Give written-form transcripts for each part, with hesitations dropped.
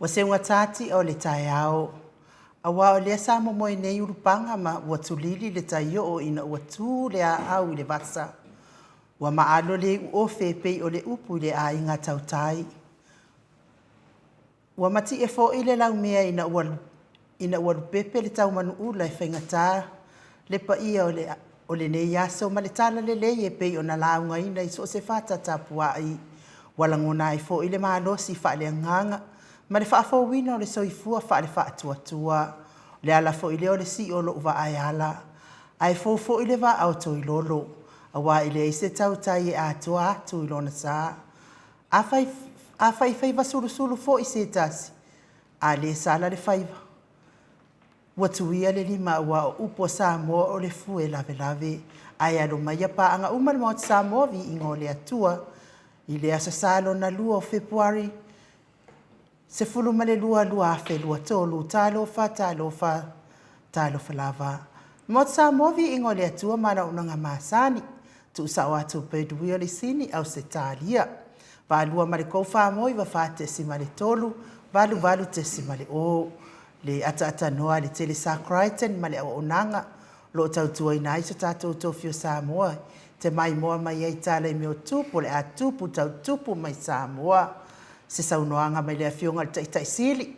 Wa se unga tati o le tai ao. A wa o lea sa momoe nei urupanga ma ua tulili le tai o ina ua tū le a au i le vasa. Wa maalo le u o fepei o le upu le a inga tautai. Wa mati e fo i le lau mea ina ua pepe le tau manu ula e whaingatā. Le pa ia o le nei aso ma le tala le lei e pei o na launga ina i so se fata tapua ai. Wala ngona e fo i le maalosi fa le nganga. Ma le whaafo wina o le soifua wha le wha atua tua. Le ala fo i le o le si o lo uwa ai ala. Ai fo i le wa au to i lolo. A wā i le se tau tai e atua atu i lona sa. A fai vasulu fo i se tasi. A le sala le faiva. Watuia le lima wa upo Samoa o le fue lave. Ai alo mai a pa anga umar mo Samoa vi ingo le atua. I le asa salo na lua o Februari. Se fulu male lua afe lua tolu, talo fa lava. Mo Samoa vi ingo le atua mana unanga masani. Tu sa watu peduia le sini au se talia. Va lua male kou wha moi va fa te si male tolu, valu te si male o. Le ata noa le tele sa Crichton male au onanga. Lo tautua ina iso tatou tofio Samoa. Te mai moa mai ai tala i meo tupu le a tupu tautupu mai Samoa. Se saunoanga mai le afionga le taitai sili.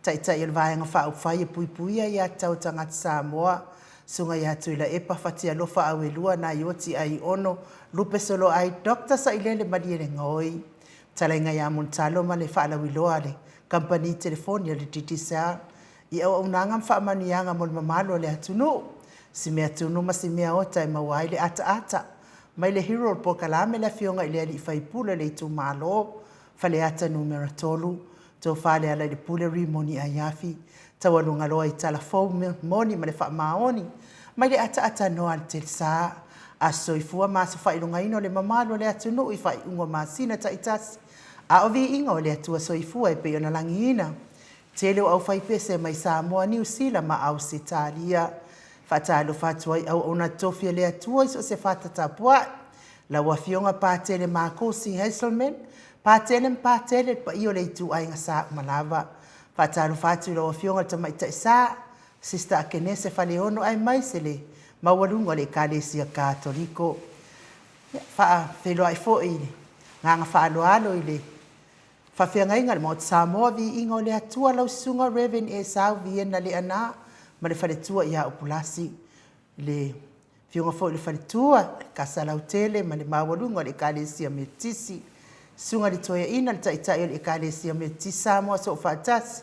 Taitai el vaenga wha au whai e pui ai a tau tangata Samoa. Sunga i hatu ila epa fatia lofa au elua na ioti ai ono. Lupe solo ai dokta sa ilele madiere ngoi. Tala inga ya montalo ma le wha ala wiloa le. Kampani telefonia le TTSR. I au unanga mwha manianga mo le mamalo le atunu. Si mea tunu ma si mea ota e mawai le ata. Mai le hero po kalame le fionga ile ali faipula le tu malo. Fale ata numero tolu. Tau fale ala le pule rimoni a yafi. Tau alunga loa i tala fau moni ma le wha maoni. Mai le ata noa le tel saa. A soifua maso wha ilunga ino le mamalo le atunu i wha ungo masina ta itasi. A ovi ingo le atua soifua e pe ona langina. Tele au whai pese mai Samoa New Zealand ma au se talia. Fatalo fatua i au ona tofia le atua iso se fata tapua. La wafionga pātele mako si Hasselman. Pātele pa io le tu ai ngasa malava. Fatalo fatu la wafionga tamaita isa. Sista akenese fale ono ai maisele. Mawalunga le kalesia katoliko. Faa felo ai fo ile. Nganga faa alo ile. Whawhianga inga le mo Samoa vi ingo le atua lau sunga Reven e sau viena le ana. Ma le whaletua ia upulasi. Le whiunga fo le whaletua, kasa lau tele, ma le mawalunga le kalesia me tisi. Sunga le toia ina le taitai le kalesia me tisi Samoa so whaatasi.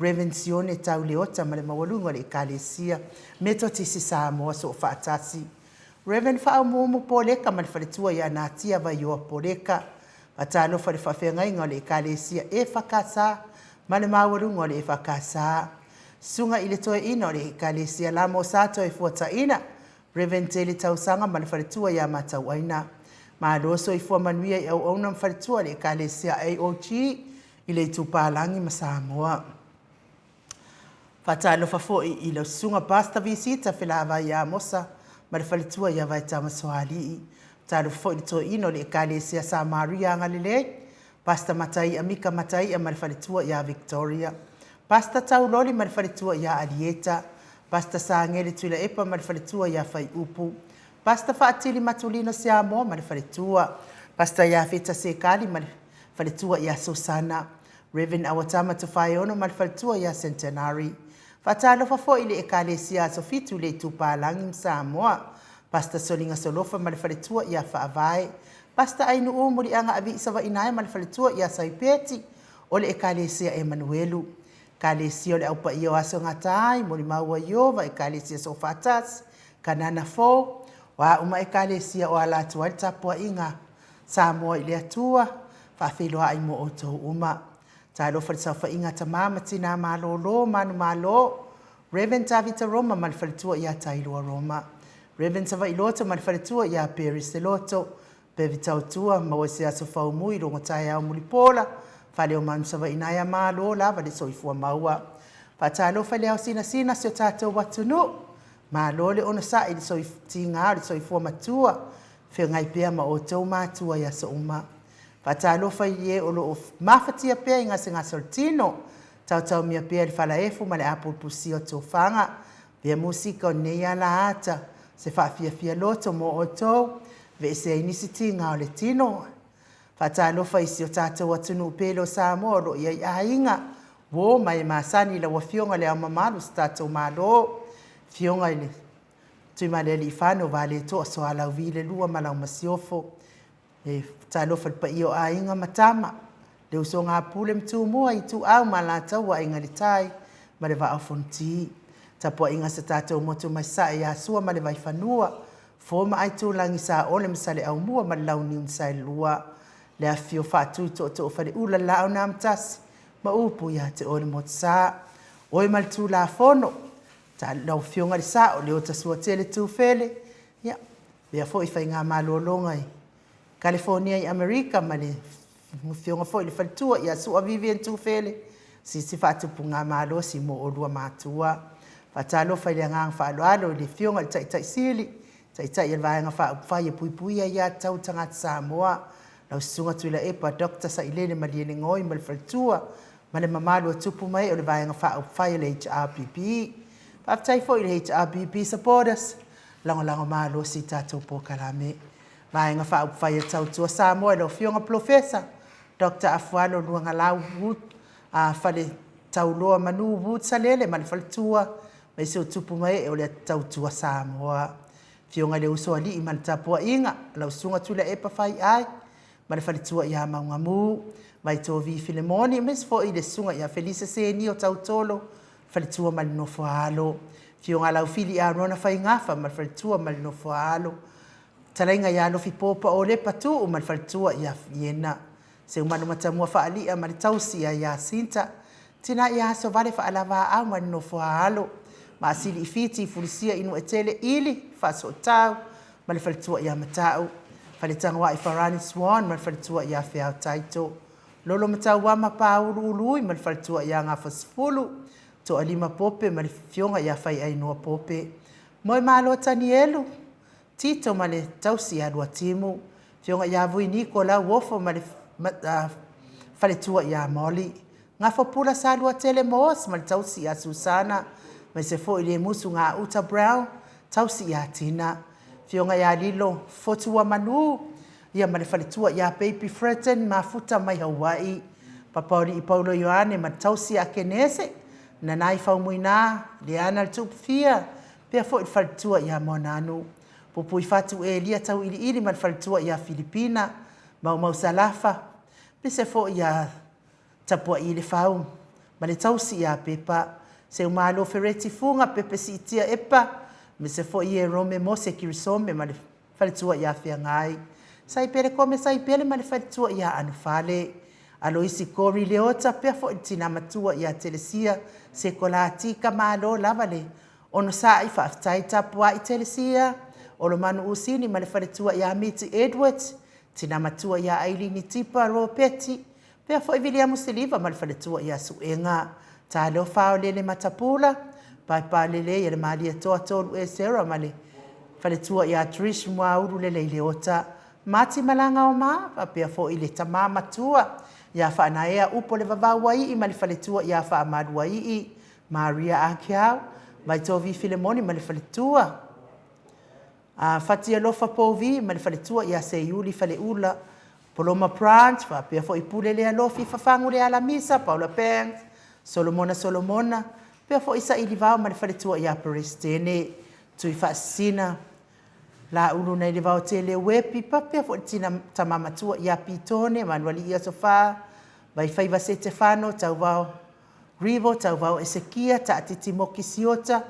Reven sione tau le ota ma le mawalunga le kalesia. Meto tisi Samoa so whaatasi. Reven wha au mumu poleka ma le whaletua ia natia vai oa poleka. Atalo fa le whawhianga inga le kalesia e whakasa. Ma le mawalunga le e whakasa. Sunga ile toe ina le kalesia la mo sato e fuata ina. Reven tele tausanga ma le whaletua ia matau aina. Ma loso i fua manuia i au auna mwhaletua le kalesia AOG ile i tupalangi ma Samoa. Fatalo fafoi i le sunga pasta visita whilawa ia mosa ma le whaletua ia vai tamasoalii. Talo fo i toe ina le kalesia sa Maria ngalile. Pasta matai amika matai a ma le whaletua ia Victoria. Pasta tau loli ma le whaletua ia Arieta. Pasta sa ngele tuila epa ma le whaletua ia Whai Upu. Pasta whaatili matulino Samoa ma le whaletua. Pasta ia Feta Sekali ma le whaletua ia Susana. Reven awatama to Whaiono ma le whaletua ia Centenary. Whatalo fafo ile e kalesia so fitu le tupalangi Samoa. Pasta solinga solofa ma le whaletua ia Whaavai. Pasta ainu umuri anga avi isawa inai ma le whaletua ia Saipeti. Ole e kalesia Emanuelu. Kalesia le aupa iyo aso ngatai, mori maua iova e kalesia so fatas, kanana fo, wa uma e kalesia o ala tuari tapua inga, Samoa ile atua, whawhiloa ai mo oto uma. Talo whalisaufa inga ta mama tina malolo, manu malo, Reven Tavita Roma malwhalitua ia Tailua Roma. Reven Tava Ilota malwhalitua ia Peris Eloto, Pevitau tua, mawese aso faumui, rongotai au mulipola, Fale o manu sawa inaya malo lava le soifua maua. Patalo fale au sina sio tatou watunu. Malo le ona sa ili tinga le soifua matua. Feo ngai pea ma o tau matua ya so uma. Patalo fale o lo mafatia pea inga se ngasoltino. tau mia pia le falaefu ma le apupusi o tofanga vea musika o nei ala ata se fia loto mo o tou ve se inisiti ngā o le tino faatalofa isi o tatou atunu pelo Samoa lo ia aiga wo mai masani la wafionga le amamalu se tatou malo fionga ile tui ma le alifano vale to so ala vile lua ma lau masiofo e talofa pa io aiga matama le uso ngā pule mtumua i tu au ma la tau wa inga li tai ma le vaa fonti tapo inga se tatou motu mai sa e asua ma le vai fanua fo ma ai tu langi sa ole msale au mua ma lau ni unsai lua le afio fatu to fale ula la au namtasi ma upu ya te ole motu sa oi mal tu la fono ta lau fionga li sa o le o tasua tele tu fele ya bea fo i fai ngā malolonga i California i Amerika ma le fionga fo i le faltua ia sua Vivian tu fele si fatu punga malo si mo o lua matua fatalo fai le ngang fa alo le fionga le tai sili tai il vaenga fa e pui ia tau tanga Samoa lau sunga tu la epa doctor sa ilele ma le ngoi ma le faltua ma le mamalo tupu mai o le vaenga fa le HRPP tai fo i le HRPP supporters lango malo si tatou po kalame vaenga fa e tau tua Samoa le fionga professor Dr. Afualo luanga lau wut fale tauloa manu wut salele ma le faltua mai se tupu mai e o le tautua Samoa fionga le uso ali i man tapua inga lau sunga tula epa fai ai ma le faltua ia maungamu mai to vi Filemoni mes fo i le sunga ia Felice Seni o tautolo faltua ma le nofo alo fionga lau fili a rona fai ngafa ma le faltua ma le nofo alo talainga ia lo fi popa o le patu ma le faltua ia fiena se umanu matamua faalia ma le tausi ia sinta tina ia so vale faalava au ma no foalo ma asili ifiti fulisia inu etele ili faso tau ma le faltua ia matau fale tangwa i Farani Swan ma le faltua ia fea taito lolo matau wa ma paulu lui ma le faltua ia nga fasfulu to alima pope ma le fionga ia fai ai no pope moi malo tanielu tito ma le tausi ia timu fionga ia vui Nicola wofo ma le fale tua ia moli nga fopula sa lua tele mos mal tausi ia Susana mai se fo ile musu nga Uta Brown tausi ia Tina fionga ia lilo fotua manu ia mal fale tua ia Baby Fretten ma futa mai Hawaii papauri i Paulo Ioane ma tausi ia Kenese na nai faumuina Liana Tupfia pe fo fale tua ia Monanu popui fatu Elia tau ili mal fale tua ia Filipina mau salafa pese fo ia tapua i le fau ma le tausi ia pepa se umalo fereti funga pepe si tia epa me se fo ia rome mo se kirisome ma le faletua ia fiangai sai pele kome sai pele ma le faletua ia anufale alo isi kori leota pe fo tina matua ia telesia se kolati kamalo lavale ono sa i faftai tapua i telesia o lo manu usini ma le faletua ia Miti Edwards tina matua ia Aileen Tipa Ropeti pe fo William Siliva mal faletua ia Suenga talo fao le matapula pa lele ia Maria Toto e Sarah male faletua ia Trish Mwauru le leota mati malanga o ma pe fo ile tama matua ia fa na ia upo le vavawai i mal faletua ia fa amadwai i Maria Akiao mai tovi Filemoni mal faletua fatia lofa povi ma le faletua ia se yuli fale ula Paloma Branch fa pe fo ipule le alofi fa fangu le alamisa Paula Peng Solomona pe fo isa ilivao ma le faletua ia Prestene tui fa sina la ulu na ilivao tele wepi pa pe fo tina tamama tua ia Pitone Manueli ia sofa vai faiva Stefano tauvao Rivo tauvao Esekia ta titimoki siota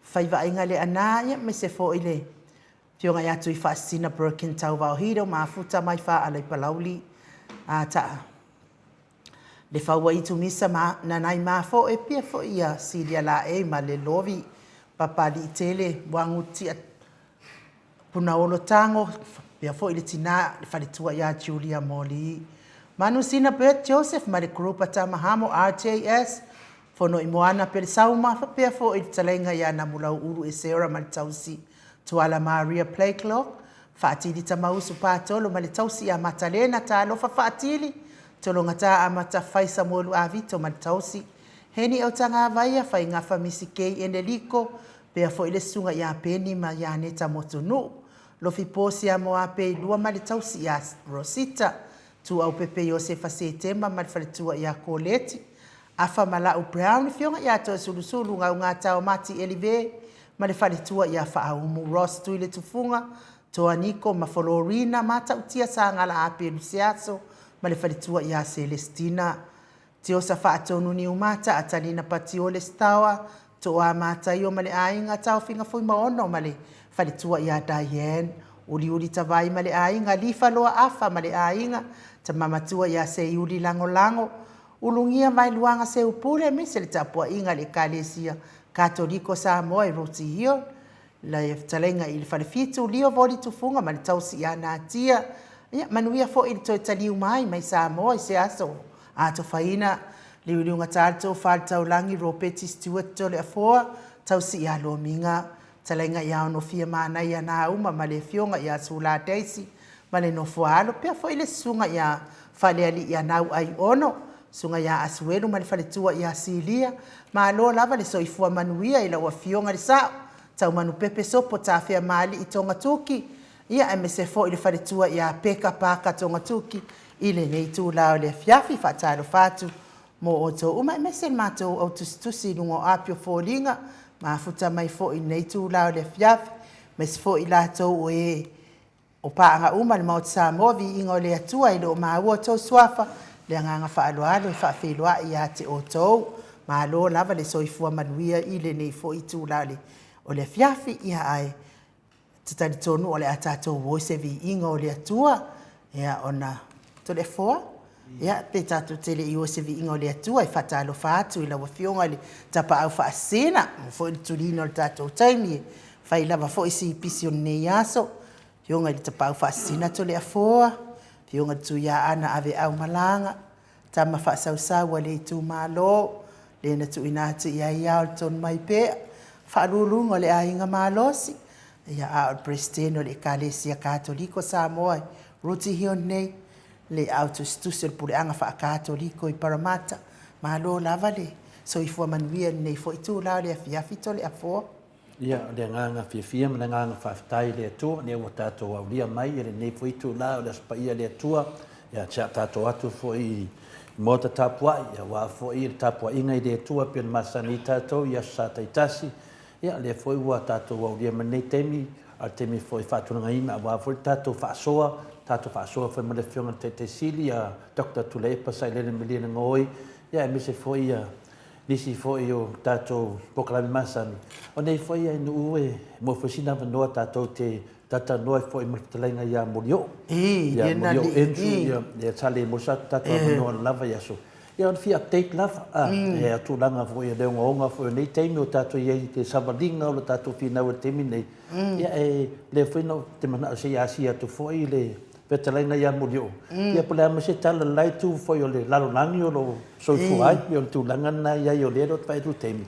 faiva inga le anaya me se fo ile fionga ia tui fasina Birkin tau vau hiro mafuta mai fa alai palauli ta le faua itu misa ma na nai mafo e pia fo ia sidia la e ma le lovi papali tele wanguti puna olo tango pia fo ile tina le faletua ia Julia Moli manu sina pe Joseph ma le grupa tamahamo RJS fono imoana pe sauma pia fo ile talenga ia na mulau uru e Sarah mal tausi tuala Maria Playclock faatili tamausu patolo ma le tausi a Matalena ta lofa faatili tolo ngata a mata faisa molu avito ma le tausi Heni au tanga vaia fai ngā whamisi kei ene liko, pea fo ile sunga ia peni ma ia neta motonu. Lofi posi a moa pe lua mali tausi ia Rosita, tu au pepe Josefa Setema mali fale tua ia Koleti. Afa Malau Brown fionga ia toa sulusulu ngau ngā tau mati Elive, mali fale tua ia Faaumu Ross tuile tufunga, toa Niko ma Florina mata utia sa ngala ape Luciaso, mali fale tua ia Celestina. Tio sa whaatonu ni umata atalina patiole stawa, toa mata io male ainga tau finga fui maono male fale tua ia Diane. Uli tawai male ainga lifa loa afa male ainga, ta mama tua ia se uli lango lango. Ulungia mai luanga se upule mise le tapua inga le kalesia Katoliko Samoa roti hio. La talenga ili fale fitu lio voli tufunga male tausi ia natia. Ia manuia fo ili toi taliu mai Samoa se aso. Ato faina liuliunga tātou whātau langi ropeti Stuart tole afoa tausi ia lo minga. Talenga ia ono fia mana ia na uma male fionga ia sula Daisy male no fualo pia fo ile sunga ia fale ali ia nau ai ono. Sunga ia asuelu mali fale tua ia Silia, ma alo lava le soifua manuia ila ua fionga li sao, tau manu pepe sopo tawhia mali i tonga tuki, ia MSFO ili fale tua ia peka paka tonga tuki, ile nei tu lao le fiafi fatalo fatu, mo oto uma MSN mato au tusi lungo apio fōlinga, ma futa mai fo i nei tu lao le fiafi, mes fo i lato ue o paanga uma le Maota Samoa Viiga o le atua ilo o maua tau swafa, le nganga whaaloalo i whaafeloa i a te o tau. Ma lo lava le soifua manuia i le nei fo i tūlale. O le fiafi i ai te tari tonu o le atatou voise Viiga o le atua. Ea ona to le foa. Ea pe tatu tele i voise Viiga o le atua i whatalo whaatu i lawa fionga le tapa au whaasena. Fo i tulino le tatou taimi. Whai lava fo i si pisi o nei aso. Fionga i tapa au whaasena to le afoa. Fionga tu ia ana ave au malanga, tama whaasausaua le tu malo, le na tu inati ia iau ton mai pea, whaalulunga le ainga malosi, ia au presteno le kalesia Katoliko Samoa, ruti hion nei, le auto stusel pule anga wha Katoliko i Paramata, malo lava le, so i fua manuia nei fo i tu lao le afiafito le afoa. Ia, le nganga fia ma le nganga whaftai le atua, ne o tātou au lia mai, ele nei fo i tu lao le aspaia le atua, ia tia tātou atu fo i Maota tapua, ia wā fo i tapua inga i le atua, pia masani tātou, ia sa taitasi, ia le fo i wā tātou au lia ma nei temi, a temi fo i whātunanga ima, wā fo i tātou whaasoa fo i ma le fionga te sili, a Dr. Tulepa sai lene milina ngoi, ia me se fo i nisi foi o tato pokalami masani. O nei foi ai no ue mo fosina vanoa tato te tata noa foi mo talenga ia molio. Ia molio entry ia tale mo sa tato vanoa lava ia so. Ia on fi update lava. Ia tu langa foi le ngonga foi nei teimi o tato ia te savalinga o tato fina o temi nei. Ia le foi no te mana se ia sia tu foi le Petalaina ia molio. Ia pole ama se tala lai tu foi o le lalonangi o lo soifu ai, o le tūlangana ia i o lero pai tu temi.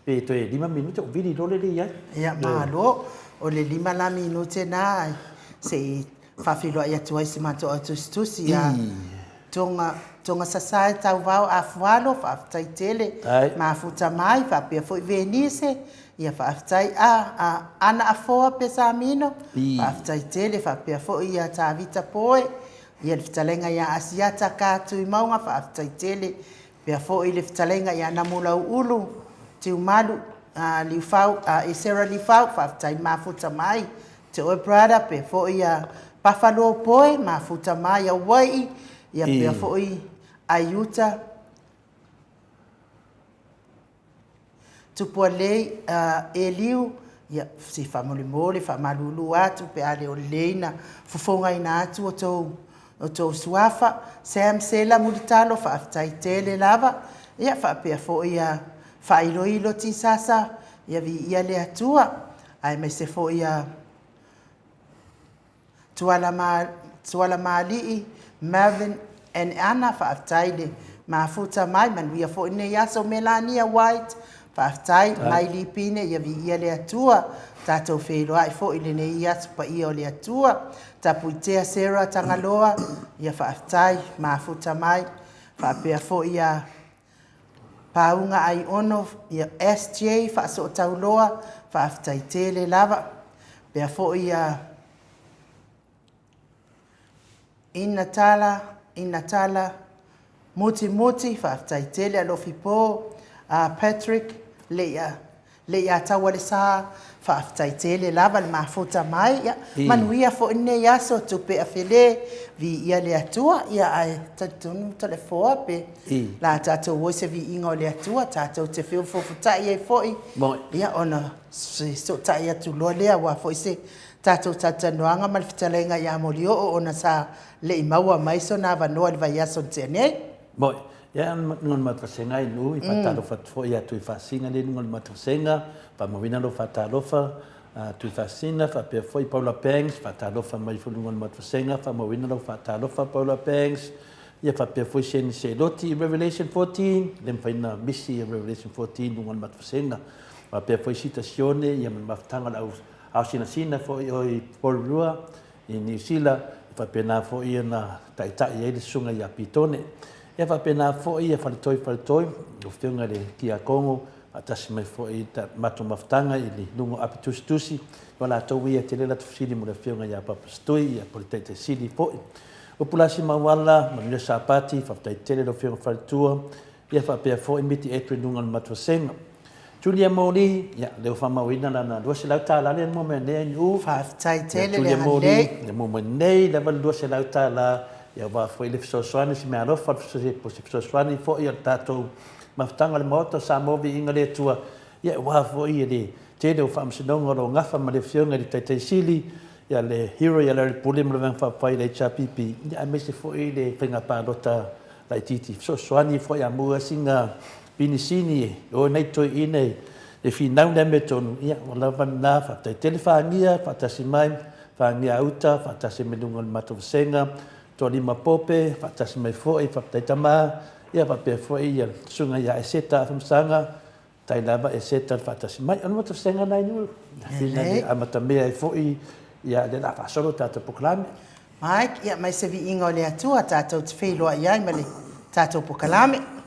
Pe toe 5 minute o viri role le ia. Ia malo, o le 5 minute na se whawhiloa ia tuai si mato o tustusi ia. Tonga sasai tau vau a fualo, whaafitai tele, maafuta mai, whapea foi venise, ia whaafitai ana a foa pe sa mino, whaafitai tele, whapea foi ia ta vita poe, ia le fitalenga ia asiata kātui maunga, whaafitai tele, pea foi le fitalenga ia namula ulu, tiu malu, liufau, esera liufau, whaafitai maafuta mai, te oi brada, pe foi ia pafalo poe, maafuta mai a wai, ia pea foi aiuta tupua lei eliu ia si whamolimole, whamalulu atu pe ale o leina fufonga ina atu o tau suafa Sam Sela mulitalo whaafitai tele lava ia whaapea fo ia whailoilo ti sasa ia vi ia le atua ai me se fo ia tuala maalii Marvin and Anna whaafitai le maafuta mai manuia fo ine yaso Melania White whaafitai mai lipine ia vi ia le atua tātou wheloa i fo ile nei yaso pa ia o le atua tapu itea Sarah Tangaloa ia whaafitai maafuta mai whaapea fo ia paunga ai ono ia SJ fa so tauloa fa aftai tele lava pe fo ia in Natala muti fa aftai tele alo fipo Patrick le ia tawale sa fa aftai tele lava le mafuta mai ia manuia fo ne ia so tupe afele vi ia le atua ia ai tatunu telefona pe la tato wo se vi ingo le atua tato te fio fo futa ia foi ia ona so ta ia tu lo le wa foi se tato tatanoanga mal fitalenga ia molio ona sa le maua mai so na va no le vai so tene moi ya ngon matrasenga inu I patalo fo ia tu fasinga le ngon matrasenga pa movina lo fatalofa tu fasina fa pe foi Paula Pengs fatalofa mai fu ngon matrasenga fa movina lo fatalofa Paula Pengs ia fa pe foi sen seloti Revelation 14 lem faina misi Revelation 14 ngon matrasenga fa pe foi citazione ia maftanga la ausina foi oi polrua in New Zealand fa pe na foi na taita ia le sunga ia pitone ia fa pena fo ia fa toi o fiunga le kia kongo atasi mai fo I ta mato maftanga ili lungo apitustusi wala to ia tele la tufili mo le fiunga ia papastoi ia politete sili fo o pulasi mawala mo sapati fa tai tele lo fiunga fa tua ia fa pe fo imiti April lungo mato senga Julia Moli ia le fa mawina na do se lauta la le mo me ne u fa tai tele Julia Moli le mo me nei le do se lauta la ia va foi le fisoswani si me alofa fisoswani fo ia tato maftanga le Maota Samoa Viiga le Atua ia wa fo ia le te le fa msinonga lo ngafa ma le fionga le taitei sili ia le hero ia le pulim le fa fai le chapipi ia me se fo ia le penga pa lota la titi fisoswani fo ia mua singa pinisini o nei toi ine e finau le metonu ia wala vanna fa tai telefania fa tasimai fa ngia uta fa tasimedunga le matosenga to lima pope fatasi mai foi fataitama ia pape foi ia sunga ia eseta famsanga tailava eseta fatasi mai ana to senga nai nu fina amata me foi ia de la fasolo tata proclame Mike ia mai se vi ingo le atua tata te filo ia mai tata proclame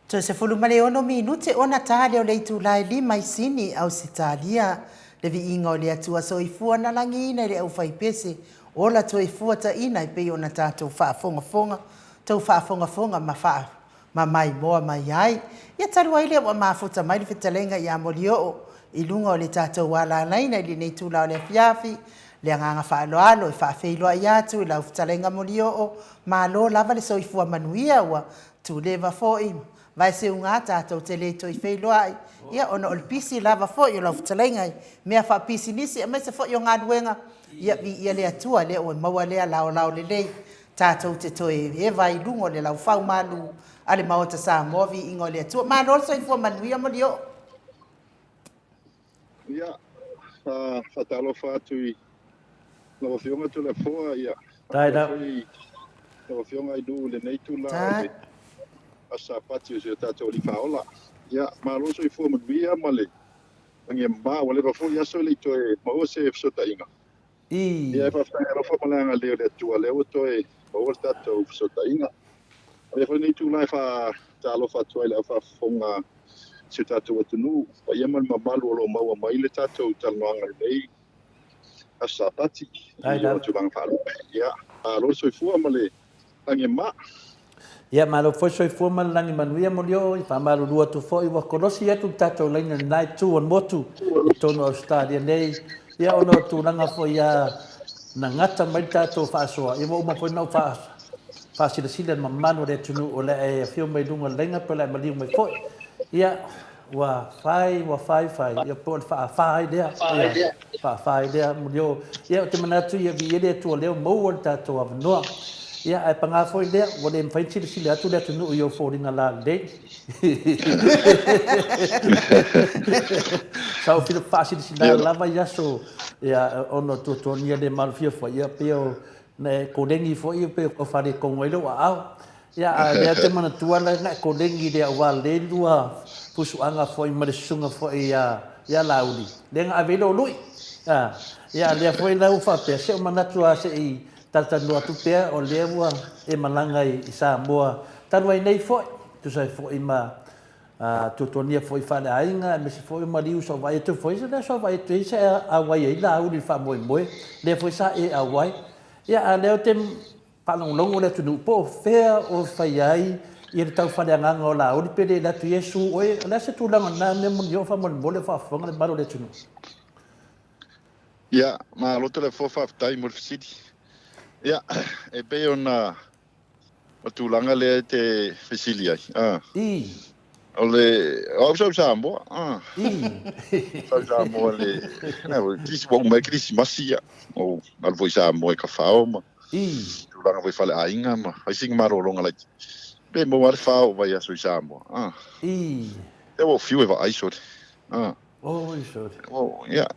To se fulu male ono minute ona tale o le tu lai lima isini au sitalia le Viiga o le atua soifua na langi ina le au fai pese o la soifua ta ina i pe ona tātou whaafonga tau whaafonga ma mai moa mai ai ia taru ai le wa mafuta mai le fitalenga ia molio i lunga o le tātou wala laina i le nei tula o le fiafi le anganga whaaloalo i whaafeiloa i atu i lau fitalenga molio ma lo lava le soifua manuia ua tu leva foi vai se unga tātou te le toi wheiloa ia ona olpisi lava foi o lau fitalenga mea wha pisi nisi a mai se foi o ngā duenga ia le atua le o maua lea lao le lei tātou te toi e vai lungo le lau whau malu ale Maota Samoa Viiga le atua ma lo soifua manuia molio ia fatalo fatui no fionga tu le foa ia Taida. no fionga i du le nei tu la asa pati se tato li faola ia ma lo soifua manuia male ange ma wale ba fo ia so le to e ma o se so tainga ia fa fa ro fo mala le tu le o to e o tato so tainga ia fa nei tu la fa talo fa to le fa fonga se tatou atunu pa ia mal mamalu o lo maua mai le tatou taloaga lenei asapati ia tulang faalupe ia alo soifua ma le lagi ma ia malo foi soifua ma le lagi manuia molio i faamalulua tu foʻi ua kolosi atu tatou laina lenai tu on motu i tonu australia nei ia ona o tulaga foʻi ia na gata mai le tatou faasoaʻi ma uma foi nau faasilasila na mamanu le atunuu o le e afio mai luga laiga pe le maliu mai foʻi ia wa fai ia po fai dia fai dia mulio ia te manatu ia vi ele tu leo mo tato av no ia ai panga foi dia o le fai tili sila tu le tu no yo fo ringa la de sau fil fácil sila la va ia so ia ono tu nia de mal fio foi ia peo ne kodengi foi pe o fare con ele au ia le te manatu la na kodengi de wa le lua pusuanga foi ma le sunga foi ia lauli lenga avelo lui ia le foi la ufa pe se manatu se i tata no tu pe o lewa e malanga i Samoa tanu ai nei foi tu sai foi ma tu tonia foi fale ainga me se foi ma liu so vai tu foi se vai tu se a vai ai lauli fa moi le foi sa e a vai ia le tem palonglongo le tu po fe o fai ai ia tau whareanganga o la ori pere la tu Yesu oe la se tūlanga nā me mun yo wha mon bole wha whanga le maro le tunu. Ia, ma loto le fofa tai mo fisiti. Ia, e pe ona o tūlanga le te fisilia. I. O le au Samoa. Samoa le na o kisi bo mai kisi masia. O al voi Samoa ka fao ma. Tūlanga voi fale ainga ma. Ai sing maro longa lai. Pe mo war fao vai a Samoa. E o fiu e vai so. Oh, so. Oh, yeah.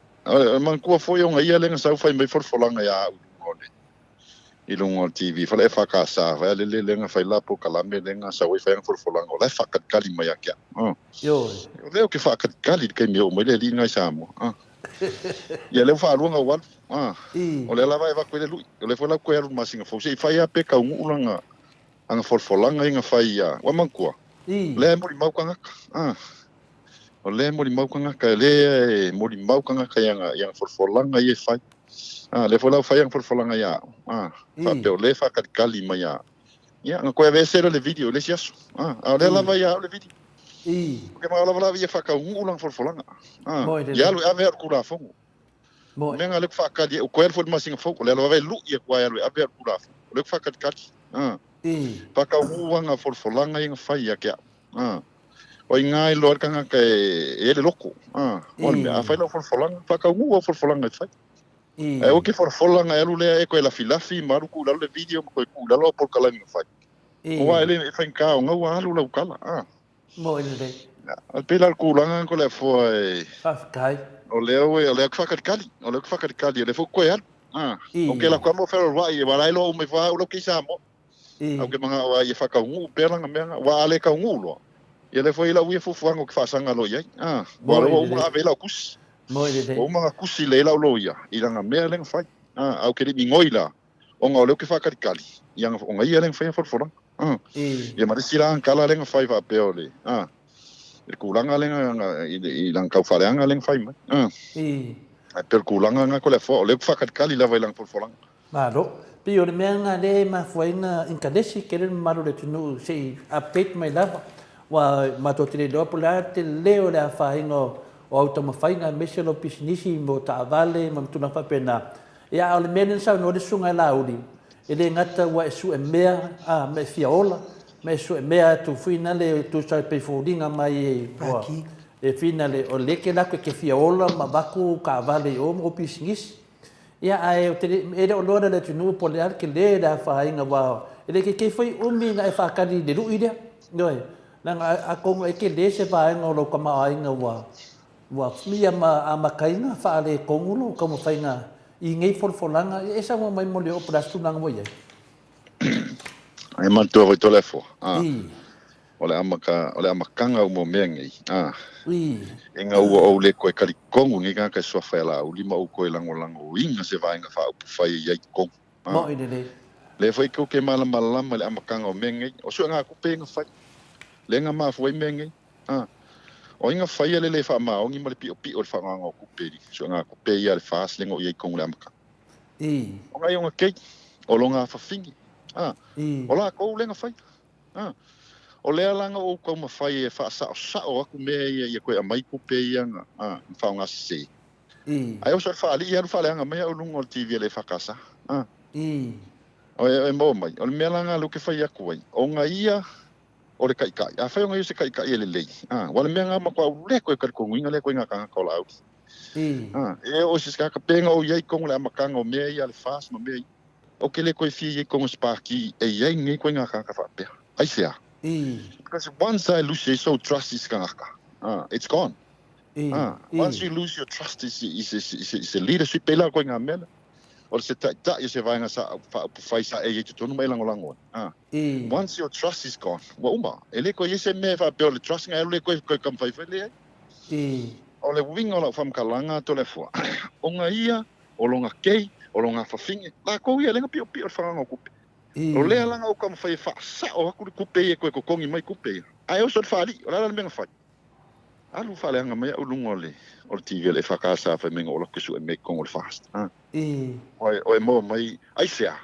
Man kua foi onga ia lenga sau fai mai forfolanga ia ngone. I lungo TV fale fa ka sa vai le lenga fai la po kalame lenga sau fai forfolanga la fa kat kali mai akia. Yo. Leo ke fa kat kali ke mi o mai le linga Samoa. Ia le fa lunga wan. O le la vai va kwele lui. O le fa la kwele masinga fo sei fai a pe ka ngulanga. Anga forfolanga inga fai ia wa mankua le mo mau kanga o le mo mau kanga ka le mo mau kanga ka yang forfolanga ia fai le fola fai yang forfolanga ia fa pe le fa ka kali mai ia nga ko ve ser le video le siaso le la vai le video ke ma la va ia fa ka ulang forfolanga ia lu ave ku la fongo menga le fa ka o ko el fo masinga fo le la vai lu ia ko ia lu ave ku la le fa ka kali paka uanga forfolanga inga fai kia o inga i lor kanga ke ele loko o me a fai la forfolanga paka uanga forfolanga fai o ke forfolanga elu le e ko la filafi maru ku la le video ko ku la lo por kala inga fai o wa ele fai ka o nga alu la kala mo ele al pela ku langa ko le fo kai o le fa kali le fo ko ya o ke la kwamo fer wa i wa lo me fa lo ki Samoa au ke manga wa ia whakaungu peranga meanga wa ale ka ungulo ia le foi la ui fufuanga ke fasanga lo ia wa lo uma avela kus o uma kusi le la lo ia iranga mea lenga fai au ke ni ngoila o nga le ke whakatikali ia o nga ia lenga fai forfora ia ma sila kala lenga fai va peole il kulanga lenga i lang kau faleanga lenga fai mai ai per kulanga nga ko le fo le fakat kali la vai lang por folang Malo. Pio le mea ngā le ma fuaina inkadesi kere maru le tunu sei update mai lava. Wa mato te le loa pula te leo le a whahingo o auta mawhainga meselo pisinisi mo ta avale ma mtuna whapena. Ia o le mea nensau no le sunga la uri. E le ngata wa e su e mea me fiaola. Me su e mea tu whina le tu sa pe fōringa mai e wa. E whina le o leke lako ke fiaola ma baku ka avale o mo pisinisi. Ia ai e o lora le tunu po le arke le da whainga wao. E le ke whai umi nga e whakari le rui rea. Noi, nanga a kongo e ke le se whainga o lo kama ainga wa. Wa mia ma makainga whaale kongo lo kama whainga i ngei folfolanga. E sa mo mai mo le o prastu nanga mo iai. ai mantua vai tole fo ole amakanga o mo mengi e nga ua o le koe karikongu ngi ka sua fela o lima o koe lango inga se vai nga fa fai ia kong mo ine le fai ko ke mala le amakanga o mengi o so nga ku pe nga fai le nga ma foi mengi o inga fai le fa ma o ngi ma le pi o fa nga ku pe so nga ku pe ia le fas le ngo ia kong le amakanga o nga yo nga ke o longa fa fingi o la ko le nga fai o lea langa o kau mawhai e wha sao aku mea ia koe a mai kupe ia nga whao ngā se. Ai o sa whaali ia anu whaaleanga mea o lungo o TV le whakasa. O e mo mai, o le mea langa luke whai aku ai. O ngā ia o le kaikai. A whai o ngā ia se kaikai e le lei. Wa le mea ngā makua au le koe karikongu inga le koe ngā kanga kola au. E o se skaka penga o iei kongu le amakanga o mea ia le fast ma mea. O ke le koe fie iei kongu spaki e iei ngai koe ngā kanga whapea. Ai sea. Because once I lose your so trust is it's gone. Once you lose your trust is a leadership pela ko nga mela. Or se ta se vai nga sa fai sa e te tonu mai lango. Once your trust is gone. Wa uma ele ko yese me fa pe le trust nga le ko kam fai fele. O le winga la fam kalanga to le fo. O nga ia o longa kei o longa fa finge. La ko ia lenga pi fa nga ko. O lea langa o kam fai fa sa o aku kupe e koe kokongi mai kupe. Ai o so fali, o la menga fai. Alu fale anga mai o lungo le o TV le fakasa fa menga o la kusu e me kong o fast. O e mo mai ai sea.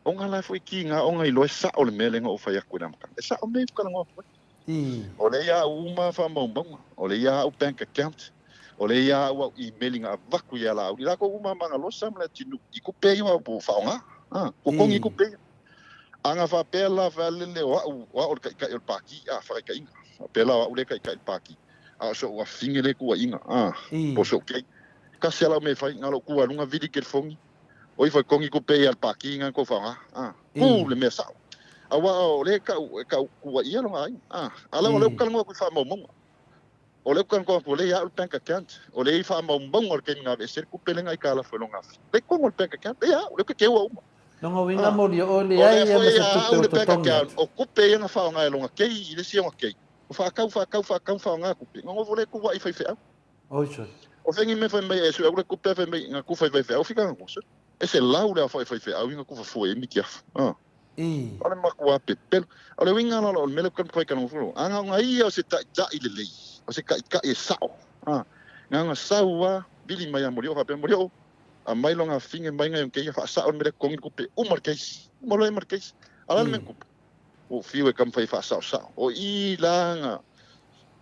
O nga la foi ki nga o nga i loe sa o le melenga o fai aku namka. E sa o me kala ngo. O le ia uma fa mombong. O le ia o bank account. O le ia o emailing a vaku ia la. O la ko uma manga losa mla tinu i kupe yo po fa nga. Kokongi kupe. Anga fa pela vale le wa o kai o paki fa kai pela wa o le kai paki so wa fingele ku inga po so kai ka sela me fa ngalo ku lunga vidi ke fongi o fa kongi ku pe al paki nga ko fa ku le mesa awa o le ka ku ia lo ai ala o le ka ngo ku fa mo o le ka ko le ya o bank account o le fa mo o ke nga be ser ku pe nga ka la fo longa le ko mo bank account ya o le ke wa Nongo winga mo li o le ai ia masa tutu to tonga. O kupe ia nga whao ngai longa kei, i le sia nga kei. O whakau whao ngā kupe. Ngongo vole ku wai whai whiau. Oiso. O whengi me whai mai e su au le kupe whai mai ngā ku whai whiau whika ngā ngoso. E se lau lea whai whiau i ngā ku whafua e miki afu. O le maku a pepelu. O le winga nala o le mele kan koe kanong furu. Anga o ngā ia o se ta i le lei. O se ka e sao. Ngā sao wa, bili mai a mori o hape mori o. A mai longa finge mai ngai ke fa sa on me kongi kupe o markais mo le markais ala men kupe o fiwe kam fa sa o I langa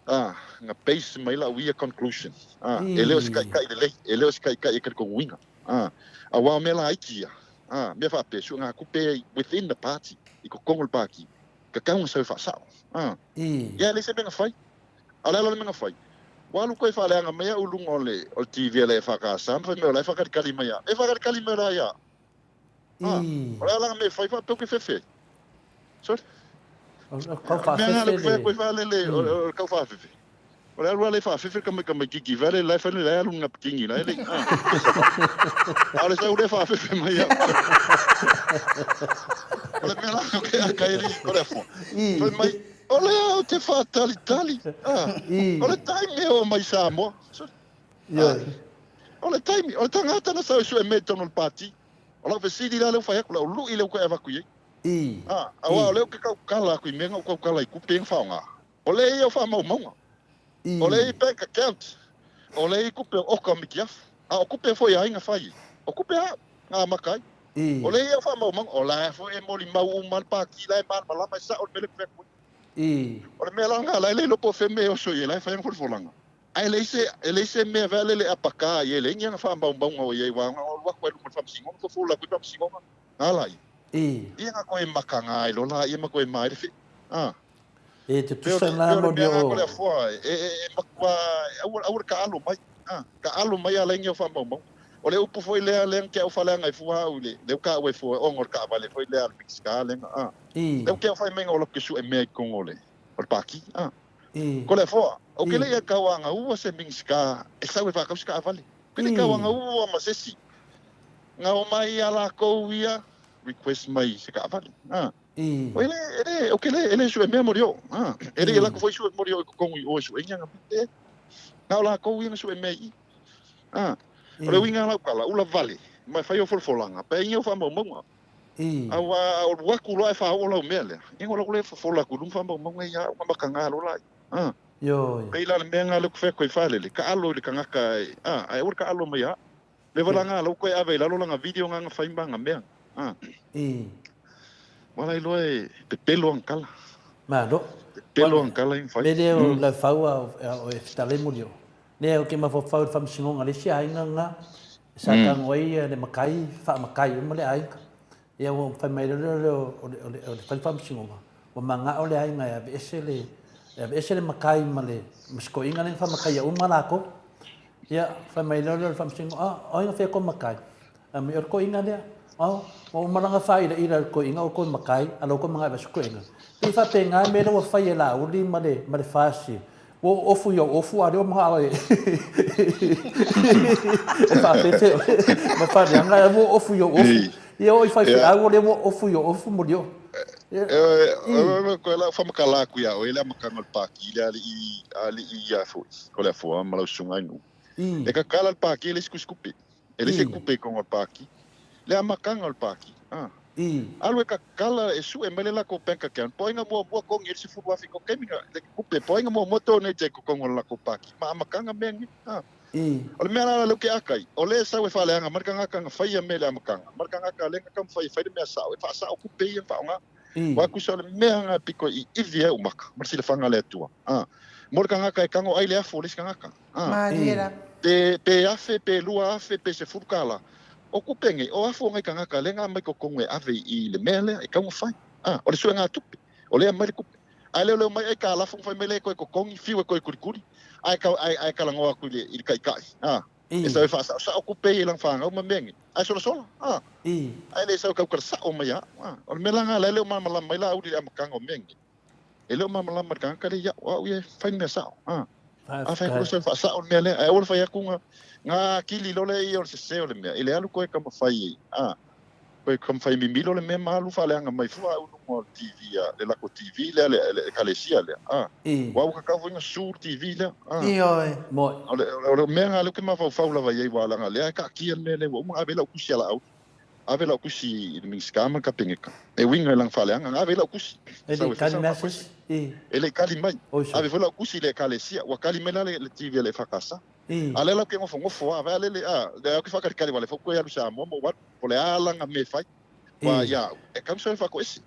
nga base mai la we a conclusion ele os kai le ele os kai e ka ko winga a wa me la ikia me fa pe su nga kupe within the party I ko kongol paki ka kang sa fa sa ya le se ben fai ala la men fai walu koe whaleanga mea ulung ole o TV le whakasam, whai mea lai whakari mea. E whakari mea lai a. O lea langa me whai whapeuke whewhe. Sorry? Kau whawhewhe le. Mea koe whalele o kau whawhewhe. O lea rua le whawhewhe kama kiki vare, lai whane lai alunga pikingi lai le. Ale sa ure whawhewhe mea. O le mea langa ke a kairi, o lea fo. Whai mai, o lea o te whātali. O le taimi o mai Samoa. O le taimi, o le tangata na sau su e me tono le pāti. O la whesiri la leo whai aku, la ulu I leo koe avaku iei. Awa ole ke ka kala ku menga ko kala ku peng faunga. Ole ia fa mau mau. Ole i bank account. Ole i ku pe o ka mikiaf. O ku pe foi ainga fai. O ku pe nga makai. Ole ia fa mau mau ola fo e moli mau mal pa ki lai mal mala mai sa o mele pe ku. Ole me langa la le lo po fe me o so ye lai fa ngol folanga. Ai le se me vale le apaka ye le nga fa mau mau o ye wa wa ko lu fa singo ko fula ku fa singo. Ala ia nga koe makanga ai lola ia ma koe mai fi te tusana mo dio ko le fo makwa au ka alu mai ka alu mai ala ngi fa mbong o le upu foi le ke o fala ngai fu au le ka we fo o ngor ka vale foi le al mix ka le le ke fa menga o lo ke su e me ko ngole o paki ko le fo o ke le ia ka wanga u se mix ka e sa we fa ka ska vale ke le ka wanga u ma se si nga o mai ala ko ia request mai se ka vale ele o que ele su me morio ele la ko foi su morio ko o su enga ngate na la ko winga su me o le winga la kala ula vale mai fai o folanga pe ingo fa mo awa o wa ku lo fa o lo mele ingo lo le fola ku dum fa mo ya ma makanga lo la yo pe la menga lo fe ko fa le ka alo le kanga ka ai o ka alo mai le valanga lo ko ave la lo nga video nga fa imbanga me Wala loe te pelo ankala. Ma do. Pelo ankala in fai. Le o la faua o e tale mulio. Ne o ke ma fo fau fam singonga le sia inga nga. Sa ka ngoi le makai fa makai mo le ai. Ia o fa mai o le fam singonga. O manga o le ai nga e esele makai male. Masko inga le fa makai o malako. Ia fa mai le fam singonga. O inga fe ko makai. Me or ko inga le. O maranga fai da ira ko inga o ko makai alo ko mga bas ko inga pe fa pe nga me lo fai la o li male fasi o ofu yo ofu a do mga e fa pe te ma fa de nga o ofu yo ofu e o fa a o le ofu yo ofu mo dio ko la fa makala ku ya o ele makanga pa ki ali ya fo ko la fo ma lo sunga nu e ka kala pa ki ele skupe ele se kupe ko pa ki le amakanga o paki alwe ka kala e su e mele la ko penka kan poinga mo ko ngir si fuwa fi ko keminga le kupe poinga mo moto ne je ko ngol la ko paki ma amakanga mengi o le mera lo ke akai o le sa we fa le anga markanga ka fai mele amakanga markanga ka le ka fai me sa e fa sa o kupe e fa nga wa ku so le mera piko i via o maka mar si le fanga le tua markanga ka kango ai le afo le skanga ka Mariera pe afe pe lua afe pe se furkala o kupenge o afo ngai kanga ka lenga mai ko kongwe ave I le mele e kanga fai o le suenga tupi o le mai kupe ai le mai ai ka la fo fai mele ko kongi fiwe ko kurikuri ai ka langoa ku le I kai e sa fa sa o kupe I lang fanga o mamengi ai so ai le sa ka sa o mai o melanga le mala mai la udi am kanga o mengi e le mala mai kanga ka le ya o ye fai me sa a fai ko sa sa o mele ai o fai ku nga kili lo le I o se o le mea ile alu ko e kama fai ko e kama fai mimilo le mea malu fa le anga mai fua unu mo TV le lako TV le kalesia le wa ka ka vinga sur TV le mo o mea nga lu ke ma fa la vai wala nga le ka ki le le mo avela ku sia la au avela ku si mi skama ka pengeka e winga lang fa le anga avela ku si ele kan message ele kali mai avela ku si le kalesia wa kali mela le TV le fakasa ale la ke ngofo ava le le ke fa kali wale fo ko ya sa mo wa po le ala nga me fai wa ya e kam so fa ko esi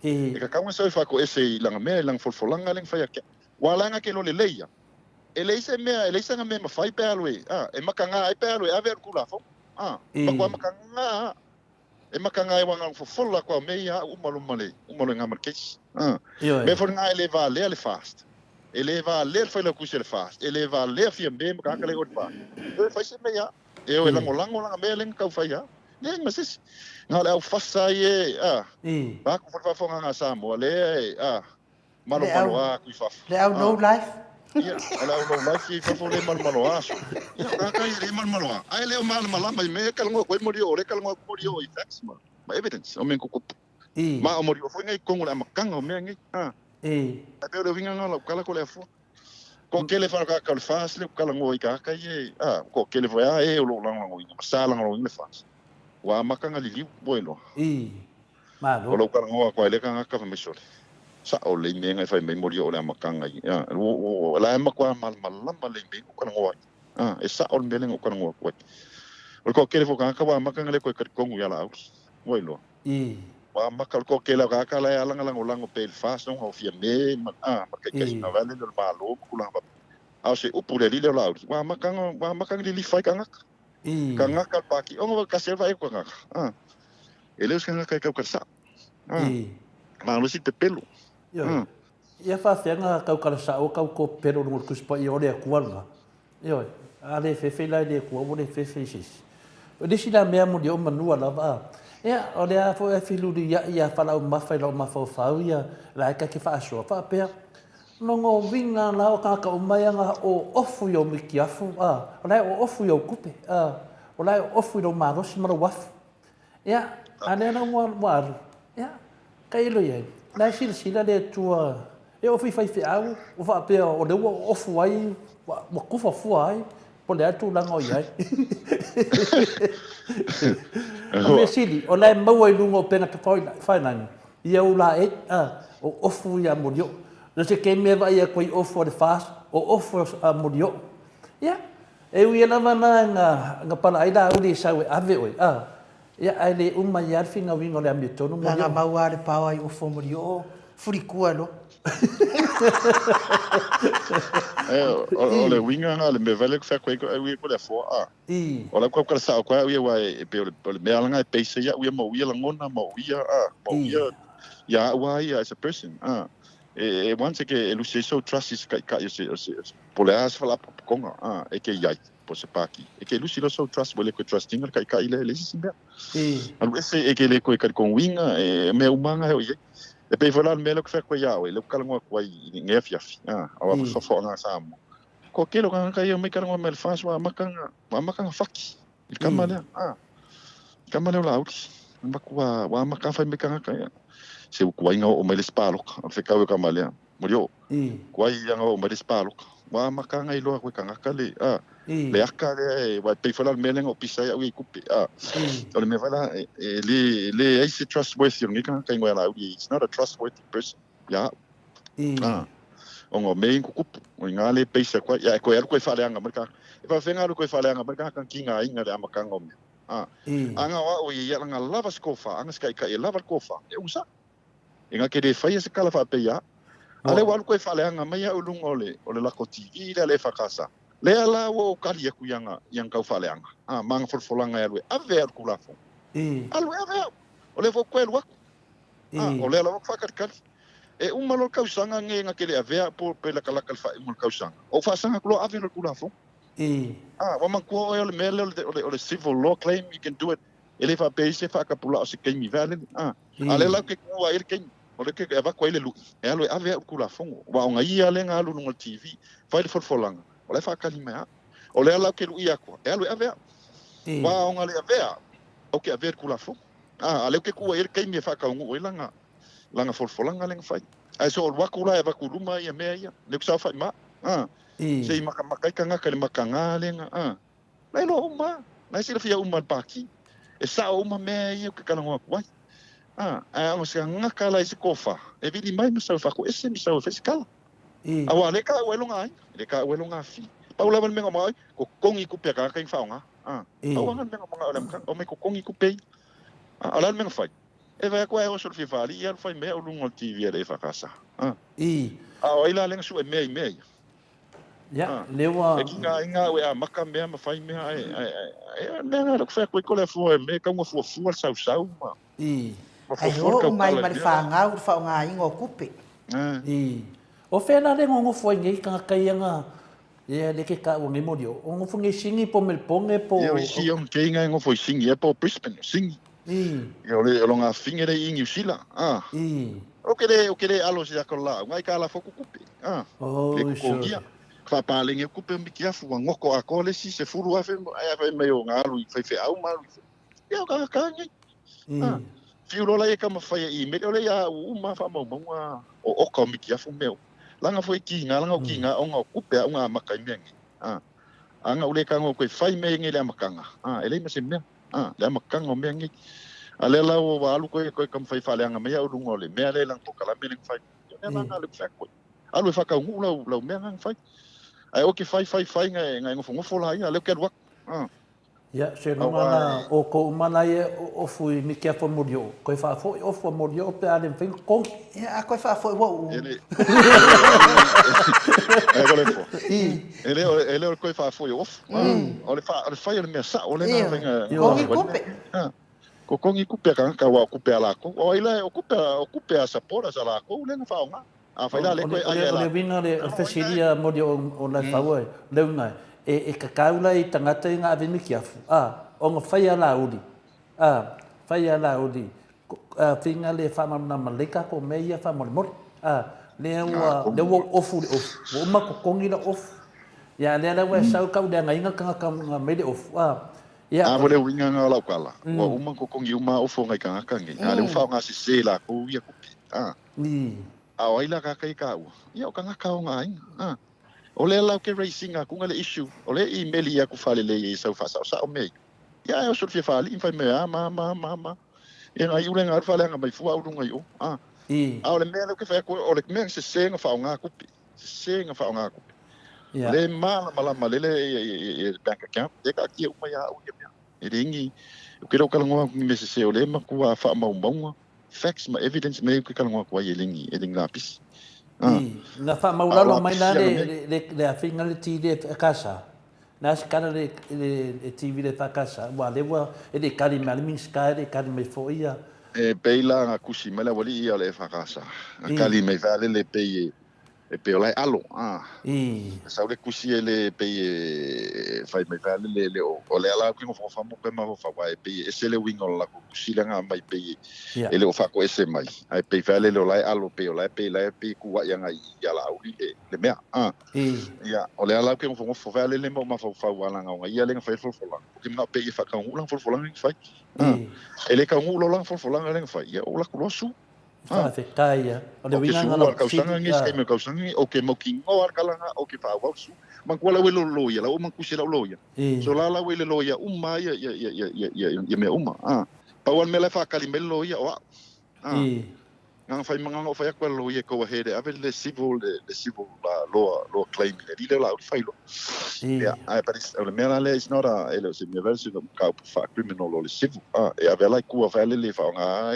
e ka kam so fa ko esi la me lang fo langa leng fa ya ke wala nga ke lo le leia ele se nga me ma fai pe alwe e makanga ai pe alwe ave ku la fo makanga e makanga e wanga fo la ko me ya umalo nga markes me for nga ele va le fast ele va ler foi la kusel fast ele va ler fiem bem ka kale ot pa e fai se me ya e o lango langa me len ka fai ya ne mas nga le au fasa ye ba ku fa fonga nga Samoa le malo ku fa le au no life ya ala au no life fa fo le malo aso ya ka le malo ai le malo mai me ka ngo ko morio le ka ngo morio I facts ma evidence o men ku ma o morio foi ngai kongo la makanga o me ngai pe o vinga ngala kala ko le fo ko ke le fa ka le fas le kala ngoi ka ye ko ke le va o lo lang ngoi ma sala ngoi le fas wa makanga li boilo Malo. O lo ka ngoa ko le ka ngaka me sole sa o le me ngai fai me mori o le makanga ya o la ma kwa mal le me ko ka ngoa e sa o me le ko ngoa ko o ko kele fo ka ka wa makanga le ko ka kongu ya la oi lo wa makal ko kele ka la ya langa lango pel fast no o fia me ma ka na vale no malo ku la ba au se upu le le la wa makanga li fai ka ngaka ka ngaka paki o ka se vai ko ngaka ele os ka ngaka ka sa ma lo si te pelo ia whawhianga kau karasa o kau ko pero nungur kuspa i ore a kuanga. Ioi, a le whewhi lai le kua o le whewhi sis. O disi la mea mo di o manua lava. Ia, o le a fo e whiluri ia whalau mawhai lau mawhau whau ia la eka ki whaasua. Whapea, nongo winga la o kaka o maianga o ofu i o miki afu. O lai o ofu i o kupe. O lai o ofu i o marosi mara wafu. Ia, anena mua ia, kailo iai. Nai sila le tua e o fai fe au o fa pe o le o fu ai o ku fa fu ai po le atu la ngoi ai o me sili o le mau ai lungo pena te fai nai ia o la o fu ia mo dio no se ke me vai ko o fu de fast o fu mo dio ia e ui na mana nga pala ai da o di sa we ave oi ia ai le uma ia finga wingo le amitono mo nga mau ale pa ai o fu mo dio furikua lo o le winga nga le me vale fa ko ko le fo o la ko ka sa ko ia wa e pe le me alanga e pe se ia ia mo ia la ngona mo ia ya wa ia as a person e once que ele se so trust is ka po le as fala konga e ke ia po se paki e ke lusi lo so trust wele ko trusting ka ile le simba alu ese e ke le ko ka con winga e me umanga e e pe vola me lo que fa ko ia o le kala ngo ko i ngefia awa fo nga samo ko ke lo ka ia me kala ngo me fas wa makanga faki il kamale kamale la uti makua wa makanga fa me kanga ka se ko inga o me le spalo fe ka ka male morio ko ia ngo me le spalo wa makanga i lo ko kanga ka le le aka le wa pe fola me le ngo pisa ia wi kupi o le me vala le is trustworthy ngi ka ka ngwa la it's not a trustworthy person ya ongo me ku kupu nga le pisa ko ya ko ko fa le anga marka e fa fenga ko fa le anga marka kan kinga inga le amakanga o me anga wa o ia nga lava skofa anga skai ka e lava kofa e usa inga ke de fa se kala fa pe ya ale wa ko fa le anga mai o lungo le o le la ko TV le fa kasa le ala wo kali ku yang kau fa le anga mang for folanga ya le ave ku la fo alwe ave o le fo ko el wa o le ala fa ka e malo kausanga nga ke le ave po pe la kala fa mo kausanga o fa sanga ku ave ku la fo wa man ko o le mele o le civil law claim you can do it ele fa pe se fa ka pula o se ke mi vale ale la ke ku a ir ke o le ke ava ko ele lu e alo ave ku la fo wa nga ia le nga lu no TV fa le folanga o le fa kalima o le ala ke lu ia ko e alo ave wa nga le ave o ke ave ku la fo ale ke ku ir ke mi fa ka ngu langa folanga le fa ai so wa ku la ava ku luma ia me ia le sa fa ma se maka ka nga le makanga le nga lai lo uma lai se fia uma paki e sa uma me ia ke kana ngwa kwai o se nga ka lai se kofa e vili mai no sa fa ko ese mi sa fiskal awa le ka welonga fi pa ula men menga mai ko kongi ku pe ka fa nga awa men menga mga olam kan o me ko kongi ku pe ala men fa e va ko e o sol fi fali ia fa me o lungo TV le fa kasa ila le su e me ya lewa e kinga we maka me ma fai me me na ko fa ko le fo me ka mo fo sa ma ai ho mai ma fa nga ingo kupe o fena le ngongo foi ngai ka kaianga ia le ke ka o ngi modio o ngo fungi singi po melponge po ia si on ke nga ngo foi singi e po Brisbane singi ia le longa fingere i New Zealand o ke le alo si ko la ngai ka la fo kupe le ko ia fa pa le nge kupe mi kia fu ngoko a ko le si se furu afe me o ngalu fe au malu ia ka ngai fiulo la e ka ma fai i me le ya uma fa mo o ko mi kia fu meu langa foi ki nga langa ki nga onga kupe onga makai mengi anga ule ka ngo ko fai me ngi le makanga ele me se me le makanga mengi Ale la o alu ko kam fai fale anga me au lungo le me ale lang ko kala me ning fai ya na le fa ko alu fa ka ngu la me ngang fai ai o ke fai ngai ngofo la ia le ke wa Ya, se no ngana o ko mana ye o fui mi ke fo modio. Ko fa fo o fo modio pe ale fin ko. Ya, ko fa fo wo. ele ko le fo ele ko fa fo yo o le fa le me sa o le na venga Ko ngi kupe. Ko kongi kupe ka wa kupe ala ko o ile o kupe a sapora sa la ko le na fa nga a fa le ko ai ala. Le vinga le fesilia modio o la fa wo. Le nga e kakaula i tangata nga ave mi kiafu. O nga fai ala uli. Fai ala uli. Finga le fa na maleka ko me ia fa mol. Le wa ofu o ma ko kongi la ofu. Ya le wa sau ka da nga inga ka me de ofu. Ya mo le winga nga la kala. Wa uma ko kongi uma ofu ngai ka ngi. Ale ufa nga se la ko ia ko. Ni. A ila ka kai ka. Ya ka nga ka ngai. O le lau ke racing a kunga le issue. O le emaili a ku fale le i sau fasa o sa o mei. Ya e o sur fie fale, infai mea, ma. E ngai ule ngā fale anga mai fua urunga i o. A o le mea lau ke whea koe, o le mea se se nga whao ngā kupi. Se nga whao ngā kupi. Le maa malama lele e bank account, e ka kia umai a au ia mea. E ringi, o ke rau kalangoa kungi me se o le ma kua wha maunga. Facts ma evidence me ke kalangoa kua i lingi, e ringi lapis. Na fa maulalo mai na le afinga le TV de casa. Na skana le TV de casa. Wa le wa e de kali malmin sky de kali me foia. E peila nga kusi mala wali ia le fa casa. Kali me vale le pei e pe olai alo. Sa le kusi le pei fai me vale le o le ala ki mo fa mo pe ma fa wa e pei e se le wingo la kusi la nga mai pei e le o fa ko ese mai. Ai pei vale le olai alo pe olai pe ku wa yang ai ya la uri le mea. Ya o le ala ki mo fa vale le mo ma fa wa la nga ia le nga fa fo la. Ki ma pei fa ka ulang fo la nga fai. Ele ka ngu lo lang fo la nga fai. Ya o la ku lo su. Fa fe kaya. O le winga nga la kausanga ngi skema kausanga o ke mo kingo ar kalanga o ke fa wa su. Man ko la welo lo ya la o man ku se la lo ya. So la welo lo ya umma ya me umma. Pa wan me la fa kalimelo ya wa. Nga fai manga o fai ko lo ya ko he de ave le civil la lo claim le la fai lo. Yeah, but it's the man is not a it's in the version of criminal or civil. E ave la ku fa le fa nga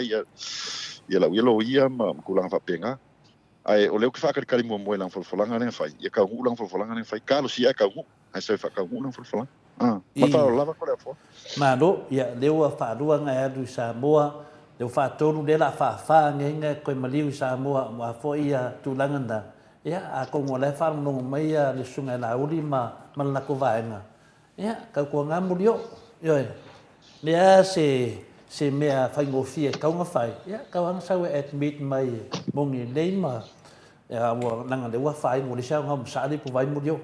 ia la yelo ia ma kulang fa penga ai o leo ke fa ka kali mo lang folanga ne fai ia ka ulang folanga ne fai kalo si ka ngu ai se fa ka ulang folanga ma fa lava ko le fo ma do ia leo fa rua nga adu Samoa leo fa tonu de la fa nge ko maliu Samoa ma fo ia tulanganda ia a ko mo le fa no mai le sunga la uri ma la ko vaenga ia ka ko nga mulio yo ia se mea fai ngofia kaunga fai ya kawang sawe admit mai mongi neima ya wa nanga de wa fai mo le sa ngam sa di provide mo dio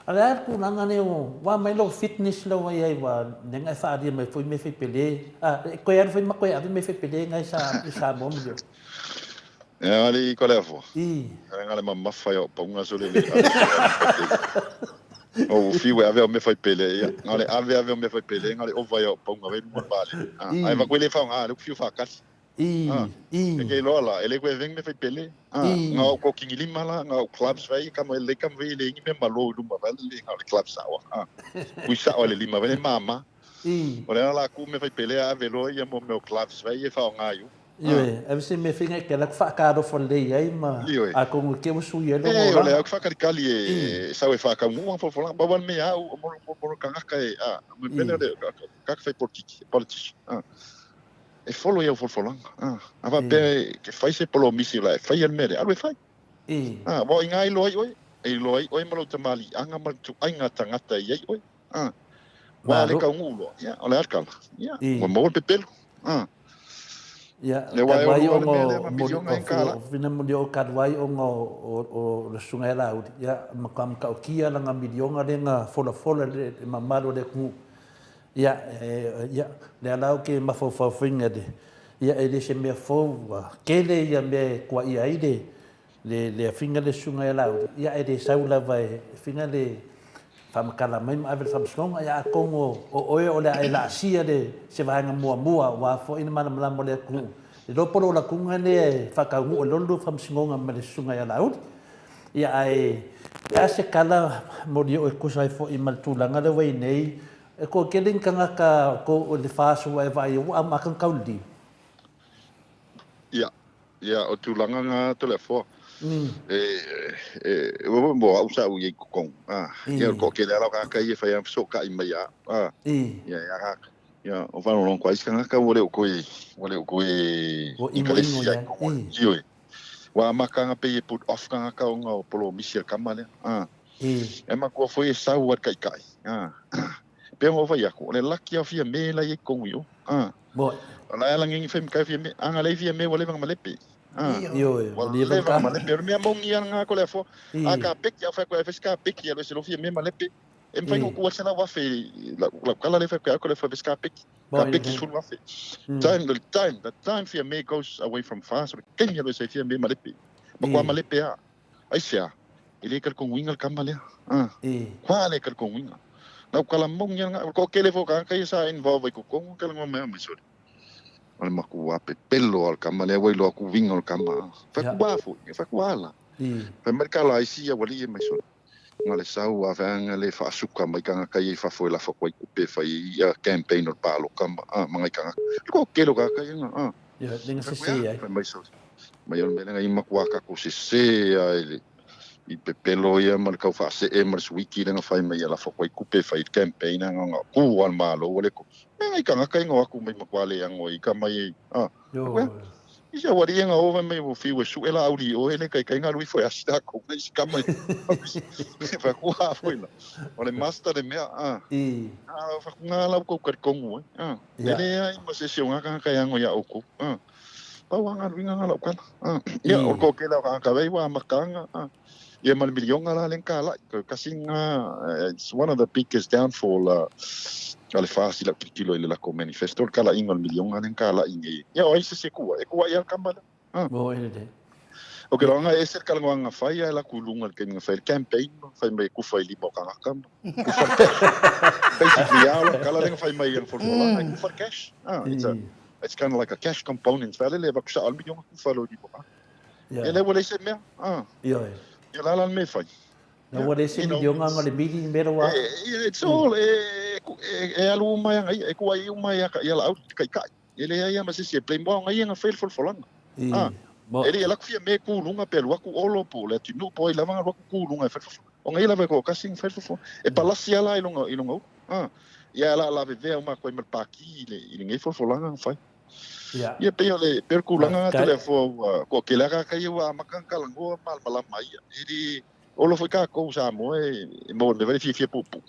ala ku nanga ne wa mai lo fitness lo wa ai wa nenga fa di mai foi me fe pele ko ya foi ma ko ya me fe pele ngai sa mo dio ya ali ko le fo nga le mamma fai o ponga so le o fiu ave me fai pele ia ngale ave me fai pele ngale o vai o ponga ve mo vale ai va quelle fa le fiu fa kat ke lo la ele ko veng me fai pele nga ko kingi lima la nga clubs vai kam ele kam ve le ngi me malo du ma vale le nga clubs sa wa ku sa ole lima ve mama o le la ku me fai pele ave lo ia mo me clubs vai e fa nga yu Ie, e se me finga ke la fa do fo le ai ma a ko ke mo su ye lo mo le fa kali e sa we fa ka mo fo fo ba wan me au mo ka ka me pele de ka fa politici e folo yo fo lang ava be ke fa se polo misi la fa ye mere alwe fa bo inga i loi mo te mali anga ma tu ainga tangata ye oi wa le ka ngulo ya ole arkal ya mo pe pelo ya kadwai o mo fina mo dio kadwai o o sunga la ya makam ka kia la nga milionga le nga fola le mamado le ku ya le ala ke ma fo finga de ya ele se me fo ke le ya me kwa ia ide le finga le sunga la ya ele saula vai finga le whamakala mai ma awele whamaskonga ia a kongo o oe o le ai la sia le se vaenga mua wa fo ina mana malamo le ku le loporo la kunga le e whakaungu o lolo whamaskonga ma le sunga ia lauri ia ai a se kala mori o e kusai fo i maltulanga le wei nei e ko keling kangaka ko o le faso e vai o a makan kauli ia o tulanga nga to le fo mo au sa u ye kong ia ko ke la ka ia fa ia so ka i mai ia o va no ko iska nga wole ko i kalesia ko io wa makanga pe put off ka nga o polo misia kamale e ma ko foi sa u kai pe mo va ia ko le laki a fia me la ye kong io bo la la ngi fem ka fia me anga le fia me wole bang malepe io le va male per me mongi nga ko le fo aka pek ya fa ko fa ska pek ya lo se lo fie me male pe em fa ko sa la wa fe la kala le fa ko le fa ska pek ka pek is full wa fe the time fie me goes away from fast ken ya lo se fie me male pe ma ko male pe ai sia ile kal ko wingal kamale kwa le kal ko wingal na kala mongi nga ko ke le fo ka sa involve ko ko kala mo me so ale maku ape pelo al kama le wai lo aku vinga al kama fa ku bafu fa ku ala fa merkala isia wali mai so ngale sau avanga le fa suka mai kanga kai fa foi la fa koi pe fa ia campaign o palo kama mangai kanga ko kelo ka kai nga ia dinga se ai mai so mai on bela ngai maku aka ko se ai i pe pelo ia mal ka fa se emers wiki nga fa mai la fa koi kupe fa campaign nga ku al malo wale ko ngai kanga kai ngo aku mai makwale yang oi ka mai ia wari nga over mai wo fi wo su ela audi o ele kai nga lui foi asta ko nei ka mai fa ku ha foi la ole master de mea fa ku nga la ko ka kongu ele ai mo se se nga ka yang ya oku pa wanga ringa nga la ka ia o ko ke la ka vai wa makanga ia mal million ala len kala kasinga it's one of the biggest downfall ale fasi la kilo ile la ko manifesto kala ingol million alen kala inge ya o ise se kuwa ya kambala bo ele de o que ronga ese kala nga fai la kulunga ke nga fai campaign fai mai ku fai li boka kam basically ya kala len fai mai yang for ku for cash it's kind of like a cash component fale le ba ku sa al million ku falo di boka ele wala se me ya la me fai na wale se million nga le mili mero wa it's all alu mai ai ku ai mai ya la kai ele ia mas se play mo ngai nga fail for long ele la ku fia me ku lunga pelo ku olo po le tu no po la vanga ku lunga fa o ngai la ko kasing fail for e palasia la ilunga ia la ve uma ko mer paki ile ngai for long fa ia pe ole per ku langa tu le fo ko ke la ka ia makan kalango mal mala mai ele olo foi ka ko Samoa mo ne verifi pupu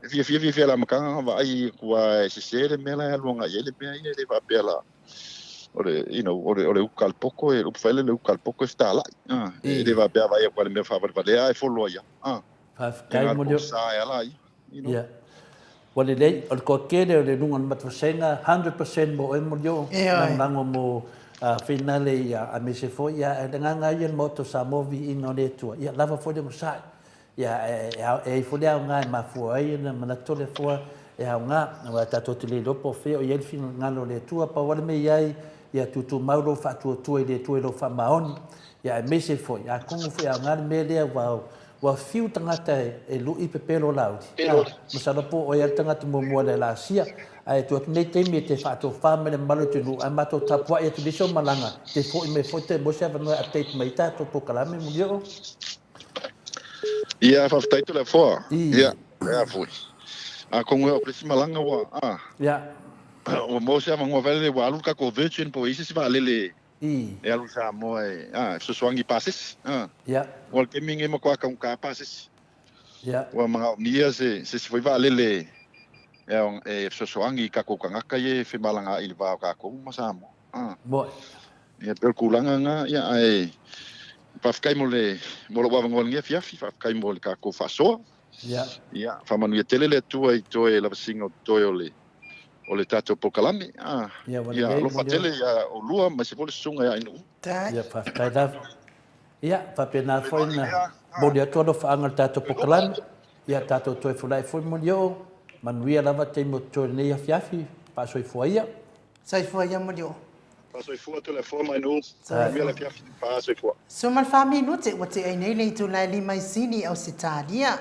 Fia la makanga va ai kua se le mela ya longa ele pe ai le va pela ore ukal poko e upfele le ukal poko sta la ele va pe vai kwa me fa va le ai follow ya kai mo le sa ya la ya wale le o ko kede le nungon matwasenga 100% mo e mo yo nango mo finale ya a me se foi ya nganga yen moto Samoa Viiga le tua ya lava foi de sai ya e foi a nga ma foi na mana tole foi ya nga wa ta to le lopo fe o yel fin ngalo le tua pa wale me yai ya tutu mauro fa tu le tu lo fa maoni ya me se foi ya como foi a nga me le wa fiu tangata e lu i pepelo laudi masala po o yel tangata mo mo le la sia ai tu nei te me te fa to family malo tu lu amato tapwa ya tu diso malanga te fo me fo te bo se va no update mai ta to po kala me mulio ia fa tai tu le fo ia foi a con o presi malanga wa o mo se ma vele wa lu ka ko virgin po isi va lele e alu sa mo so swangi passes wal ke mingi mo kwa ka passes wa ma nia se foi va lele so swangi ka ko ka ye fe malanga il va ka ko ma sa mo ia per kulanga nga ia ai pa kai mo lo wa ngol nge fia fa kai mo ka ko fa so ia fa manu tele le tu ai to e la singo to o le tato pokalami ia lo fatele ia o lua ma se pole sunga ia inu ia fa kai da ia fa pena foi na bo dia todo fa angal tato pokalami ia tātou toi fulai foi mo yo manuia lava te mo toi nei afiafi pa soi foia Soifua ia mo dio. Pa soifua telefona inu. Soifua. Mia le fiafi pa soifua. So mal fami no te wate ai nei le tu lai mai sini au sitalia.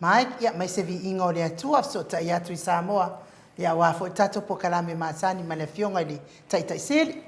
Mai ia mai se vi ingo le atua so ta ia tu Samoa. Ia wa fo tato po kalame masani ma le fionga li tai tai seli.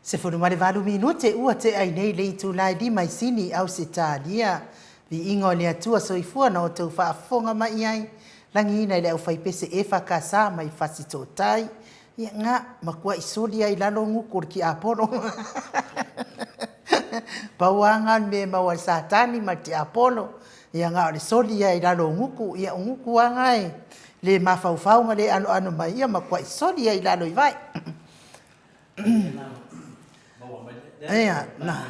Se fono mare valu minute ua te ai nei le tu lai di mai sini au se talia. Vi ingo le atua soifua na o tau whaafonga mai ai. Langi ina le au whaipese e whakasa mai whasito tai. Ia ngā makua isoli ai lalo ngukur ki aporo. Pauanga me maua satani ma te apolo. Ia ngā le soli ai lalo nguku. Ia nguku angai. Le mawhauwhau ma le ano mai ia makua isoli ai lalo i vai. Ia, na.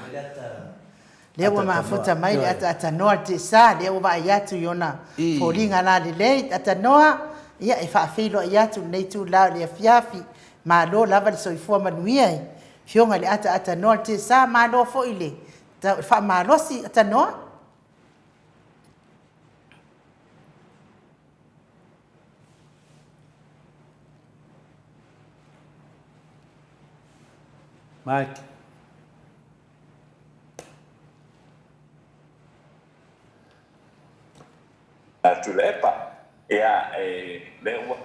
Lea ua mafuta mai le ata noa te sa, lea ua vai atu iona polinga la le lei, ata noa, ia e whaafilo i atu nei tu lao le fiafi, ma lo lava le soifua manuia i, fionga le ata noa te sa, ma lo fo i le, wha ma losi ata noa. Mike. Tulepa ia le ua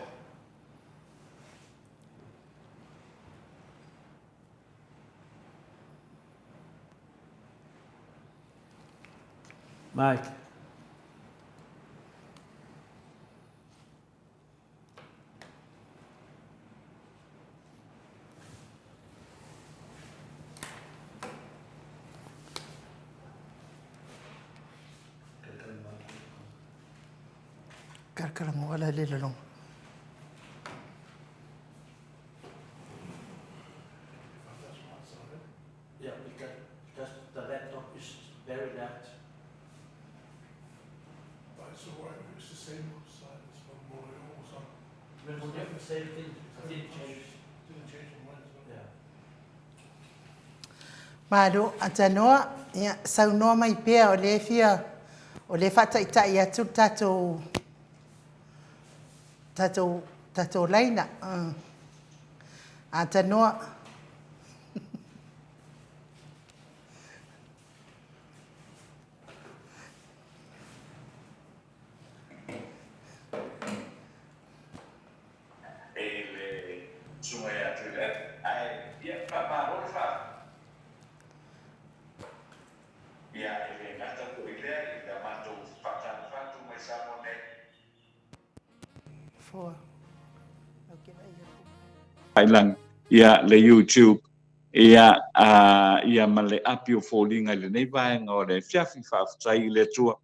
Mike. Karkalang wala lilalong. Yeah, because just the laptop is very loud. But it's all right, it's the same side as Memorial or something. We'll get the same thing. It didn't change. Didn't change from Wednesday. Yeah. Mado atanoa ia saunoa mai pea o le fia o le fataitai atu tatou laina. Atanoa ele sungai atu ai ia pa ro fa ia ele ngata ko ile ida mato fatu mai Samoa for okay Thailand ia le YouTube ia ia male apio folinga le nei vai ngore fiafi fa tsai le tua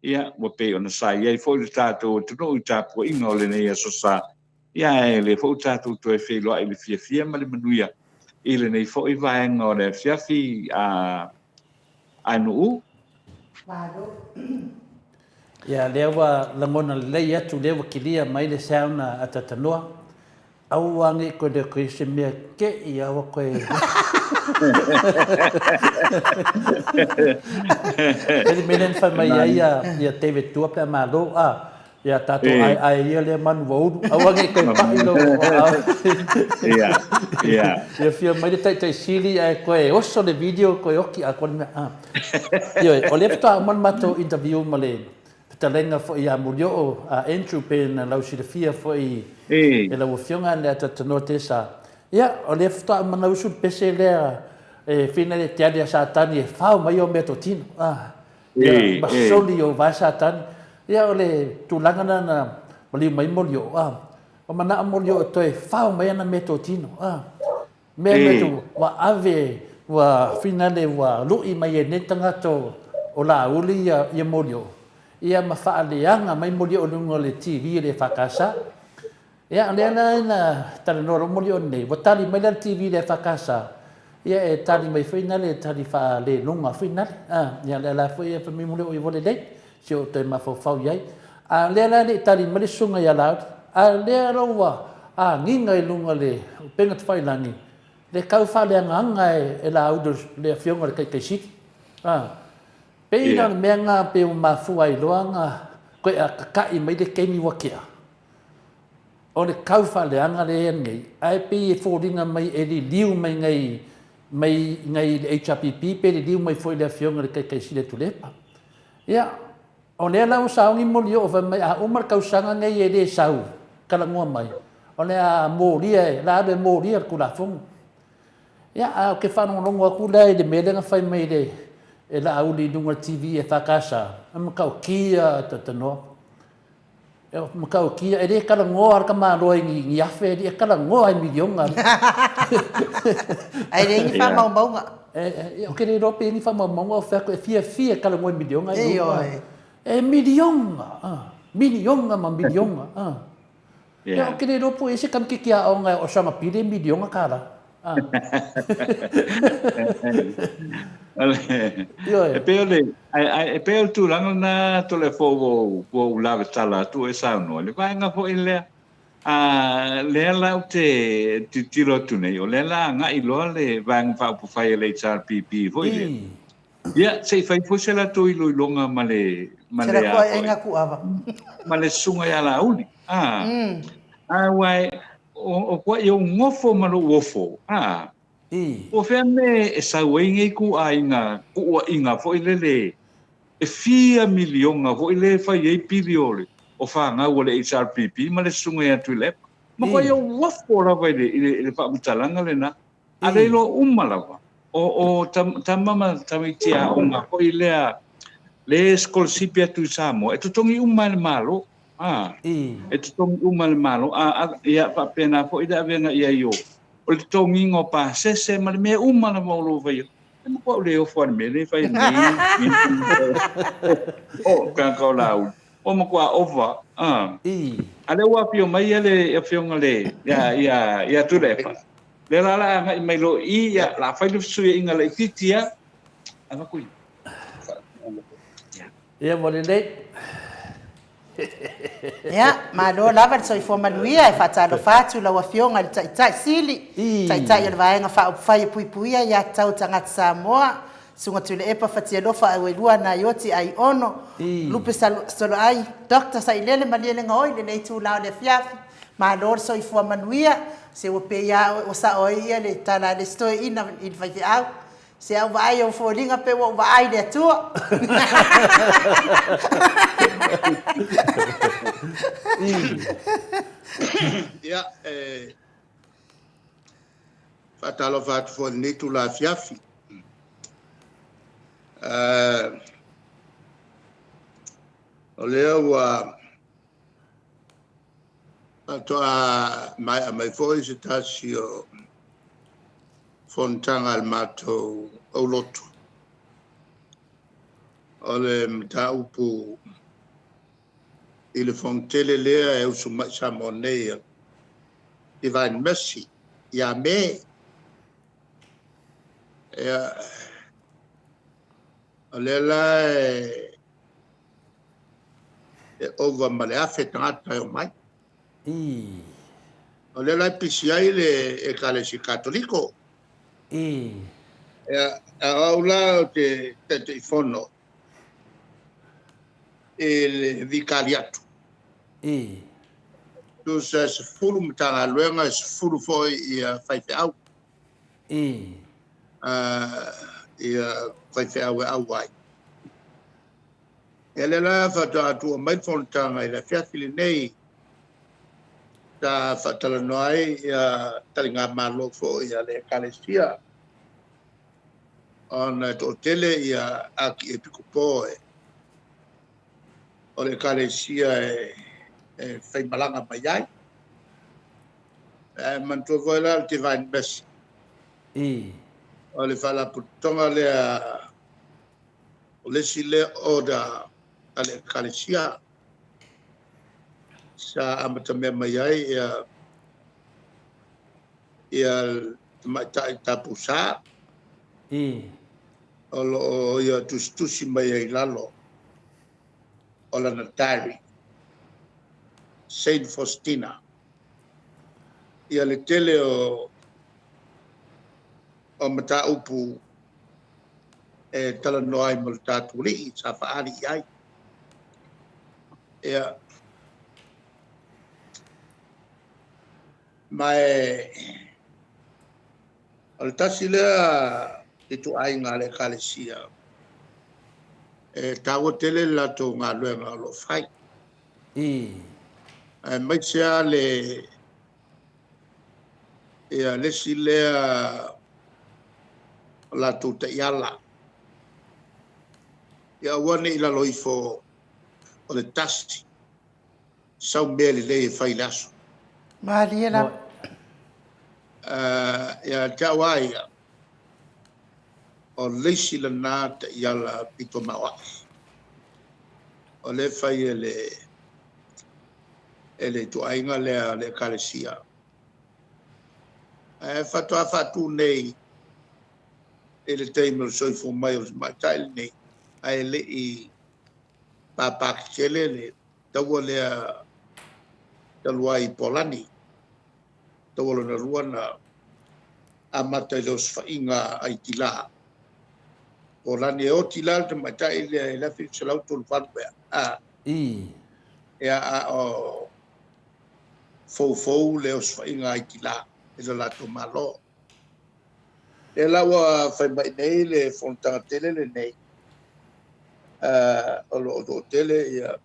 ia mo pe ona sai ai fo le tato tuno i tapo inga le nei asosa ia le fo tato to e felo ai le fia male manuia ile nei fo i vai ngore fiafi anu Mado Ia lewa langona lei atu lewa kilia mai le sauna atatanoa. Au wangi ko de ko se me ke ia wa ko. Ele menen fa mai ia teve tua pe malo ia tato ai ia le man vo. Au wangi ko pa ilo. ia Ia fia mai de tai sili ai ko e oso le video ko oki a kon Ia o le fta man mato interview male. Talenga fo ia mulio a entry pe na lau fia fo i e lau fionga ne atatano te sa. Ia, o le fta mana usu pese lea e fina le tiari a satani e whao mai o mea to tino. Ia, masoli o vai satani. Ia, o le tūlangana na maliu mai molio. O mana a molio to e whao mai ana mea to tino. Mea me tu wa ave wa fina le wa lui mai e netanga to o la uli ia molio. Ia mawhaaleanga mai mori o lungo le TV le whakasa. Ia leana ina taranoro mori o nei. Watali mai le TV le whakasa. Ia e tali mai whaina le tali wha le lunga whaina. Ia le la whai e whami mori o i vole lei. Si o te mawhau iai. Leana le tali mai le sunga ia laut. Lea raua nginga i lunga le pengat whailangi. Le kau whaaleanga anga e la audo le whionga le kai siti. Peina mea ngā pe o mafua i loanga koe a kakai mai le keimi wakea. O le kauwha le anga le ngei. Ai pe e fōringa mai e li liu mai ngai HRPP pe li liu mai foi le whionga le kai sile tulepa. Ia, o lea lau saungi moli o mai a umar kausanga ngai e le sau kalangua mai. O lea mōria e, la ade mōria kula fongu. Ia, ke whanongongo aku lai le melenga whai mai le e la auli dunga TV e whakasa. A makau kia tatano. E makau kia, e re kala ngoa arka māroa ngi awhe, e kala ngoa i milionga. ai re ngi whamau maunga. O kere rope ni whamau maunga o whako e fia kala ngoa i milionga. E oi. E milionga. Milionga ma milionga. E o kere rope e se kam kiki a onga o sanga pire milionga kara. E peo tu langa na to le fo lava tala tu e sa no le vai nga fo ile le la te tiro tu nei o le la nga i lo le vai fa pu fai le HRPP fo ile ia se fai fo se la tu i lo longa male Sera ko e nga ku ava. male sunga ya la uni wai o ko yo ngofo malo wofo o feme e sa wenge ku ainga ku inga fo ile e fia miliona fo ile fa ye piliole o fa nga wole HRPP ma le sunga ya tule ma ko yo wofo ra vai ile fa mutalanga le na ale lo umala o tamama tamitia o nga ko ile le scholarship tu Samoa e tutongi uma le malo e tutongi uma le malo ia pa pena fo ida venga ia yo o le tutongi ngo pa se ma le me uma le mo vai e mo ko le o fo me le fai nei o ka ko la o mo ko over ale wa pio mai ele e fio ngale ya tu le fa le la ngai mai lo ia la fai lu su inga le titia ana ku ia mo le nei Ya, ma lo lava so i forma nuia e fatalo fatu la wafionga le tai sili. Tai le vaenga fa fai puipuia ya tau tanga Samoa. Sunga tule epa fatia lo fa ai lua na yoti ai ono. Lupe solo ai doctor sa ilele malele ngoi le nei tu la le fiafi. Ma lo so i forma nuia se o pe ya o sa oi le tala le sto ina il fai au. Se au vai o folinga pe o vai le tu. Ya, fatalo fat for ni tu la fiafi. Oleo wa atoa mai foi se tasio fontanga al mato o loto. Ole mta upu il fontele lea e usu samonea divine mercy ya me ya alela over male afetata yo mai alela pisia ile e kalesi katoliko ya aula te fono il vicariato tu se fulu mtanga luenga se fulu foi ia faife au ia faife au wai ele la fata tu mai fontanga ila fiafili nei ta fatala noi ia talinga malo fo ia le kalesia on totele ia aki epikupoe o le kalesia e fai malanga mai ai mantua voila te vai bes o le fala putonga le o le sile oda ale kalesia sa amata me mai ai ia mata tapusa o lo ia tustusi mai ai lalo o la natari Saint Faustina ia le tele o mata upu e tala noai mo le taturi sa faari ai ia mai al tasila itu ai ngale kalesia tawo tele la to ngalo ngalo fai mai sia le le sile la to te yala ya wani ila loifo o le tasti sau mele le fai laso Mariela ya tawai o le sile na te yala pito mawa o le fai ele tu ainga le kalesia fatu nei ele teimel soi fu mai os matai nei ele I papa chele tawo le talwai polani tawo na ruana amata los fainga aitila polani o tila te matai le fi selau tul fatbe o fou le os fainga aitila ele la to malo ela wa fai mai nei le fonta tele le nei o lo tele ia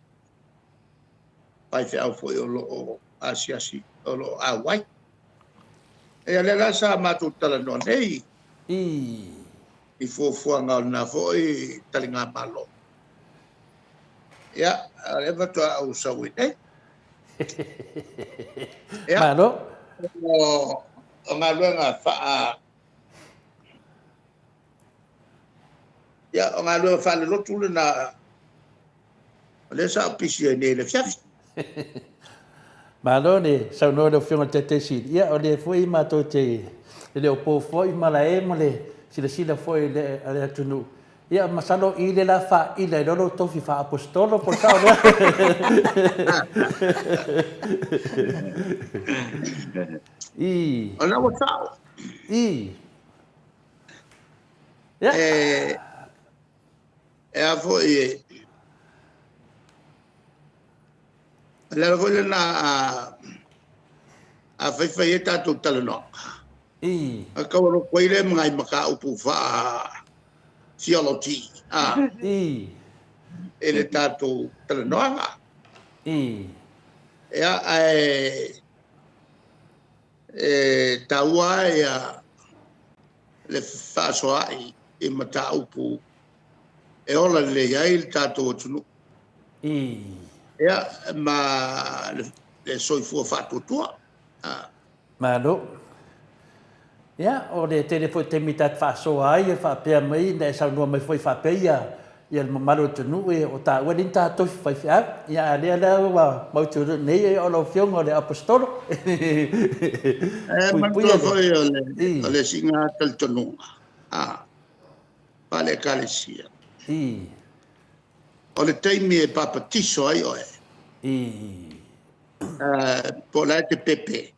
pai fe au foi o lo asiasi o lo awai e ale la sa matu tala no nei I fo nga na foi talinga malo Ya, leva tu au sawi. Ya. Malo. O ngalua fa ya o ngalua fa le lotu na le sa pisi ne le fiaf. Malo ne sa no le fiona tete si. Ia o le foi ma to te le o po foi ma la e mo le sila foi le ale tunu. Ia masalo i le la fa i le lolo to fi fa apostolo por sa no. I. Ona o tau. I. Ya. A foi la foi na a fai fai ta tu talo no. I. A ka ro koi le ngai maka upu fa theology. I. Ele tatu talo no anga. I. Ya taua ya le fa so ai e mata upu e ola le ya il tatu tunu. I. Ya ma le soifua fa tu tua. Malo. Ya, o le telefone te mitat fa so ai fa pe mai ne sa no mai foi fa pe ia ia malo tunu e o ta wadin ta to fa fa ya le la wa mau tu nei o lo fiong o le apostolo Ma tu foi le singa tal tunu. Pale kalesia. I. O le teimi e papatiso ai oe. I. Po la te pepe.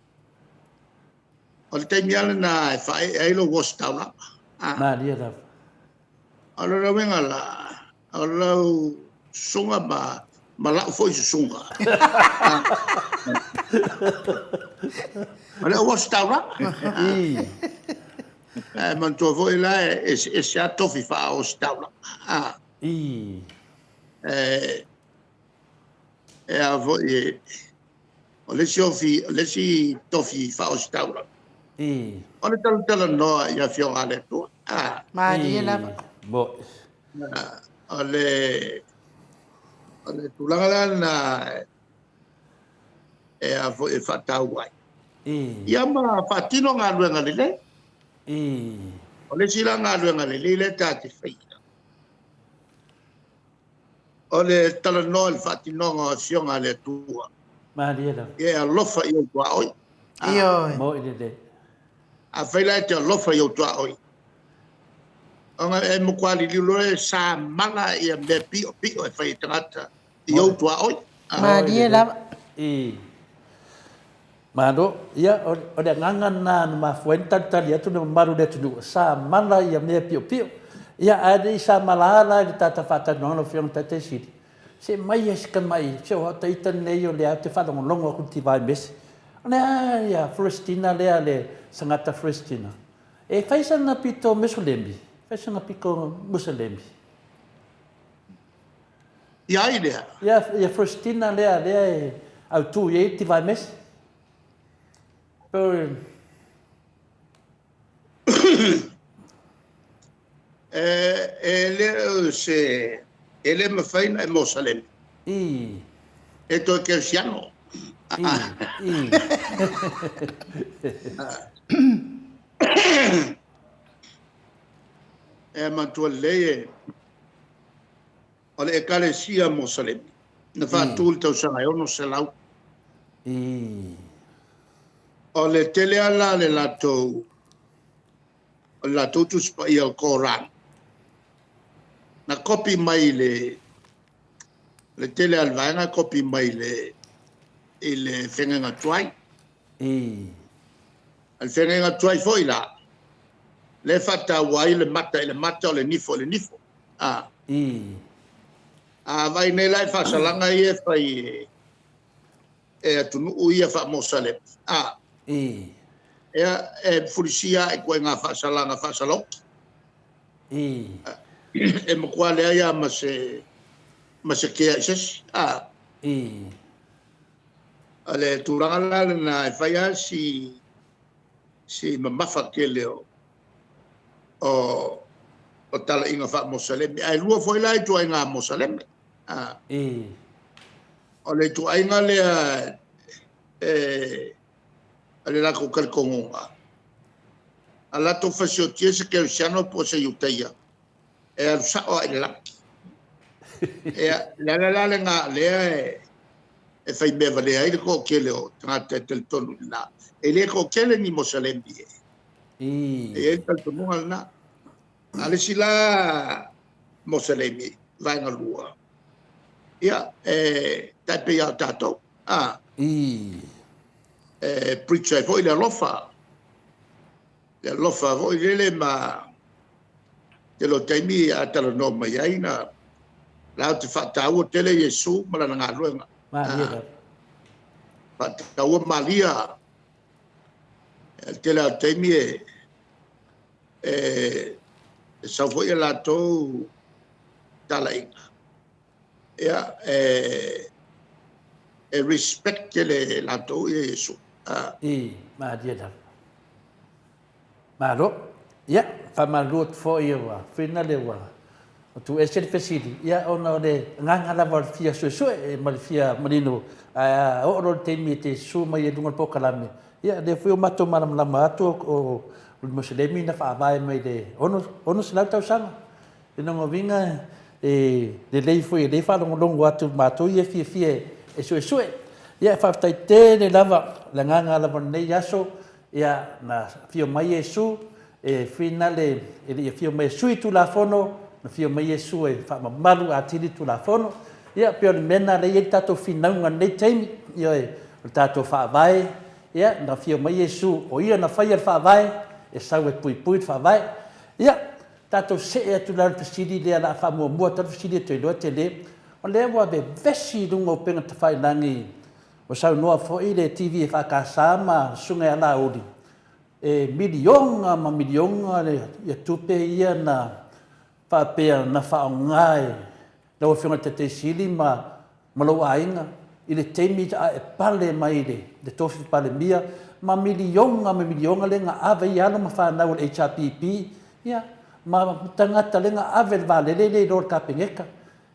O le teimi ala na e fai e lo wostala. Ma dia la. O le rawenga la. O le sunga ma la foi sunga. O le wostala. I. Man tu foi la e se atofi fa wostala. I. E a voi o le si tofi fa wostala. I. O le tala no ia fionga le tu. Ma dia la. Bo. O le tulanga na e a vo e fatau ai. Ia ma fatino ngā luenga lele. O le sila ngā luenga lele le tāti whaia. O le tala no le fatino ngā fionga le tua. Ma dia la. Ia lofa i o tua oi. Iyo. Mo ile de. A whaila te lofa i o tua oi. Anga e mukwali li loe sa manga ia me pio e whai tangata i o tua oi. Ma dia la. Mano, ia o le nganga na ma fuenta tali atu na maru le tunu sa mala ia me pio pio. Ia ade sa malala i tata fata no fiong tate siri. Se mai eska mai, se o ta ita nei o le ate fata longo ku ti vai mes. Ana ia Frestina le sangata Frestina. E faisa na pito mesolembi. Faisa na piko musolembi. Ia idea. Ia Frestina le au tu e ti vai mes. Ele me faina e Mosalem. E to cristiano. E mantua lei o le ekalesia Mosalem. Na fatul tau sanga e ono selau. O le tele ala le latou tu spa i al Koran. Na kopi mai le tele alvaina kopi mai le whenga tuai. Al whenga tuai foi la. Le fata wai le mata o le nifo. Vai nei lai whasalanga i e whai e atunu uia wha Mosalem. E furisia e koe ngā whasalok. E makua lea ia ma se kea ises. Ale turanga la na e whaia si mamafa ke leo o tala inga wha Mosalem. Ai lua foi lai tua ngā Mosalem. O le tu ainga le ale la ko kal konga. Ala to fasio tie se ke siano po se yuteia. E sa o ile la. E la nga le e fai me vale ai ko kele o tanga te tonu na. E le ko kele ni mosalembi. E tal tonu na. Ale sila mosalembi vai na lua. Ia tape ya tato. Preacher foi le lofa. Le lofa foi le ma te lo taimi a talo no mai aina. La te fatau tele Yesu mala nga luenga. Fatau Maria. Tele taimi sa foi la to talainga. Ya respect le la to Yesu. Ma dia da. Ma ro. Ya, fa malut fo ia fina le wa. Tu ese fesidi. Ya ona de nganga la vol fia so e mal fia marino. O ro te mi te su mai dunga pokalame. Ya de foi mato malam lama to o muslimi na fa vai mai de. Ono sala tau sanga. Ina ngovinga de lei foi de fa longo atu mato ia fia e so ia fa tai te ne lava la nganga la nei yaso ia na fio mai Yesu e finale e fio mai sui tu la fono na fio mai Yesu e fa malu atili tu la fono ia pe mena le ia tato finanga nei taimi ia e tato fa vai ia na fio mai Yesu o ia na fa fa vai e sau e pui fa vai ia tato se e tu la pesidi le la fa mo tato pesidi te lo te le o le wa be vesi dungo penga te fai nangi o sau noa foi le TV whakasama sunga ala uri. E milionga ma milionga le tupe ia na whapea na whaongai. Na o whiunga te sili ma malawa ainga. I le teimi a e pale mai le tofi pale mia. Ma milionga le nga ave i alo ma whanau le HRPP. Ia, ma tangata le nga ave le vale le lor kapingeka.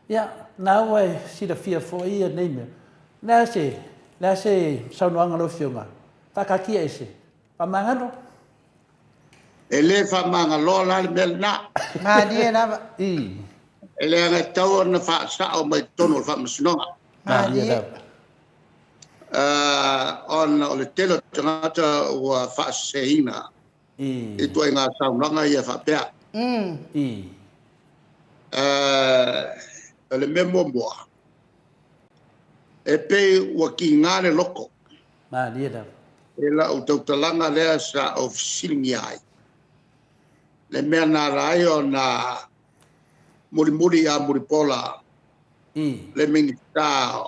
Ia, nau e sila fia fo ia neime. Nā se saunoanga lo whiunga. Whakakia ese. Whamangano? E le whamangalo la le mel na. Ngā nia lava. E le anga tau na whaasao mai tono le whamasunonga. Ngā nia. On o le telo tangata ua whaaseina. I tua ngā saunoanga ia whapea. Le memo moa. E pei ua ki ngāre loko. Ma nia da. E la o tautalanga lea sa o silingi ai. Le mea nā rai o nā muri a muri pola. Le mingi tā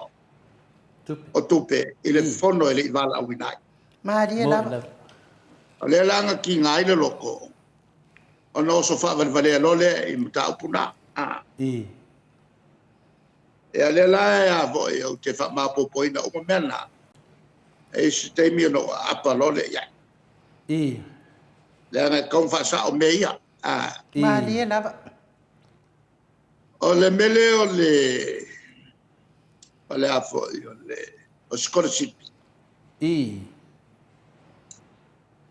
o tupe. I le fono e le iwala au inai. Ma nia lava. O le langa ki ngai le loko. O no so wha vale lole i muta upuna. E ale la e a voi o te wha mapopoina o mena. E se te mi no apa lole ia. Le anga kong wha sa o meia. Ma nia lava. O le mele o le a voi o scholarship.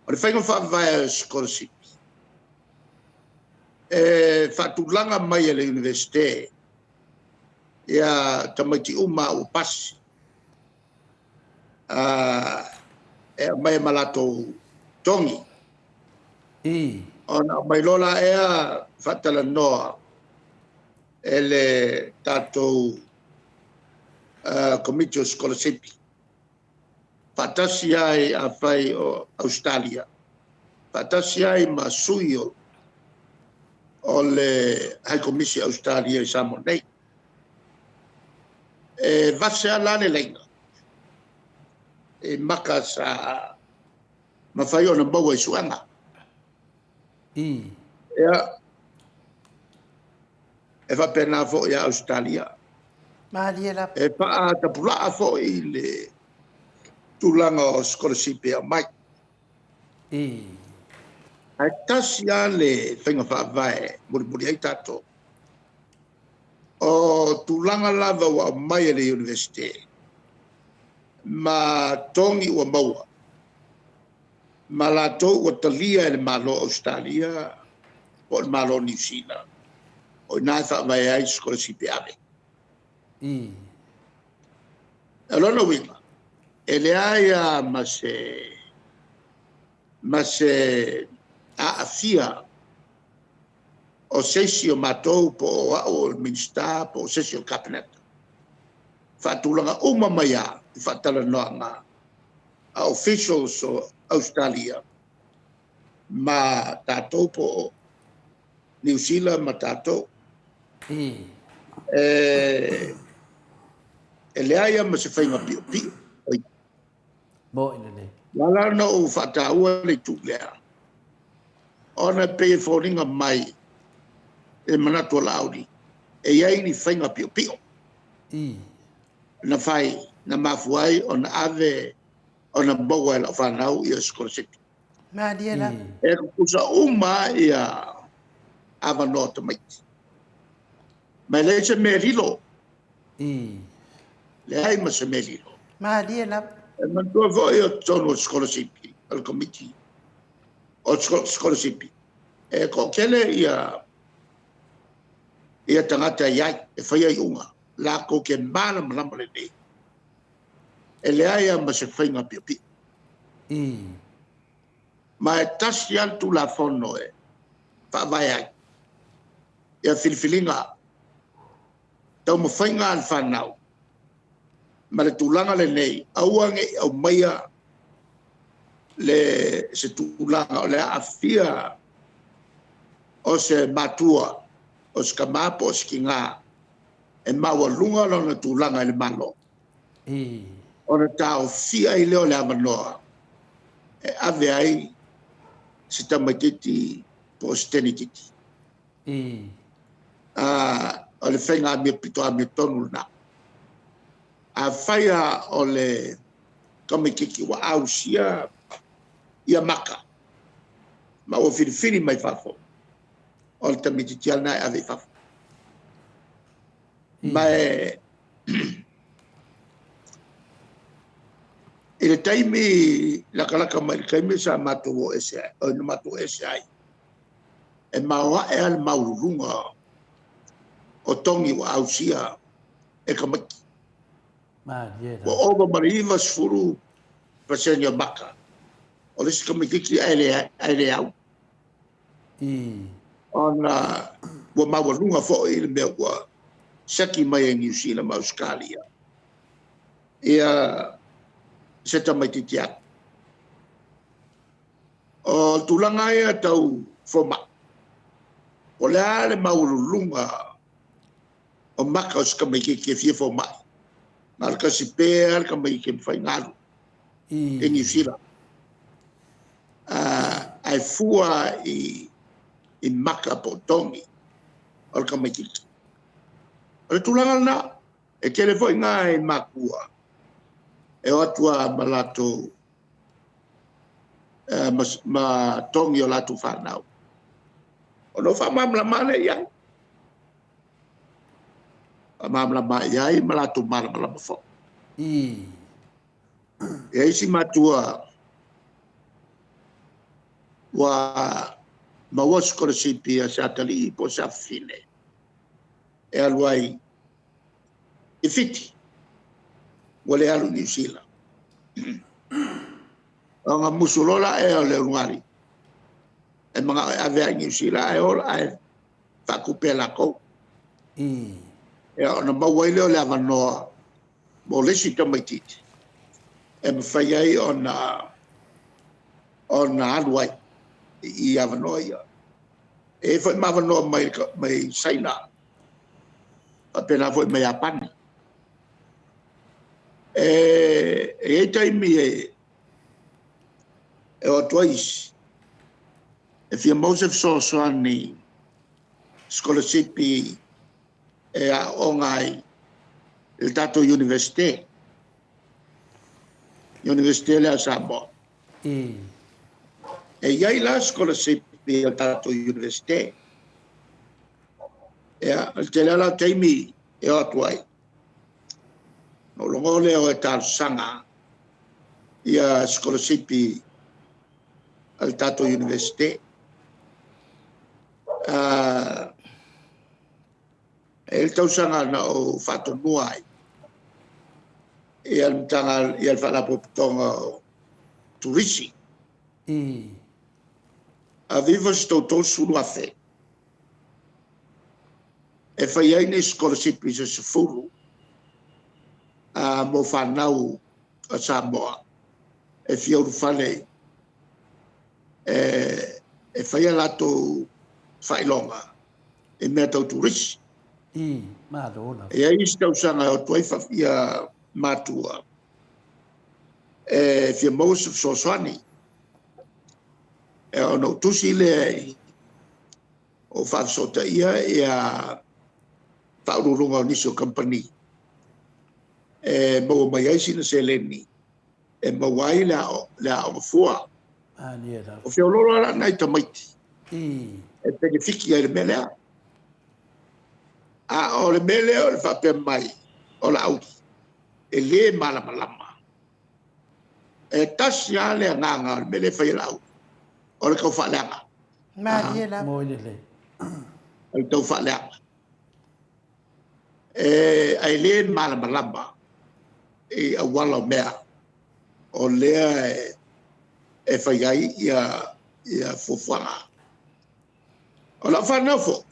O le whainga wha vai o scholarship. E whatulanga mai e le universite. Ia tamaiti uma o pasi. E mai malato tongi. Ona mai lola ea fatala noa. Ele tatou committee of scholarship. Fatasi ai a fai o Australia. Fatasi ai masui o le High Commission Australia i Samoa nei. E vase ala le lenga. E maka sa mawhai o na maua i suanga. Ea e whapena fo i Australia. Ma nia lava. E paa tapulaa fo i le tūlanga o scholarship e mai. Ai tasi a le whainga whaavae muri ai tato. o tulanga lava wa mai le university ma tongi wa maua ma la to wa talia le malo Australia o le malo New Zealand o na fa vai ai scholarship ave alona winga ele aia ma se a afia o sesio matou po o minister po sesio cabinet fatulanga uma maya fatala noanga a officials o Australia ma tatou po New Zealand ma tatou ele aia ma se fainga pio pio mo ina ne wala no o fataua le tulea ona pe foringa mai e manato laudi e ia ni fainga pio pio na fai na mafuai ona ave ona boga la fanau ia skorsit Ma diela. e kusa uma ia ava nota mai ma le se merilo le ai ma se merilo Ma diela. e man do vo io tono skorsit al committee o skorsit e ko kele ia tangata iai e whaia i unga la ko ke mana malama le nei e le aia ma se whainga pio pio ma e tasi altu la fono e whaavai ai ia filifilinga tau ma whainga al whanau ma le tūlanga le nei auange au maia le se tūlanga o le afia o se matua o se kamapo o se kinga e maua lunga lona tūlanga le malo o na tau fia i leo le amanoa e ave ai se tamatiti po se tenititi o le whainga mea pito a mea tonu na a whaia o le kamikiki wa ausia ia maka ma o whiriwhiri mai whafo o le tamititi alnai ave whafo mai i le taimi lakalaka mai le taimi sa matou o ese ai o na matou ese ai e maua e al maurunga o tongi wa ausia e kamaki o over mariva sfuru pasenya baka o le kamiki ai le au ona wa maurunga fo i le mea wa saki mai e New Zealand ma Australia ia se tamaititia o tulanga ia tau foma o le ale maululunga o maka o ska mai ke fie foma na ka si pe ka mai ke fai ngalu e New Zealand ai fua i maka po tongi o ka mai ke o tulanga na e kele foi ngai makua e Atua malato ma tongi o latu whanau. O no whamamla mane iai. Whamamla ma iai malato maramala mafo. E isi matua wa mawas koresipi a satali po sa fine. E aluai i fiti. Wale alu New Zealand. Nga musulola e o le ngari. E mga ave New Zealand e ola e fakupe la ko. E ona mawaile o le avanoa mo le sita maititi. E mwhaiai ona aluai i avanoa ia. E foi mavanoa mai saina. Apena foi mai apani. E taimi e o tois e fia Mosef Sosoani scholarship e a ongai il tato universite le Samoa e iai la scholarship il tato universite Ia, te lala teimi e o atuai. O longo leo e tāru sanga ia scholarship al Tato University. E tau sanga na o whato nuai. Ia mtanga, ia whalapo pitonga o turisi. A viva sto tol sulu a fe. E whai aine scholarship i se furu. Mo whanau a Samoa. E whiauru whale. E whai alato whailonga. E mea tau turisi. E ai stau sanga o tuai whawhia matua. E whia maus of Soswani. E ono tusi le o whawsota ia e a whaururunga o niso company. E mau mai aisi na se leni. E mawai la o fua. O whiauroro ala nai tamaiti. E peke whiki ai le melea. A o le mele o le whape mai o la au. E le malama lama. E tasi a le nganga o le mele whai la au. O le kau whaleanga. Maria la. O le tau whaleanga. E ai le malama lama. E a wala mea. O lea e whai ai ia fufuanga. O la whanau fo.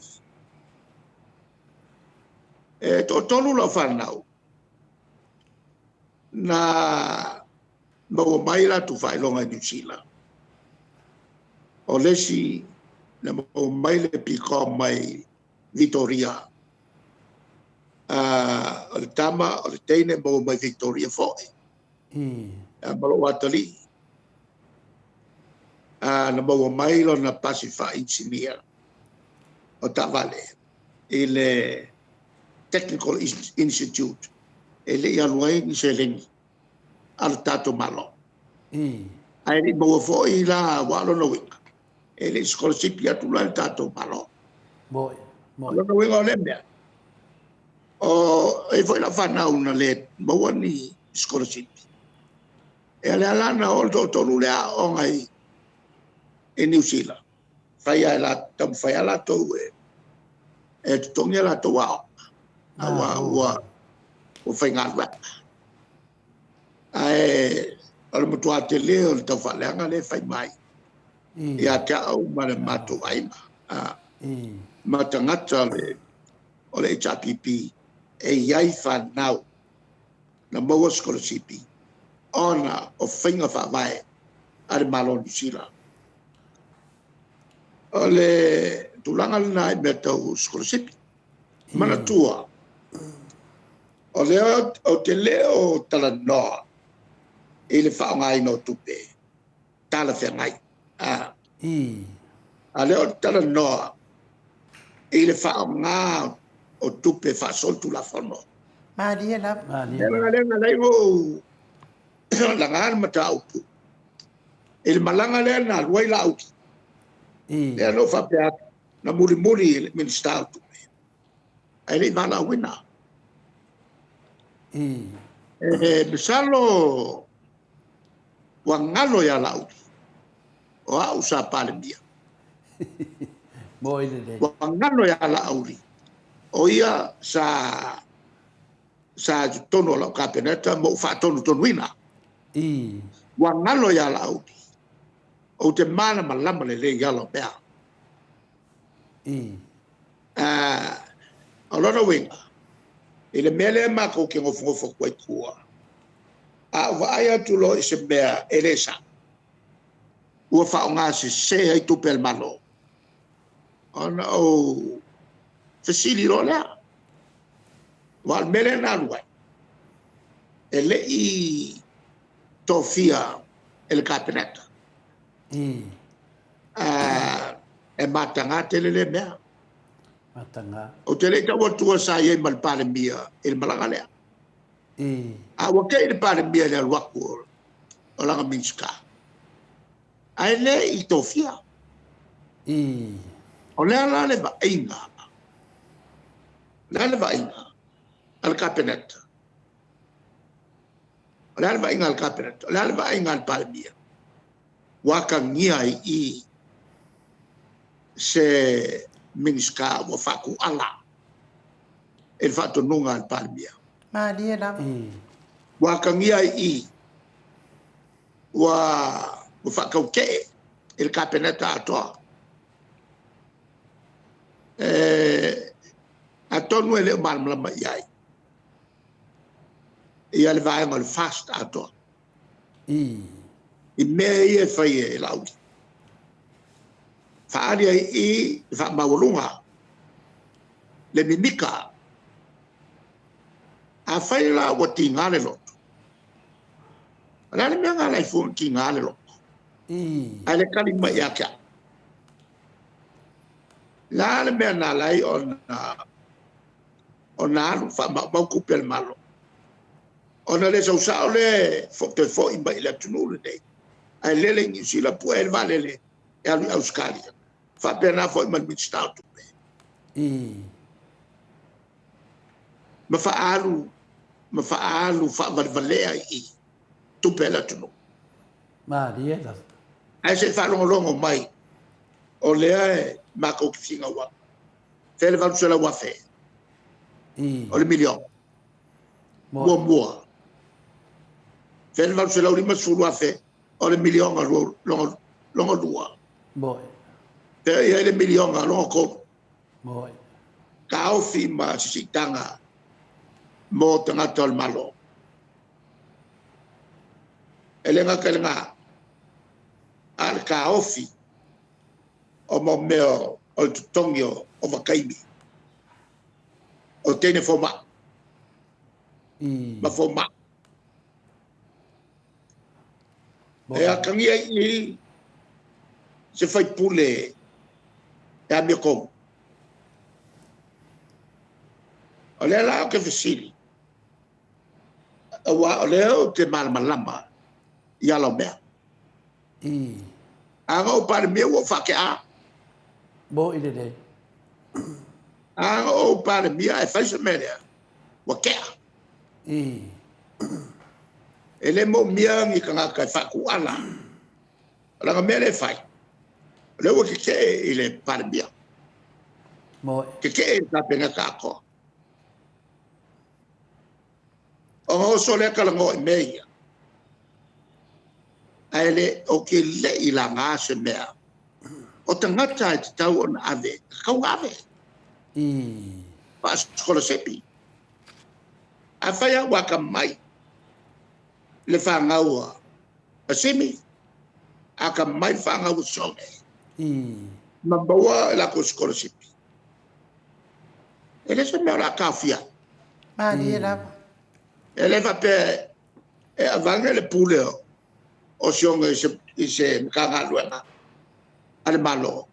E tolu la whanau. Na mau mai la tu whailonga New Zealand. O lesi na mau mai le piko mai Victoria. O le tama, o le teine mau mai Victoria foe. A malo watali. Na mau mai lo na Pacific Engineer. O tavale. Ile Technical Institute. Ele ia luai ni se lengi. Al tato malo. Ai ni mau foe la walo no winga. Ele scholarship ia tula al tato malo. Lo no winga o lembea. O e foi la whanau na le mau ni scholarship. E ale alana o to tolu lea o ngai e New Zealand. Whai ala tau e tutongi ala tau ao. Awa o whai ngā rua. Ai, ala mutua te leo le tau whaleanga le whai mai. Ia te au ma le matu aima. Ma tangata o le HRPP e iai whanau na maua scholarship ona o whainga whawai are malo New Zealand. O le tulanga lina e mea tau scholarship. Mana tua. O leo o te leo tala noa. E le whaongai no tupe. Tala whengai. A leo tala noa. E le whaonga o tupe whasoltu la whono. Maria la. Lenga leivo. Langar mata upu. E le malanga lea na luai la auki. Lea no whapea na muri minister autu. Ai le mana wina. Misalo wangalo ya lau o au sa palembia wangalo ya lauri o ia sa tono la kapeneta mo fa tono tonwina wangalo ya lauri o te mana malama le ya lo bea a lona winga ele mele mako ke ngofo kwai kua a vai atu lo se bea elesa o fa nga se ai tu pel malo ona o fasili lo la wal mele na luai ele i tofia el capeneta e matanga tele mea o te le tawa tua sa ye mal pare mia il malangale a wa ke il pare mia le waku o la minska ai le i tofia o le ala le ba inga Lale vainga al cabinet. Lale vainga al cabinet. Lale vainga al palmia. Wakangia I se miniska wa faku ala. El fatto nunga al palmia. Ma dia la. Wakangia I wa fakau ke el cabinet Atua. Atonu ele malama yai. Ia le vai mal fast Atua. I mea ia fai e lau. Whaaria I wha maurunga. Le mimika. A whai la wa ti ngale loto. Rale mea ngā lai fu ti ngale loto. A le kalima ia kia. Lale mea nā lai o nā alu wha maukupe al malo. Ona le sausao le fo imba I le tunu le nei. Ai lele ngi sila pua el valele e alu Australia. Fa pena fo man mit stau tu me. Ma fa alu fa valvalea I tu pela tu no. Ma dia. Ai se fa longo mai. O le ma ko kinga wa. Tele va sela wa fe. O le milion. Mo. Tele va sela lima sulu wa fe. O le milion a longo dua. Boy. Te ia le milion a longo ko. Boy. Ka o fi ma sitanga mo tanga tol malo. Elenga kelenga. Al ka o fi o mo meo o tongio o vakaimi. O tene foma. Ma foma. E a kangia I se fai pule e a mia kom. O lea la o ke fesili. O lea o te malamalama I ala mea. Anga o pare mea o whake a. Bo I de. Anga o pare mea e whaisa mea. Wa kea. Ele mo mia ngi kanga ka whaku ala. Ranga mea le whai. Le o ke I le pare mea. Ke ka penga ka ko. O so le ka lango I mea. Aile o ke le I la ngā se mea. O tangata te tau on ave. Kau ave. Pa skola sepi. A whaia waka mai. Le whangaua. A semi. A ka mai whangaua songe. Mambaua la ko skola sepi. Ele se mea la kawhia. Ma dia la. Ele va pe e avanga le puleo. O sionga I se mkanga luenga. Ale malo.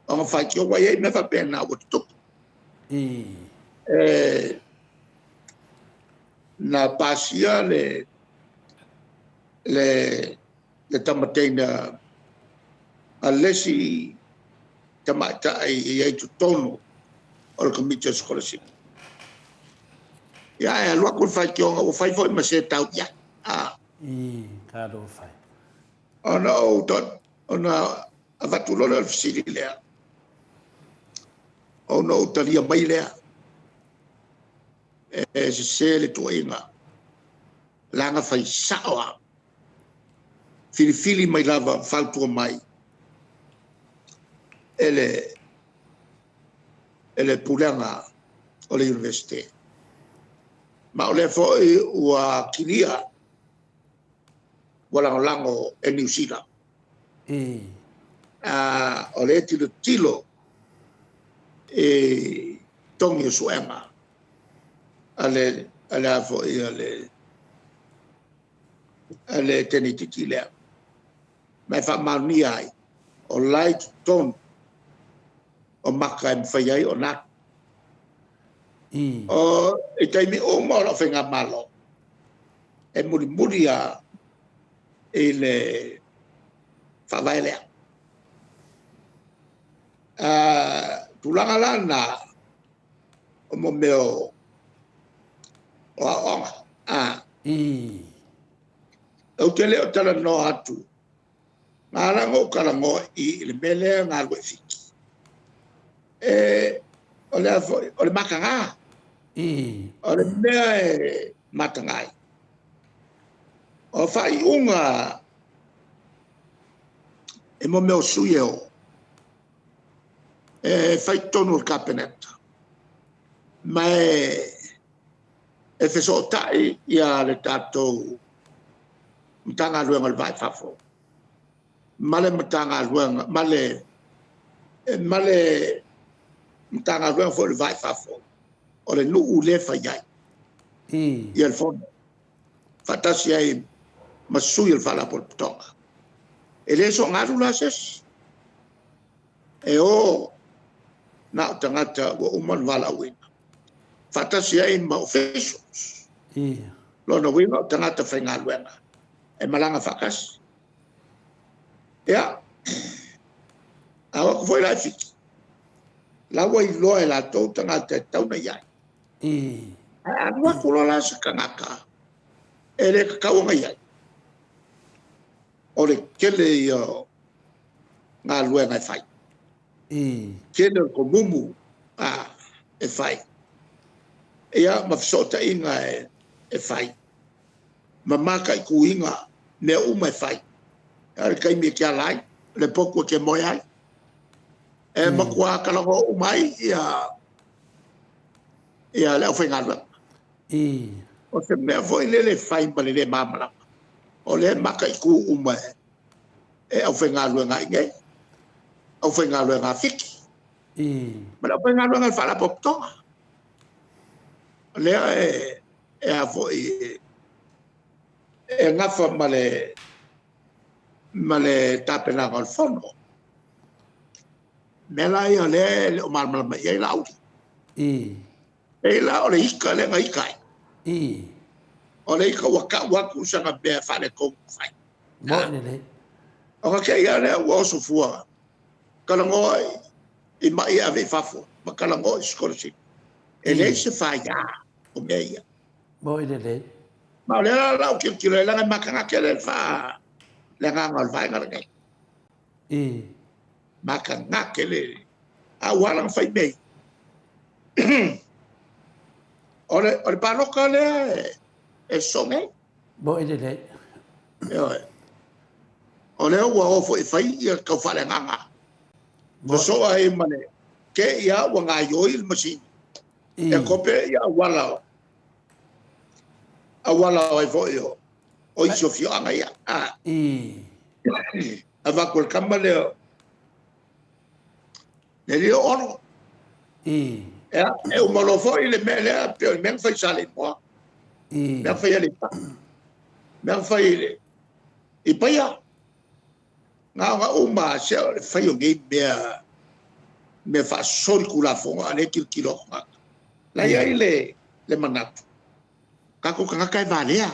O nga whai kio wai me va pe na o tuku. Na pasia le tamateina a lesi tamata ai tu tono o le komite scholarship. Ya e lua kul fai kio o fai foi ma se tau ya. Ka do fai. Ona o ton ona avatu lo le fisili lea. Ona o talia mai lea. E se le tuainga. Langa fai sawa. Fili mai lava faltua mai. Ele pulanga o le universite. Ma o le foi ua kilia walango e New Zealand. O le tilo e tongi o suenga. Ale foi ale teni tikilea. Mai fa mauni ai. O light ton o maka e mwhaiai o nā. O e taimi o maura whenga malo. E muri a e le whawaelea. Tulanga lana o mo meo o o tele o tala no atu ngara ngo kala ngo I le mele nga go fiki o le makanga o le mea matangai o fai unga e mo meo suyo fai tonu o kapeneta mai e feso tai ia le tatou mtanga luenga le vai fafo male mtanga luenga male mtanga luenga fo le vai fafo o le nuu le faiai ia le fono fatasi ai masui le fala por tonga e le so ngaru la ses e o na tangata o uman vala wina fatasi ai ma officials lo no wina tangata fainga luenga e malanga fakas ya awa ko foi la fiki la wai lo e la to tangata tau na ia a wa ko la sa kanaka e le ka o ia o le kele yo nga luenga fai kele ko mumu e fai ia mafsota inga e fai mamaka I kuinga me uma e fai ar kai me kia lai le poko ke moia e makua kala go umai ia le ofenga o se me foi le fai bale le mamala o le maka I ku uma e ofenga nga ngai ofenga nga fiki ma ofenga nga fala popto le e a foi e ngafa male tapena al fondo mela ia le o mal ia la uti e la o le ika le ngai kai o le ika wa ku sanga be fa le ko fai mo le o ka ia le wa so fua kala ngoi I mai ave fafo ma kala ngoi skorsi e le se fa ya o meia mo le ma le la o ki le la makanga ke le fa le nga ngol vai ngar ngai makanga ke le a wala fai bei ore palo ka le e songe mo le ole wa o fo fai ia ka fa le nga so ai mane ke ia wa nga yo il machine e kope ia wala ai fo yo o iso fio anga ia ava kol kambale le rio ono e o malo fo ile mele pe men fai sale mo men fai ile pa men fai ile I paia nga uma se fai o ngai me fa sol kula fo ale kilo la ia ile le manatu kako kanga kai valea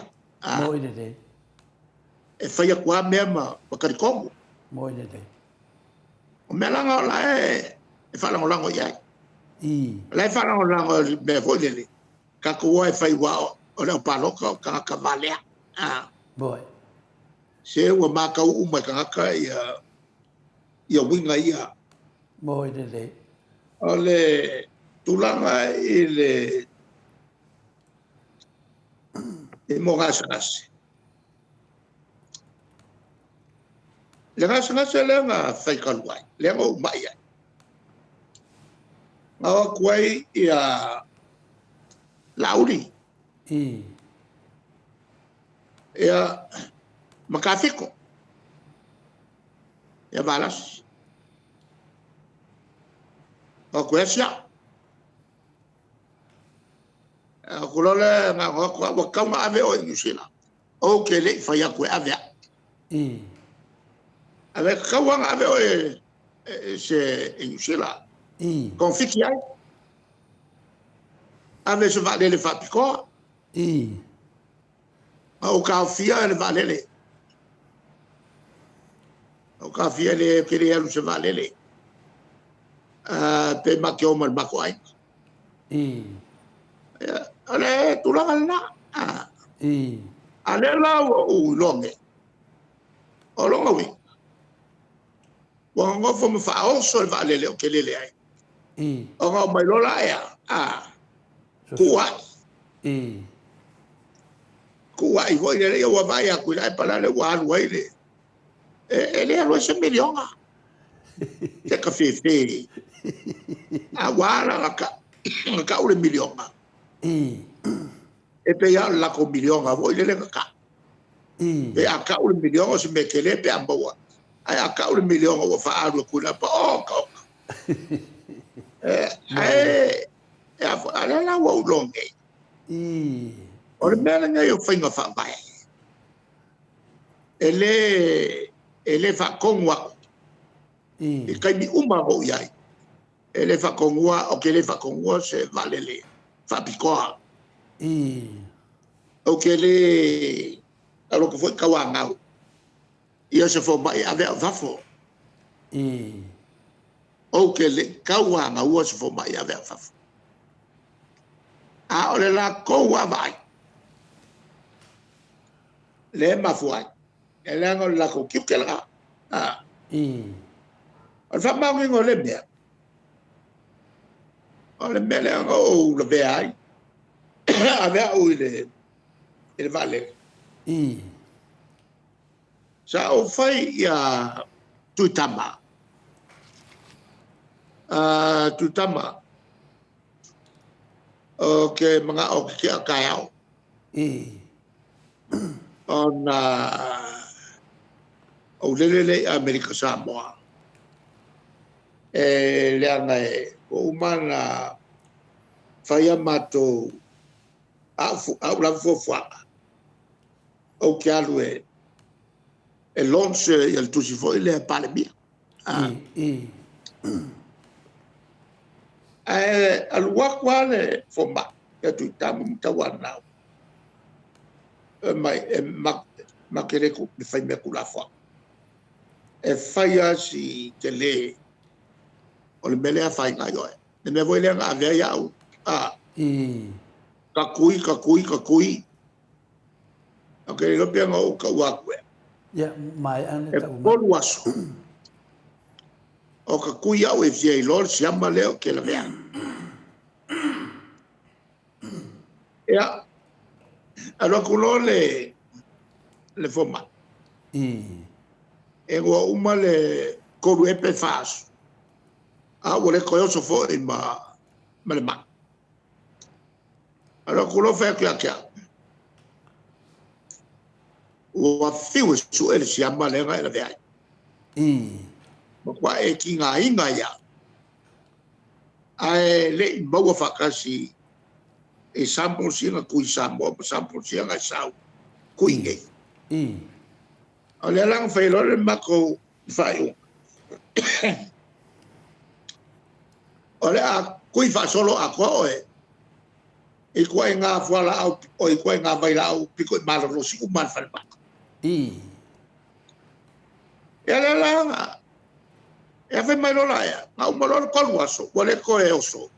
mo le e fai kwa mema pakarikongo mo le o melanga la e fa la ngolango ia la fa la ngolango me fo le kako wa fai wa o le paloka kanga valea boy se wa maka uma kanga ia winga ia mo le ole tulanga ile e mo gasas le gasas le nga fai kalwai le ngo mai nga kwai ia lauri ia makafiko ia balas o kwesya kulole nga wa kama ave o New o kele fa ya kwe ave ave kawa ave o se New Zealand confiki ai ave se va le fa piko o ka fia le valele o ka fia le kele alu se valele pe makio mal makoai Ale tulanga na. Ale la o longe. O longa wi. Wa ngo fo me fa o so va le o ke le ai. O ngo mai lo la ya. Kuai. Kuai voi le o va ya ku la para le wa lu ai le. Ele lo se milionga. Te ka fe. Awala ka ule milionga. E pe ya la ko milionga voi le ka. E a ka ule milionga se me kele pe ambawa. Ai a ka ule milionga o fa alu ku la pa o ka. Ale la wa ulonge. O le mele ngai o fainga fa vai. Ele fa kongwa. E kai mi uma ho yai. Ele fa kongwa o ke le fa kongwa se valele. Fa pikoa. O ke le alo ko foi kawanga. Ia se fo mai ave vafo. O ke le kawanga o se fo mai ave vafo. A ole la kowa vai. Le mafuai. Ele ngol la ko kipkela. Al fa ma ngi ngole bia. Ole mele o le bia. Ave o il vale. Sa o fai ya tutama. Tutama. Okay, mga o kia kaya. On o lele America Samoa. Le anga o mana faya mato a la fofa. O kia lue. E lonse il tusifo ile pale bia. Al wakwale fomba ya tuitamu mtawana mai makere ku fai me kula fo e fai si tele o le mele a fai nga yo ne me voi le nga ave ya u ka kui ok lo pe nga o ka wakwe ya mai ane e polu aso o ka kui au e fie lor si amma leo ke la vea ya alo kulo le foma e go uma le koru e pe fas a wole koyo so fo e ma le ma alo kulo fe kia o fiu su ele si amma le nga la vea kwa e ki nga inga ya ai le bawa fakasi e sample singa kui sambo sample singa sau kui nge ale lang fai lo le mako fai ole a kui fa solo a ko e kwa nga fala au o e kwa nga vai la au piko malo lo si uman fa ba ele lang e fai mai lo la ya na un malo ko waso ole ko e oso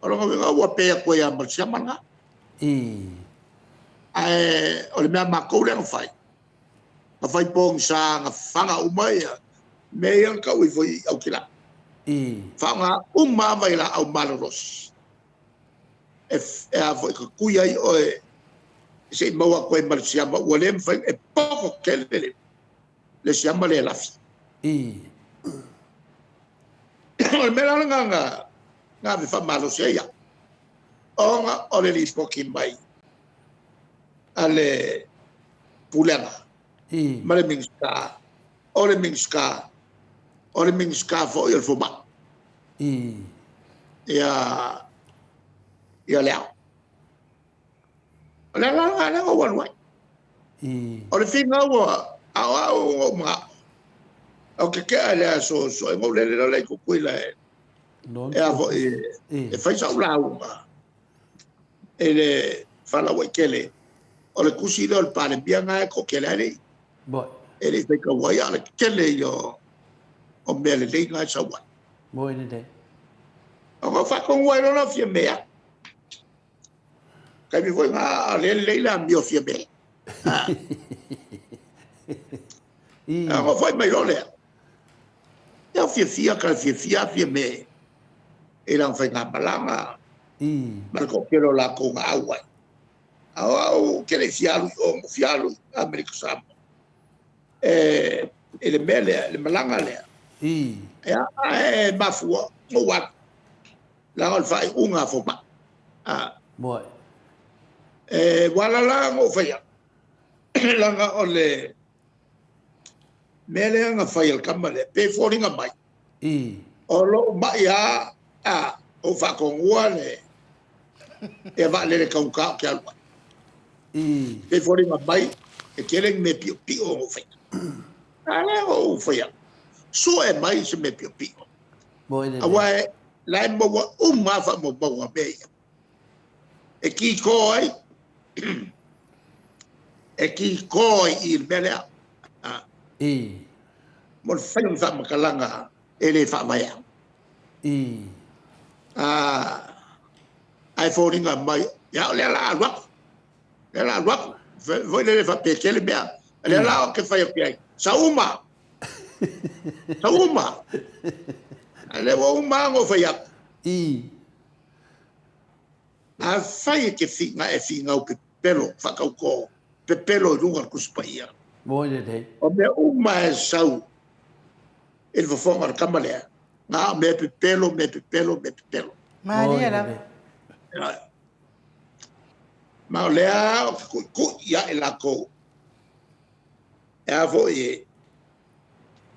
ora ngo nga wa pe ko ya mal sia manga ole me ma ko le fai ma fai pong sa nga fanga umai me yang ka wi foi au kila fanga umma vai la au maloros a foi ko kuya o se mo wa ko mal sia ma ole fai e poco kele le sia ma le la fi me la nga me fa malo sia ya onga ole li spoki mai ale pulanga male mingska ole mingska fo il fo ba ya leo la o wan wai ole finga wa o ma o ke ale so ngo le ko kuila e fai sa ulaunga ele fala wa kele o le kusi do el pale bianga ko kele ali ele fai ka wa ya kele yo o mele le nga sa wa mo ni de Ang fa ko ngoi no fia mea. Kai mi foi nga le la mio fia mea. Ang foi mai ole. Ya fia ka fia me. Ilang fa nga balanga. Mal ko kero la ko nga awai. Au kere fialu o fialu Amerika Samoa. Ele mele le malanga le. Ya mafua o wat. La ol fai unga fo ba. Moi. Wala la ngo fai. La nga ole mele nga fai el kamale pe foringa mai. O lo ba ya o fa con uale. E va le ka ka ke alwa. Pe foringa mai e keren me pio o fai. Ale o fai. So e mai se me pio. Moi ne. Awa la mo wa fa mo ba wa be. E ki koi il mele mo fai un fa makalanga ele fa mai ai foringa mai ya le la voi le fa pe kele bia le la o ke fai pe sauma ale wo ngo fai a fai ke finga o pe pelo fa ko pe pelo lunga ku spaia Moi ne. o me sau il va fare camale na me pe pelo Maria la. ma le ku ya la ko vo e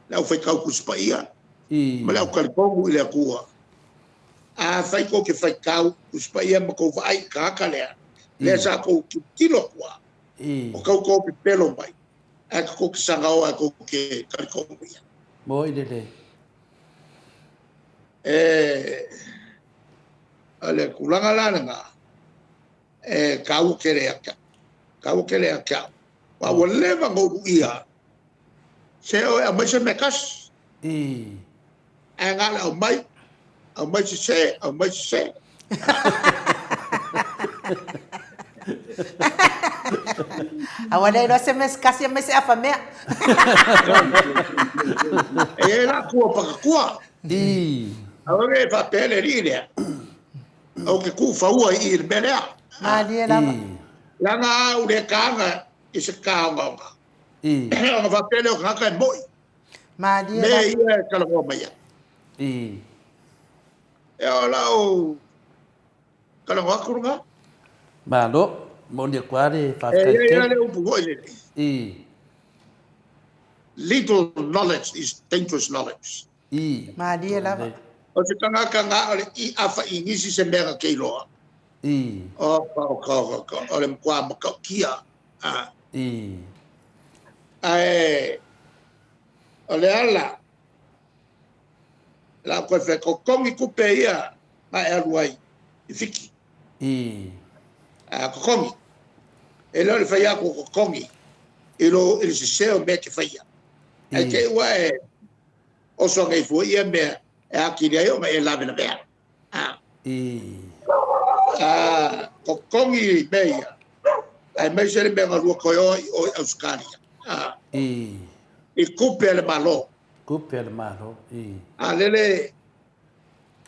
la fai ku spaia ma la ko ko ile ku a fai ko ke fai kau spaia ma ko vai ka le sa ko kilo kwa o ko pe pelo mai a ko ke sanga o ko ke ko ya Moi ne. Ale kulanga langa kau kere aka wa wole va go ia se o a mai se mekas anga o mai se Awalay no se mes kasi mes apa mea. la kua pa kua awale fa pele rile o ke ku fa ua I belea Maria la. langa ule kanga ise kanga nga fa pele o kanga moi Maria me la. ia kala ko mai la o kala ko kurunga Malo, mo ni kware fa ia le upu ile I little knowledge is dangerous knowledge Maria la. o te kanga ole I afa ingisi se mega keilo o le kwa makia ole ala la ko fe ko kongi ku pe ia ma elwai ifiki ko kongi ele le fa ya ko kongi ilo il se o me ke fa ya ai ke wa o so ngai fu ia me a ki dia yo me la be ko kongi be ia ai me se le be ngalu ko yo o Australia I kupe le malo alele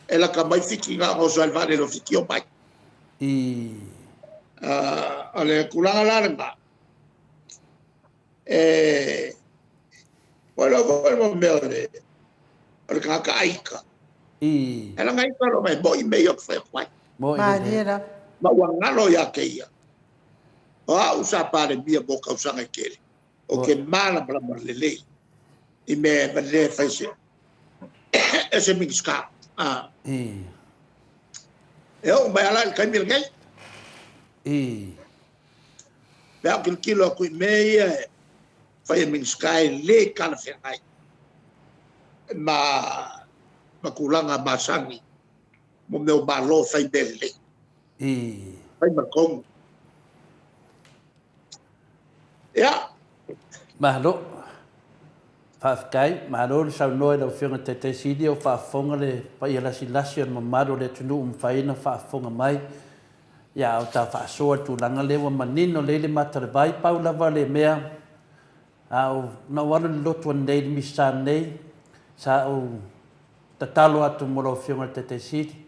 ela ka mai fiki nga o so alvale lo fiki o mai ale kulanga la bueno me ole ale ka aika ela ngai ka lo mai boy me yo fe kwai Maria la. ma wangalo ya keia usa pare bia boka usanga kele o ke mala bla lele I me le fai ese mixka eu mai ala ka mil ngai Bea ke kilo ku me fai mixka le kana fe ai ma kulanga masangi mo meu balo fai belle fai markong ya Malo. Whaafikai, maro le sau noe lau whiunga te sidi o whaafonga le pai ala si lasi on mamaro le tunu mwhaina whaafonga mai. Ia o ta whaasoa tu langa lewa manino leile mata le vai pau lava le mea. Au na wala le lotu an nei misa nei. Sa o tatalo atu mo lau whiunga te sidi.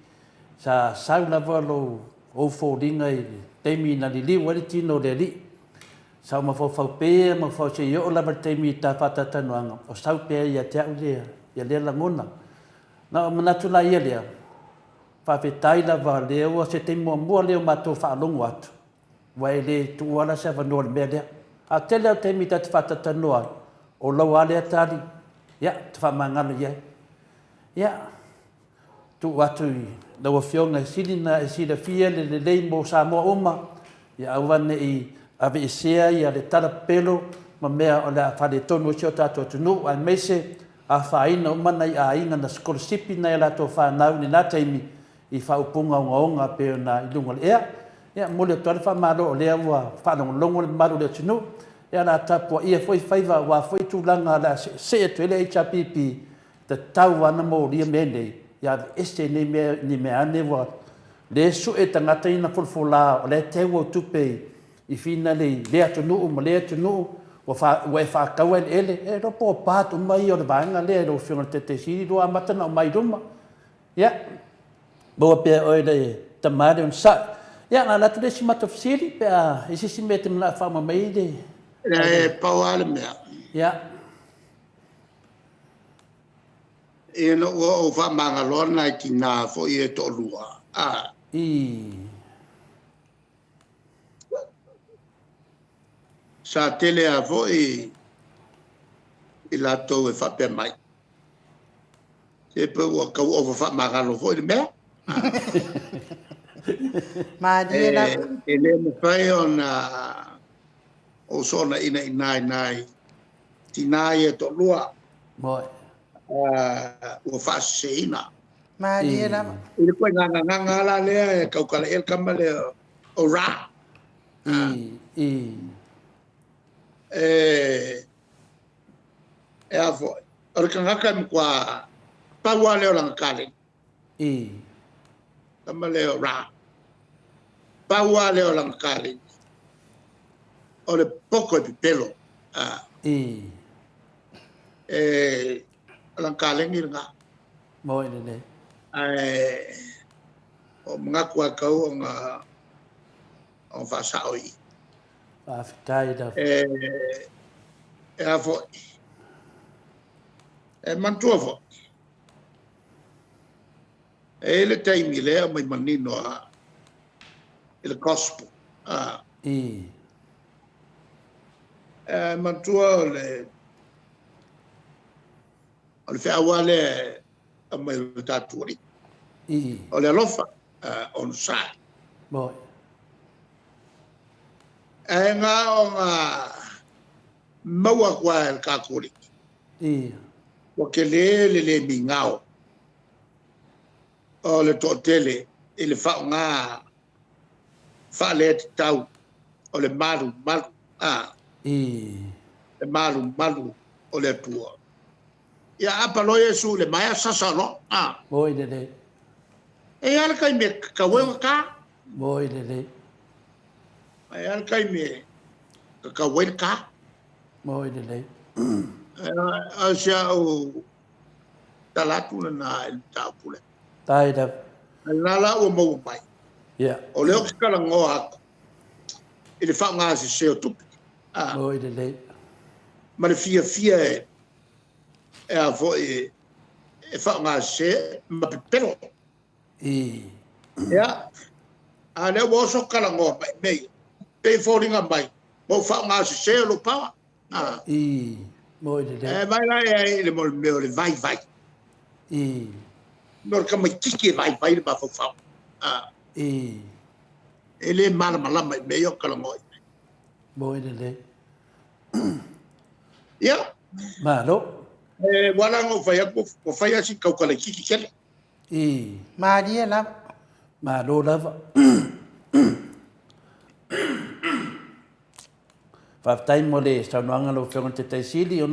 Sa sau lava lo o fōringa i teimi na li liwa le tino le li. Sau mawhau pēa, mawhau se yo lava teimi ta whatatanuanga. O sau pēa ia te au lea, ia lea langona. Na o manatu la ia lea. Whawhetai lava lea ua se te mua leo matou whaalongo atu. Wai le tu wala se wanoa le mea lea. A te leo teimi ta te whatatanua. O lau a lea tari. Ia, te whamangana ia. Ia, tu atu i laua whionga silina e sila fia le lei mo Samoa uma. Ia awane i ave isea ia le tala pelo ma mea o le whare tonu o tātou tunu ai meise a whaina umana i a inga na skolosipi na e lato whanau ni nā teimi i whaupunga o ngaonga peo na i lunga le ea. Ia mole o tuare whamaro o lea ua whanongo le maru le tunu. Ia la tapua ia foi whaiva wa foi tūlanga la se e tuele HRPP te tau ana mo ria menei. Ia este ni mea ane wa le su e tangata ina fulfula o le te ua tupei i fina le atunu ma le atunu wa fa kawa ele e ro po pat mai o le vanga le ro fiona te siri ro amata na mai ruma ya bo pe o le tamare un sa ya na la tu le simata fsiri pe a isi simete na fa ma mai le pawale me ya e no o fa manga lona ki na fo i to lua sa tele a vo i la to e fa pe mai se pe o ka o fa magalo vo i me Ma diela ele me fai ona o sona ina nai tinai e to lua mo o fa seina ma diela ile ko nga la le ka ka el kamale o ra a fo o ka ngaka mi kwa pawa le o lang kale kama le o ra pawa le o lang kale o le poco di pelo lang kale ni nga mo ile o mga kwa ka o nga o fa saoi Whaafitai da a fo mantua fo ele taimi le mai manino a il gospel mantua le fe awale a mai taturi o le lofa on sai mo nga o nga maua kwa el kakuri o ke le mingao o le totele ele fa nga fa le tau o le malu le malu o le tua ya apalo yesu le maya sasa no mo ile e ala kai me ka wewa ka mo ile ai al kai me ka wen ka mo ile a sia o talatu na ta pule tai da la o mo pai ya o le ka la ngo a ele fa nga se o tu mo ile ma le fia e a vo e fa nga se ma pero ya a le wo so ka la ngo pai me pe falling up by mo fa nga se lo pa mo ile vai lá ele mo me vai no ka mai kiki vai ba fa ele mal me yo ka mo mo ile ya malo wala ngo fa ya si ka le kiki kele ma diela malo lava Whaftai mo le staunuanga lo whionga te teisili o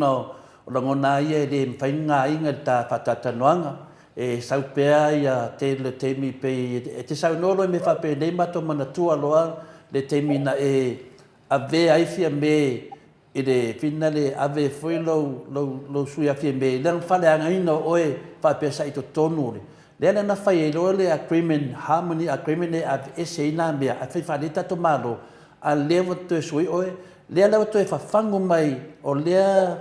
o ngona ia le mfainga inga ta whatatanoanga e saupea ia le teimi pe te saunolo me whape nei mato manatua loa le teimi na ave aifia me i le fina le ave foi lo sui afia me le whale anga ina oe whape sa i to tonu le ana na whai e loa le agreement harmony agreement e ave ese ina mea a whai whanita to malo a lewa to e sui oe lea lawa to e whafangu mai o lea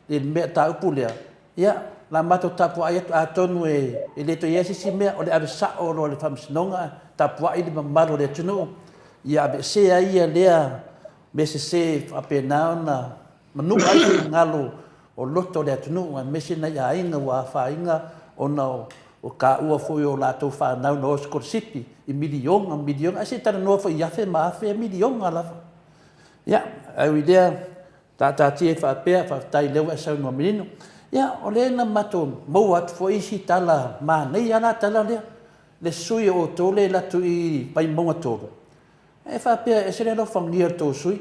le mea ta upu lea ia la mato tapu ai a tonu e le to yesi si mea o le ave sa o lo le whamsinonga tapu ai le mamaro le tunu ia ave se ai lea me se apena na manu ai ngalo o loto le tunu me se na ia inga wa fa inga ona o ka ua foi o la to fa na no Oscar City i milion ai se tana no foi ia fe ma fe milion ala ya ai idea ta tie fa pe fa tai le wa sa no menino ya o le na mato mo at foi si tala ma nei ana tala le sui o tole la tu i pai mo to e fa pe e se no fangia to sui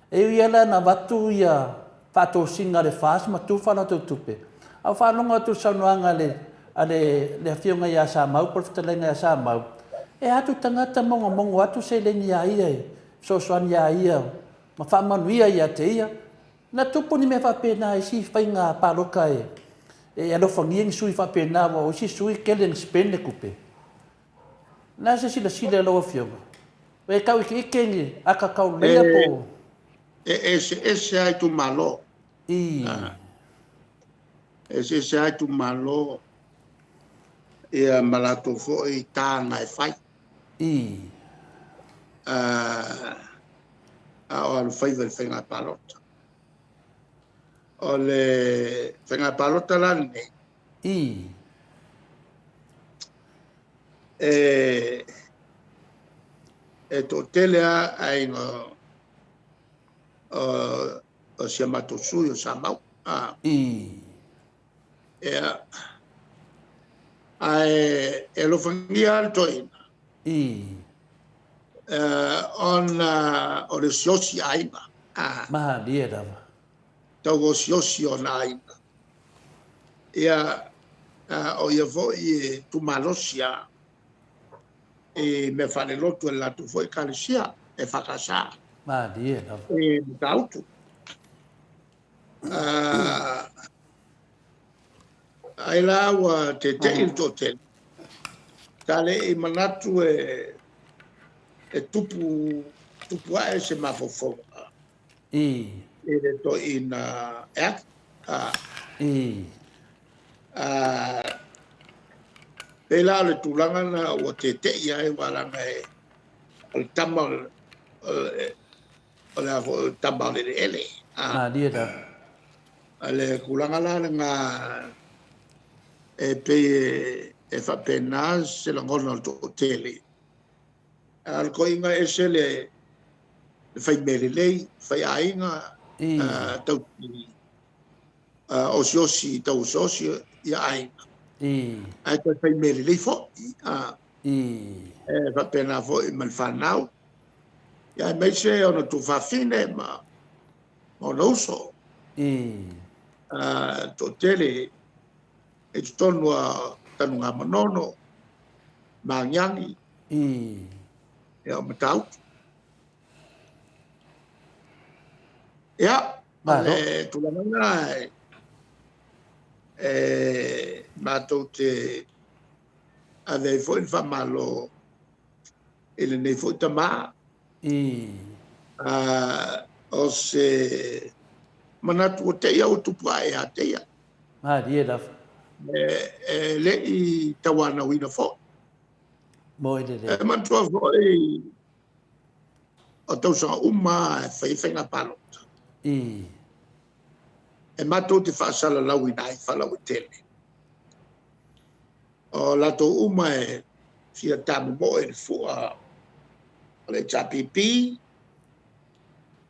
e ia la na watu ia fa to singa le fas ma tu fa na to tupe a fa no tu sa no anga le fionga ia sa mau por telenga sa mau e atu tangata mongo atu se le nia ia so ania ia ma fa manuia ia te ia na tupu ni me fa pena i si fainga paloka e alo fangia sui fa pena o si sui kelen spende kupe na se sila lo fionga e kau ki kengi aka kau lea po ese ai tu malo i ese ai tu malo ia malato fo i tanga e fai i a o al fai del fenga palota o le fenga palota la ne i e to telea ai no o se mato sui o Samoa i ai e lo fangia alto i o le siosi aiba ma dia dava tau o siosi o na aiba ia o ia vo i tu malosia e me fale lotu e latu foi kalisia e fakasa ma dia dava e tautu ai la wa te il totel tale e manatu e tupu ai se mafofo i e to ina i pela le tulanga na o te ia e wala ngai o tamal o la tamal le ele ma dia dava ale kulanga la nga e pe e fa pena se la ngona to hoteli al ko inga esele fai melelei fai ainga tau o siosi tau sosi ia ainga ai ko fai melelei fo e fa pena fo i malfanau ia mai se ona tu fa fine ma ono so to tele e tonu a tanunga manono manyangi e o matau ia ale tulanga matou te ave foi fa malo ele nei foi tama o se manatu te ia o tupu ai a te ia ma dia dava le i tawana wina fo mo le mantua fo o tau sa uma fai fenga palo e matou te whaasala lau i nai whalau i tele o lato uma fia tamu mo e fua le tapipi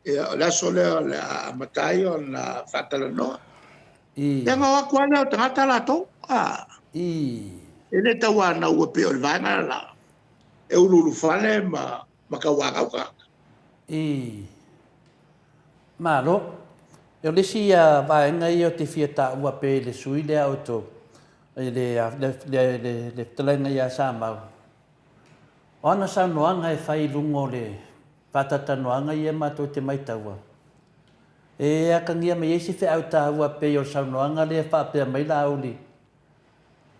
o laso le amatai o na whatala noa Tengo a kuana o tangata lato. E le tawa na ua pe o le vaenga la. E ululu fale ma lo E o lesi a vaenga i o te whiata ua pe le sui le auto. Le talenga ia Samoa. O ana saunoanga e whai lungo le whatatanoanga i e mātou te maitaua. E akangia me esi whi au tā ua pe o saunoanga le whapea mai la auli.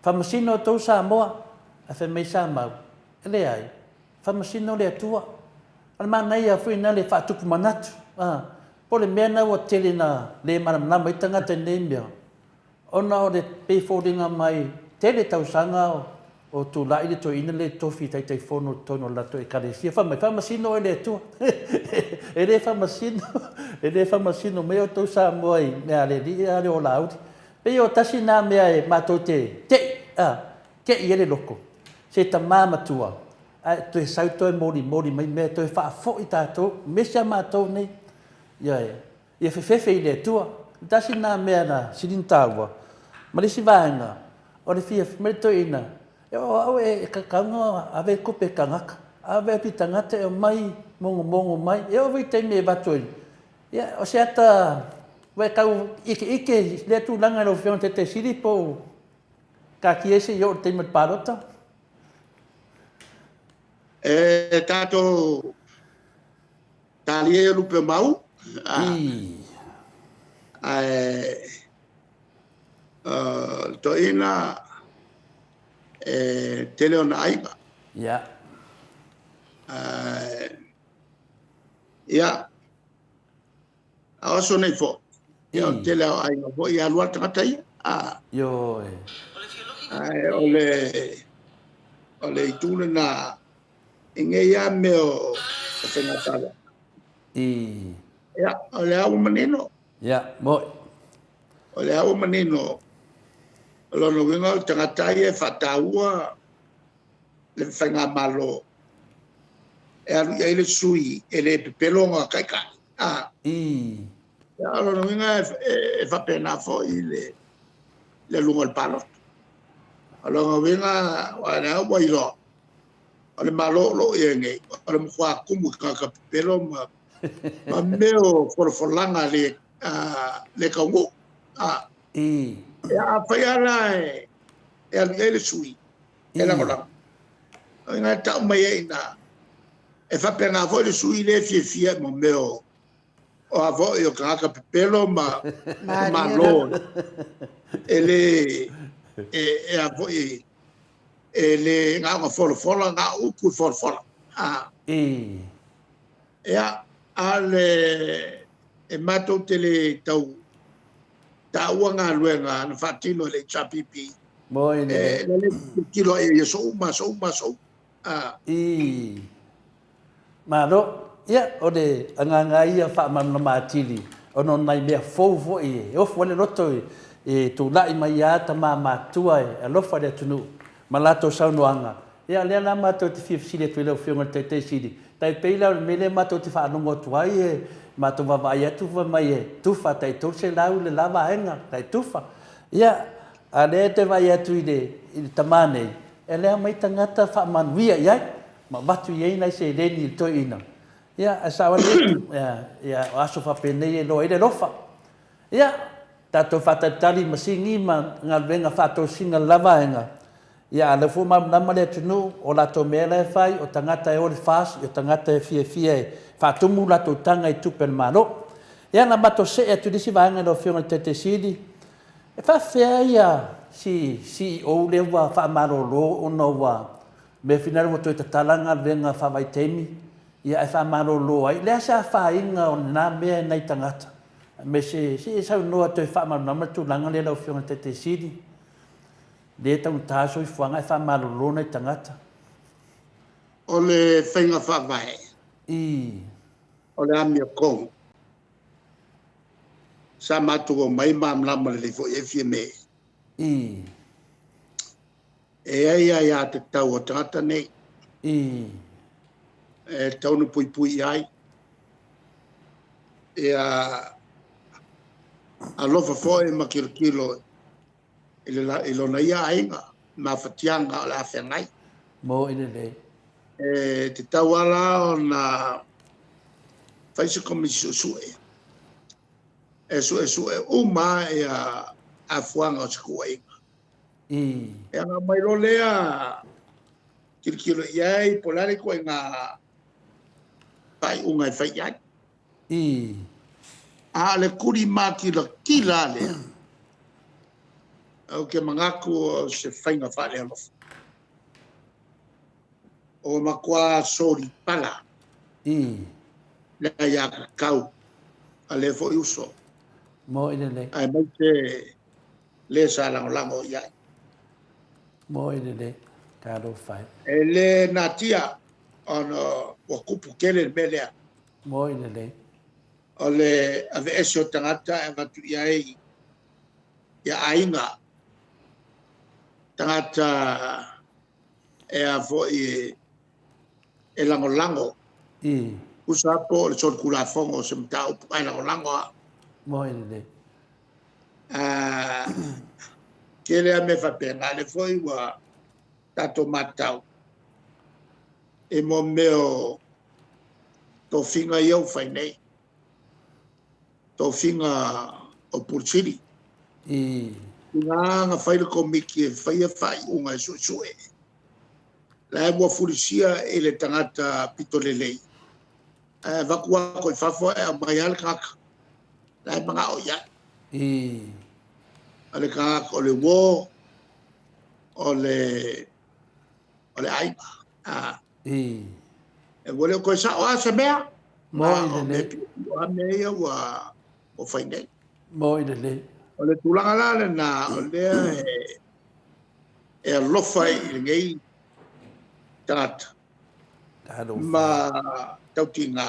Whamasino tau Samoa, a whi mai Samoa. E le ai, whamasino le atua. Ana mānei a whi na le whatupu manatu. Po le mea nau o tele na le maramana mai tangata nei mea. Ona o le peiforinga mai tele tausanga o tu lai le to ina le tofi tai tai fono tono lato e kalesia. Whamasino e le atua. E le whamasino me o tau Samoa i mea le li a le o laudi. Pe o tasi nā mea e mātou te i ele loko. Se ta māmatua. To e sauto e mori mai mea to e whaafo i tātou. Mesia mātou nei. Ia whewhewe i le tua. Tasi nā mea na sirintāua. Ma le si vāenga. O le fia whamerito ina. E o au e kakaunga ave kupe kangaka. Ave api tangata e o mai, mongo mai. E o vei teime e batoi. Ia, o se ata... Wai kau ike le tu langa lo fion te siri po ka kiese yo te me parota. Tato talie lupe mau. To ina tele ona aiga. Ya. Ya. Aso nei fo. Ia tele aiga fo ia lua tangata ia. Yo. Ole itune na inge ia meo whengatala. Ia, ole au manino. Ya, moi. Ole au manino. Lono winga o tangata ia whataua le whengamalo. E alu ia ile sui, ele pepelonga kaikai. Ya lo winga e whapena fo i le lunga le palo. Lo winga wane au wairo. Ole malo lo ienge. Ole mkwa kumu kaka pepelo ma meo forlanga le kaungu. Ya whaiala e alu ele sui. E la kola. Winga tau mai e ina. E whapena fo le sui le fia mo meo. O avo e o kaka pepelo ma malo ele avo ele nga fola nga upu fola ale e mato tele tau nga luenga na fatino le chapipi Moi le kilo e so Maro ia o le anganga ia whaamana mātiri. O no nai mea fōfo e ofu le roto e tō lai mai a ta mā mātua e alofa le tunu. Ma lato saunoanga. Ia lea nā mātou te whiwsire tu leo whionga te siri. Tai peila me le mātou te whaanongo tuai e mātou wawai atu mai e tufa tai tō se lau le lava henga. Tai tufa. Ia a lea te vai atu i le tamanei. E lea mai tangata whaamanuia iai. Ma watu iei nei se reni to ina. Ia, a sawa letu, ia, o aso whapenei e loa, ele lofa. Ia, tātou whatatari masingi ma ngā venga whatou singa lavaenga. Ia, a lefu nama le tunu, o lato mea e whai, o tangata e ore whas, o tangata e fia e whatumu lato tanga i tupe le maro. Ia, na mato se e tudisi vaenga lo whionga te siri. E whawhea ia, si o lewa whaamaro lo, ono wa, me whinaru mo toi tatalanga venga whawai teimi. Ia e whamaro loa. Lea sa whainga o nā mea nei tangata. Me se sau noa toi whamaro nama tūlanga le lau whionga te siri. Le tau tāso i whanga e whamaro loa nei tangata. O le whainga whawai. O le amia kong. Sa matu o mai mamlama le fo e fie me. E ai te tau o tangata nei. E taunu pui ai. E a lofa foe ma kilo i lona ia ainga ma whatianga o la whengai. Mo ine lei. E te tauala o na whaisa komisi sue. su uma a fuanga o skoi e nga mai lo lea kilo ia polare ko nga pai unga fai ia a le kuri kila lea o ke mangaku se fainga fale alo o makua sori pala le ia kau a le fo uso mo ina le ai mai le sa lango ia mo ina le ka do fai e le natia ono o kupu kele melea mo ina le o le ave esio tangata e matu ia ainga tangata e a vo e lango usa po le sol kula fongo se mta o pai lango mo ina le kele a me fa pena le foi wa tato matau e mo meo to finga eu fai nei to finga o pulsiri nga fai le komiki fai unga su la mo fulisia e le tangata pitolelei va kwa ko fa fo e mai al ka la manga o ya ale ka o le wo o le ai e vole ko sa o se mea mo ina le o me ia wa o fai nei mo ina le o le tulanga la na o le e lofa i ngei tangata ma tautinga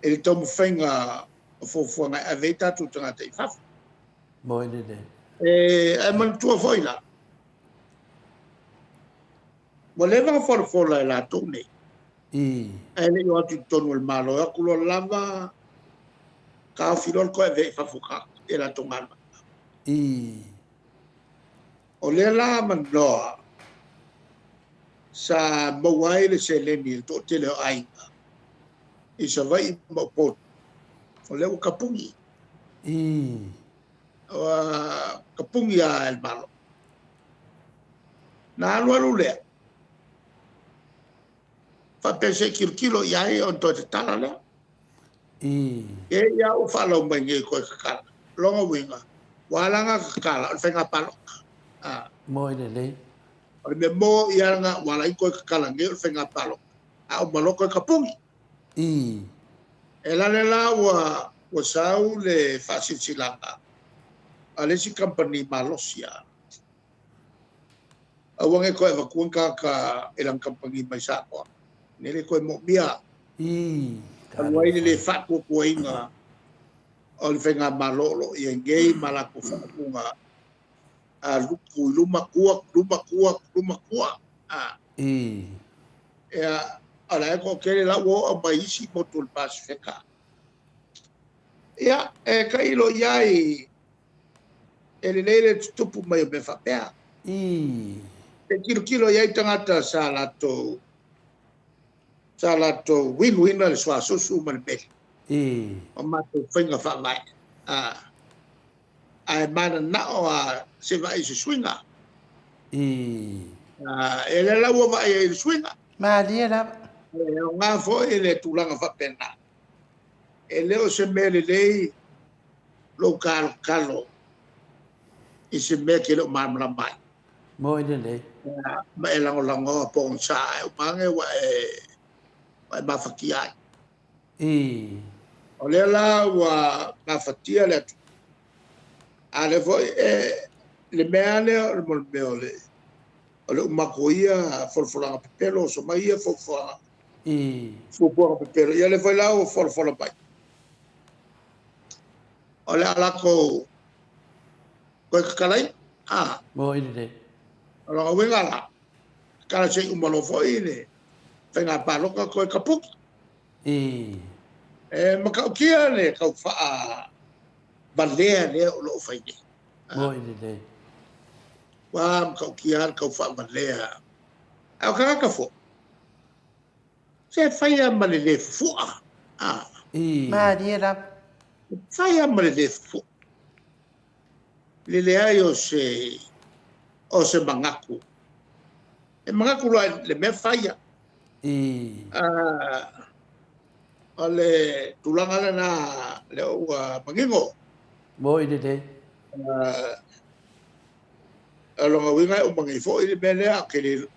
e le tomu whainga o fofuanga a veita tu tangata i fafu mo ina le e man tua foila mo le vanga fola e la tau nei e le yo atu tonu el malo e kulo lava ka filol ko e vei fafu ka e la tongana o le la man loa sa mawai le se le ni to te le ai i sa vai mo po o le kapungi o kapungi a el malo na alu le fa pese kilo ia e on to te tala le e ia o fa lo mai nge ko ka longa winga walanga ka o fenga palo mo ina le o me mo ia nga wala i ko ka nge o fenga palo a o malo ko kapungi e la wa sau le fasil silanga ale si company malosia awange ko e vakuanga ka elang company mai sa ko nele ko mo mia wai le fa ko inga o le fenga malolo i ngei mala ko fa kunga a luma kuwa ala ko kele la wo mai si motul pasifika ia e kailo iai ele lele tupu mai me fa pea e kilo iai tangata salato win le swa susu man be o mato finga fa mai ai mana na o se vai se swinga ele la wo vai swinga ma dia la nga fo ele tulanga fa pena ele o se mele lei local kalo i se me ke lo mamla mai mo ina le ma e lango pon sa o mange wa ma fakia o le la wa ma fatia le ale fo le meale o le meole o le makoia folfolanga pelo so mai fofa fofa pelo ia le foi lá o folfola pai o le ala ko kalai mo ina le ala o wenga la kala se un malo foi le tenga palo ko kapuki maka kia le ka fa balea le o lo fai ni mo ina le wa maka kia ka fa balea au ka fo se fai a malele fu ma dia la Fai ama le fu. Le ai o se mangaku. E mangaku le me fai. O le tulanga na le o mangingo. Mo i le. Alonga winga o mangi fo i le mele ke le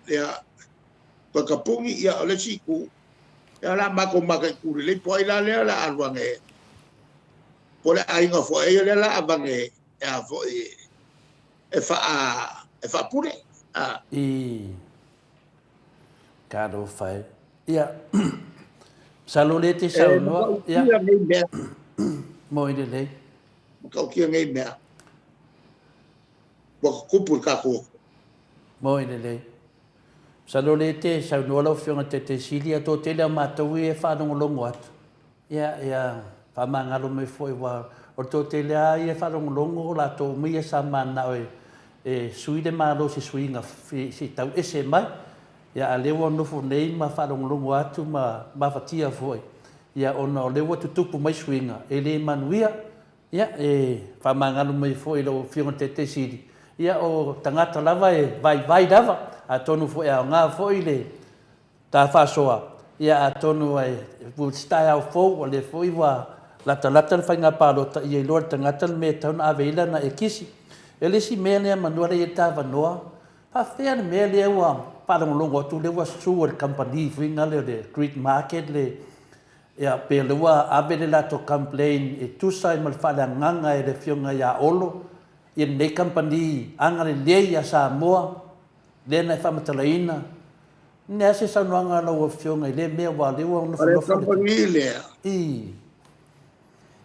pakapungi ia o le siku. Ya la mako maka ku le po ila le la alwange. Pole ainga fo e le la abange ya fo e fa pure. Kado fai. Ia. Salole te sau noa. Ia. Mo i le. Kau kia ngai mea. Waka kupur kako. Mo i le. Salole te sau noa lau fionga te silia tō te lea mātou e whanongolongo atu. Ia, whamangalo me foi wa. O tō te lea i e whanongolongo la tō mia sa mana oe. E sui de malo si suinga si tau ese mai. Ia a lewa nofo nei ma whanongolongo atu ma fatia foi. Ia ona o lewa tutupu mai suinga. E le manuia. Ia whamangalo me foi lau fionga te sili. Ia o tangata lava e vai lava. A tonu fo e a ngā fo i le tā whasoa. Ia a tonu e stai au fo o le fo i wa lata le whainga pālota i e loa tangata me tauna a veila na e kisi. E le si mea lea manua le e tā wanoa. Pa whea le mea lea ua pālongolongo atu le wa steward company whinga le Greek market le ia pe le wa abe le lato complain e tusai mal whale nganga e le fionga ia olo. Ia nei company anga le lea ia Samoa. Lena e whamatalaina. Nea se saunoanga lau a fionga i le mea wā lewa una whanofo. Ale kampangi lea.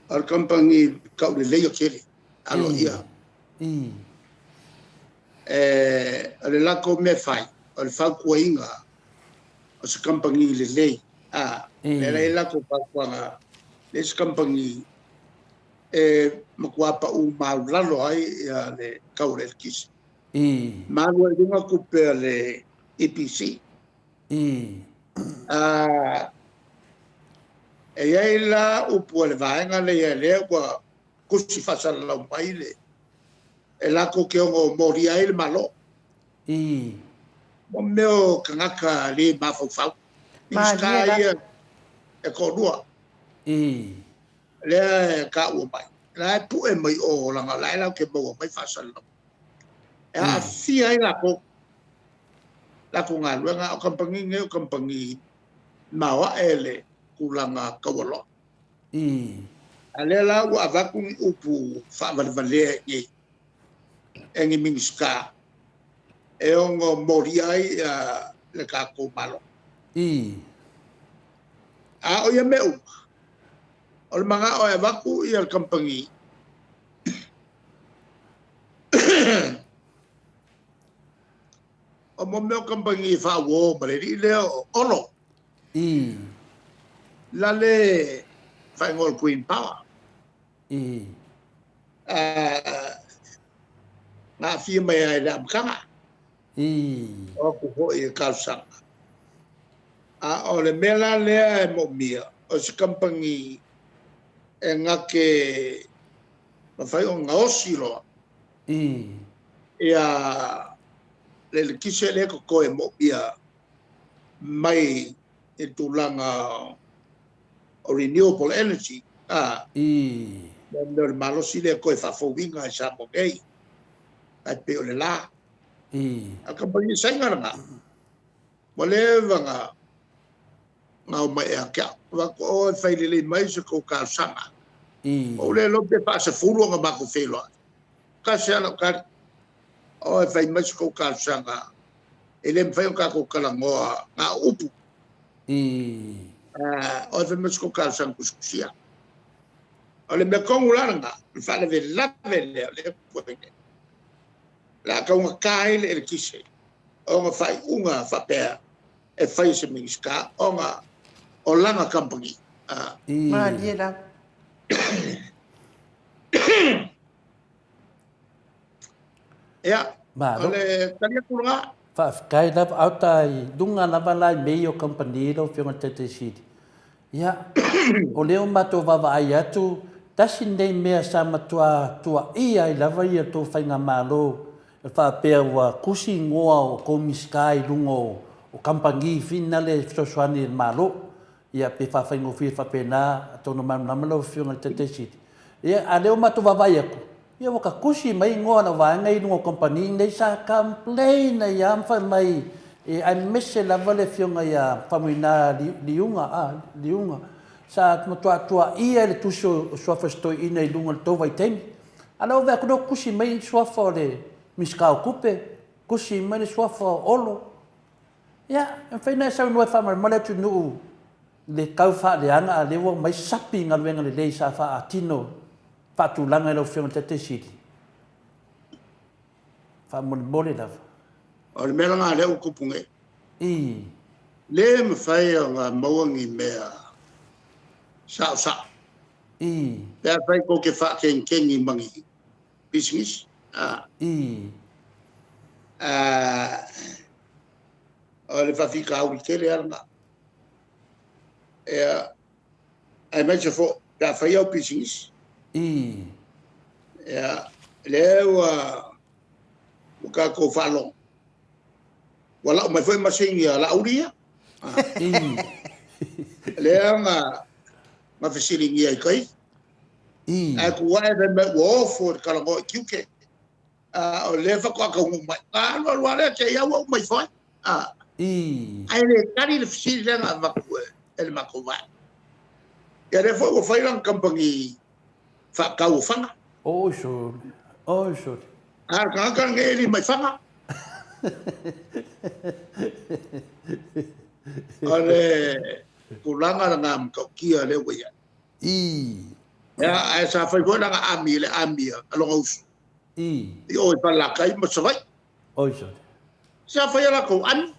Ale kampangi kau le leo kere. Alo ia. Ale lako me fai. Ale whau kua inga. O se kampangi le lei. Le rei lako pakuanga. Le se kampangi. Makuapa u maulalo ai le kau le kisi. Malu e dunga kupe le EPC. E iai la upu le vaenga le ia lea kua kusi fasala lau mai le. E lako ke ongo mori ai le malo. Mo meo kangaka le mafau. Iska ia e korua. Lea ka ua mai. La e pu e mai o langa lai lau ke maua mai fasala lau. E a fia i lako ngā luenga o kampangi nge o kampangi mawa ele kulanga kawalo. A lea la ua avaku upu whaavalivalea nge engi mingiska e ongo mori ai le kako malo. A o ia meu. O le manga o avaku i al kampangi o mo meo kampangi whawo mareri leo ono. La le whaingol Queen Power. Ngā fia mai ai le amkanga. O kuho i kausanga. A o le mela lea e mo mia. O se kampangi e ngake ma whai o ngā osi loa. Ia le kise le ko koe mo ia mai e tūlanga o renewable energy. Le malo si le koe whawhinga e sa mo kei. Ai pe o le la. A kampangi saingaranga. Mo le vanga ngau mai a kia. Wako o e whailele mai se kou kāsanga. O le lope whaasa furuanga mako wheloa. Kasi ana kari. O e whai mai se kou kāsanga. E le mwhai o kako kalangoa ngā upu. O e whai mai se kou kāsanga kuskusia. O le mea kongu laranga. Le whalewe lawe lea le kuenge. La kaunga kāi le kise. O ngā whai unga whapea. E whai se mingiska. O ngā o langa kampangi. Liela. Ia. O le talia kulunga. Kai lava au tai dunga lava lai mei o company lo whionga te siri. Ia, o leo mato wawa ai atu tasi nei mea sa matua ia I lava ia tō whainga mālo. E whapea wa kusi ngoa o komiskai lungo o kampangi fina le sosuani mālo. Ia pe whawhaingo whia whapena tono manamalo whiunga te siti. Ia a leo matu wawai aku. Ia waka kusi mai ngoa na wāngai lungo kompani nei sa complain na ia amwha mai. E ai mese lava le whiunga ia whamuina liunga. Sa matua ia le tuso swafa stoi ina I lunga le tō waitemi. Ala o vea kuno kusi mai swafa o le miskao kupe, kusi mai le swafa o olo. Ia, en whaina e sau noe whamar male tu nuu le kau wha le anga a lewa mai sapi ngā luenga le lei sa wha a tino whatu langa I lau whiunga te siri. Wha mole lava. O le mea ngā leo kupunge. I. Le me whai o ngā mauangi mea sao. I. Pea whai ko ke wha kengi mangi business. I. O le whawhika au I tele aranga. Ai mai se fo, pea whai au business. I. Leo ka ko whalong. Wala mai foi masingi la uria. Leo nga fisiringi ai kai. Ai ku wa e me wo for kala go kiuke. O le fa ko ka mai. Lo wala ke ya wo mai foi. Ai le kari le fisiri nga ma ku el ma ko va. Ya le fo foi lang kampangi fa ka u fanga. Oh sure. Ka ngeli mai fanga. Ale kulanga nga mkokia le wea. Ya ai sa fai bona nga ami alonga usu. I o pa la kai mo savai. Sa fai la ko an.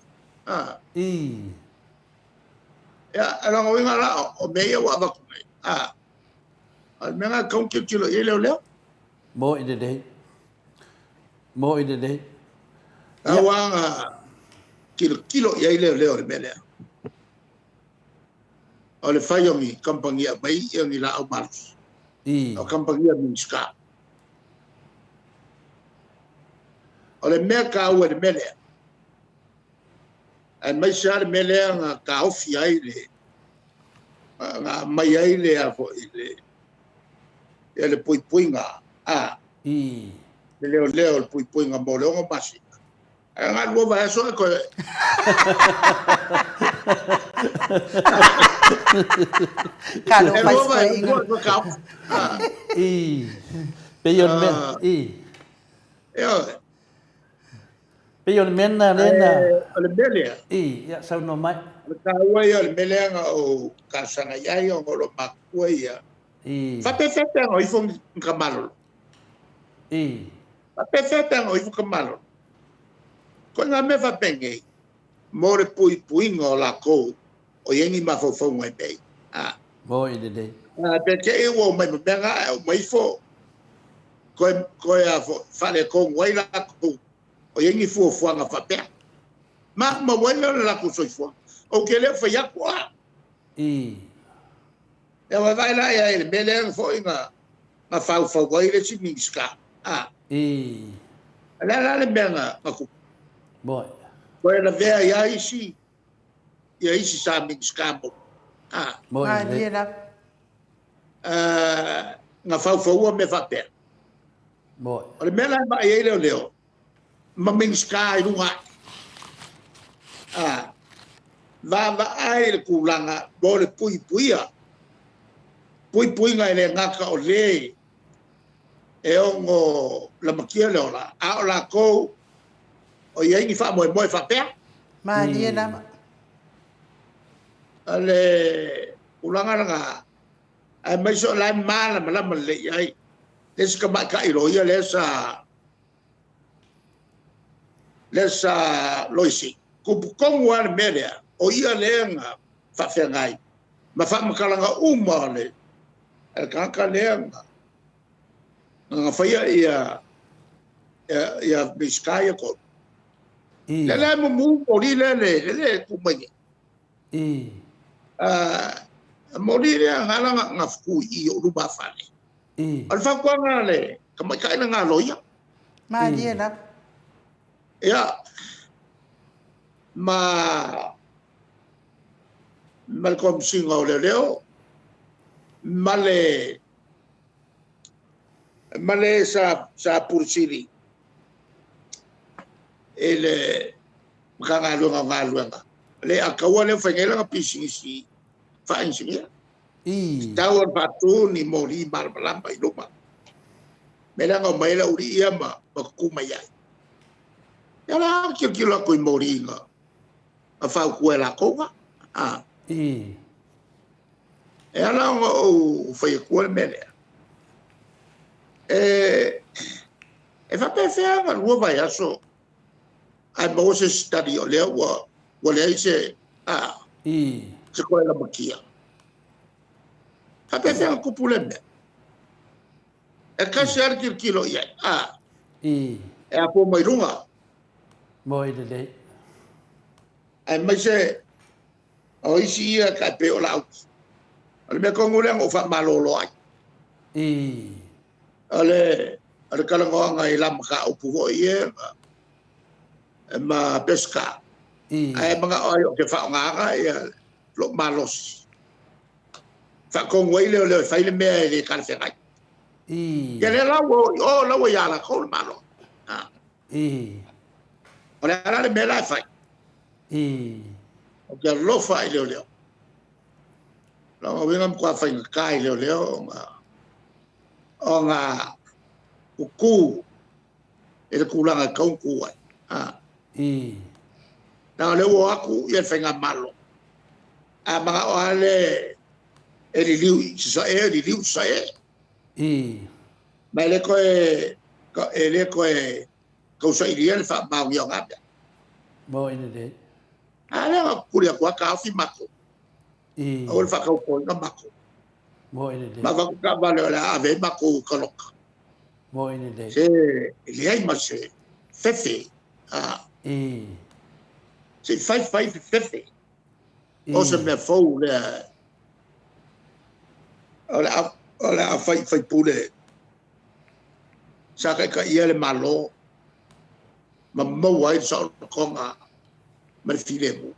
Ya alonga winga la o meia wa ba ku. Al menga kong kilo ile le. Mo ide dei. Awanga kilo ya ile leo le mele. Ole fayomi kampangia mai yang ila au marus. O kampangia minska. Ole meka o le mele. Ai mai sa mele nga ka ofi ai le. Nga mai ai le afo ile. Ele puinga. Leo le puinga mo le ngo masi. Nga lua vai so ko. Kalo fai foi inga. Peyon men. Peyon men na lena. Ole belia. Ya sau no mai. Ka wai ole belia o ka sanga yai o lo makuia. Fa perfecto o ifong kamalo. Fa perfecto o ifong kamalo. Ko nga me fa penge. More puinga o la ko o yengi mafofo mai bei. Mo ide dei. Pe ke e wo mai benga mai fo. Ko ya fo fale ko wai la ko o yengi fo nga fa pe. Ma wai la ko so fo. O ke le fa ya kwa. Ya vai la ya ele bele fo nga fa wai le si minska. La le benga ko. Boy. Boy la vea ya isi sa minska mo. Mo ide. Nga fa me fa pe. Boy. Ole mela ba ye leo. Ma minska I lunga. Va ai kulanga bole puia. Pui nga ele ngaka o le. E ongo la makia le ola. A ola ko o ye ni fa mo fa pe. Ma ni na. Ale ulanga nga ai mai so la mala le ai. Des ka ba ka ilo ia lesa loisi. Ku kong wan media o ia lenga fa fe ngai. Ma fa makalanga le. El kaka lenga. Nga fa ia biskaya ko. Le mu o le ku mai. Mo le nga fu I o ruba fa. Al fa kwa ngale, kamai kai na ngalo ya. Ma dia la. Ya. Malcolm singa o leo. Male sa pursiri. Ele ngalo. Le akawa le fengela ka pisingisi. Fa insinya. Tawon patu ni mori malamba iluma. Melanga maila uri ia ma kumaya. Yala kilo ko mori nga. Afa ku la ko nga. Yala o foi ku mele. Fa pe fa nga wo vai aso. Ai mo se study o le wo le se se ko la makia. Fa pe fa ku puleme. E kasi kilo ia. E a po mai runga. Moi de le. Ai mai se o isi ia ka pe o la. Ale me kongulang o fa malolo ai. Ale kala ngoanga i lam ka upu ho ia. Ma pesca. Ai mga o ke fa nganga ia lo malos. Fa kongwei le fa le me le kan fe ai. Ya le la ya la ko malo. Ora ala me la fa. O ke lo fa le. La ngam kwa fa kai le o nga ku e kulanga ka ku ai. Na le wo aku ia fa nga malo. A mga o ale e liu sa ma le koe sa iria le fa ma yo ngapia. Mo ina de. Ale kuria kwa ka fi mako. O le fa ko na mako. Mo ina de. Ma va ka ba le ave mako kolok. Mo ina de. Se le ai ma se fefe. Se fai fefe. O se me fou le Ola fai pule. Sa ka ia le malo. Ma mo ai sa konga. Ma file mo.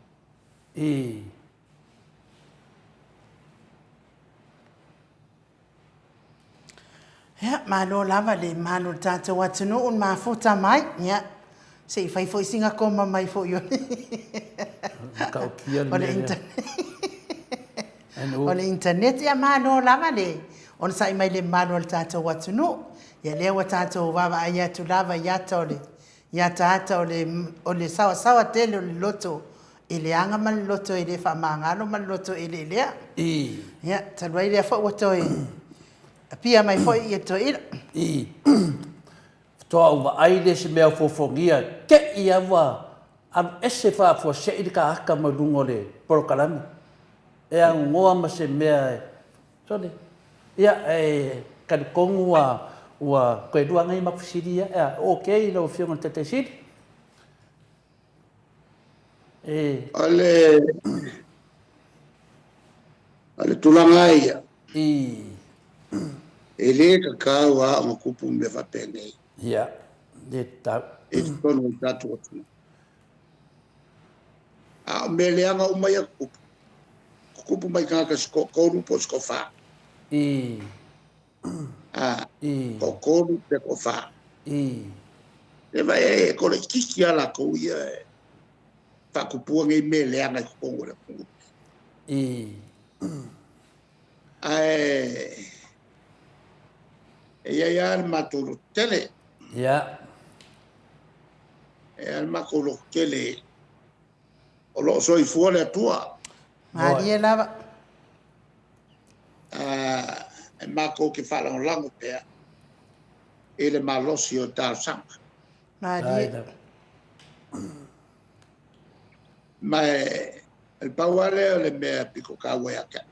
Ya, malo lava le malo tata watunu un mafuta mai. Ya. Se fai foi singa koma mai fo yo. Ka kia Ole internet. Ole internet ya malo lava le. On sai mai le malo tata watunu. Ya le watata wava ayatu lava yata ole. Ya tata ole sawa tele ole loto. Ile anga mal loto ile fa mangalo mal loto ile le. Ya, talwai le fa wato pia mai foi ia to ira. Toa wa aile se mea fofongia ke ia wa am ese fa fo se i ka aka malungo le porokalami. E a ngoa ma se mea sone. Ia karikongu wa koe dua ngai mafusiri ia. Okay, lo fionga tete siri. Ale tulanga ia. Ele ka wa makupu me fa pene. Ya, de ta. It's kono tatu watu. A meleanga umaya kupu. Kupu mai kaka sko koru po sko fa. Ko koru pe ko fa. E vai ko le kiki ala ko ia. Fa kupu ngai meleanga ko ngora. Ya al matulu tele. Ya. Al makolo tele. O lo soi fuole Atua. Maria lava. Mako ke fala on lango pe. Ele malosi o tal sang. Maria. Ma el pauale le me pico kawe aka.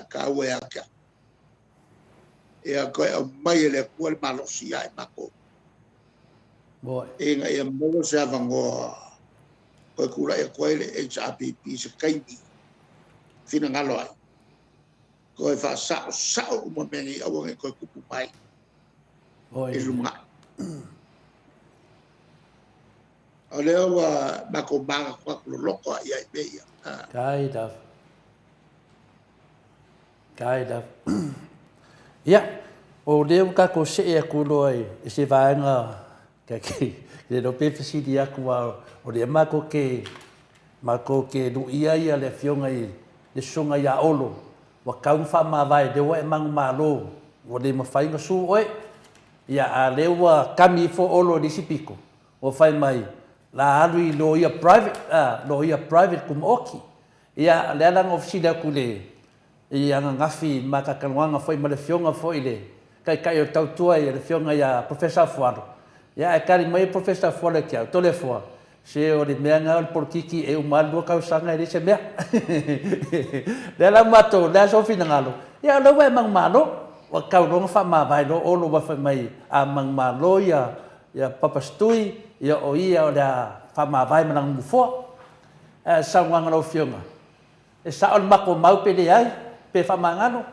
Kawe aka. E a koe au mai ele kua le malosi ai mako. E nga ia mo se avangoa koe kura e koe le HRPP se kaimi. Fina ngalo ai. ko e fa sa mo mengi o nge ko kupu mai Oi. e lunga o le wa ba ko ba ko loko ia be ia Kai da. Ya. O leo ka ko se e ku loi e se vaenga ke do pe fisi dia ku o le mako ke du ia le fionga le sunga ya olo wa kaun fa ma vai de wa mang malo o le mafai su oi ia a le wa kami fo olo di sipiko o fai mai la alui lo ia private kum oki ia le lang ofisi da ku le ia ngafi maka kalwanga foi ma le fionga foi le kai o tau tua ia le fionga ia professor fuaro ia e kari mai professor fuaro kia tole fuaro se o le mea ngā por kiki e umalu kau sanga e se mea. Le la mato, le so fina ngalo. Ia lo wa mang malo, wa kau ronga fa ma vai lo o lo wa fa mai a mang malo ia papastui ia o ia o da fa ma vai manang mufo. Sa wanga lo fionga. E sa on mako mau pe le ai, pe fa mangano.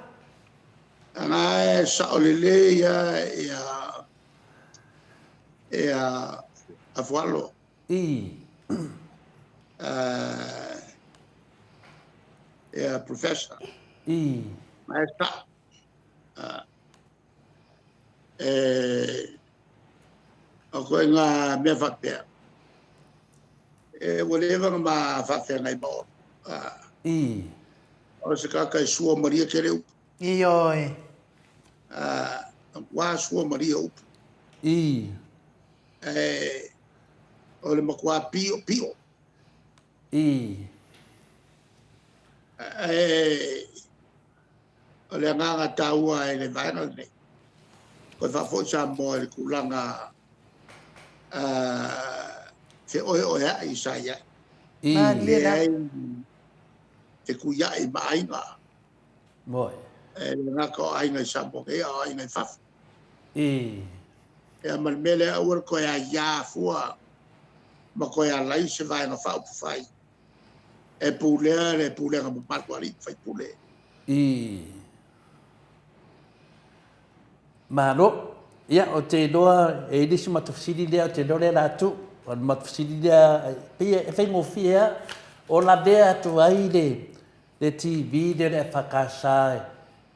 Nga sa o le ia afualo. Professor. Maestra. O koe ngā mea whakpea. Whatever ma whakpea ngai mo. O se kaka e sua maria kere upu. Ioi. Wā sua maria upu. O le makua pio. O le nganga taua e le vaina nei. Koe whafo Samoa le kulanga te oe i saia. Te kuia i maainga. E le ngaka o ainga i Samoa e o ainga i whafo. E man mele aur koe a ia fua ma koe a lai se vai na whau pufai. E pulea le pulea ma matuari whai pule. Maro, ia o te doa e disi matafsiri lea o te dole la tu. O matafsiri lea pia e whaingo fia o la bea tu ai le TV le whakasai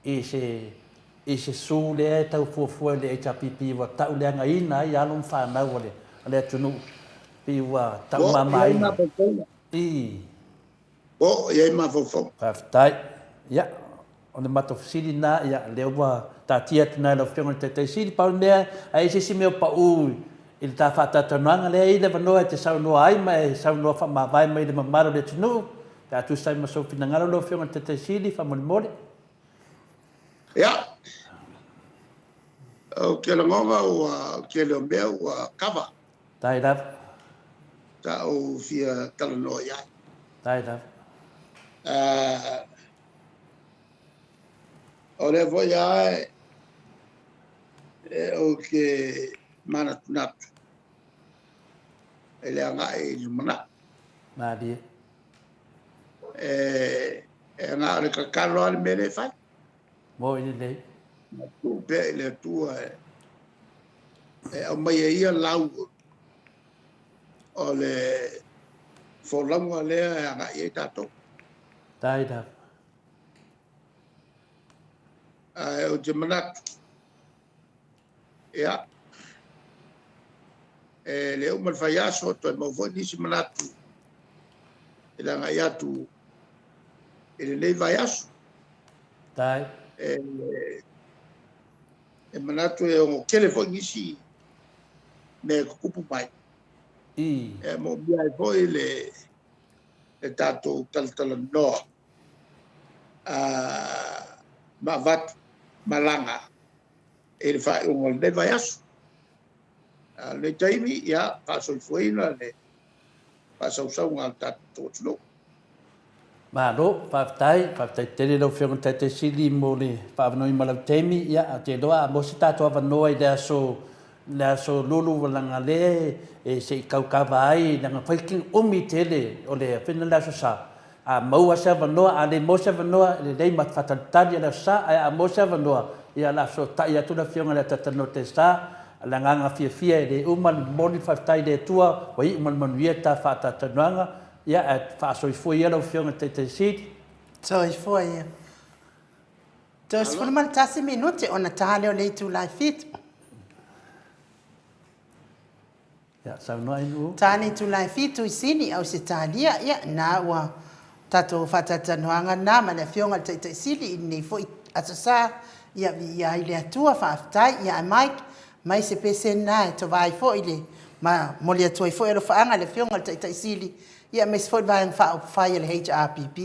e se su le tau fuafua le HPP wa tau le anga ina i alum whanau le atunu piwa tau mamai. O ia ma fofo. Whaftai. Ia, o le matafsiri na ia le ua tatia tana lo fiona te siri pa mea ai se si meo pa ui il ta fata tananga le ile vanoa te sau no ai mai sau no fa ma vai mai le mamaro le tunu ta tu sai ma so fina ngalo lo fiona te siri fa mole. Ya. O ke la ngonga o ke le mea o kava. Tai da. Ta o fia talano ya. Tai da. O le voi ai o ke mana tunatu. Ele anga e lumana. Madi. Anga le kakalo ale mele fai. Mo ini le. Tu pe le tua o mai ia lau o le folango le anga e tato. Tai da. O te manatu. Ia. Le umal fai aso to e maufoi nisi manatu. E langa ia tu e le nei vai aso. Tai. E manatu e o kele foi nisi me kupu mai. E mo bia e foi le tato taltala noa. Ma vat malanga e le fai o le vai aso. Le taimi ia paso fuina le paso saunga tato tlo. Maro, whaftai tele lau whionga te sili mo le whavanoi malau teimi, ia, te loa, mo si tātua wanoa i lea so lulu walanga le, e se i kaukawa ai, nanga whaiking umi tele, o le whina lea so sa, a maua se vanoa a le mo se vanoa le dei mat fatatani le sa a mo se vanoa ia la so ta ia tuna fionga le tatano te sa la nganga fia le uman moni fatai le tua wa i man manuia ta fatatanga ia fa so foi ia lo fionga te sit so foi Dos for man tasi minute ona tale o le tu lai fit ia sa no ai nu tani tu lai fit tu sini au se talia ia na wa tato fatatanoanga na ma le fionga te sili ni foi atasa ia ia ile atua fa aftai ia mai se pese na to vai foi ile ma molia toi foi lo fa anga le fionga te sili ia mes foi vai fa ile HRPP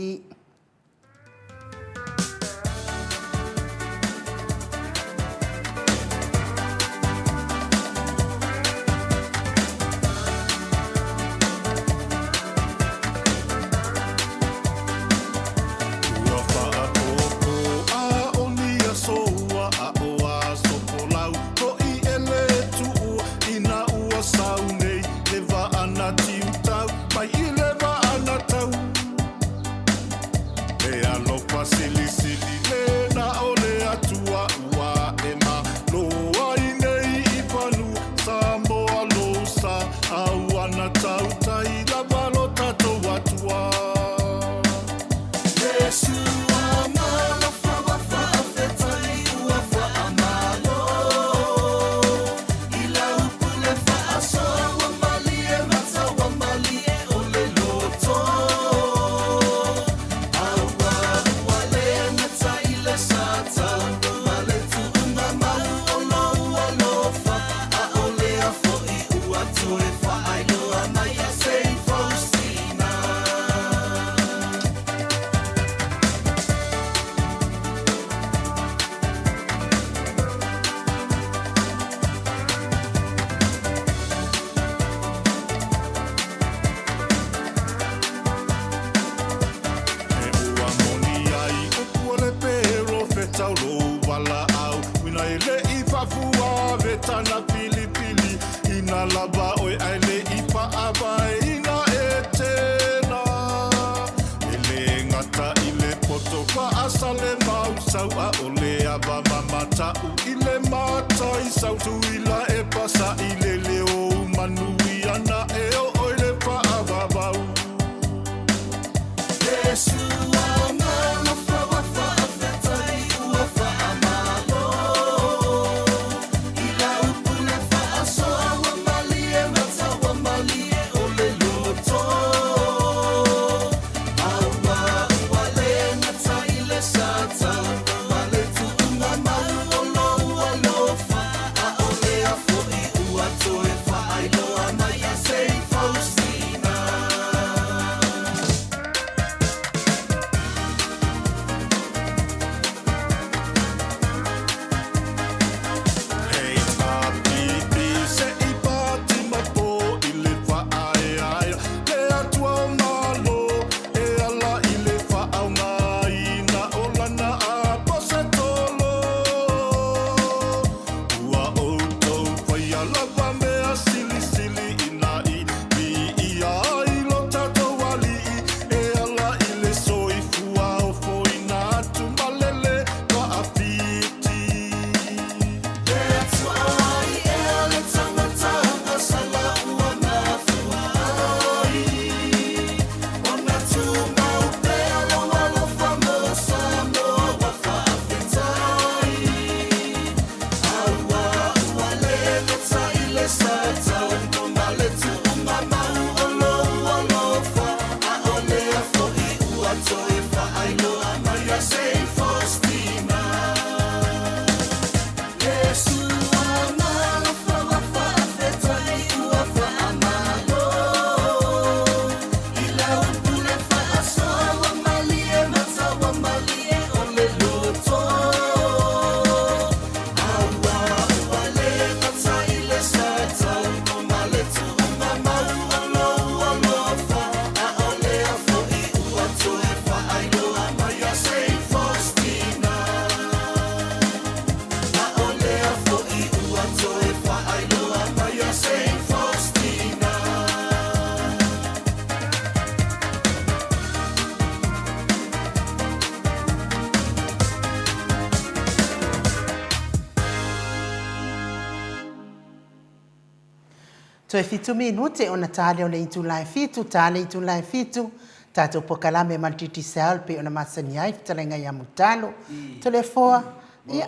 So e fitu minute ona tale o le itu lai fitu, tale itu lai fitu, tato pokalame maltiti sal pe ona masani ai, talenga ya mutalo, tole foa, ia,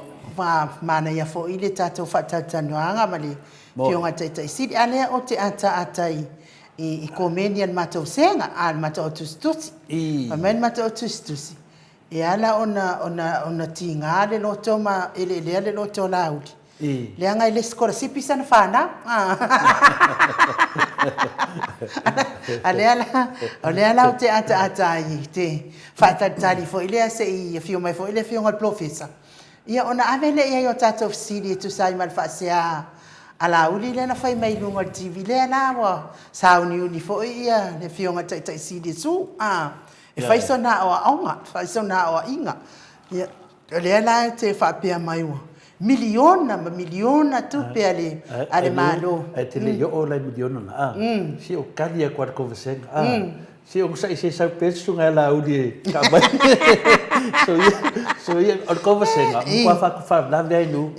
mana ia fo ile tato whatatanuanga mali, fionga taita isidi, alea o te ata i komenian matou senga, al matou tustusi, amen matou tustusi. E ala ona tinga le loto ma ele le loto laudi. Le anga ile skora sipi sana fana. Ale ala te ata i te fata tali fo ile se i fio mai fo ile fio ngal professor. Ia ona avele ia yo tato fsidi tu sai mal fasia ala uli le na fai mai lunga TV le na wa sauni uni fo ia le fio ngal tai sidi su e fai so na o aunga fai so na o inga ia le ala te fa pe mai wa miliona tu pe ale malo e te le yo o la miliona na si o kalia kwa ko vesen si o sai se sa pesu nga la uli ka mai so ia o ko vesen mo fa la ve nu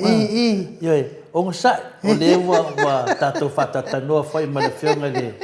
yo o sa o le wa tato fata tano foi ma le fionga le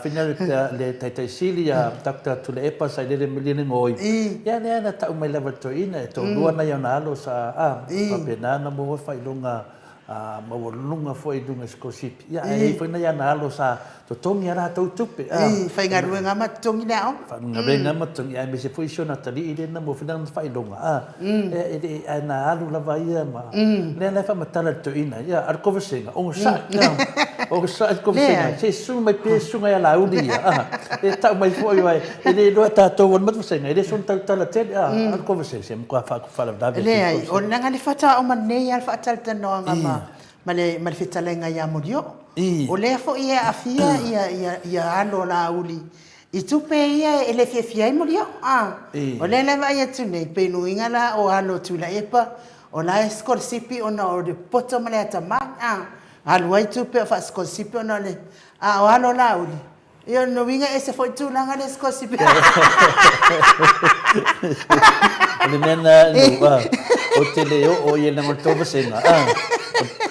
final le tai silia takta tu le epa sai le milione ngoi ya ne na ta mai level to ina to luana ya na lo sa pa pena na mo fa ilunga ma lunga foi dunga scholarship ya e foi na ya na lo sa to tongi ara to tupe fai nga ruenga ma tongi na fa nga benga ma tongi ai me se foi sona tali ile na mo finan fa ilunga e na alu la vai ma le na fa matala to ina ya ar ko vesenga o sa o sa ko vesenga se su mai pe su nga la udi e ta mai foi vai e le do ta to won mat vesenga e son ta la te ar ko vesenga se mo fa la da le ai o nga ni fata o man nei al fata ta no nga ma le fitalenga ya modio o le fo ia afia ia alo la uli i tupe ia ele fia i modio o le vai atu nei pe no ingala o alo tu la epa o la scholarship ona o de poto male atama alo ai tupe fa scholarship ona le o alo la uli io no vinga ese foi tu langa le scholarship le nena o te leo o ia na mo to vesenga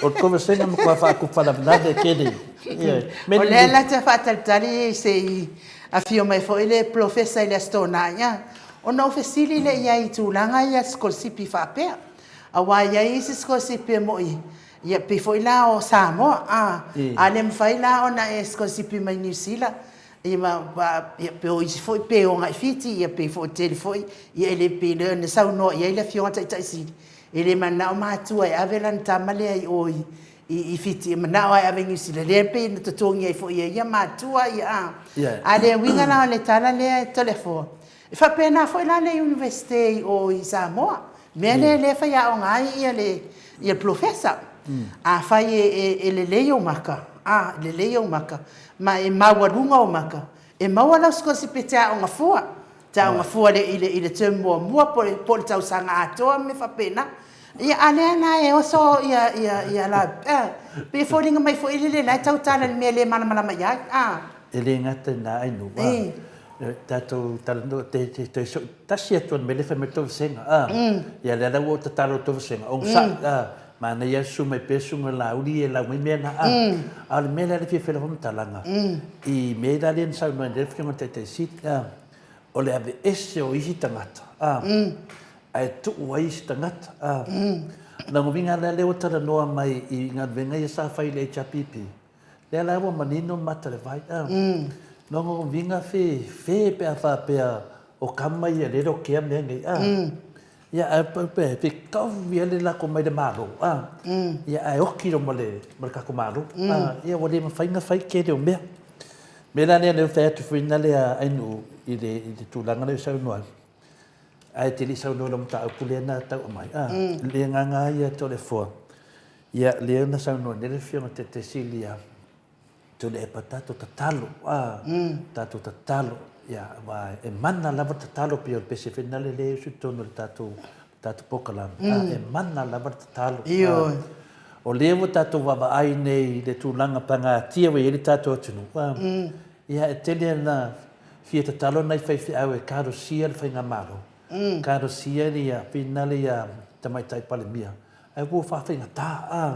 o come se non qua fa la verdade che lì o le la te fa tali se a fio mai foi le professor ile stonanya o no fesili le ia i tu langa ia scolsipi fa pe a wa ia i scolsipi mo ia pe foi la o Samoa ale mfai la ona scolsipi mai New Zealand ia pe o foi pe o ngai fiti ia pe foi tel foi ia le pe le sa no ia le fio tai si ele mana o matua e avelan tamale ai oi i fiti mana ai avengi sile le pe to tongi ai fo ia matua ia ale winga na le tala le telefone e fa pena foi la le university o Samoa mele le fa ia o ngai ia le professor a fa e le leo maka le leo maka ma e mawarunga o maka e mawala skosi peta o ngafua ta nga fuale ile tembo mua por tau sanga atoa me fa pena ia ale na e oso ia la pe folinga mai fo ile la tau tala me le mana mai ele ngata na ai no tato talando te tasia ton me le fa me to senga ia le la wo talo to senga on sa mana ia su mai pesu la uri e la mai mena al me le fi fele hom talanga I me da len sa no le fi te sit o le ave ese o isi tangata ai tu o isi tangata na mo vinga le o tala noa mai I ngā venga ia sa fai le chapipi le la o manino mata le vai no mo vinga fe pe a fa pe o kama ia le ro ke me ngai ia pe kau via le la ko mai de malo ia ai o kilo mo le marka ko malo ia o le fai nga fai ke de o me la ne fe tu fina le ai no I tu langa le sa no ai te li sa no lo ta ku le na ta mai le nga ia to le fo ia le na sa no le fio te silia to le patato tatalo tato tatalo ia va e manna la tatalo pio pe se finale le su to no tato pokalam e manna la tatalo o levo tato va ai nei le tu langa panga tia we le tato tunu ia e tele na fia tatalo nai fai au e karo sia le fai ngamaro karo sia ia finale ia tamai tai palemia ai wo fa fenga ta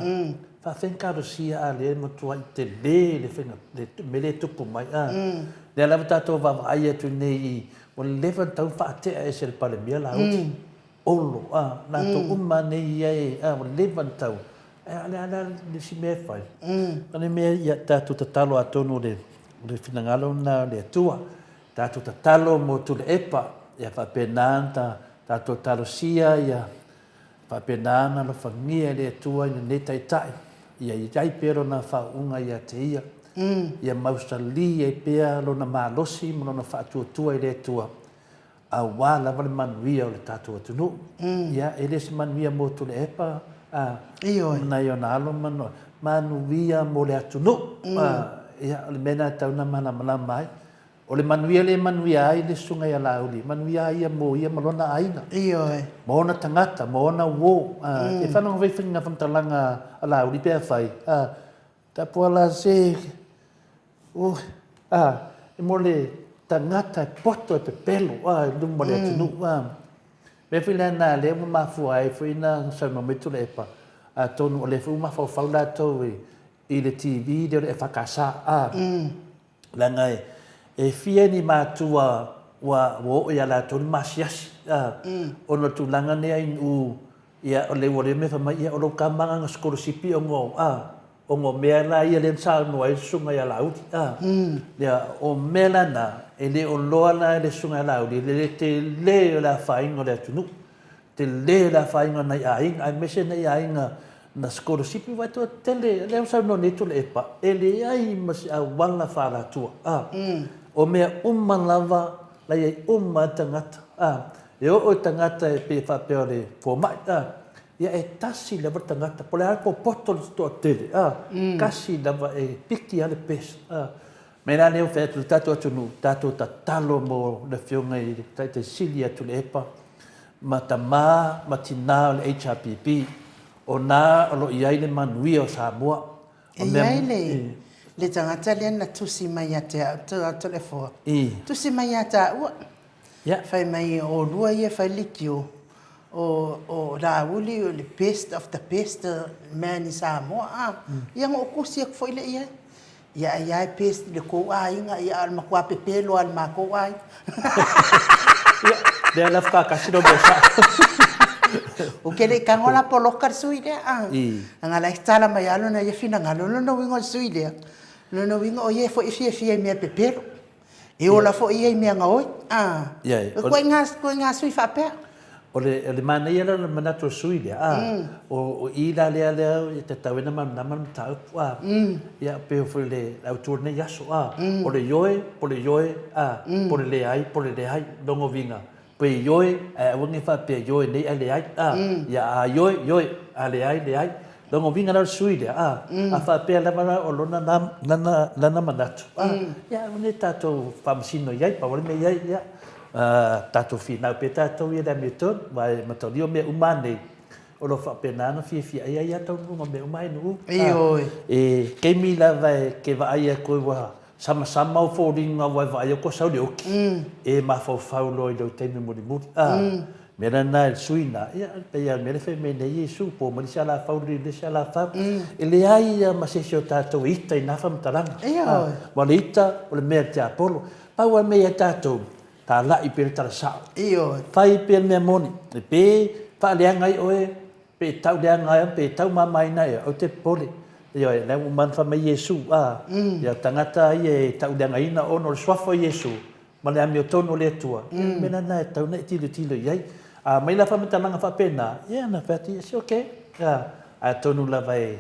fa fenga ro sia a le mo tua te le fenga le me le tupu mai le la tato va ai tu nei o le fa tau fa te e se pale mia la olo na to umma nei ai o le va tau ala le si me fai ana me ia tato tatalo atonu le finangalo na le tua tato tatalo mo tu le epa ia fa penanta tato talo sia ia fa penana lo famia le tua ni tai tai ia i pero na fa unga ia te ia maustali e pea lo na malosi mo na fa tua le tua a wala vale manuia o le tato atunu ia ele se manuia mo tu le epa na yo na alo manuia mo le atunu ia le mena tau na mana mai o le manuia ai le sunga ia lauli manuia ia mo ia malona aina mo na tangata mo na wo e fa no vai finga fantalanga ala uli pe fai ta pola se e mo le tangata poto pe pelo dum mo le tunu me fina na le mo mafu ai fina sa no metu le pa tonu o le fu ma fa faula to i le tv de e fa kasa langa e fia ni matua wa wo ia la tonu masiasi ono tu langa ne ai u ia o le wole me fa mai ia o lo kamanga nga scholarship o ngo mea la ia le sa no ai sunga ia lauti ia o mela na ele o loa na le sunga lauti le te le la fainga le tunu te le la fainga na ai mese na ai na scholarship vai to tele le sa no netu le pa ele ai mas a wala fala tua o mea lava la ia tangata e o tangata e pe fa peore fo mai ia e tasi lava tangata po le alpo poto sto tele kasi lava e piki ale pes me la leo fe tu tato atunu tato tatalo mo le fionga i te silia tu le epa matama matina le HRPP o na o lo iai le manui o Samoa e iai le tangata le na tusi mai ate le fo tusi mai ata fai mai o lua ia fai likio o la uli o le best of the best man in Samoa ia ngo kusi ak fo ile ia best le ko inga ia al makwa pepelo al mako ai de la fa kasi do besa o ke le kangola polokar suile nga la stala mai alo na ia fina ngalo no wingo suile no wingo o ye fo ifie me pepelo e ola fo ia me nga oi ko nga sui fa pe o le mana ia le manato suile o ila le te tawena man ta ia pe fo le autor ne yaso o le yoe po le ai dongo vinga pe yoe wonge fa pe yoe nei ale ai ya yoe ale ai dongo vinga na suile a fa pe la mana o lona lana manato ya ne tato famsino yai pa wole me yai ya tato fina pe tato ia da meton vai matodio me umane o lo fa penana fi ai ya tau no me umai no e ke mi la vai ke vai ko wa sama o folding vai ko sau de oki e ma fo faulo do teme mo mera na suina ia pe ia mera fe me nei su po mo sala fauri de sala fa ele ai ma se tato ita ina fam talanga ma ita o le me ta polo pa wa me tato ta la i per ta sa fai per me moni pe fa le ngai oe pe tau le ngai pe tau ma mai na o te pole ia le man fa me Yesu ia tangata ia tau le ngai na ono swafo Yesu ma le ami tono le tua mena na tau na tilo iai mai la fa me tanga fa pena ia na fati is okay a tonu la vai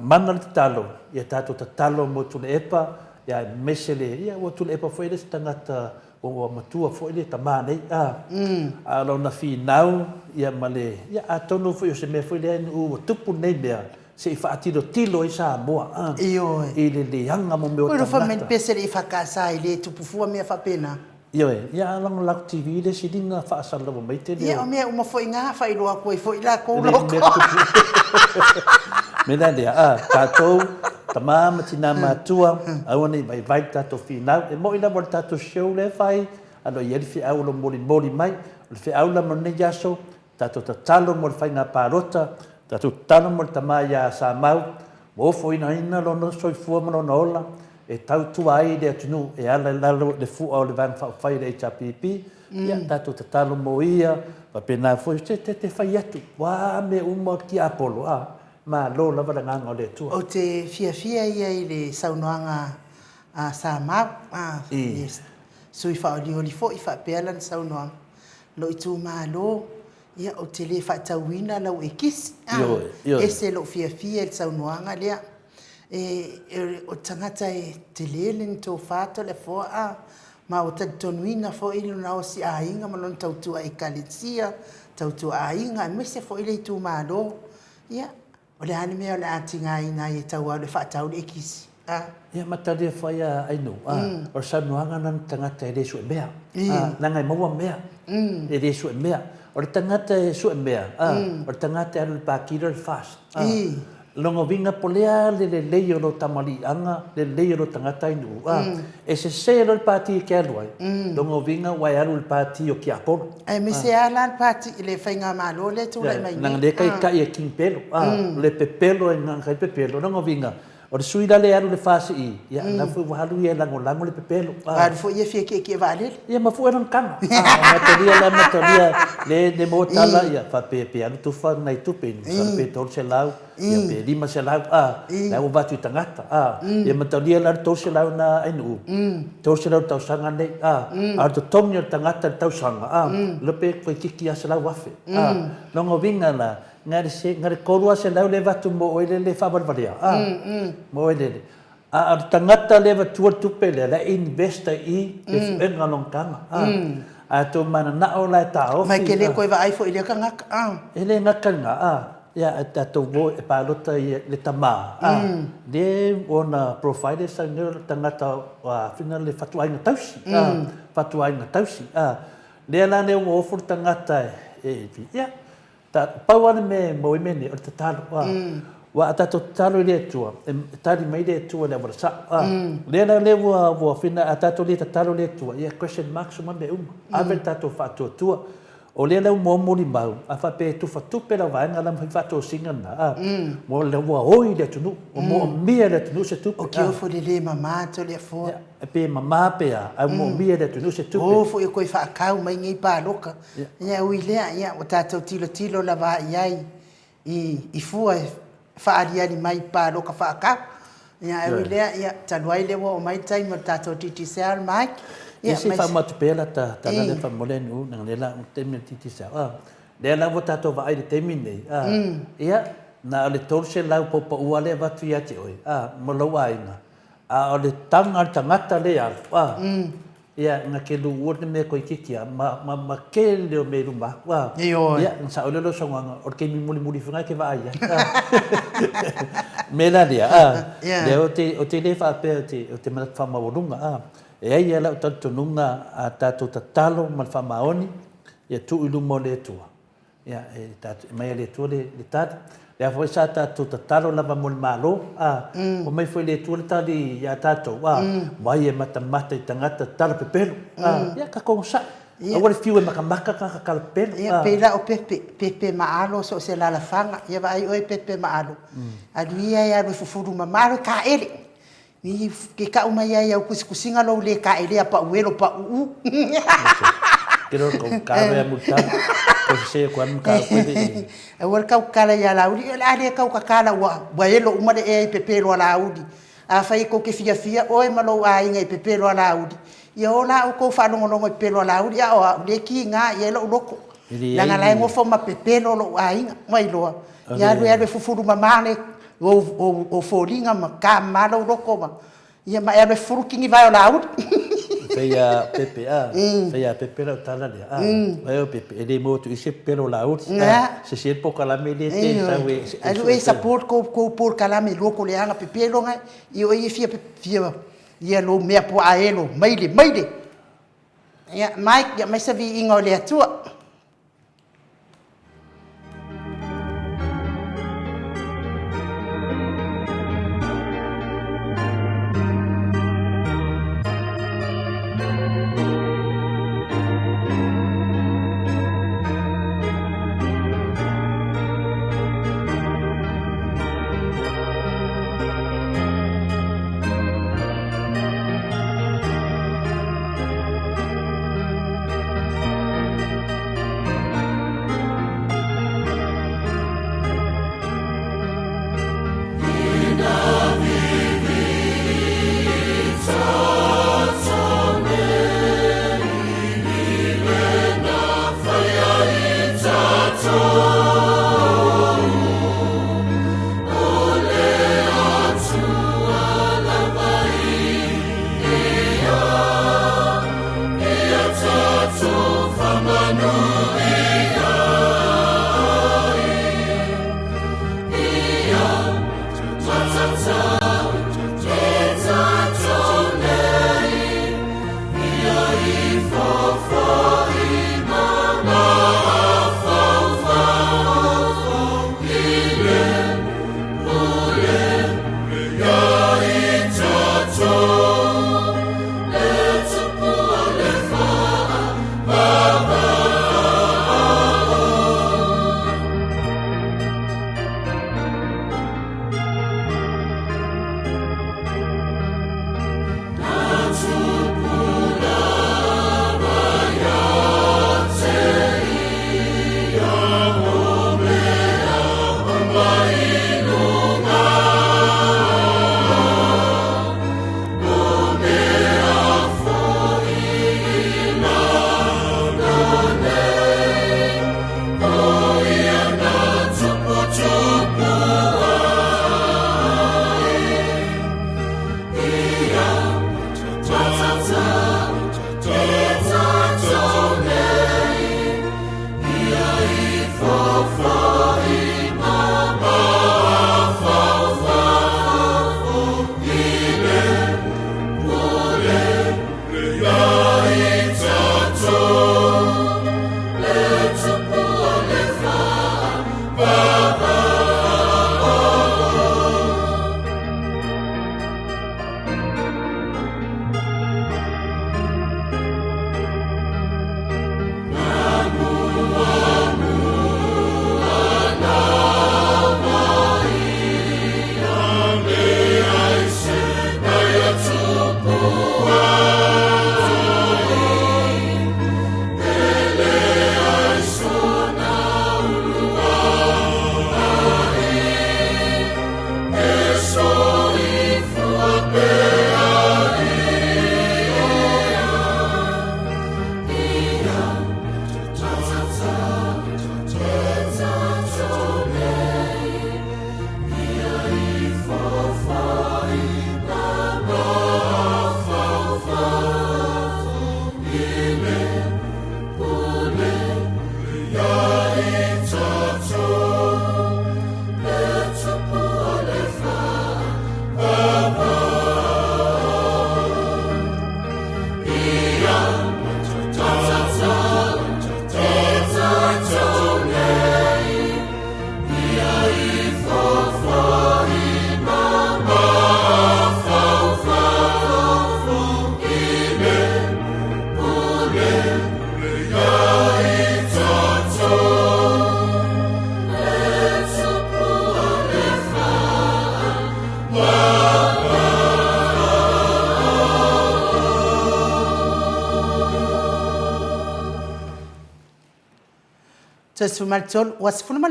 mana le talo ia tato talo mo tu le epa ia mesele ia o tu le epa foi le tangata o matua foi le tama nei a lo na fi nau ia male ia a tonu foi se me foi le u tupu nei bea se fa tilo i Samoa i le anga mo me o tangata fa me pese le fa casa ile tupu fu me fa pena ia lang lak TV le sidinga fa sala mo mai te le ia o me uma foi nga fa ilo ko foi la ko loko me la dia tato tamama tina matua awani vai tato final e mo ina mo tato show le fai ano ia fi au lo moli mai le fi au la mo ne yaso tato tatalo mo fai nga parota Tatu tano mo tama ia Samoa, mo fo ina lono soifua mo lona ola, e tau tua ai le atunu, e ala lalo le fua o le vang whai le HRPP, ia tatu tatalo mo ia, pa pena fo te whai atu, wā me umo ki Apollo, ma lo lava la nganga o le tua. O te fia ia i le saunoanga Samoa, sui whaolioli fo i whapea lan saunoanga, lo i tū mālo, ia o te le whaatauina lau e kisi. E se lo fia le saunoanga lea. O tangata e te lele ni tō whātua le fōa. Ma o tonuina fo i luna o si ainga ma lona tautua e kalesia. Tautua ainga e mese fo i le tū mālo. Ia, o le hane mea o le atinga ina e tau au le whaatau le kisi. Ia matari e whai ainu. O saunoanga nan tangata e resu e mea. Nanga e maua mea. E resu e mea. O le tangata e su e mea, o le tangata e alu le pākira le fast. Longo vinga polea le leio lo tamali anga, le leio lo tangata inu. E se lo le pāti e ke alu ai. Longo vinga wai alu le pāti o ki Apollo. E me se ala le pāti le whainga malo le tū lai mai. Nanga le kai e king pelo. Le pepelo e nanga kai pepelo. Longo vinga. O le suida le alu le fasi i. Ia, na fu wahalu ia lango le pepelo. Aru fu ia fia ke valele. Ia mafu e kanga. Mataria le motala ia fa pepe alu tu fa nai tu pe sa pe tol se lau. Ia pe lima se lau. La o batu tangata. Ia mataria la tol se lau na inu. Tol se lau tau sanga nei. Ar to tongi tangata tau sanga. Lepe ko kiki asa lau wafe. Longo vinga la ngare korua se lau le vatu mo oile le whabarwaria. Mo oile. Ar tangata le vatu tupe le la investa i e fuenga longkanga. A to mana na o lai ta ofi. Mai ke le koe wa aifo i le ka ngaka. Ele ngaka nga. Ia a to wo e palota le tama. Le ona profile sa nero tangata wa final le fatuai na tausi. Fatuai na tausi. Le la ne o ofur tangata e ia. Ta pauana me moimene o te talo wa ata to talo le tua e tali mai le tua le wala sa le na le wa fina ata to le talo le tua ia question mark so mbe ave tato fato tua o le le mo mo limau a fa pe tu fa tu pe la va ngala mai fato singa na mo le wa oi le tu o mo mia le tu se tu o ki o fo le mama to le fo e pe mama pe a mo mia le tu se tu o fo e koe fa kau mai ngai pa loka ia ui le ia o tato tilo la va iai i fu fa ali mai pa loka fa ka ia ui le ia tanuai le o mai tai mo tato titi ser mai ia se fa matu pela ta le fa molenu nang le la temi titi ser le la vota to va ai temine ia na le torse la popa ua le vatu ia te oi mo lo aina o le tangata le al ia na ke lu wor me ko kikia ma ke le me rumba ia sa o le lo songa o ke mi muli funga ke va ia me la dia le o te le fa pe o te ma fa ma volunga e ai ela tanto nunga a tato tatalo mal fa maoni ia tu ilu mo le tua ia e tato mai le tua le tat le a foi sa tato tatalo lava mo malo o mai foi le tua le tali ia tato vai e mata i tangata tala pepelo ia ka konsa o le fiu e makamaka ka kalpelo ia pela o pepe maalo so se la fanga ia vai o pepe maalo a dia ia le fufuru mamalo ka ele ni ke ka uma ia o kusinga lo le ka ele pa uelo pa Kero ko kare multa ko se ko an ka ko de e war ka kala ya laudi la de ka kala wa elo uma de e pepelo laudi a fai ko ke fia o e malo a inga pepelo laudi ia ola o ko fa longo e pelo laudi a o le ki nga ia lo loko la nga la ngo fo ma pepelo lo a inga mai lo ia le fufuru mamale o folinga ma ka malo loko ma ia ma e furu kingi vai laudi Feia pepe feia pepe la tala le vai o pepe ele mo tu ise pelo la ut se poca la mele te sa we alu e support ko por kala me loko le anga pepe lo nga i o i fia ia lo me po a elo maile ia Mike ya mai sa vi ingo le atua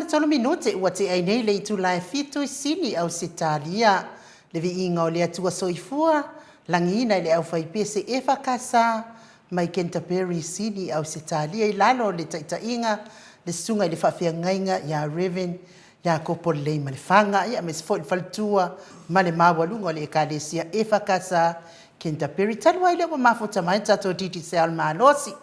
Tolu minute ua te ai nei le itu lai fitu sini au sitalia le Viiga o le atua soifua langina i le au faipese e fakasa mai Canterbury sini au sitalia i lalo le taitainga le sunga i le whawhiangainga ia Reverend ia kopo le ma le whanga ia me sefo i faltua ma le mawalunga o le ekalesia e fakasa Canterbury talua i le wa mafuta mai tato titi se almanosi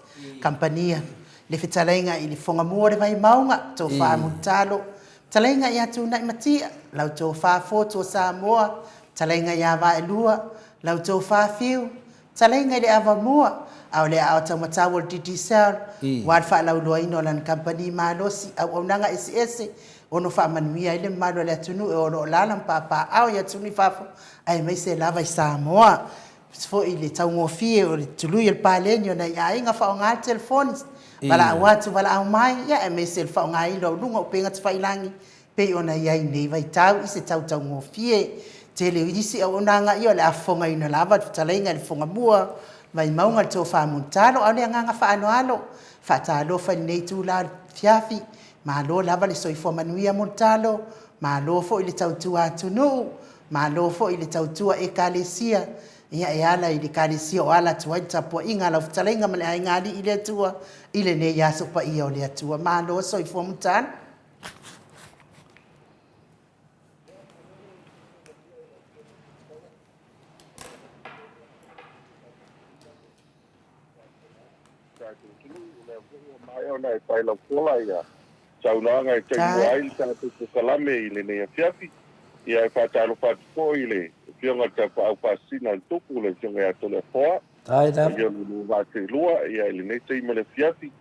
kampania le fitalainga i le fonga mua le vai maunga tō wha mutalo. Talainga ia tūna i matia, lau tō wha fōto Samoa, talainga ia wa e lua, lau tō wha fiu, talainga i le awa mua, au le au tau matawa le titi sel, wad wha lau lua ino lan kampani malosi, au nanga ese, ono wha manuia i le malo le atunu, e ono lalam papa au ia tuni whafo, ai mai se lava i Samoa. Sfo i le tau ngofie o le tului il palenio na ia inga wha o ngā telefonis, wala watu wala au mai ia e me se fa nga ilo lunga o penga tfailangi pe ona ia nei vai tau i se tau ngofie tele isi o nanga io le afonga ina lava tutalenga le fonga mua mai maunga to fa muntalo au le nga fa ano fa talo fa nei tu la fiafi ma lo lava le soifo manuia muntalo ma lo fo ile tau tu atunu ma lo fo ile tau tu e kalesia ia e ala i le kalisia o ala tuai tapo inga la futalenga male ai ngali i le atua i le ne ia sopa ia o le atua ma lo so i fomutan mai ona e tai la pola ia sauna nga te ai sa tu kalame i le ne fiafi ia e fatalo fatko i le fionga te pa pasina tupu le fionga to le foa ai da ia lu va te lua ia le ne te mele fiafi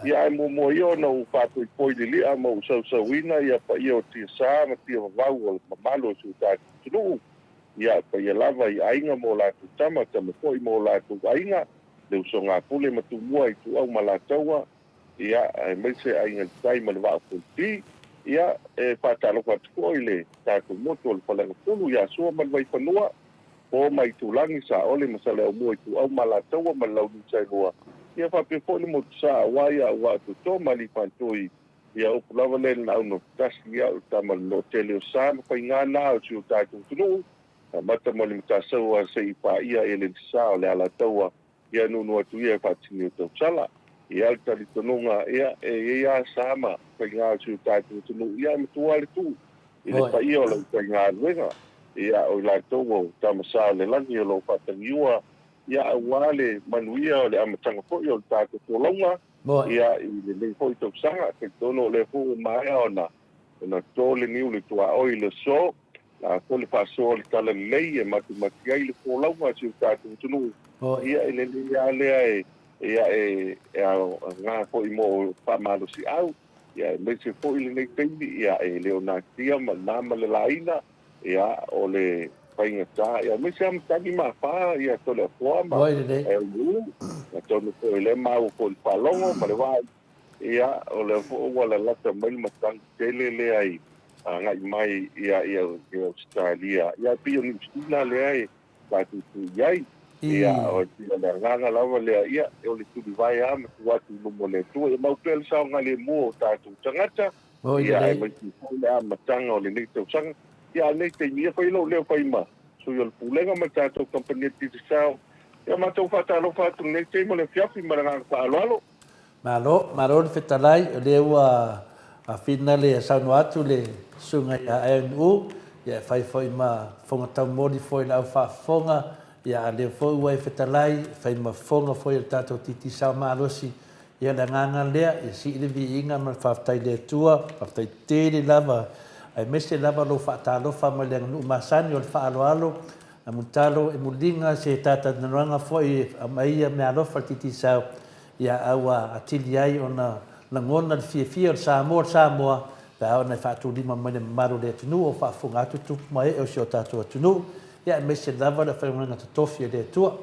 ia mo io no fa poi di li amo so wina ia pa io ti sa ma ti va o malo su ta tu ia pa ia lava ia ainga mo la tu tama te mo poi mo la tu ainga le usonga pule ma tu mua i tu au mala taua ia me se ainga tai ma va fu ia e patalo patko ile ta ku moto le pala pulu ia so man vai panua o mai tu langi sa ole masale o mo tu au mala taua ma lau ni sai loa ia fa pe fo mo sa wa ia wa tu to mali pantoi ia o lava le na no tas ia ta mal no tele sa pa ngana o tu ta tu tu mata mo ni ta sa wa sei pa ia ele sa le ala taua ia no tu ia fa tini to sala ia tali tonga ia ia sama pa ngā tu ta tu ia tu ale tu ile pa ia o pa ngā wenga ia o la to ta masa le langi o lo pa tangiua ia wale manuia o le amatanga fo'i o le tātou tōlonga, Mo ia i le nei fo'i tausanga, ke tono le fo'u maea ona tōle niu le tua oi le so, la ko le whaasoa le tala lei e mati ai le tōlaunga si o tātou tunu, ia i le lea lea ia ngā fo'i mo whamalo si au, ia e mese fo'i le nei teimi, ia e leonatia ma nama le laina, ia o le whaingata, ia mese amatagi ma wha, ia tole a toa ma, e ulu, ia tonu ko le mau ko le whalongo, ma le wai, ia o le fo'o wala lata mai matang tele le ai, ngai mai ia Australia, ia pio ni sila le ai, tātou tu iai, ia o tila le nganga lava lea ia, e o le tuli vai ama tu watu lumo le tua, e mau pele sao ngale mua o tātou tangata, ia e mai tu le ama tanga o le nei tau sanga, ia nei te mia whai lau leo whai ma, so i o le pulenga ma tātou kampania titi sao, ia mātou whatalo whatu nei te mo le fiafi ma le nganga whaaloalo. Malo le fetalai o le ua a fina le saunu atu le sunga ia ANU, ia whai foi ma fonga tau mori foi lau whaafonga, ia le foi ua e fetalai, whai ma fonga foi le tātou titi sao maalosi, ia le nganga lea, ia si ile Viiga ma whaftai le tua, whaftai tere lava, ai mese lava lo whaatalofa ma le nganu masani o le whaaloalo, a mutalo e mulinga se tata nanuanga foi a maia me alofa titi sao, ia aua atili ai ona lagona le fiafia o le Samoa pa ona faatulima mai le mamalu le atunuu o faafoga atu tupu mai o se o tatou atunuu ia e mese lava le faioganaga totofi e le atua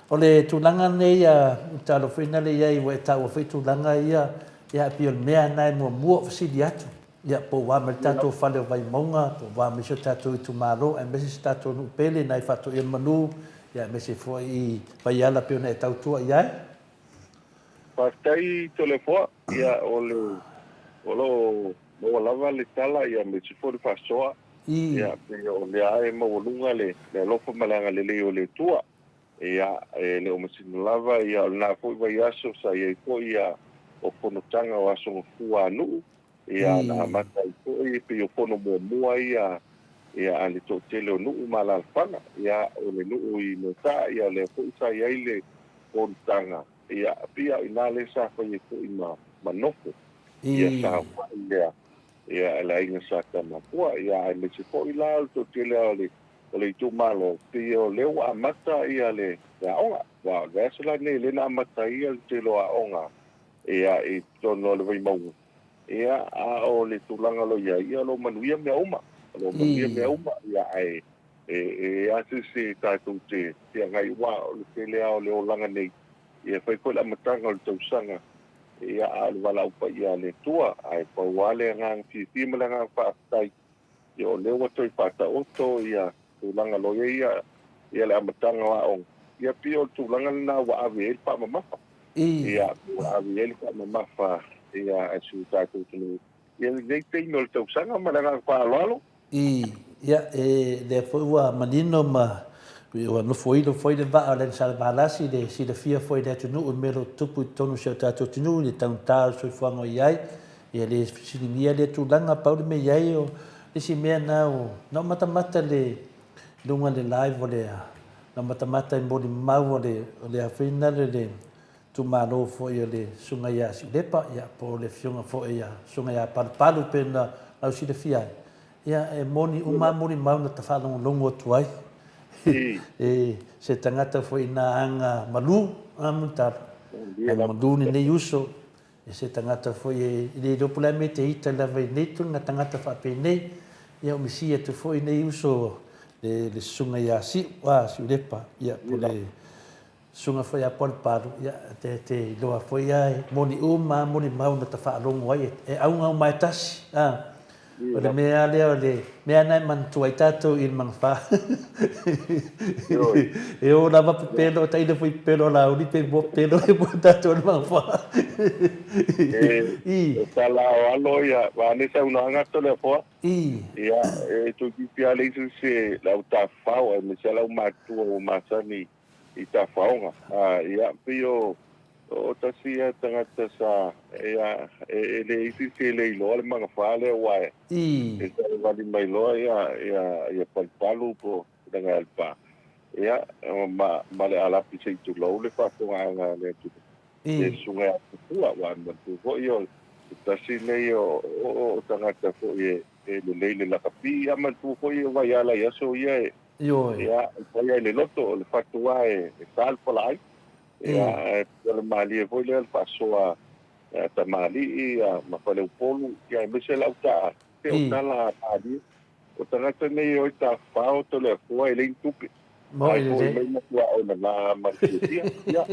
o le tulaga nei a talofaina le iai ua e taua foi tulaga ia api o le mea nae muamua o fasili atu ia po ua ma le tatou fale o vaimauga po ua ma se o tatou itumālo e mese se tatou nuu pele nai faatoʻia le manu ia e mese foi i vaiala pe ona e tautua i ai Pastai telefoa ia o lava le tala ia me se fori fasoa ia pe o le ae maualuga le alofa malanga le o le tua ia le o masina lava ia o na foi vai aso sa ia foi ia o fonotaga o aso fua nuu ia na mata i foi pe o fono mua ia ale totele o nuu malalafanga ia o le nuu i Maota ia le foi sa ia le fonotaga ia pia ina le sa fa ye ko ima manofo ia sa ia la inga sa kama po ia le se ko ila to tele ole tu malo pia le wa mata ia le ya onga wa vesla le na mata ia te lo a onga ia I tono le mau ia a o le tulanga lo ia lo manuia me uma ia e se ta tu te ngai wa le tele o le olanga nei ia fai ko la matanga o le tausanga ia ale wala upa ia le tua ai pa wale ngang fi malanga whaatai ia o lewa toi pata oto ia tulanga lo ia le matanga wa ong ia pio tulanga na wa ave pa mamafa ia ave pa mamafa ia asu tātou tunu ia nei te no le tausanga malanga whaaloalo ia le foi ua manino ma ua no foi le vaa le salvalasi le silafia foi le atunuu me lo tupu I tonu se o tatou atunuu le tauntā soifuaga o iai ia le siligia le tulaga paule me iai o lesi mea na o matamata le luga le live o le na matamata I molimau o le afina le tumālō foi o le suga iā siulepa ia po le fioga foi ia suga iā palupalu pe na lau silafia ai ia e molimau na tafaalogologo atu ai se tangata foi na anga malu amutaro anga malu nei uso se tangata foi le dopula me te ita la vai nei tu tangata fa pe nei ia o misia tu foi nei uso le sunga ia si lepa ia po le sunga foi a pol paru ia te loa foi ai moni mau na tafa longo ai e au mai tasi o le mea lea o le mea nai mantua I tātou I mangwha. E o lava pelo, taina fui pelo la uni pe mo pelo e mo tātou le mangwha. E tala o alo ia, wane sa unanga tole poa. Ia, tu kipia le isu se lau ta whao, e me se lau matua o masani I ta whaonga. Ia, pio o tasia tangata sa le isi se le ilo le mga whale wae e sa wali mai loa ia palpalu po danga alpa ia ma le alapi se tu lo le fa ko nga le tu e sunga tua wa ma tu ko yo ta si le o tangata ko e le la kapi ama tu ko yo va ya la ya so ia ia ko ia le loto le fa tu wa e tal po lai ia le mali ko le fa so a ta mali ia ma pa le polu ia me se la ta te o tala ali o tangata nei o ta fa o to le ko e le tupi ai ko le na tua o na la marketia ia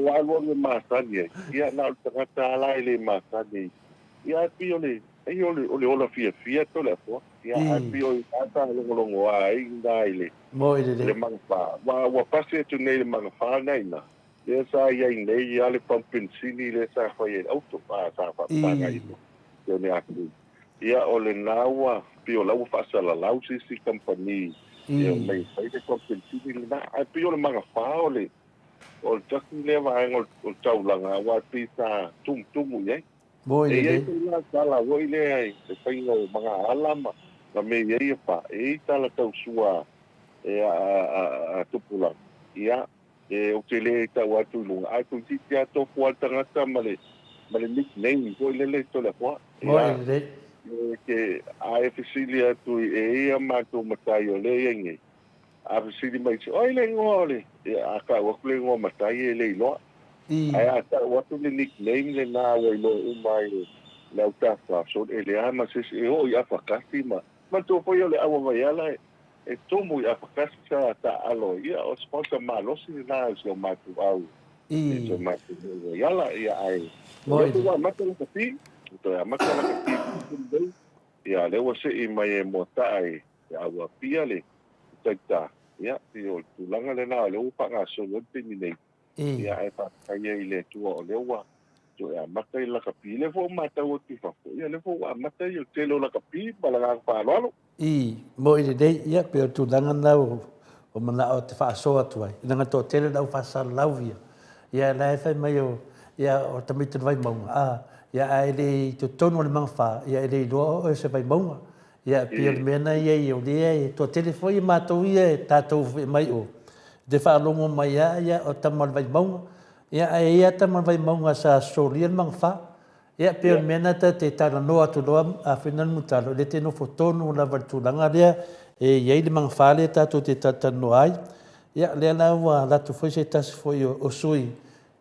wa lo le masani ia na tangata la le masani ia piole ai ole ola fia to le ko ia ai piole ata le ngolongo ai ndai le mangfa wa pase tu nei le mangfa nei na le sa ia nei ia le pampensini le sa fa ia auto pa sa fa ngai yo ne aku ia ole nawa piola u fa sala lausi si company ia mai sai de pampensini na ai piole mangfa ole o just le va o taulanga wa pisa tum ye e ia tula sala wo ile ai te paingo mga alama na me ia pa e tala tau sua e a tupula ia e o te le ta watu lunga ai tu ti tia to kwa tangata male nickname wo ile le to la kwa ia ke ai fisilia tu e ia ma tu matai o le yengi a fisili mai o ile ngole a ka wa kule ngo matai le lo ai ata watu le nickname le na wa lo umai le uta fa so ele ama se o ia fa kasi ma to po yo le awa vai ala e tomo ia fa kasi sa ta alo ia o sponsor malo si na so ma tu au so ma tu yala ia ai mo tu wa mata le kasi to ya mata le kasi ia le wa se i mai mo ta ai awa pia le ta ia o tu langa le na le upa nga so lo te ni nei ia e pa kai le tu o le wa to ya mata la kapi le fo mata o ti fa ia le fo mata yo te lo la kapi bala ga pa lo mo ile dei ia pe tu danga na o mana o te fa so atu ai danga to tele da fa sa lavia ia la fa mai o ia o tamite vai mau ia ai le to tono le mangfa ia le do o se vai mau ia pe le mena ia o le to tele foi mato ia tato mai o de fa longo mai ia o tamal vai mau ia ia tamal vai mau sa solian mangfa ia pe mena te tala no atu lo a final mutalo le te no fotono la valtulanga le e ia le mangfa le tato te tata no ai ia le na wa la tu foi se tas foi o sui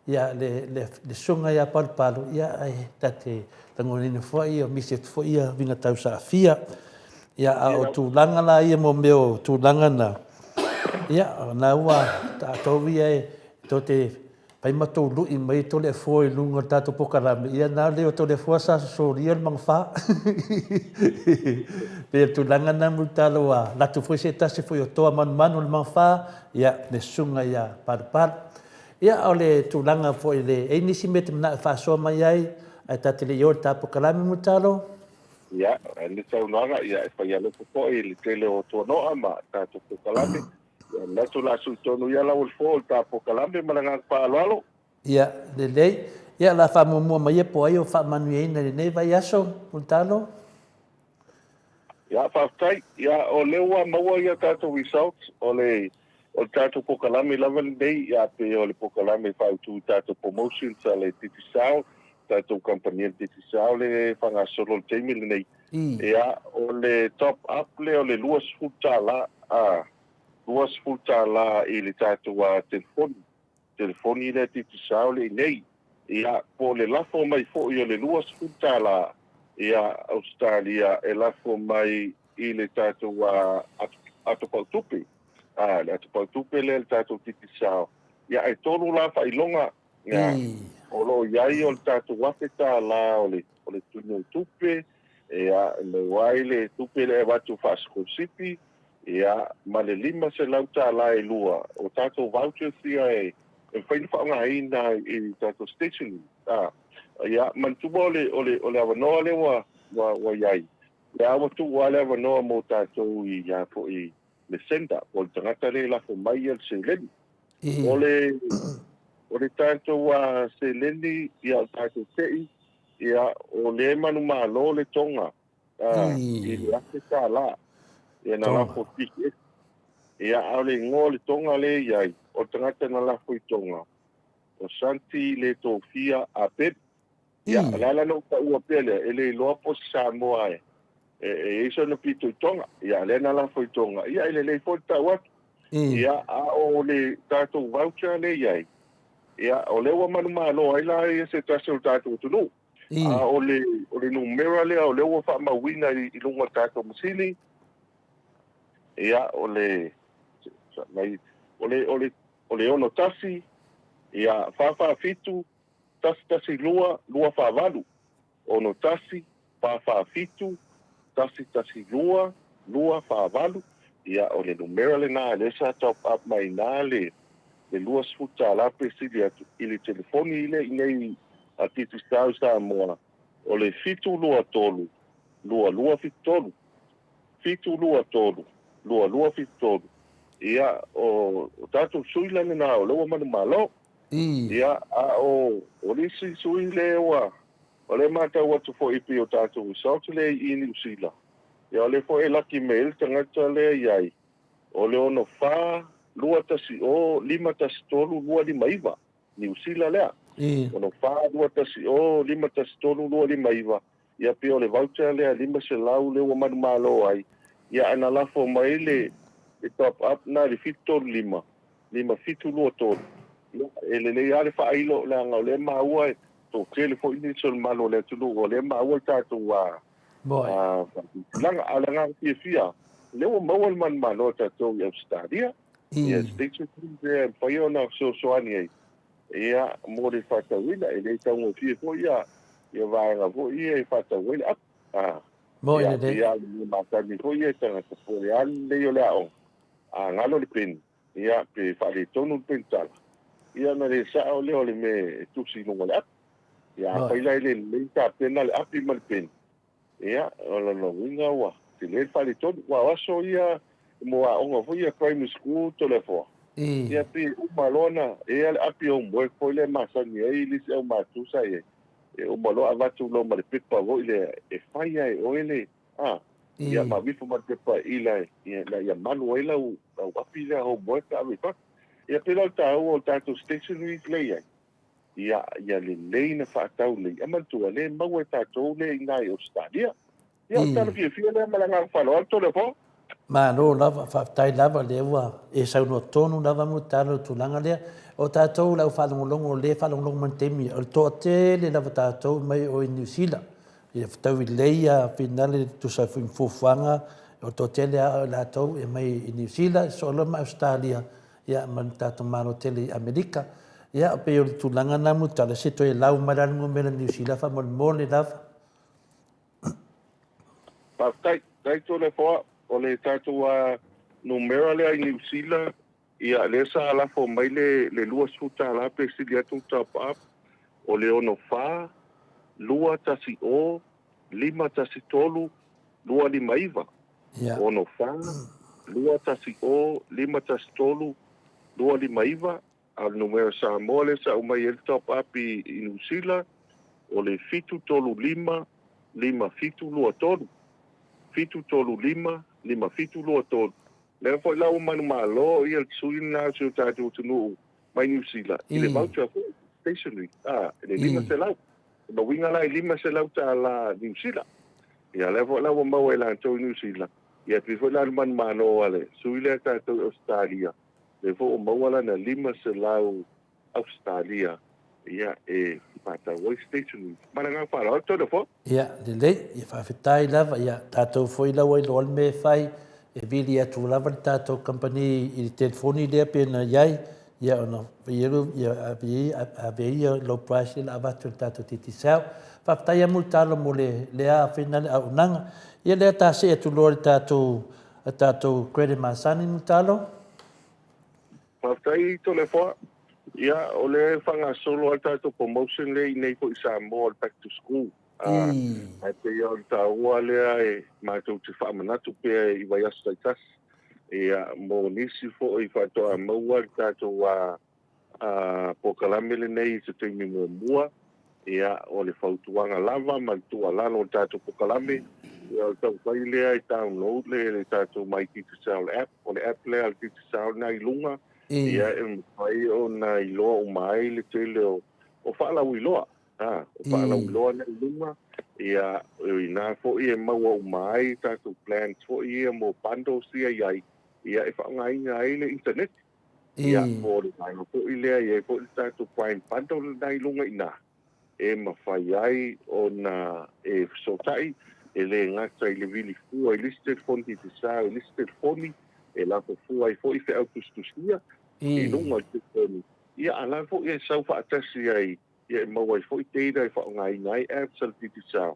ia le songa ia palpalo ia ai tate tangolina foi o miset foi ia vinga tau sa fia ia o tu langa la ia mo meu tu langa na ia na wa ta to via to te pai matou lu i mai to le foi lunga tato pokalame ia na le to le foi sa so real mangfa pe tu langa na mutalo wa la tu foi se ta se foi o to man le mangfa ia le sunga ia par ia ole tu langa foi le e nisi met na fa so mai ai ta te le yo ta pokalame mutalo ia le tau nanga ia e pai ale po i le tele o to no ama tato pokalame na tu la su tonu ia la ul fo ta pokalame malanga pa alo ia le lei ia la fa mo mai po ai o fa manuina le nei vai aso puntalo ia fa tai ia o le wa maua ia tato results o tato pokalame lavan dei ia pe o le pokalame fa tu tato promotion sa le titi sao tato company titi sao le fanga solo temi le nei ia o le top up le o le luas futala luas futala i le tato wa telefoni le titi sao le nei ia po le lafo mai fo i le luas futala ia Australia e lafo mai i le tato wa atopautupi le atopautupi le tato titi sao ia e tolu la fa ilonga ia o lo iai o le tato wafe ta la o le tunu tupe ia le waile tupe le watu faskosipi ia ma le lima se lauta la e lua o tato voucher sia e whaina whaonga ina i tato station ia mantuba ole awanoa le wa iai ia awa tu wale awanoa mo tato i ia po i le senda o le tangata le lafo mai al se leni o le tato wa se leni ia o tato tei ia o le manu malo le tonga i le ake ta la ia na lafo tiki Ia ale ngole tonga le iai o tangata na la foi tonga. O santi le tofia a pep. Ia la no ka ua pele ele loa po Samoa e iso no pito tonga. Ia le na la foi tonga. Ia ele le foi ta wat. Ia a o le tato voucher le iai. Ia o le wa manu malo ai la ia se taso tato tunu. A o le numero le o le wa fa ma wina I lunga tato musini. Ia o le mai o le ono tasi ia fa fitu tasi lua fa valu ono tasi fa fitu tasi lua fa valu ia o le numero le na le sa top up mai na le lua sfuta la presidi atu ile telefoni ile nei atitu sta mo o le fitu lua tolu lua fitu tolu fitu lua tolu lua fitu tolu ia o tatu suila na o lo manu malo ia a o lisi suile wa o le mata wa tu fo ipi o tatu so le ini usila ia o le fo e lucky mail tangata le iai o le ono fa lua tasi o lima tasi tolu lua lima iva ni usila lea ono fa lua tasi o lima tasi tolu lua lima iva ia pe o le voucher lea lima se lau le wa manu malo ai ia ana lafo mai le top up na le fito lima fitu lua tolu ele le ale fa ilo la nga le ma ua to kele fo ini sol malo le tulu o le ma ua tatu wa langa ala nga fia le o mo man malo tatu ya stadia ya station de fayo na so ani ia mo le fata wina ele tango fia fo ya va nga fo ia fata wina mo ile de ya ma ta ni fo ia tanga fo ya le yo la o ngalo le pin ia pe fa le tonu pental ia na le sa o le me tusi no wala ia pa ile le ta pena le api mal pen ia o lo winga wa te le fa le tonu wa so ia mo a onga foi a primary school to le fo ia pe o malona ia api o mo ko le masa ni ai le se o ma tu sa e o malo ava tu lo mal pe pa go ile e fai ai o ile ia ma vi fo ma te pa ile ia manuela o api le o mo ka vi pa ia pela o tato stationery play ia le na fa tau le ama tu le mau tato le ngai o stadia ia tala fia le malanga fa lo to le fo ma no lava fa tai lava le wa e sa no tonu lava mu talo tu langa le o tato la fa longo le fa longo man temi o to te le lava tato mai o New Zealand ia fa tau le ia finale tu sa fu fanga o to te le la to e mai New Zealand so lo ma Australia ia man tato mano tele Amerika ia pe o tulanga na mu tala se to e lau marango mera New Zealand fa mon le lava pa tai to le fo o le tato wa numero le ai New Zealand ia le sa la fo mai le lua suta la pe si dia tu top up o le ono fa lua tasi o lima tasi tolu lua lima iva ono fa lua tasi o lima tasi tolu lua lima iva al numero Samoa le sa umai el top up I New Zealand o le fitu tolu lima fitu lua tolu fitu tolu lima fitu lua tolu le fo la umanu malo ia sui na su tatu tunu mai New Zealand ile voucher stationery le lima se lau no winga la lima se lau ta la New Zealand ia le fo la umau la to New Zealand ia pe fo la man malo ale sui le tatu Australia le fo umau la na lima se lau Australia ia e pata way stationery maranga fa la to le fo ia le ia fa fitai lava ia tato foi la wai lol me fai e vili atu lava tato company I telefoni le pe na iai ia ono iero ia avea low price la avatu tato titi sao fa fitai multalo mo le a final a unanga ia le ta se atu lor tato credit masani multalo fa fitai to le fo ia o le fanga solo al tato promotion le nei ko Samoa back to school ai pe ia ta wale ai ma tu te fa manatu pe I vai asaitas ia mo nisi fo I fa to a mo tato wa po kalamele nei se te mi mua ia o le fautuanga lava ma tu ala no tato po kalame ia tau pai lea I download le tātou mai Teacher Sound app, o le app lea le Teacher Sound nai lunga, ia pai o na iloa o mai le tele o whaalau iloa, o whaalau iloa nai lunga, ia ina fo ia maua o mai tātou plans fo ia mo bundles ia iai, ia whaangai ngai le internet, ia po le mai fo ilea ia fo le tātou prime bundle nai lunga ina, mawhai ai o na sotai, le ngata I le vili fua I listed fonti te sa, I listed foni, la fua I fo I fe au tustusia, I lunga te foni. Ia ala fo ia sau whaatasi ai, ia maua I fo I teira I whaangai ngai apps al titi sa.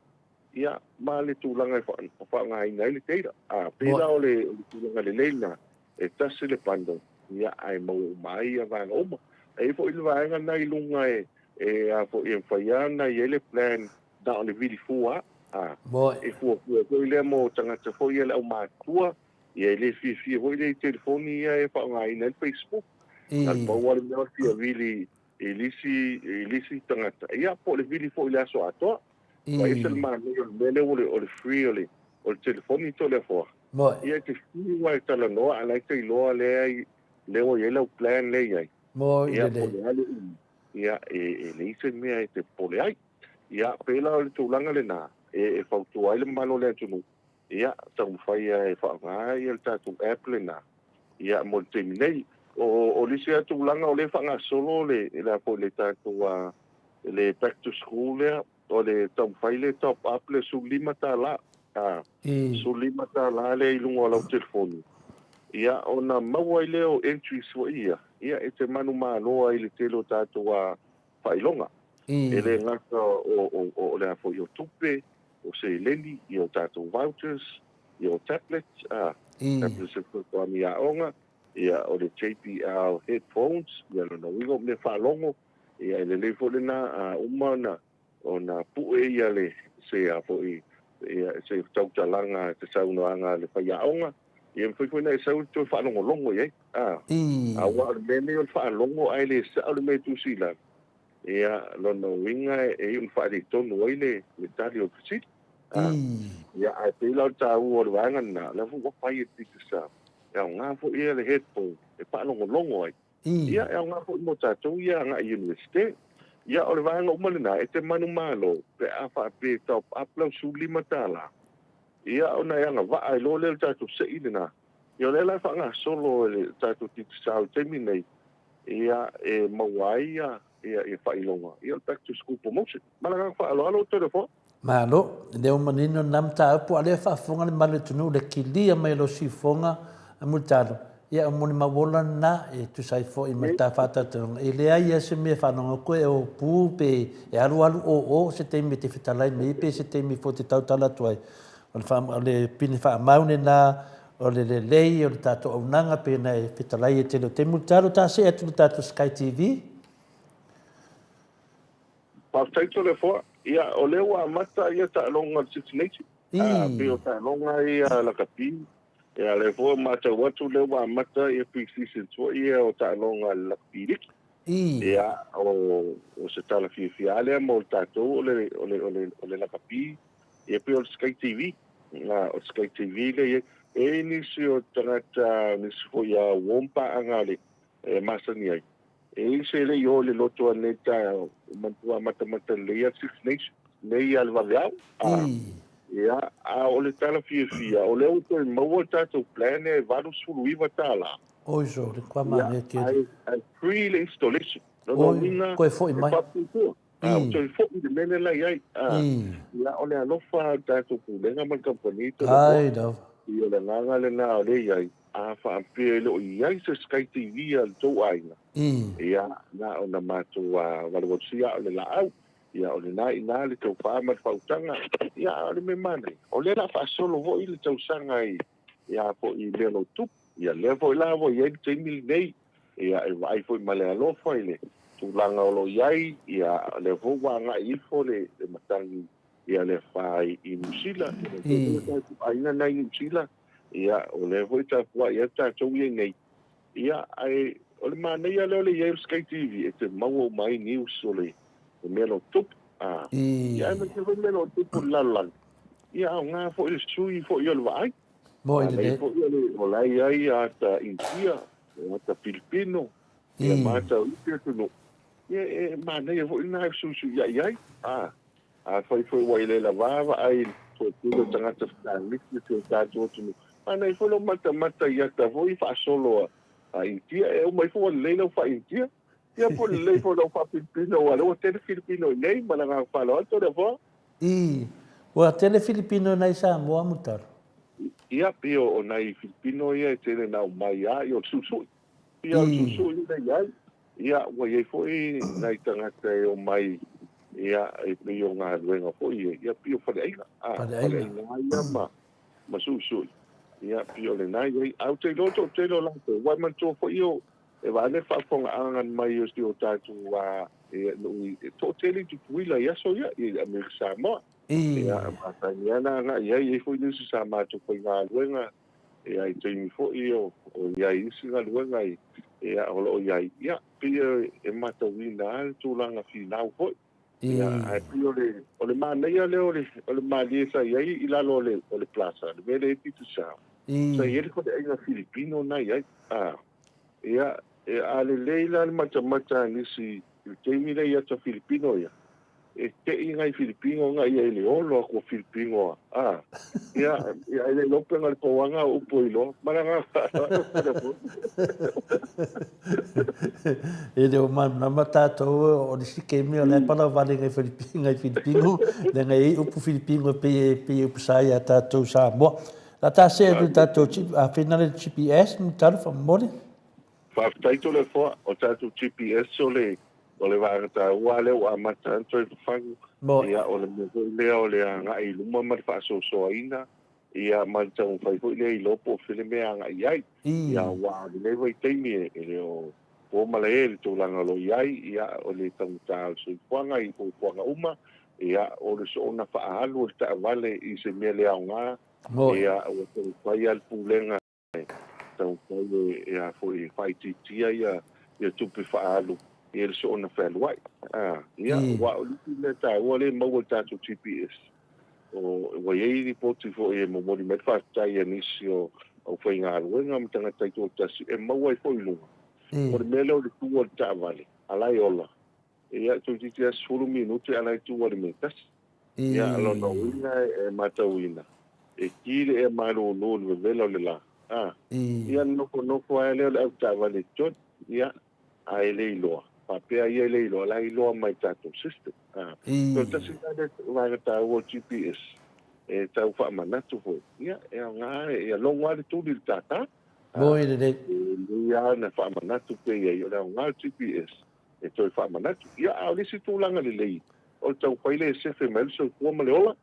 Ia ma le tūlanga I whaangai ngai le teira. Pēra o le tūlanga le leina, tasi le pando. Ia ai mau mai a vanga oma. Fo I le vaenga nai lunga a fo I whaiana I ele plan da o le vili fua, fua ko ile mo tangata fo ile au matua ia le fi ho ile telefoni ia whaangai nai Facebook al bawa le mo fi vili elisi tangata ia po le vili fo ile aso ato wa isel ma le o le free o le telefoni to le fo ia te fi wa tala no ala te lo le o ile plan le ia ia po le ia le ise me te po le ai ia pela o le tūlanga le nā whautua ile malo le tunu. Ia, tau whai whaangai le tātou app le nā. Ia, mo te minei. O lisi atu langa o le whanga solo le po le tātou le back to school lea o le tau whai le top up le su lima tā la. Su lima tā la le ilungo lau telefoni. Ia, o na maua ile o entry sua ia. Ia, te manu māloa ile telo tātou whailonga. Le ngaka o le afo I o tupe, o se leni, I o tātou vouchers, I o tablets, tablets e kua mi a onga, ia o le JPL headphones, ia lona wigo me whalongo, ia le leifo le na umana, o na pue ia le se afo I, ia se tautalanga, te saunoanga le whai a onga, ia mwhai na sau tue whalongo longo iei, awa le mene o le whalongo ai le sa o le me tusila, ia lona winga un whaare tonu oile le tali o pisit. Ia ai pēlau tāu o le wanga na, le fu wapai tiki sa. Ia ngā fo ia le headphone, whaanongo longo ai. Ia ngā fo mo tātou ia ngā universite. Ia o le wanga umale na, te manu malo, pe a whaape tau aplau su lima tāla. Ia o na yanga waa lo le tātou se ile na. Ia le lai whanga solo le tātou tiki sa o temi nei. Ia mawai ia whailonga. Ia back to school promotion. Malanga whaalo telefo. Malo, leo manino nam ta apu ale whaafonga le male tunu le kilia mai lo sifonga a multalo. Ia moni mawola na tu sai fo I mata fata tung. Lea ia se me whanonga koe o pupe alu o se teimi te whitalai me ipe se teimi fo te tautala tuai. O le pini wha maune na o le lei o le tato au nanga pe na whitalai te lo te multalo ta se atu le tato Sky TV. Pautaito le fo ia o leo a mata ia ta longa Six Nations. Peo ta longa ia la kapi. Ia le fo mata watu leo a mata ia pre-season so ia o ta longa la kapi. Ia o se tala fiale mo tato o le la kapi. Ia peo Sky TV. O Sky TV le nisi o tangata nisi fo ia wompa angale masani ai. Se le yo le loto neta mantua mata le Six Nations nei al vaveau ia o le tala fia o le auto mo tato plan e varu suluiva tala ojo le kwa mane ke ai free installation no mina ko foi mai o toi fo de mene la ia ia o le alofa tato pulenga man company to ai do ia le nganga le na o le ia a fa pe lo ia se Sky TV al to aina ia na ona matu walu sia o le la au ia o le na le tau pa ma fautanga ia o le me mane o le la fa solo vo ile tau sanga ia po I le lo tu ia le vo la vo ia te mil nei ia e vai foi male alo foi le tu langa o lo iai ia le vo wa nga I fo le matangi ia le fai I musila aina na I musila ia o le vo ta wa ia ta tau ia nei ia ai o le mana ia leo le Yale Sky TV te mau mai news o le melo tup ia me te melo tup lalan ia o ngā fo i sui fo i o le vai. Mo i le. Fo i o lai ai a ta India, o ta Filipino, ia mata o i tunu. Ia mana ia fo i nā susu iai. A fai wai le la vava ai fo tulo tangata whaniki te tātua tunu. Mana i fo lo mata ia ta fo i wha solo a India, o mai fo le lau wha India. Ia po le fo lau wha Filipino, a lo tele Filipino nei, mana ngā whalo ato le fo. Wa tele Filipino nei Samoa mutar. Ia pio o nei Filipino ia tele nau mai a i o susui. Ia o susui nei ai. Ia wa iei fo i nei tangata o mai ia e pio ngā ruenga fo i ia pio whare ainga. Whare ainga ia ma susui. Ia pio le nai ei. Au te loto te lo lanto. Wai man tō fo i o e wane whafonga angan mai o sti o tātu a tō tele tu tuila ia so ia i Amerika Samoa. Ia matani ana nga ia i fo i nusi sa mātu fo i ngā luenga ia i teimi fo i o ia i isi ngā luenga ia olo ia ia pia e matawina al tūlanga whinau fo ia ai pia o le māneia le o le mālie sa ia i lalo o le plaza le mele e pitu sa sa ia le kode ainga Filipino na ia ia ale leila le mata nisi teimi le ia ta Filipino ia e te inga i Filipino nga ia i le olo ako Filipino ia i le lope nga le powanga upo ilo maranga e le o mana tātou o le sike mea le pala vale ngai Filipino le ngai upo Filipino pe upusai a tātou Samoa la tā se e tātou a whenare GPS mu tāru whamore whaftaito le fua o tātou GPS o le wāngata ua leo a mata anto e whangu. Ia o le mwho lea o le anga i luma mara whaasosoa ina. Ia manta un whaiho lea i lopo while mea anga i ai. Ia wā le lewa i teimi e leo o mala e le tōlanga lo i ai. Ia o le tamuta al sui puanga i o puanga uma. Ia o le so ona whaahalu o le ta wale i se mea lea o ngā. Ia o te whai al pūlenga. Tau whai e a fo i whai titia ia tupi whaahalu. Ia le so ona whaaluai. Ia, wa o liki le tā, ua le maua tātou GPS. O waiei ni poti fo e momori me whaatai a nisi o whai ngā ruenga ma tanga taito o tasi. E maua i fo i lunga. O le mele o le tua le tā vale. Alai ola. Ia, tō titi a suru minuti alai tua le me tasi. Ia, alona uina e mata uina. E kire e maro o lo le vela o le la. Ia, noko ae leo le au tā vale tot. Ia, ae le iloa. Papea ia le iloa, la iloa mai tātou system. Tō tasi tāne wāga tāu o GPS, e tāu wha manatu fo. Ia, e a ngā, e a longa le tūri le tātā. Moi le le. Ia, na wha manatu pe ia, i o le ngā GPS, e tōi wha manatu. Ia, au lisi tūlanga le lei. O tāu whaile e sefe mai so kuama le ola.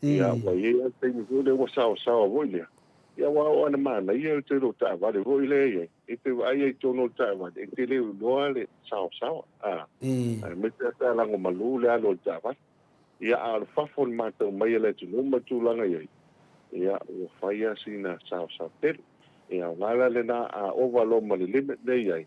Ia, wai e a teimi ko le wa sawa voi lea. Ia wa o ana mana ia te ro ta vale voi le ia e te ai ai tono ta vale e te le loa le sao me te ta lango malu le alo ta vale ia al fafon mata mai le tu no matu langa ia o faia sina sao te ia ngala le na a ovalo mali limit le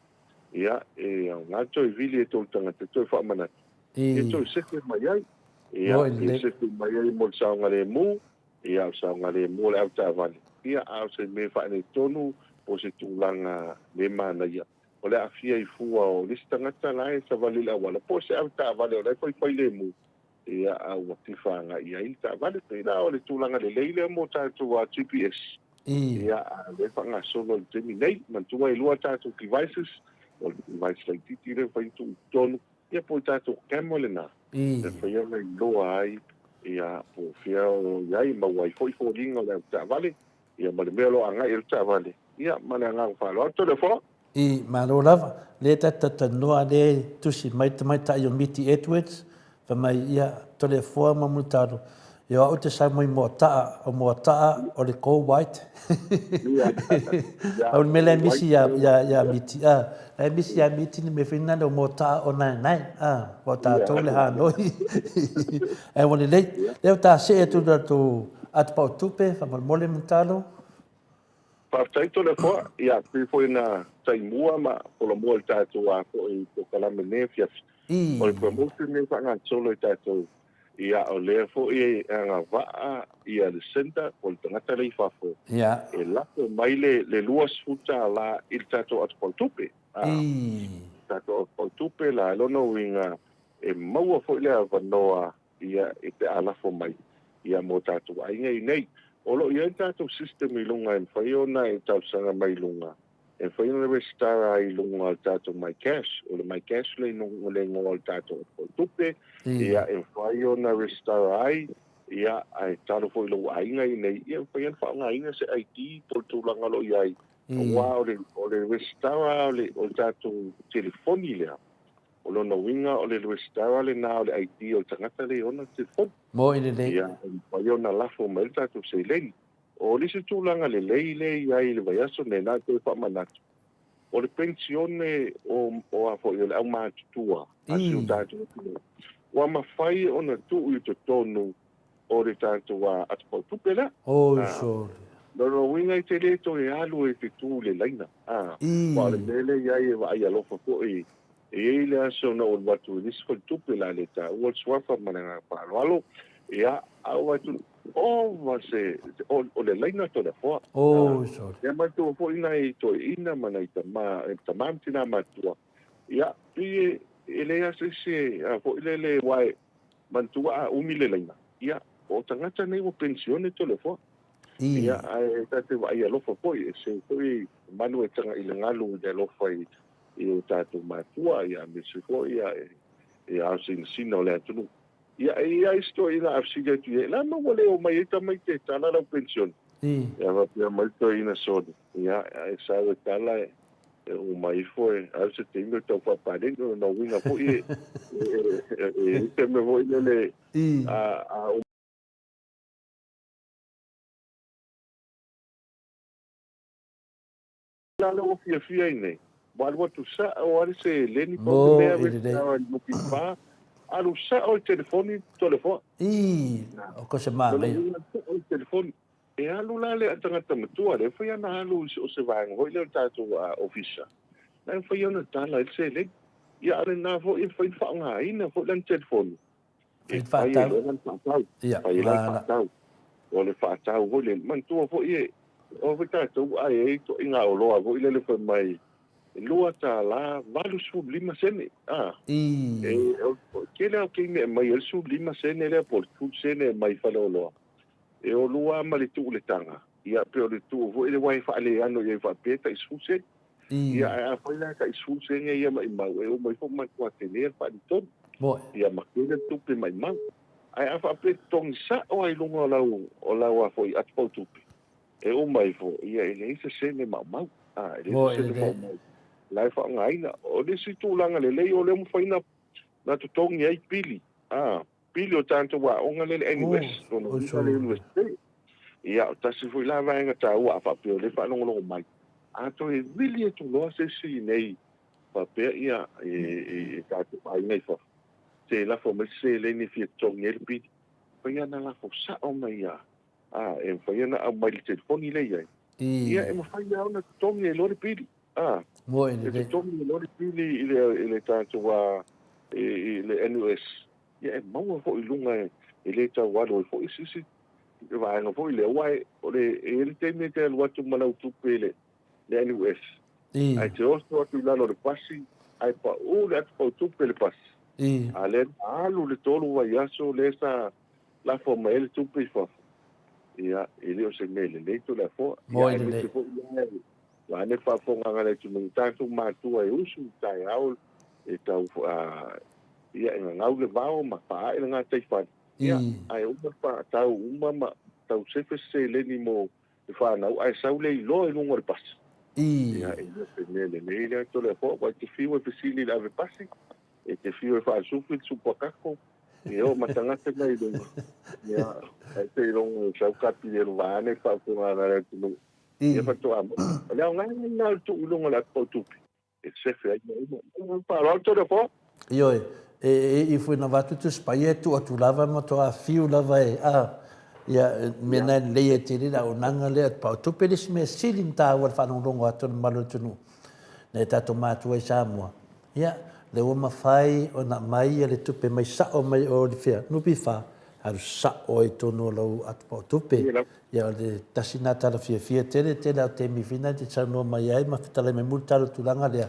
ia e nga to vili e to tanga te to fa mana e to se ke mai ai ia e se ke mai ai mo sao ngale mu ia sao ngale mu le ta vale ia au se me whaene tonu o se tūlanga me mana ia. O le awhia i fua o lista ngata lai sa walila wala. Po se au tā wale o lai koi le mu. Ia au watifanga ia i tā wale. Pena o le tūlanga le leile mo tātou a GPS. Ia le whanga solo i temi nei. Mantua i lua tātou devices. O le device lai titi le whaitu tonu. Ia po tātou kemo le nā. Le whaia mai loa ai. Ia po whia o iai mawai foi ringa o le au tā wale. Ia male melo anga il ta vale ia mane anga fa lo to le fo malo lava le tata noa le tusi mai ta yo miti Edwards fa mai ia to le fo ma mutaro ia o te sa mai Maota o le ko white o mele misi ya miti e misi ya miti ni me fina o Maota o nai o ta to le ha no e woni le ta se tu at pa tupe fa mole mutalo pa taito le fo ia foi na taimua ma polo mo tato a ko i to kala menefia o le promotion ne fa nga solo tato ia o le fo'i anga va'a ia le senta o le tangata le fafo. Ia. E lako mai le luas futa la il tato at pautupe. Tato at pautupe la lono winga e maua fo'i le avanoa ia e te alafo mai. Ia mo tato ai ngai nei. Olo ia tato system i lunga e whaiona e tau sanga mai lunga. E whaiona le stara i lunga al tato mai cash. O le mai cash le nunga le ngō al tato at pautupe. Ia e whaiona le stara ai. Ia ai talo foi lo ainga i nei ia whaiona whaonga ainga se ID toltulanga lo iai. Wa o le restaura o le tato telefoni lea. O lona winga o le restaura le nā o le ID o tangata le ona telefoni. Mo i le lei. Ia whaiona lafo mai le tato se lei. O le se tūlanga le lei le iai le vaiaso ne nā koe whamanatu. O le pensione o a fo i le au mātutua. Asi o tato. Wa mawhai o na tuu i to tonu o le tātou a atapautupe la. Sorry. Loro winga i te leto e alu e te tū le laina. Wa le mele iai e wa ai alofa po e le aso na o watu e nisi tupe la le ta. Ua swafa mananga palo alo. Ia au atu o se o le laina to le foa. Sorry. Ia matu po ina i to ina mana i tamamtina matua. Ia pie e le ase se po le wai mantua a umile laina. Ia o tangata nei o pensione to le foa. Ia ai tate wa ia lofa poi e se poi manu e tanga i le ngalu de lofa i o tatu matua ia me se poi ia au sina o le atunu. Ia isto ina afsiga tu ia la ma wale o mai eta mai te tala la pensione. Ia va pia mai to ina sodo. Ia e sa o tala o mai foi au se te ingo tau papare no winga poi e te me voi le a o fia nei. Walwa tu sa o ale se leni po mea vesta no pipa. Alu sa o telefoni telefon. O ko se manga. O telefoni. E alu la le atangata matua le foi ana alu o se vang hoi le tatu a ofisa. Na foi ona tala el se le. Ia ale na fo i foi fa nga ina fo lan telefoni. E fa tau. Ia. Fa tau. O le fa tau hoi le man tu fo i o vita tu ai to inga o loa vo ile le foi mai lua ta la valu su lima sene e ke le ke me mai el su lima sene le por tu sene mai fa loa e o lua ma le tu le tanga ia pe o le tu vo ile wai fa le ano ia fa peta su se ia a fa la ka su se ia mai mai o mai fo mai kwa tener fa di ton ia ma ke le tu pe mai mai ai a fa pe tong sa o ai lunga o la wa foi at po tu e o mai fo ia ele se sene mau ele se mau lai fa ngaina o le si tūlanga le lei o le mo faina na tu tongi ai pili pili o tanto wa o ngale le NUS o no le NUS ia ta si foi la vanga ta wa fa pe le fa no mai to e really tu lo se si nei pa pe ia e ta ai nei fo se la fo me se le ni fi tongi el pili pa ia na la fo sa o mai ia e whaiana au mai le telefoni le iai. Ia e mawhaia au na tongi e lori pili. E te tongi e lori pili i le tātua i le NUS. Ia e maua fo i lunga e le tau wado e fo i sisi. E waanga fo i le uai o le e le teime te aluatu manau tupe le NUS. Ai te osto atu i lalo le pasi, ai pa u le atu pau tupe le pasi. A le alu le tolu wai aso le sa la fo mai le tupe i fafu. Ia ele o se mele le to la fo ia le fo ia ne fa fo nga le tu mita tu ma tu e usu tai au e tau ia nga le vao ma pa e nga tai fa ia ai u pa tau uma tau se se le ni mo e fa na ai sau le lo e lungo le pas ia ele se mele le to la fo wa ti fi we fisili la ve pasi e te fi we fa su pokako e o matangata mai do ia te long sau kapi de vane fa ko ana tu e fa to amo le nga na tu longa la ko tu e se fe ai no pa lo to de fo io e foi na vatu tu spaie tu atu lava ma to a fiu lava ia me na le te la o nanga le pa tu pe me silim ta wa fa no longa to malo tu no ne ta to matu e Samoa ia le o mafai o na mai le tupe mai sa'o mai o le fea nupi fa alu sa'o i tonu lau atu pa o tupe ia le tasina tala fia tele au te mifina te tano mai ai ma fitala me mulu tala tulanga lea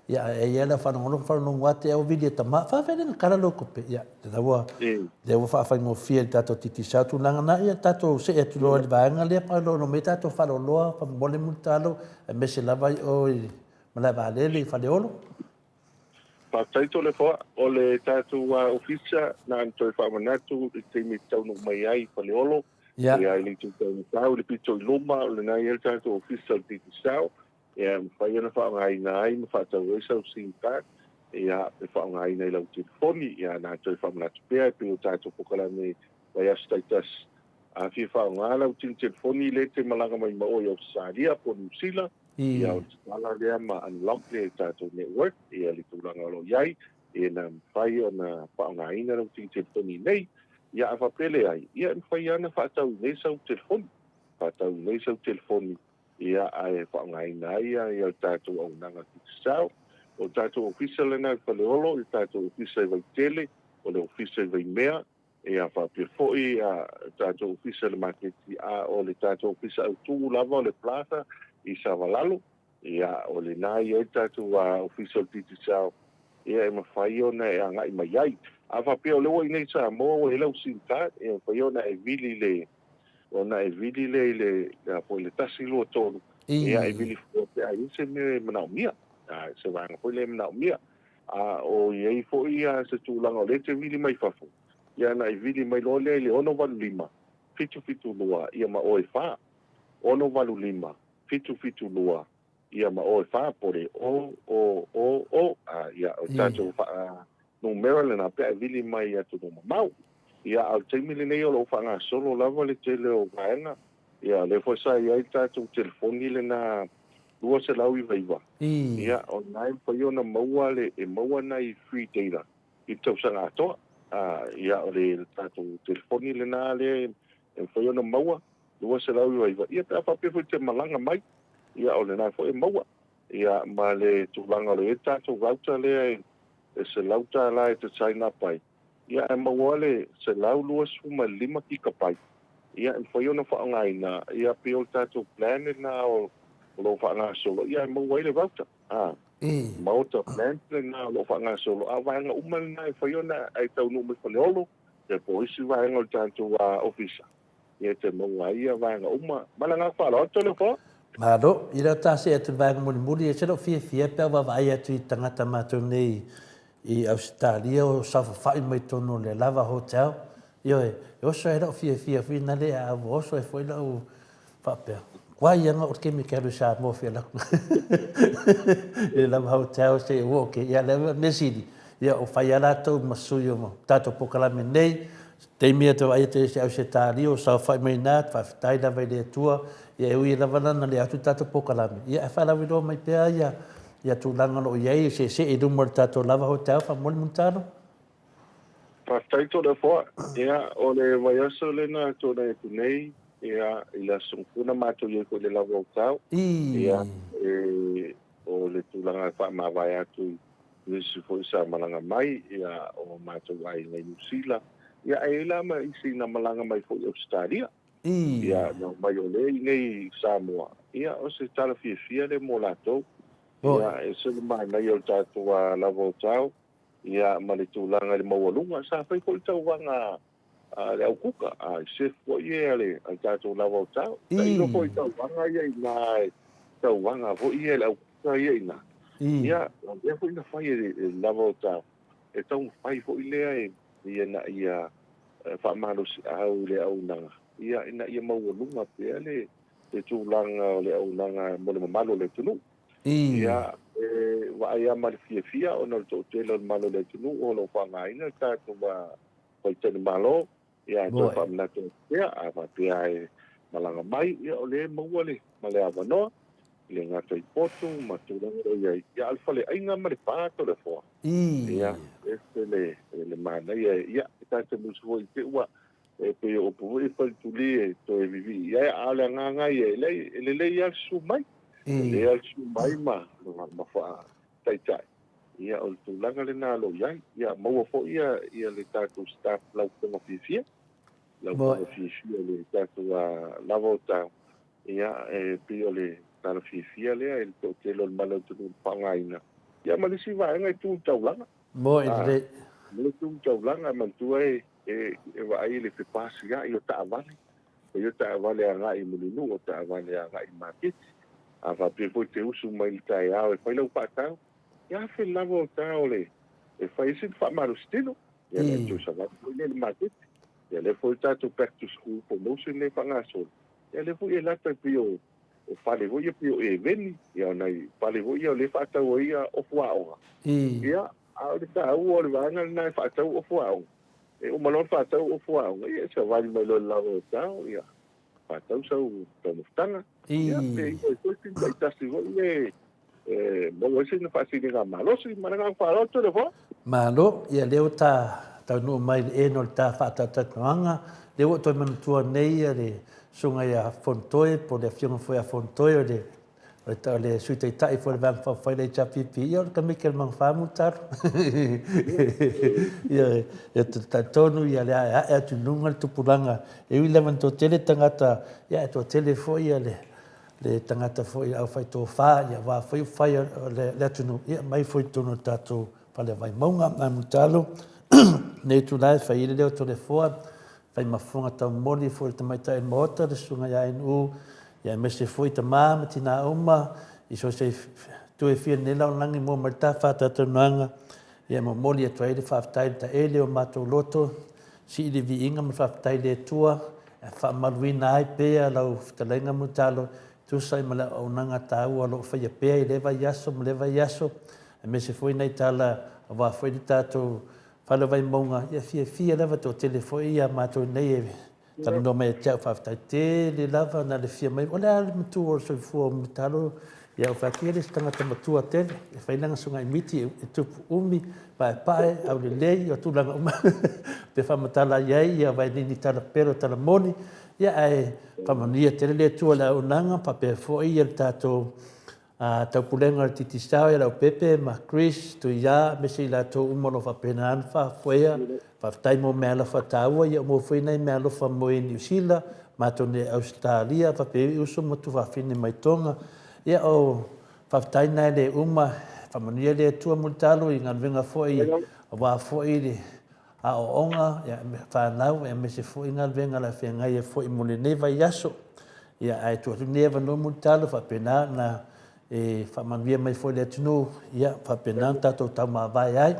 ia e ia la whanongonongo ate au vili e tama whawhene na kara loko pe ia te lawa le ua whawhaingo fia tato titi sa tulanga na ia tato se e tuloa le vaenga lea pa lo no me tato whaloloa pa mole mulu talo e mese lava i o i malai valele i whaleolo Pataito le foa o le tātou ofisa na antoi whamanatu i te mi taunu mai ai Paleolo. Ia. Ia i tu taunu tau le pito i luma o le nai el tātou ofisa o titi sao. Ia mwhai ana whaongai na ai ma whatau esa o sintak. Ia e whaongai na i lau telefoni. Ia na antoi whamanatu pia e pio tātou pokalame vai astaitas. A fia whaonga lau tin telefoni le te malanga mai maoi o Saria po New Zealand. Ia o te tala lea ma unlock le tātou network, ia li tūranga lo iai, ia na mwhai o na whaonga ina rau ti telefoni nei, ia a whapele ai, ia mwhai ana whaatau nei sau telefoni, ia a e whaonga ina ai, ia o tātou au nanga ki sao, o tātou ofisa lena i Paleolo, i tātou ofisa i vai tele, o le ofisa i vai mea, ia whapir foi, a tātou ofisa le maketi a o le tātou ofisa au tū lava o le plaza, i Savalalo, ia o le nai e tātou official titi sao, ia e mawhai ona e angai mai ai. A whapea o lewa i nei Samoa o e lau sinkat, ia mawhai ona e vili le po le tasi lua tonu, ia e vili fo pe a ise me manau mia, se wanga po le manau mia, o iei fo ia se tūlanga o le te vili mai fafu, ia na e vili mai lo le ono walu lima, fitu lua, ia ma oe wha, ono walu lima, fitu lua ia ma o fa pore ia o tato fa no Maryland a pe vili mai atu no mau ia al temile nei o lo fa nga solo lava le tele o vaenga ia le fo sa ia tato telefoni le na lua se lau i vaiva ia o nai po yo na maua le e maua nai free data i tau sanga to ia o le tato telefoni le na le e fo yo na maua lua se lau i vaiva ia ta fa pe fo te malanga mai ia o le nai fo e maua ia ma le tūlanga le eta tō rauta lea e se lauta la e te taina pai ia e maua le se lau lua suma 5 kika pai ia e whai ona whaangaina ia pio tātou plan e na o lo whaanga solo ia e maua i le rauta Maota plan e na lo whaanga solo a whaanga umana na e whai ona ai tau nume Paleolo e po isi whaanga o tātou ofisa ia te maua ia whaanga uma malanga whaaloto le wha Maro, ira tase atu vai muri e sero fia pe wa vai atu i tangata mātou nei i Australia o safu whai mai tono le lava hotel. Io e oso e rau fia na le a oso e foi lau whapea. Wai anga o kemi keru sa mo fia lau. I lava hotel se e woke, ia lewa mesiri. Ia o whai alatou masui o mo tato pokalame nei. Te mea te vai te se Australia o sau whai mai nā, whai lava i le atua. Ia e ui lava nana le atu tato pokalame. Ia e whalawi roa mai pea ia tūlanga lo iei se e rumor tato lava hotel wha moli muntano. Pataito le foa, ia o le vaiaso le na tōna e kunei, ia i la sungkuna mātou i ko le lava hotel. Ia o le tūlanga wha mawai atu i nisi fo isa malanga mai, ia o mātou ai nei New Zealand. Ia e la ma isi na malanga mai fo i Australia. Ia no mai o le nei Samoa. Ia o se tala fia le mo latou. Ia e se mai nei o tātou lava o tau. Ia ma le tūlanga le maualunga. Sa whai ko i tau wanga le au kuka. Se fo i e le tātou lava o tau. Ta ino fo i tau wanga ia i nai. Tau wanga fo i e le au kuka ia i nai. Ia e fo i na whai e lava o tau. E tau whai fo i lea e ia na ia whamalo si au le au nanga. Ia ina ia maualunga pea le tūlanga o le au nanga mo le mamalo le tunu. Ia wa ia ma le fia o na to tele malo le tunu o lo whangaina tātou whai tene malo. Ia to whamnato pea a whapea e malanga mai. Ia o le maua le ma le awanoa. Le ngata i poto ma tūlanga o iai. Ia alfa le ainga ma le pāto le fua. Ia este le mana ia tātou musu i te ua. E pe o po e fa tuli e to e vivi ia ala nga ia le ia su mai le ia su mai ma fa tai ia o le tulaga lenā lo iai ia maua foʻi ia le tatou staff laupoga fifia laupoga fifia le tatou lava o tau ia pei o le talafifia lea e le toʻatele o le malautunu fa'againa ia ma le sivaega e tutaulaga mo i le le tutaulaga mantua e va'ai le pepasia'i o ta'avale o ia ta'avale aga'i mulinu o ta'avale aga'i maketi a faapea foi te usu mai le taeao e fai lau fa'atau ia fe lava o tao le e fai isi le fa'amalositino ia le tuisavale foi le maketi ia le foi tatou back to school promotion le fa'agasolo ia le foi e lata pei o fale foi ia pei o eveni ia onai fale foi ia o le fa'atau ia ofu a'oga ia a o le tāua o le vaega lenā e fa'atau ofu a'oga e o malona fa'atau ofu a'oga ia se vali mai lo le lava o tao ia fa'atau sau taumafutaga ia pe ia foi tinai tasi foi le mo ese na fa'asiliga malosi managa fa'aloto le fo malo ia leo taunuu mai le no le tafa'atatatoaga le ua toe manatua nei ia le suga ia fontoe po le afioga foi a fontoe o le suitaita'i foi le vagafa'afai le tapipi'ia o le kamike le magafamu talo ia tatonu ia le ae'ae atunuga le tupulaga e ui lava na to'atele tagata ia e to'atele fo'i ia le tagata fo'i au faitofā ia wafai fai le atunu ia mai foi tonu tatou pale vai maunga na mutalo nei tulai fai le leo tole foa fai mafunga tau moli foi te maita e Maota le sunga ia inu ia me se foi te mama tina uma i so se tu e fia nela o langi mo marta fata tananga ia mo moli e tuai le whaftai ta ele o mato loto si le Viiga ma whaftai le Atua e whamaruina ai pea lau talainga mutalo tu sai mala o nanga tau alo fai pea i leva yaso ma leva yaso e me se foi nei tala wa foi di tato fala vai monga ia fia leva to telefone ia mato nei tala no me tau fafta te le lava na le fia mai ola le mtu o so fu mutalo ia o fakire stanga te matua te e fai langa sunga i miti e tupu umi pae au le lei o tu langa uma pe fa matala ia vai ni tala pero tala moni ia ai famania te le tu la unanga pa pe foi ia tato tau pulenga le titisau ia lau pepe ma Chris tu ia me se la to umolo fa pena fa foia fa tai mo mela fa taua ia mo foi nei melo fa mo in New Zealand ma to ne Australia fa pe uso mo tu fa fine mai tonga ia o fa tai nei le uma fa mania le tu multalo i ngan venga foi wa foi le a o onga ia fa nau e me se foi ngal venga la fenga ia foi mo le neva yaso ia ai tu neva no multalo fa pena na e whamanwia mai foi le tunu ia whapenang tatou tau mawai ai.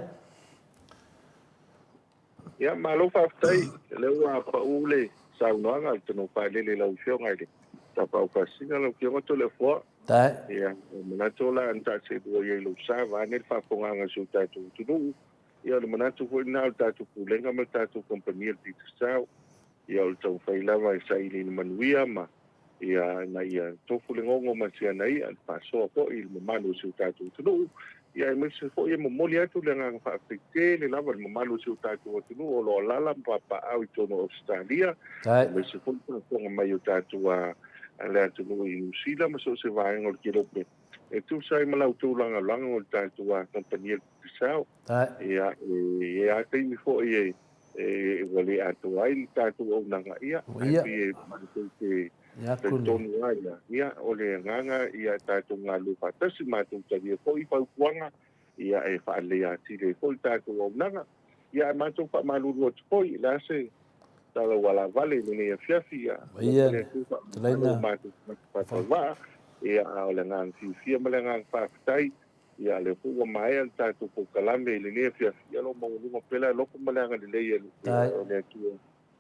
Ia malo whaftai le ua paule saunoanga tunu whaelele lau fionga ele ta pau kasinga lau fionga to le fua Tai ia manato la anta se dua ia lau sa vane le whaponganga su tatou tunu ia le manato foi nao tatou pulenga ma tatou kompania le titasau ia o tau whailava e saili ni manuia ma ia na ia tofu le ngongo masia nei al paso po il mamalu su tatu tunu ia me se fo ia momoli atu le nga fa afite le lava le mamalu su tatu tunu o lo lala papa au tono Australia me se fo ko mai tatu a le atu no i usila ma so se vai ngol kilo pe e tu sai malau tu langa langa o tatu a kompania tisau ia ia te mi fo ia e wale atu ai tatu o nanga ia e ke ia kuni ia o le nganga ia tātou ngā lupa tasi mātou tari e koi paupuanga ia e whaale ati le koi tātou au nanga ia e mātou wha maluru atu koi la se tala wala vale nene ia fiafi ia talaina mātou whatawā ia o le ngā fiafia ma le ngā whaafitai ia le hua mai al tātou poukalame le nea fiafi alo maununga pela loko ma le anga le leia o le atua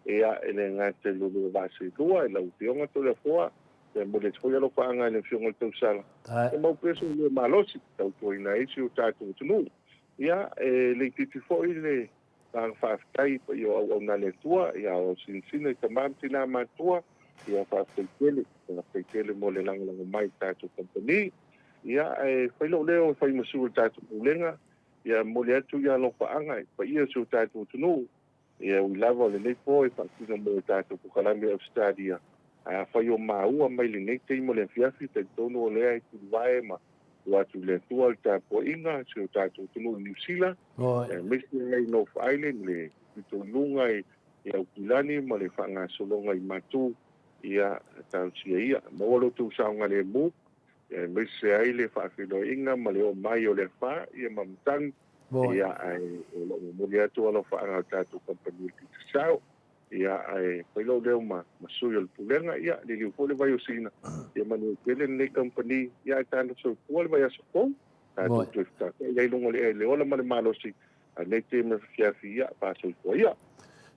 ia ele ngate lulu vasi lua ila utionga to le foa e mo le tfoia lo paanga le fionga tau sala e mau peso le malosi tau to ina isi o tatu tunu ia le titi foi le tang faftai pa yo au na le tua ia o sinsina i tamam tina matua ia faftai tele mo le langa mai tatu company ia fai lo leo fai masul tatu pulenga ia mo le atu ia lo paanga pa ia su tatu tunu ia ui lava o le nei po e whakina mo e tātou pukalame Australia. A whai o maua mai le nei teimo le fiafi te tono o lea i tuluwae ma watu le tua le tapo inga se o tatu tunu New Zealand Mr. North Island le tulunga ia ukilani ma le whanga solonga I matu ia tausia ia mawalo tu saunga le mu Mr. Aile whaafilo inga ma le o mai o le wha ia mamtang ia ai o muri atu alo whaanga tatu company ki sao ia ai pailo leo masui o pulenga ia le liu pole vai o sina ia manu pele ne company ia tano so pole vai aso pong tatu tuifta ia ilungo le ola ma le malosi ne te me fiafia pa so ia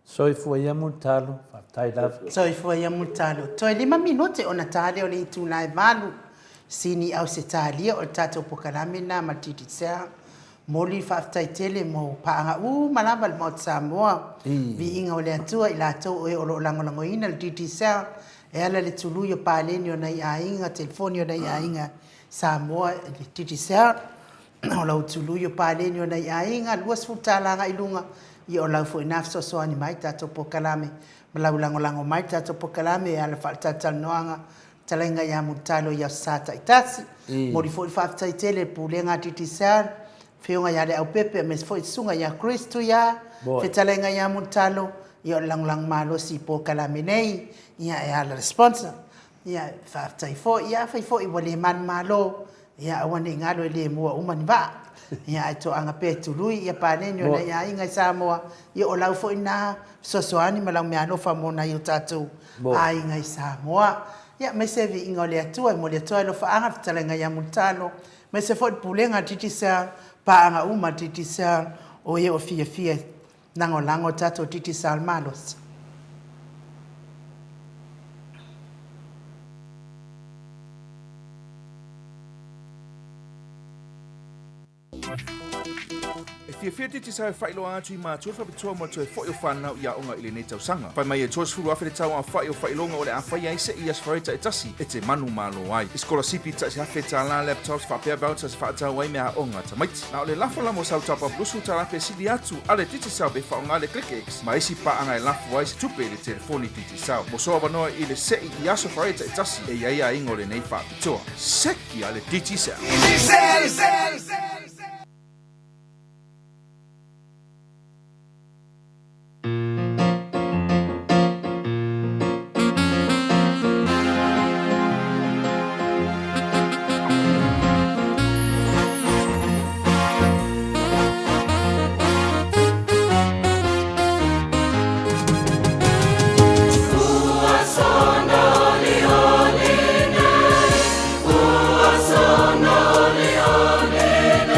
Soifua ia mutalo, fatai lava. Soifua ia mutalo. Toi 5 minuti ona tale o le itu nai valu. Sini au se talia o tato pokalame na matiti sea. Moli fatai tele mo paanga malamba le Maota Samoa. Viiga o le atua I latou e o lo langolangoina le titi sea. E ala le tulu yo paleni o nai ainga, telefoni o nai ainga Samoa le titi sea. O lau tulu yo paleni o nai ainga, luas futalanga ilunga. I o lau fo inaf so so ani mai tato pokalame malau lango mai tato pokalame e ala faltata noanga talenga ya mutalo ya sata itasi mori fo fafta itele pulenga titisar feonga ya le au pepe mes fo sunga ya Kristo ya fe talenga ya mutalo ya lang malo si pokalame nei ya e ala sponsor ya fafta fo ya fo I wale man malo ya awane ngalo le mo umani ba ia to anga pe tului ia panenyo na ia inga Samoa ia o lau fo ina sosoani malau me ano famona ia tatu ai inga Samoa ia me se vi inga le atua mo le atua lo fa anga talenga ia mutalo me se fo pulenga titisa pa anga uma titisa o ia o fia nango lango tatu titisa malos Fia titi sa whailo atu I mātua whapitoa mo tue whoi o whanau ia onga ili nei tausanga. Whai mai e tuas furu awhire tau a whai o whailonga o le a whai aise I as whaita e tasi e te manu malo ai. Iskola sipi ta si hawhi ta la laptops whapea bauta si whaatau ai mea onga ta maiti. Na o le lafo lamo sau tapa blusu ta rape sidi atu ale titi sau be whaonga le ClickX. Ma isi pa anga e lafo ai si tupe le telefoni titi sau. Mo soa wanoa I le sei I aso whaita e tasi e iaia ingo le nei whapitoa. Seki ale titi sau. Uasona ole ole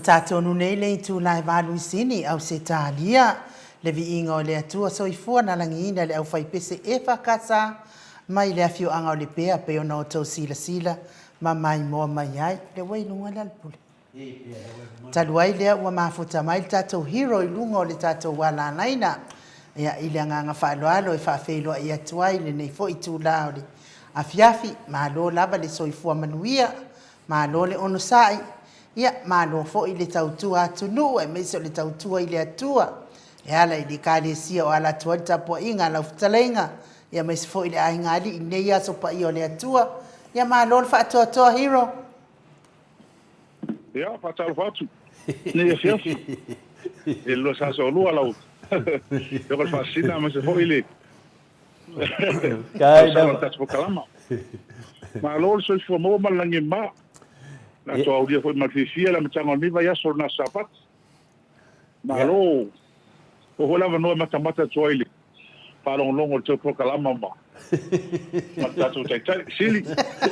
tātou nei le tu lai valu sini au se tālia le viiga o le atua soifua na langiina le au faipese e whakasa mai le afio anga o le pea pe ona o tau sila ma mai moa mai ai le wailunga le alpule. Taluai lea ua mafuta mai le tātou hero i lunga o le tātou wala naina ia i le anganga whaaloalo e whaafeiloa i atuai le nei fo i tūla o le afiafi ma lo lava le soifua manuia ma lo le ono sai ia ma lo fo i le tautua atunu e meso le tautua i le atua e ala i le kālesia o ala tua i tapua inga la uftalenga ia meso fo i le aingali i nei aso pa i o le atua ia ma lo le whaatoa hero. Ia, whatalo whatu. Nei a fiafi. E lo sa so lua lau. Yo ko fascina me se foi le. Kai na tas po kalama. Ma lo so fo mo malangi ma. Na to audia foi magfifia la mtango ni va ya so na sapat. Ma lo o hola no matamata toile. Pa long longo to po kalama ma. Matato tai sili.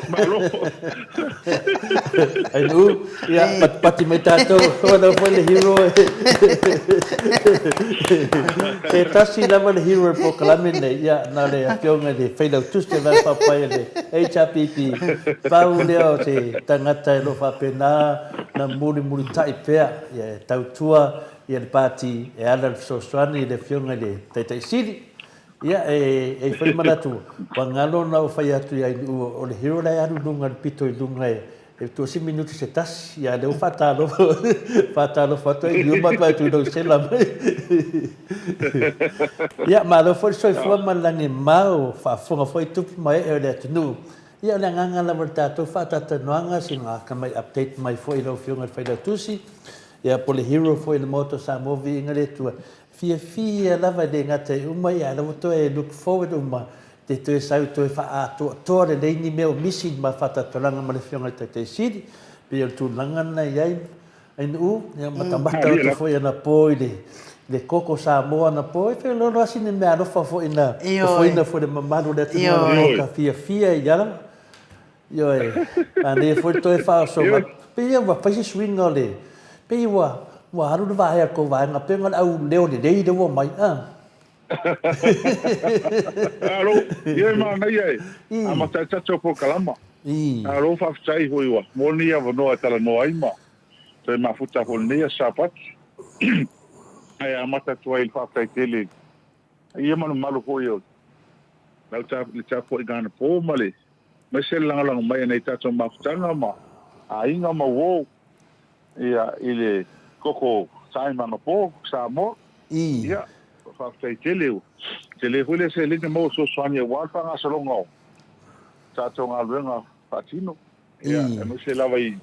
Ma lo. Ai lu ya pati metato ona foi le hero. E tasi lava le hero po kalamine ya na le afionga de feila tuste vai papai le HPP pau leo te tangata e lo fa pena na muri tai pea ya tautua ya le pati e ala so swani le fionga de tai sili ya e foi manatu pangalo na o fai atu ya o le hero la anu dunga pito i dunga e tu 6 minutos se tas ya le fatalo fato e io ma tu do se la ya ma lo foi soi foi malangi mau fa fonga foi tu mai e le tu ya le nganga la vertato fatata noanga singa ka mai update mai foi lo fionga fai da tusi ya po le hero foi le moto Samoa Viiga le tu fia lava de ngata uma ya la to e look forward uma te te sau to fa to le ni me missing ma fata to langa ma le fionga te sidi pe tu langa na yai en u ya matambata to foi na poile le koko Samoa na poi fe lo asine me alo fa foi na foi mamalo de tu ka fia ya yo ane foi to fa so pe ya va fa swing ole pe wa haru va ya ko va na pe ngal au leo de dei de wo mai alo ye ma na ye ama ta po kalama alo fa sai hoi wa moni ya no atala no ai ma te ma futa hol ne sapat ai ama ta tuai fa tai tele ye ma no malo ho yo na ta po igana po male ma se lang mai nei ta to ma futa ma ai nga ma wo ia ile koko sai ma po Samoa ia fa tai tele hule se le mo so soania wa fa nga salongo ta to nga renga patino ia e mo se lava i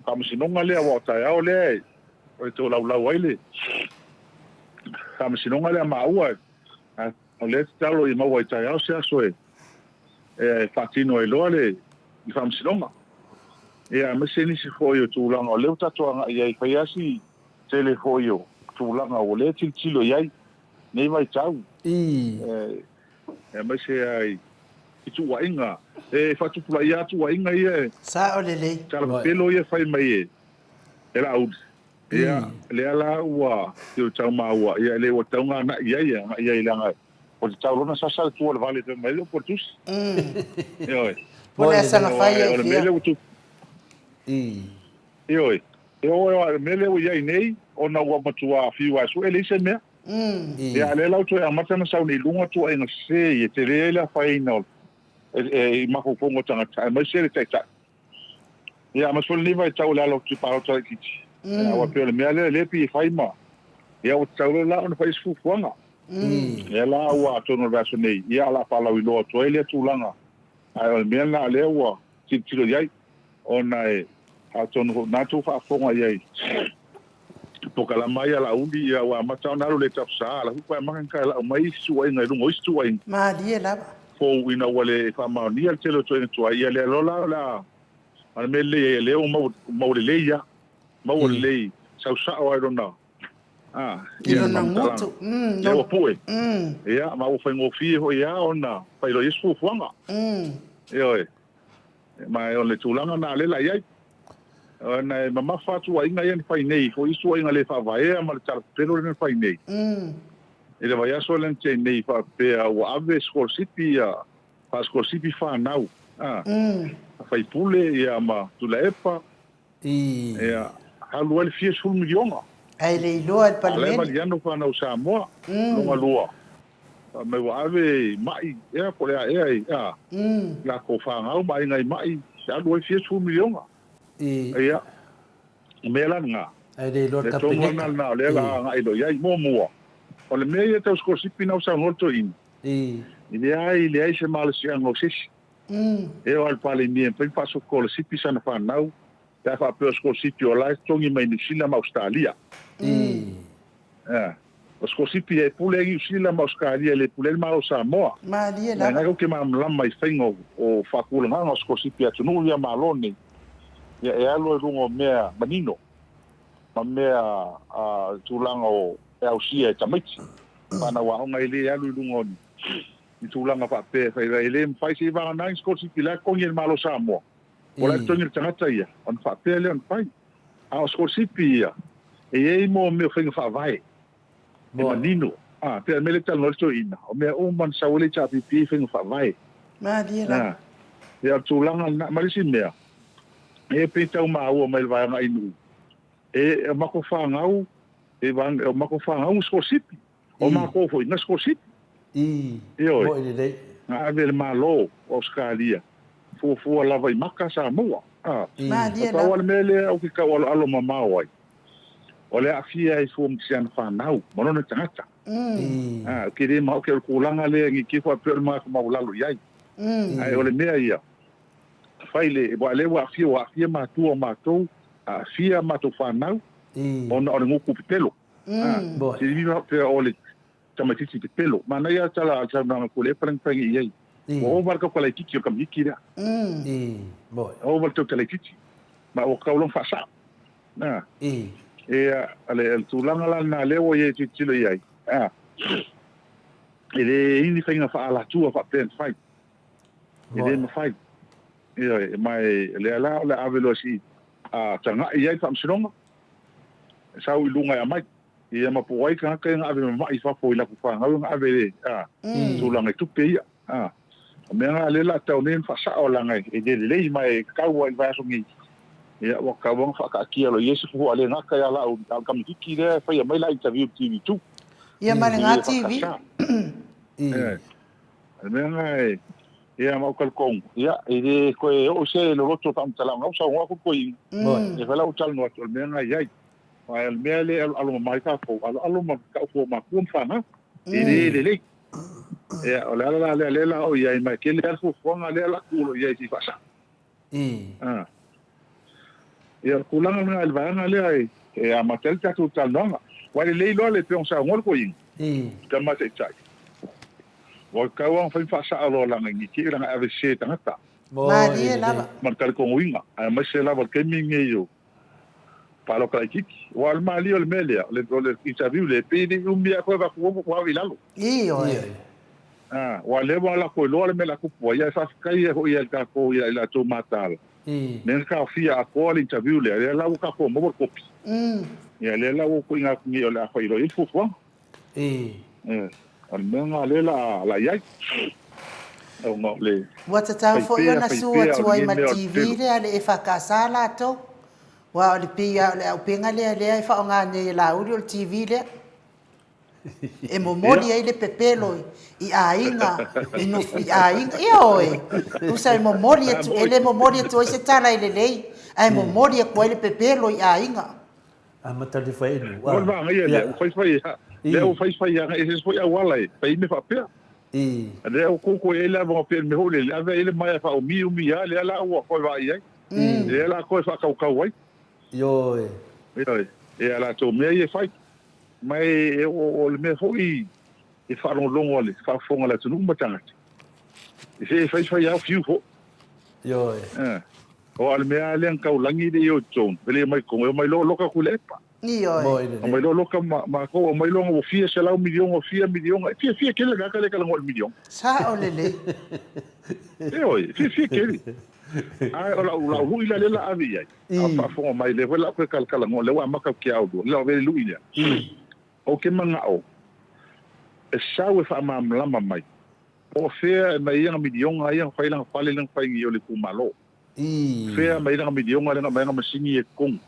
kam si no ngale wa ta ya ole o to la waile kam si no ngale ma wa o le talo i ma wa ta ya se aso e patino e lole i kam si no ia me se ni si foi o tu langa o le ta to nga ia i fa ya si tele foi o tu langa o le tilo ia nei vai tau me se ai tu wa inga fa tu pula ia tu wa inga ia sa o le kala pelo ia fai mai era out ia le ala wa tu tau ma wa ia le wa tau nga na ia langa o tau lona sa sa tu le vale de mai por tus oi pole sa na fai ia oi mele o ia nei ona wa matua fiwa so ele se me ya le lau to amata na sauni lunga to en se ye te le final e ma ko pongo tanga ma se le tata ya ma sol ni vai tau la lo tu pa to ki ya wa pe le me le pi fai ma ya o tau la on fai fu fuanga ya la wa to no vaso nei ya la pa la wi lo to ele tu langa ai me na le wa ti ti lo yai ona e a to no na tu fa fonga yai poka la mai ala undi ia wa mata na le tap sa la ku ma kan ka la mai suai ngai lungo suai ma dia la fo ina wale fa ma ni al telo to to ia le la al me le o mo le ia mo le sa o I don't know ia na moto ia o pue ia ma o fa ngo fi ho ia ona fa lo isu fuanga ia ma o le tulanga na le la ia Ona mama fatu wa inga yan fai nei ko isu inga le fa vai ma tar pero le fai nei ele vai aso len che nei fa pe wa ave school city ya pa school city fa nau fai pule ya ma tu la epa ya halu el fies ful miliona ai le loa al ale ma parlamento ya no fa na Samoa longa lua me wa ave mai ya ko ya la ko fa ngau mai ngai mai halu el fies ful miliona ya me la nga ai le lo le ka tonga peneka na le la nga ilo ya mo mo o le me ya te sko sipi na sa ngolto in ile ai se mal se ngo sis e o al pale mi pe paso ko le sipi sa na fa nau ta fa pe sko sipi o la tongi mai ni sila ma Australia o sko sipi e pule i sila ma Australia le pule ma o Samoa ma dia na la nga ke ma mlama mai fengo o fa kula nga sko sipi atu no ya malone ya e alo rungo mea manino ma mea tulanga o e au sia e tamaiti pana wa onga ile alu rungo ni tulanga pa pe fa ile fai si va na sko si pila ko ni malo Samoa ola tongi tangata ia on fa pe le on fai a sko si pia e mo me fenga fa vai e manino pe me le tal no to ina o me o man sa ole cha pi fenga fa vai ma dia la ya tulanga na malisi mea e pita ma o mai vai nga inu e mako fa ngau e van o mako fa ngau sko sipi o mako foi na sko sipi mo ile dei nga ave malo Australia fu la vai maka Samoa ma dia pa wal mele o ki ka wal alo mama wai ole afia i fu msian fa nau mono na tangata ki de ma ke kulanga le ngi ki fa per ma ma ulalo yai ai ole mea ia faile bo le wa afia ma tu ma tu afia ma tu fa nau ona o nguku pelo bo si viva pe ole tamatiti pelo mana ia tala na ko le prang ia o barka ko le kiki kam ikira bo o barka ko le kiki ma o kaulon fa sa ale el tulanga la na le o ye tilo ia ele ini fainga fa ala tu fa pen fai ele no fai mai le ala le avelosi tanga ia fa msilonga sa u lunga ya mai ia ma puai ka ka nga ave mai fa foi la ku fa nga ave tulanga tu pe me nga le la tau nen fa sa o langa e de le mai ka wa va so ngi ia wa ka won fa ka ki lo yesu fu ale nga ka ya la o kam ki le fa ya mai la interview TV2 ia ma nga TV me nga ia ma kal kong ia e ko o se lo roto tam tala nga sa wa ko i e fa la o tal no to me nga ia al mele alo mai ka ko alo ma ka ko ma kun fa na le la o ia mai ke le fu fonga le la kulo ia si fa sa ia kulanga na al vanga le ai a matel ta tu tal no wa le lo le pe on sa ngol ko i ka ma te tai wa ka wa fa sa alo la ngi ki la ave se tangata ma dia la ma kal ko winga a ma se la va ke mi ngi yo palo ka kiki wal mali ol melia le interview le pedi umbia ko va ko ko vilalo wale wala ko lo le mela ku po ya sa kai ho ya ka ko ya la to matal nen ka fia ko le interview le la ka ko mo ko pi ya le la ko inga ni la ko ilo fu fo al menga le la ya o mo le wata ta fo yo na su tu ai ma TV le ale fa ka sala to wa le pia le au penga le fa nga ne la audio TV le e mo modi ai le pepelo i ainga no fi ainga oi usa mo modi tu ele mo modi tu se tala ile le ai mo modi ko le pepelo i ainga mata de fai no wa va ngai le fai ya ese foi a wala pe me fa pe le o ko ele va pe me hole le ave ele mai fa o mi ya le la o ko va ia le la ko fa ka wai yo ala to me ye fai mai o le me foi e fa no longo le fa fonga la tunu matanga e fai ya fiu fo yo o al me ale ka ulangi de yo ton ele mai ko mai lo ka kulepa yo mai lo ka ma ko mai lo o fia se la million o fia million fia ke le ka le ka ngol million sa o le fia ke ai ola hu ila le la avi ai a fa fo mai le wala ko kala ngo le wa maka ki au do le ve lu ila o ke manga o e sawe fa ma lama mai o fe mai yang mi dionga yang fa ilang fa le lang fa ngi ole ku malo fe mai lang mi dionga le mai nga masini e kong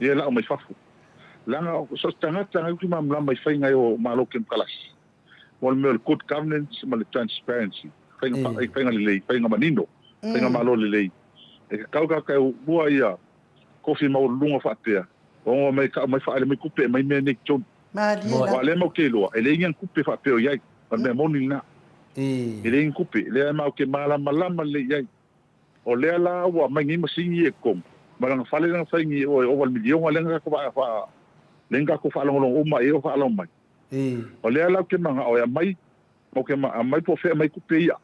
ye la o mai fa fu langa so tanga ku ma lama fa ngai o malo kem kalas wal me good governance mal transparency fa nga le fa nga manino fa nga malo le e ka bua ia kofi mau lunga fa te o mai fa ale mai kupe mai me nek jon wa le mau ke lo ele ngan kupe fa pe o yai pa me moni na ele ngan kupe le mau ke mala le yai o le la wa mai ni masingi e kom malang fa le nang fa ngi o wal milion le nga ko fa lenga ko fa lo o mai o fa lo mai o le la ke manga o ya mai o ke mai po fe mai kupe ia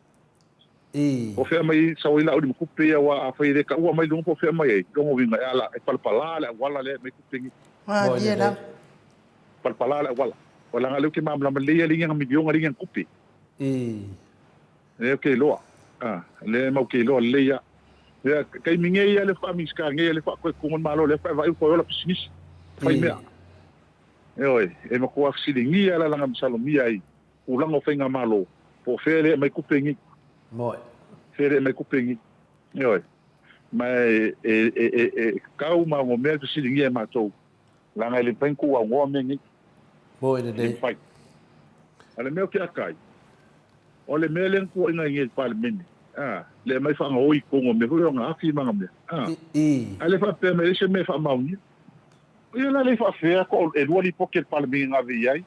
o fe mai sa ila o di kupe ia wa fa ile ka wa mai dum po fe mai dongo winga ala e palpala la wala le mai kupe ngi dia la palpala la wala ngalo ke mamla le linga mi dionga linga kupe le ke lo le mau ke lo le ya ya kai minge ia le fa mi ska nge le fa ko ko malo le fa vai ko la pisnis fa me e mo ko aksilingi ala langa msalomia ai ulang o fenga malo po fere mai kupengi moi fere mai kupengi mai kau ma mo me silingi e matou langa le penku wa ngo mengi moi de pai ale me o ke akai ole me len ko ina ngi parliament le mai fa ngoi ko ngo me ho nga afi manga me ale fa pe me se me fa mauni ia la le fa fe ko e lo li pocket parliament nga vi ai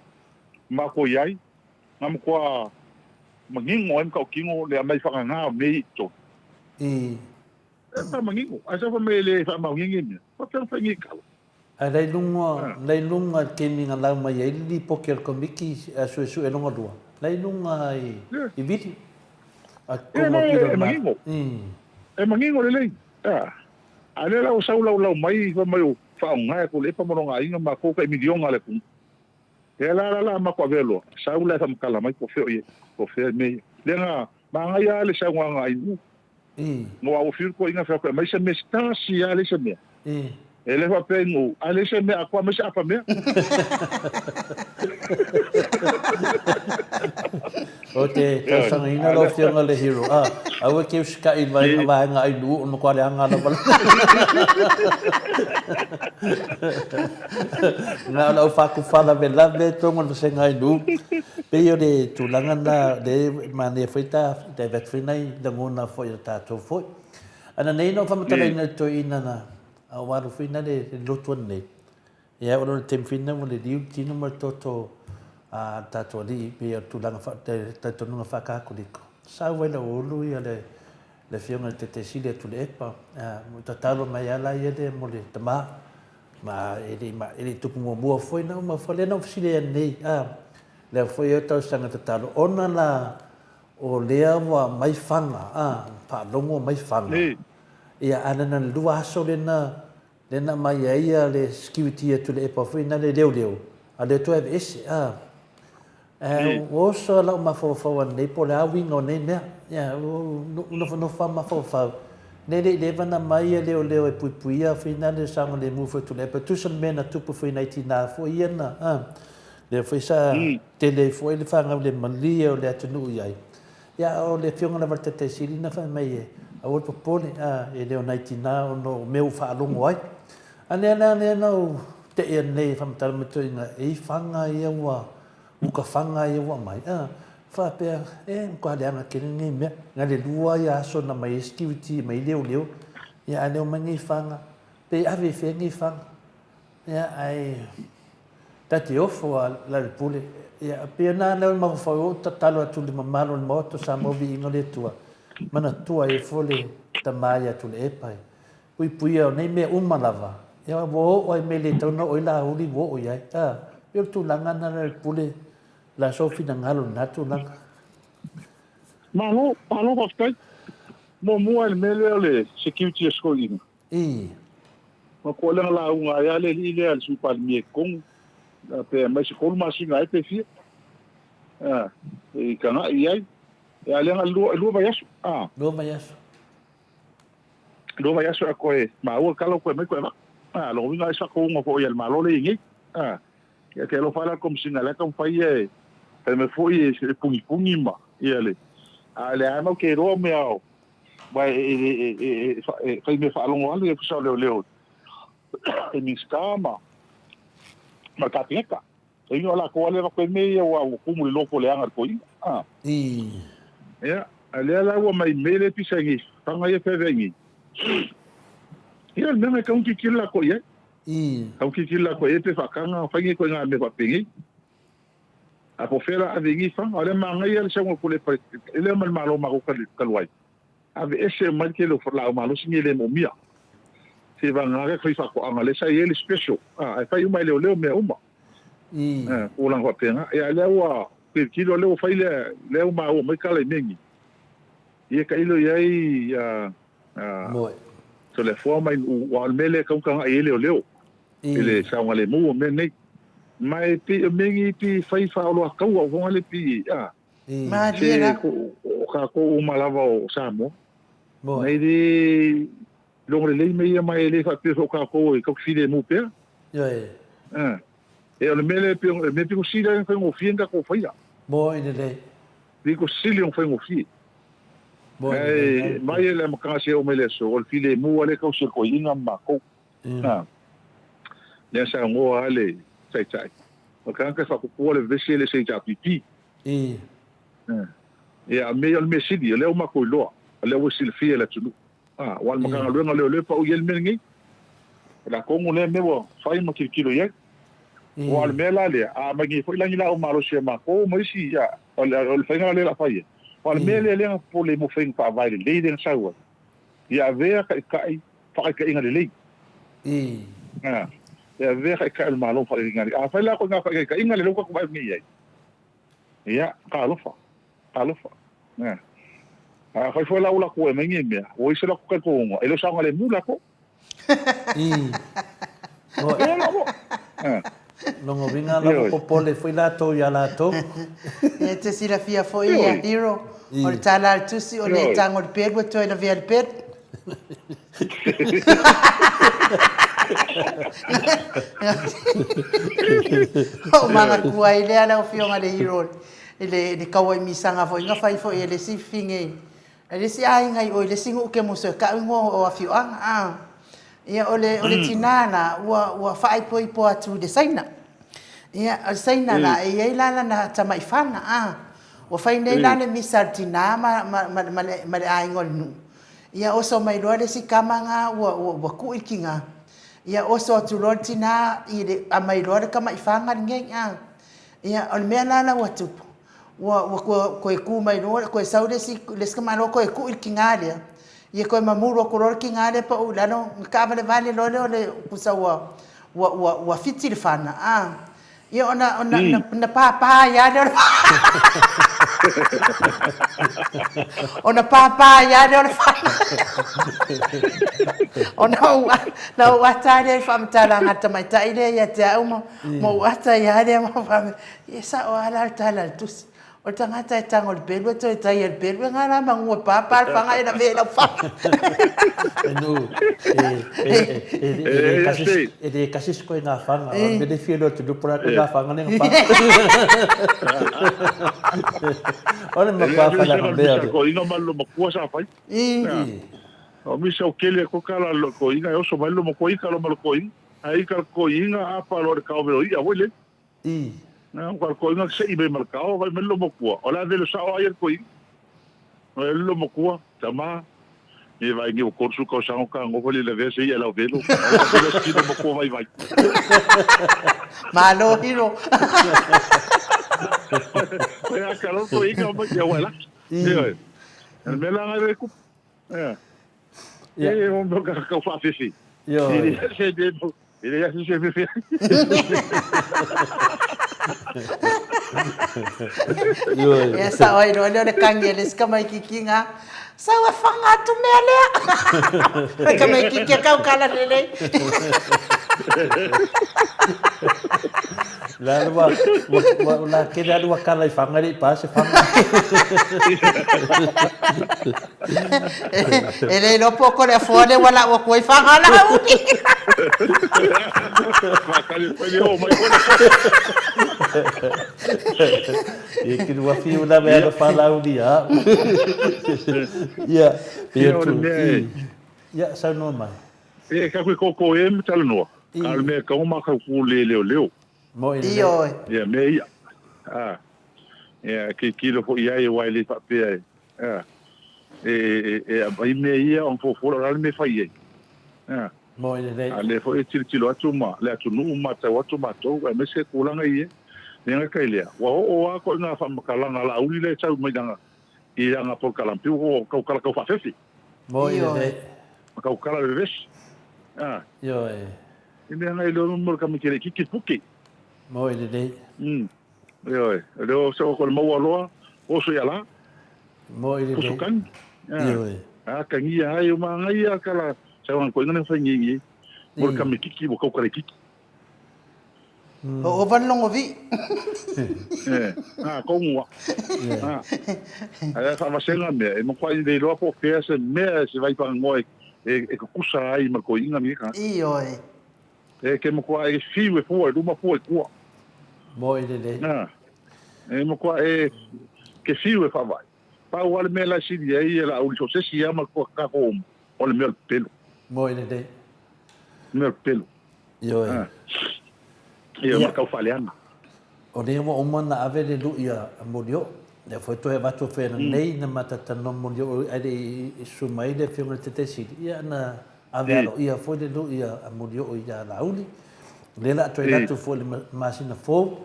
ma ko yai ngam ko mangingo em ka kingo le mai fa nga me to fa mangingo asa fa me le fa mangingo me fa fa ngi ka ai lunga ke mi nga la mai ai li pocket komiki su e longa dua lai lunga i viti a como piro mangingo mangingo le ale la o saula la mai fa mai fa nga ko le fa mo nga inga ma ko ka mi dionga le ku e la ma ko velo saula fa kala mai ko fe me le nga ma nga ya le sa nga ai no au fil ko inga fa ko mai se me sta si ya le se me ele fa pengu ale se me akwa me sa fa me Ote, kasang ina lo fiang le hero. Awe ke ska in vai nga ai du no kwa le nga na bal. Nga lo fa ku fa la bela be to mon se nga ai du. Pe yo de tulanga na de mane feita de vet finai de ngona fo yo ta to fo. Ana nei no fa mata ina to ina na. Awaru fina de lo ton ne. Ya o tem fina mo le diu tino mo to tato li pe tulanga fa te tonunga fa ka kuliko sa wela o lui le fiona te sile tu le pa mo tatalo mai ala ye de mo le tama ma ele tu mo foi na ma foi na sile nei le foi eu tau sanga tatalo ona la o lea wa mai fanga pa longo mai fanga ia ana na lua so le na mai ia le security tu le pa foi na le leo ale to have is o so la ma fo nei po la wingo nei ne ya no fa ma fo ne le vana mai le e puia fina le sang le mu fo tu le tu son mena tu po fina tina fo iena le fo sa tele fo le fanga le mali o le tunu yai ya o le fiona la varte silina fa mai a o po pole e le tina o no meu fa longo ai ane no te e nei fa mata me tu ina e fanga ia wa uka fanga ia wa mai fa pe ko le ana kini me nga le lua ya so na mai security mai leo ya ane o mangi fanga pe ave fe ngi fanga ya ai tati ofo la pule ya pe na le ma fa o talo tu le mamalo mo to sa mo vi ngole tua mana tua e fole tamaya tu le pai pui nei me umalava ya wo o me le tono o la uli wo o ya yo tu langa na le pule la sofi na ngalo na tu langa malo hostai mo el mele le security escoling mo ko la unga ya le al su par mi con pe mai se kol ma singa pe fi e kana ia ya le lu ba yasu lu ba yasu lo vai aso ko e ma o kala ko me ko ma lo vinga sa ko ngo ko el malo le ngi ya ke lo fala kom singa la kom fai e pe me foi e pungi ma ele ale ama ke ro me ao vai fai me fa longo ale fa leo e mi skama ma ka teka e no la ko le ko me ya wa ko mu lo ko le anga ko ya ale la wa mai mele pisangi tanga ye pe vengi ia me ka un kila ko ye ka kila ko ye pe fa kanga fa ngi ko nga me pa pingi a po fera a vingi fa ale ma ngai ele sa ko le pa ele mal malo ma ko ka luai ave ese mal ke lo for la malo singi le mo mia se va nga ka fa ko anga le sa ele special fa yu mai le me uma o lang ko penga ia le wa pe kilo le fa le uma o me ka le mengi ia ka ilo yai so le forma o mele ka ka ele leo ele sa ngale mu me nei mai pi mengi pi fai fa lo ka o ngale pi ma dia ko o malava o Samoa nei di long le me mai ele fa pi ka ko e ka file mu pe e o mele pi me pi ko sila fa ngo fienga ko fa ya ine le pi ko sila ngo fa ngo fi mai ele makase o mele so o file mu ale ka so ko inga ma ko le sa ngo ale sai o kan ka fa ko le vesele se ja pipi a me al mesidi le o ma ko lo le o silfia la tunu wal makanga lo le pa o yel mengi la ko ngule me wo fai ma kilo ye wal mela le a magi foi la ni la o malo se ma ko mo si ya o le fa ngale la fai wal mele le po le mo feng pa vai le den sawa ya ver ka fa ka inga le ya ver ka el malo fa inga fa la ko nga fa ka inga le ko ba mi ya ka lo fa fa foi la ula ko e mengi me o se la ko ko ngo e lo sa ngale mu la ko longo vinga la popole foi la to ya la to e te sira fia foi a hero o tala al tusi o le tango de pergo to na via per o manga kua ile ala o fio ngale hero ele kawai misanga foi nga fai foi ele si finge ele si ai ngai o ele singu ke mo se ka ngo o afio ia ole tinana wa fai poi po atu de saina ia saina la ia la na tama ifana wa fai nei la ne misartina ma ai ngol nu ia oso mai lore si kamanga wa ku ikinga ia oso tu rotina ile a mai lore kama ifanga ngeng ia on mena na watu wa ko ku mai lore ko saude si les kama no ko ku ikinga le ia ko mamuro ko ror kinga le pa ulano ka vale le kusa wa fitil fana ia ona papa ya le ona papa ya le ona na wata le famtala ngata mai taile ya te mo wata ya le mo fam isa o ala tala tus o tangata e tango le pelu to e tai el pelu ngara mangu papa fanga ina vela fa e kasi ko nga fanga me de fielo tu do para nga fanga ne fa ona ma pa fa la be ko ina malo mo ko sa fai o mi sa o kele ko kala lo ko ina o so malo mo ko ika lo malo ko ina ai ka ko ina a pa lo ka o velo ia wele na ko inga se ibe marcao vai melo mokua ola de lo sao ayer ko melo mokua tama e vai ngi o corso ko sa ka ngo vole le vese ia la velo que do mokua vai malo hiro ya calor ko inga mo ya wala el mela ngare ku on do ka fa fisi yo se de ele ya se fisi esa oi no le kangeles kama ikikinga sawa fanga tu mele kama ikikia kau kala lele La la kena lu kala fanga ni pa se fanga. Ele no poko le fone wala wa koi fanga la uni. Makali pele o mai kona. E que no afio na merda fala o dia. Ya, tu. Ya, sa no mai. E ka ko e me tala no. Ka me ka uma ka ku leo. Mo ele. Io. Ya me ya. Ya ke kilo fo ia e wai fa pe. Ai me ia on fo la me fa ia. Mo ele. Ale fo e tilo atuma, le atu no uma ta watu mato, me se kulanga ia. Nenga kai lea. Wa o ko na fa makalanga la uli le tau mai danga. Ia nga po kalampi o ka kala ka fa fefi. Mo ele. Ka kala le ves. Yo Ine nga ile no mo ka mi kere kiki puki. Mo ele. Yo le so ko mo loa o so yala. Mo ele. Ko kan. Yo ka ngi ai ma ngai kala sa wan ko ngana fa ngi. Mo ka mi kiki mo ka kala kiki. O van longo vi. Ko mua. Ai fa masenga me, mo kwa i lo po pesa me se vai pa ngoi e ko kusa ai ma ko inga mi ka. Io Ke mo kwa e fiwe fo e duma fo e kwa. Mo ele. Mo kwa e ke fiwe fa vai. Pa wale me la si dia i la uli so se si ama ko ka ko o le mel pelo. Mo ele. Mel pelo. Yo Ia ma ka faleana. O le mo na ave le lu ia modio. Le foi to e vatu fe nei na matata no modio ai su mai le fiona te si ia na ave alo ia foi le lu ia modio ia lauli. Le la to e tu foi le masina fo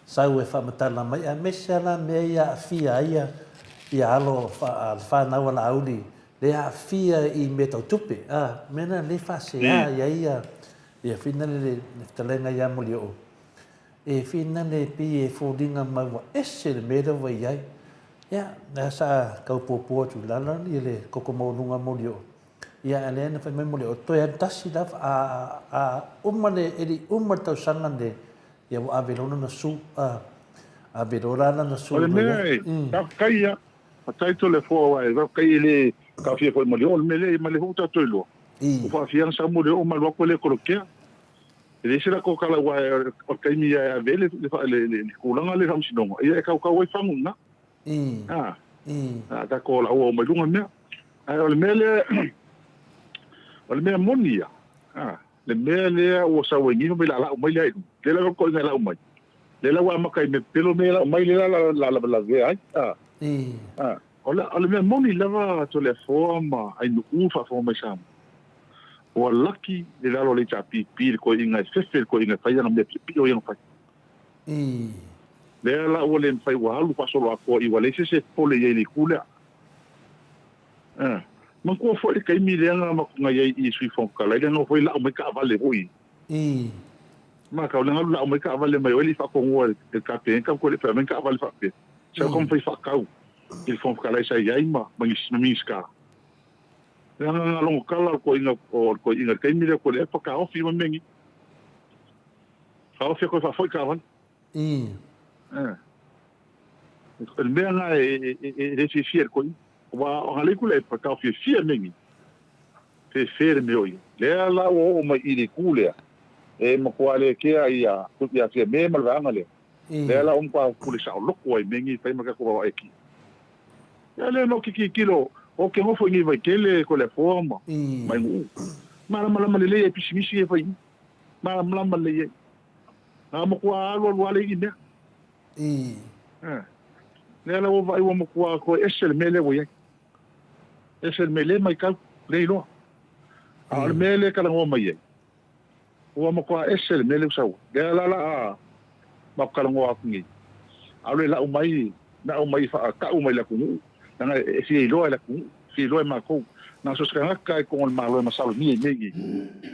sau e fa matala mai a mesala me ia fia ia alo fa na wala auli. Le a fia I meta tupe mena le fa se ia fina le talenga ia modio. E fina le pi e fodinga mai wa ese le mera vai ai. Ia, na sa kau popo tu lala ni le kokomo lunga modio. Ia ale na fa mai modio to ya tasi da umane eri tau sangande ia wa avelona na su avelona na su. Ole me, ka kaia, tai to le fo wa ka kai le ka fie ko modio me le huta to lo. Fa fiang sa modio ma lo ko le kolokia. Ele se ko kala wa o kai mi ya vele le kulanga le hamsinonga ia ka wa fangu na ta ko la o mai lunga me ai o le mele monia le mele o sa wengi me la mai le la ko nga la mai le la wa makai me pelo me la mai le la ve ai o le mele moni la va to le forma ai no ufa forma sam o lucky le lalo le chapi pi ko inga fefe ko inga fai na me pi o inga fai le la o le fai wa lu paso lo ko I wale se pole ye le kula man ko fo le kai mi le nga ma nga ye I sui fon kala le no foi la o me ka vale oi ma ka le nga la o me ka vale mai o le fa ko ngo le ka pe ka ko le fa me ka vale fa pe se ko fai fa ka il fon kala sa ye ma mi ska nga longo kala ko inga kai mi le ko le pa ka ofi ma mengi ka ofi ko fa foi ka van el me nga e fi fier ko wa o hale ku le pa ka ofi fier mengi fe me oi le la o ma I le ku le e mo ko ale ke ia ku ia fi me ma va ngale le la pa ku le sa lo ko mengi fa ma ka ko wa eki ya le no ki kilo o ke mo foi vai kele ko le forma mai mala le pisimisi e foi mala le mo ko alo le ine le la vai o mo ko esel mele wo ye esel mele mai ka le lo al mele ka ngo mai ye o mo ko esel mele sa le la ma ka ngo a ngi ale la o mai fa ka o mai la ku nga si lo la ku si lo ma ko na so ska ka ko ma lo ma sa mi mengi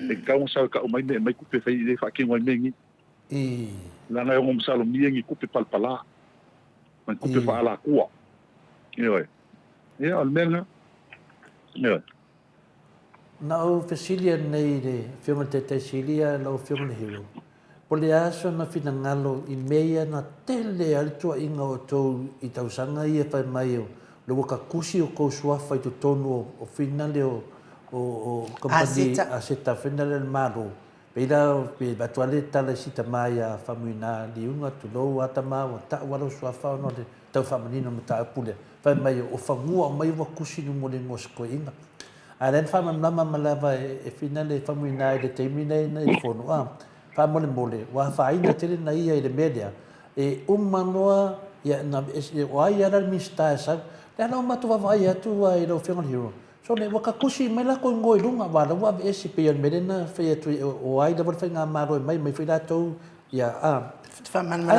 e ka un sa ka mai ku pe fa I fa ki ngoi mengi la nga ngom sa lo mi ngi ku pe palpala man ku pe fa la ku ia al menga na o fesilia nei de fiona te silia lo fiona hero Po le aso na fina ngalo I mea na tele ali tua inga o tau I tausanga ia whai mai o le waka kusi o kou suafa I to tonu o fina le o company aseta fina le maro. Peira pe batuale tala sita mai a famuina liunga tu lo atama o ta walo suafa no le tau famanino mata pule. Whai mai o whangua o mai wakusi no mo le ngosko inga. A ren whamamlama malawa e fina le famuina I le teimina ina I fono a. Whamole mole, wa whaina tere na ia I le media. E umanoa ia na o ai ara mista sa. Le ana o matu wawai atu I lo Family Hero. So le wakakusi mai lako ngoi lunga wala wa esi pe yon medena whai atu o ai da whai ngā maro mai whai rātou ia a.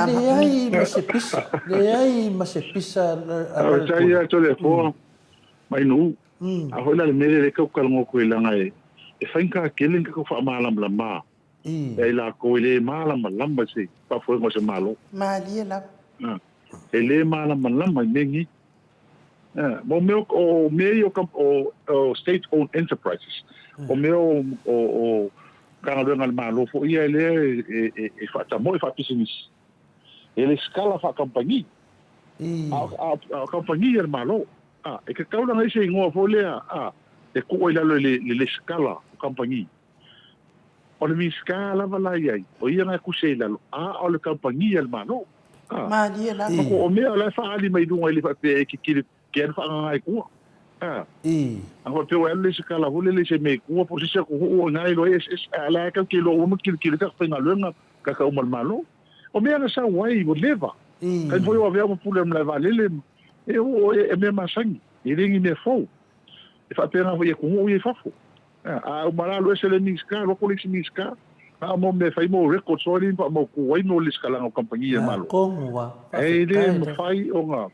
Le ai ma se pisa. Le ai ma se pisa. A tai atu le fō mai nu. A hoi la le mere le kau kalango koe langa e. E whainka kelen ka kau wha maalam la maa. E la koe le maalam lamba se. Pa fōi ngā se malo. Maalia la. E le maalam lamba I mengi. Mo meo o meo o state-owned enterprises. O meo o kangaruenga le malo fo ia ele e whatamo e whapisinisi. E le skala wha kampangi. A kampangi e le malo. E ka kauranga ise ingoa fo lea. E kua I lalo le skala o kampangi. O le mi skala wala iai. O ia ngā kuse lalo. O le kampangi e le malo. Maalia la. O mea la whaali mai dunga I le whape e kikiri. Ke an whaanga ai kua. Ang peo e le se kala hule le se me kua po se se kuhu o ngai lo es ala ka ke lo uma kiri ka whainga luenga ka ka umal malo. O mea na sa wai o leva. Kan foi o avea mo pule mla valele. E o e me masangi. E ringi me fou. E whapenga ho e kuhu o e whafo. A umara lo se le miska, lo koliksi miska. A mo me fai mo record so rin pa mo kuwai no le skala ng kampangia malo. Kongwa. E le mo fai o nga.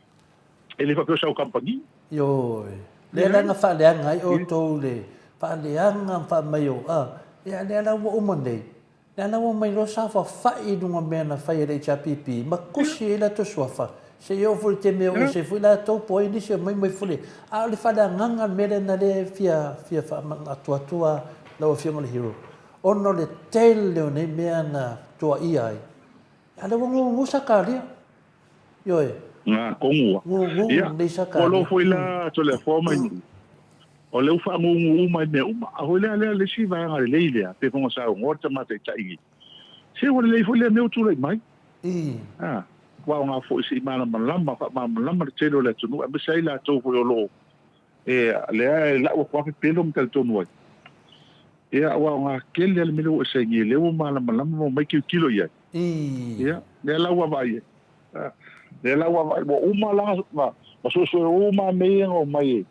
Ele fa peo sa o kampangi. Yo. Le langa whaleanga I o tau le. Whaleanga whamai o a. Ia le ala wa umandei. Le ala wa mai lo sa whai dunga mea na whai re HRPP. Ma kusi e la to suafa. Se yo furi te meo se fui la tau po ini se mai furi. A le whaleanga mea na le fia atua la o Family Hero. Ono le tele o ne mea na tua iai. Ala wa ngu sakaria. Yo e. Nga kongua. Ia, o lo foi la to le forma ni. O le ufa ngu mai me uma. A hoi le si vai nga le leile. Pe kongo sa ngorta mate tai. Se o le foi le meu tu le mai. Wa nga foi si mana malamba te lo le tunu. A sai la to foi o lo. E le la o kwa pelo mtel tonu. E wa nga kele le melo se ngi le o malamba mo mai kilo ia. Ia, le la wa vai. Le la wa mo uma la ma so uma me o mai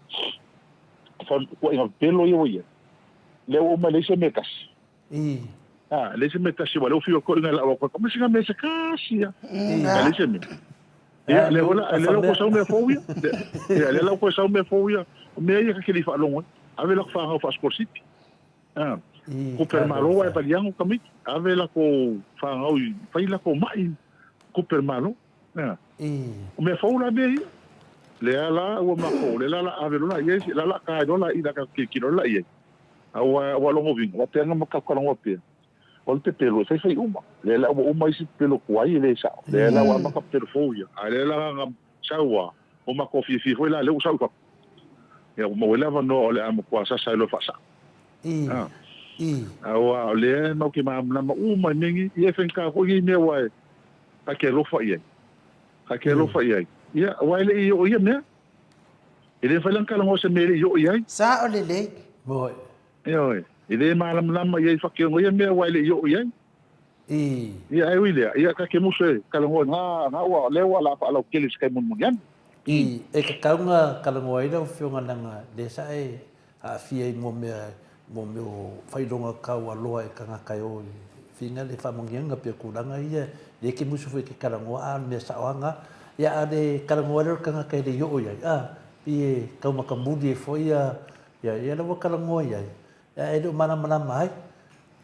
fa ko inga pelo yo ye le uma le se metas le se metas si wala fio ko inga la ko como singa me se kasia le se me le ola le ko sa me fobia le la ko sa me fobia me ia ka li fa longo ave la fa fa scorsiti ko per malo e paliango kami ave la ko fa ngau fa la ko mai ko per malo o me faula me le ala o ma ko le la ave la ye la ka do la ida ka ki do la ye wa longo vin wa tenga ma ka longo pe o te pelo sai sai uma le la o mai si pelo kwai le sa le la wa ma ka pelo foia le la nga sawa o ma ko fi foi la le o sa ko ya mo le va no le am ko sa sa lo fa sa wa le no ki ma na uma ningi ye fen ka ko ni me wa ka ke lo fa ye Hakelo fa ia. Ia, wale I ia me. Ele fa lan kala ngo se mere yo ia. Sa o le. Moi. Ia. Ele malam lama ia fa ke ngo ia me wale yo ia. Ia ai wile. Ia ka ke muse kala ngo nga wa le wala fa lo kelis kai mun mun yan. E ka kaunga kala ngo ida o fionga nanga desa e a fia mo me fai longa ka wa loa e kanga kai o. Fina le fa mongianga pe kulanga ia le ke musu foi ke karango a me saanga ya ade karango le kanga kai le yo ia pi ka ma kamudi foi ya le karango ia ya edo mana mai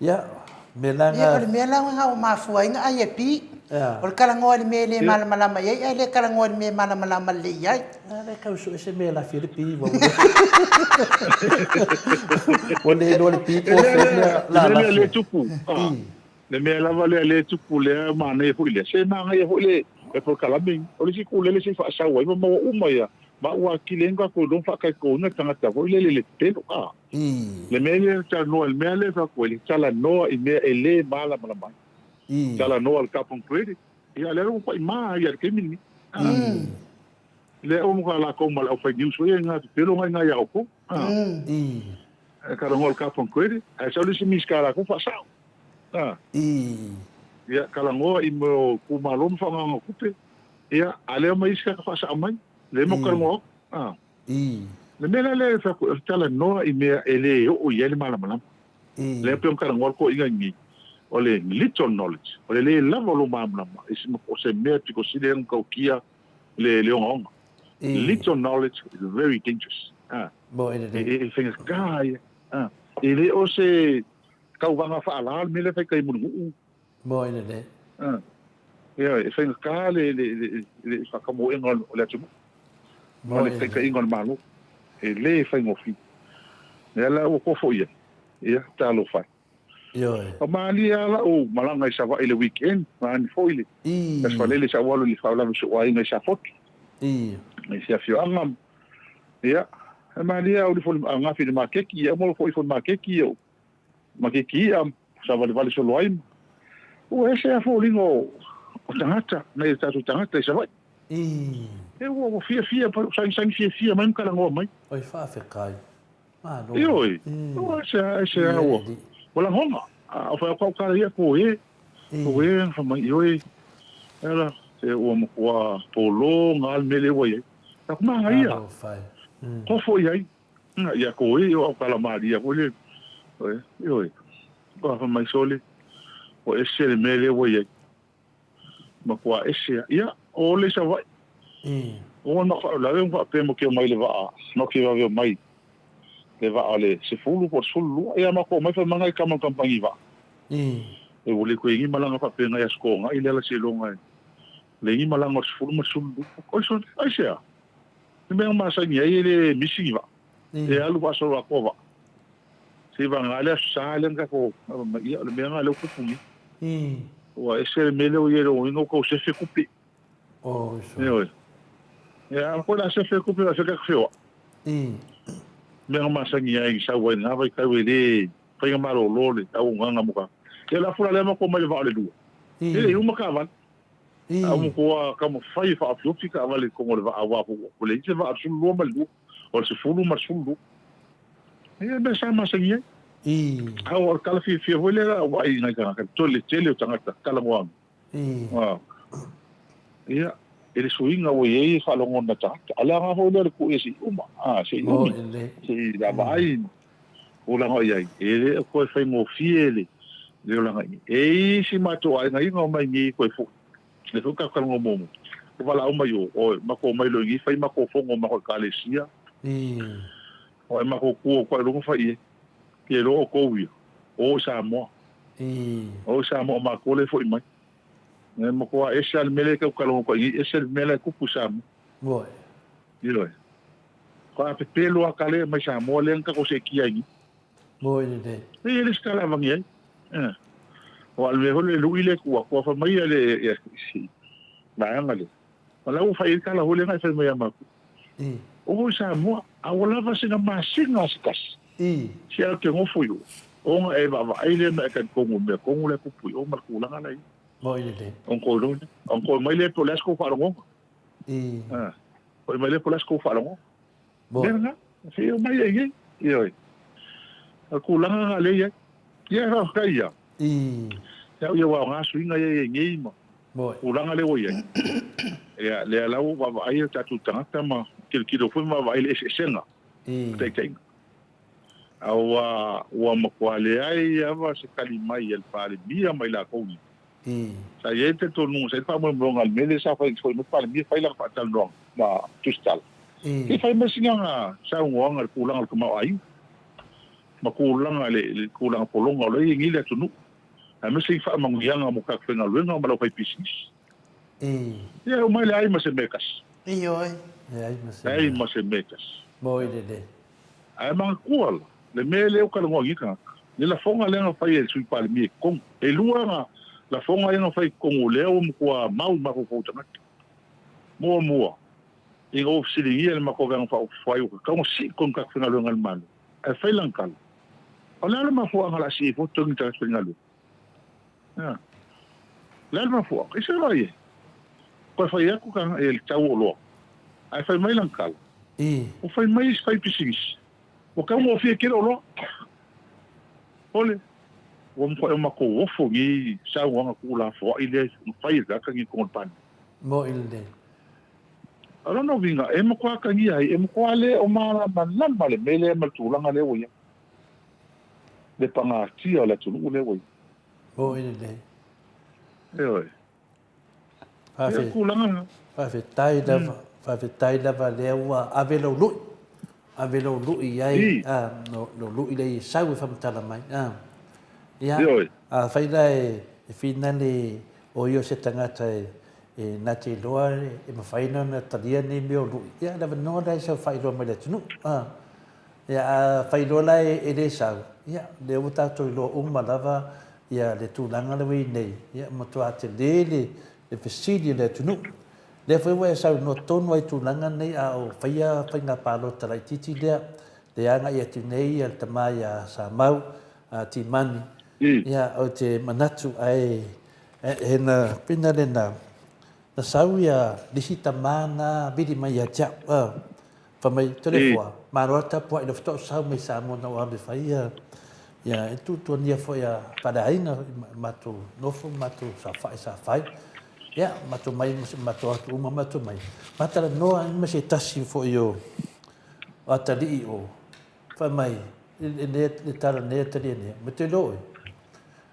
ya melanga le melanga ha ma fuai nga ai pi o karango le me le mala ia le karango le me mala le ia le ka usu ese me la filipi wa le no le pi la le tupu Le mea lava le tupu le mana e le. Se manga e le e por kalami. O le si kule le si fa sa wa ma uma ya. Ma wa kilenga ko don fa kai ko na tanga ta le pelo a. Le mea le ta no el mea le fa ko le tala no i mea ele mala mala mai. Tala no al kapon credit. Ia le ro pa ma ia ke mini. Le o mo la ko mal o fa news we nga pelo nga ya ko. Ka ro al kapon credit. A sa le si miskara ko fa sa. Ia kalangoa i mo kumalom fa nga kupe. Ia ale mai ska fa sa mai. Le mo kalangoa. Le mena le fa tala no i me ele o yele mala mala. Le pe kalangoa ko inga ngi. Ole little knowledge. Ole le lava lo mamla. Isi mo se me ko sile ko kia le on. Little knowledge is very dangerous. Boy e things guy. Ele o se kau wanga fa ala me le fa kai mu. Boy le. Ja, e things guy le fa kamo engol le tu. Boy le fa engol malu. Le fa ngofi. Ela o ko fo ia. Ia talo fa. O mali ala o malanga sa va ile weekend man foile. Das fa le sa walo li fa la so wa inga sa fot. Mai se afio angam. Ja. Mali o li fo anga fi de makeki, o mo fo makeki o. Makeki am sa va le so loim. O ese fo lingo o tangata, nei ta tangata sa va. E o fia pa sang fia mai kala ngo mai. Oi fa fe kai. Ah, no. Oi. O ese o. Wala honga. A fa ko ka ia ko e. Ko e fa mai oi. Ela se o mo kwa polo ngal mele wai. Ta kuma ia. Ko fo ia. Ia ko e o kala maria ko le. Oi. Ko fa mai sole. O ese le mele wai. Ma kwa ese ia o le sa vai. O no la ve pa pe mo ke mai le va. No ke va mai. Le va ale se fulu por sulu ia ma ko mai fa manga ka ma kampangi va e wole ko ingi malanga fa pe ngai sko ngai le la se longa le ingi malanga se fulu ma sulu ko so ai se me ma sa ni ai le misi va e alu va so va ko va se va ngale sa le nga ko ia le me ngale ko pumi o ese me le o yero no ko se fe kupi so ya ko la se fe kupi va se ka feo me ma sangi ai sa wa na vai ka wele fa nga malo lole au nga muka e la fula le ma ko mai va le du e uma ka van au ko ka mo fai fa aflopika vale ko mo va ava ko le se va sul lo mal du o se fulu ma sul du e be sa ma sangi au ka la fi wele wa i nga ka to le tele o tanga kala mo ia ele suinga o ye fa lo ngonda ta ala nga ho le ku esi uma se umi se da vai o la ngo ye ele ko fa mo fiele le la ngai si ma to ai ngai ngo mai ni ko fu le fu ka ngo mo o vala o mai o ma ko mai lo ngi fa ma ko fo ngo ma ko kalesia o ma ko ku ko lo fa ye ke lo ko wi o Samoa ma ko le fo mai ne mo ko ese al mele ka ko ko ese al mele ku pusam boy dilo ko a pelo a kale mai Samoa le ka ko se kia ni boy de ele skala vangi o al mejor le luile ku ko fa mai le si ba ngale wala u fa ir kala hole ngai fa mai ma o Samoa a wala va se na masinga skas si al ke ngo fu o nga e va ile me ka ko me ko le ku pu o mar ku la ngai boy de onko mai le to lesko fa rongo o mai le to lesko fa rongo berna se o mai ye yo ku la nga le ye ye ra ka ya ya wa nga swinga ye ngi mo boy ku la nga le o ye ya le la o va ai ta tu tanga ma kilo fu ma va ile senga tai awa wa ma kwale ai ava se kalimai el pale bia mai la ko sa ye te to nu se fa mo ngal mele sa fa ko mo pale mi fa la fa tal no ma tustal ki fa me singa sa ngal kulang ko ma ai ma kulang le kulang polong le ngi le tu nu a me se fa mo yang mo ka fa ngal nga ma lo fa business ya o mai le ai ma se mekas ai ma se mekas boy de ai ma kual le mele o ka ngo ngi ka Ni la fonga lenga fai e sui pale mi kong. E lua nga la fonga lenga fai kongo leo mo kwa mau ma ko tanga. Mua. Inga ofisiri ia le mako vang fa fai o ka mo si kon ka fina lunga man. E fai lankal. Ala le ma fo ngala si fo tongi ta fina lu. Ya. La ma fo. Isa la ye. Ko fai aku kan e tau lo. Ai fai mai lankal. O fai mai fai pisigis. O ka mo fie kero lo. Ole. O mo ma ko o fo ni sa wanga ku la fo ile fai ga ka ni kon pan. Mo ile. Ara no vinga e mo kwa ka ni ai e mo kwa le o mala man male mele ma tulanga le wo ya. Le panga tia la tulu le wo. Mo ile. Oi. Fa kulanga. Fa tai da le wa avelo lu. Avelo lu ai no lu ile sau fa mtala mai. Ya. Fa dai finale o yo se tangata e nati loa e mawhaina na talia ni meo lui. Ia, lawa noa dai sau whairo mai le tunu. Ia, whairo lai e re sau. Ia, le o tātou i loa umma lava, ia, le tūlanga lewa i nei. Ia, matua te le pesidi le tunu. Le whaiwa e sau no tonu ai tūlanga nei a o whaia ngā pālo tarai titi lea. Le anga i atu nei, ia te mai a Samoa, a ti mani. Ia, o te manatu ai, he na pina le na sau ia lisi tamana bidi mai ia tia fa mai telefona marota po i lofto sau mai Samoa na wa fa ia e tu nia fo ia pada aina matu nofo matu sa fai ia matu mai matu atu uma matu mai matala noa ma se tasi fo io atali o fa mai le tara ne tali ne metelo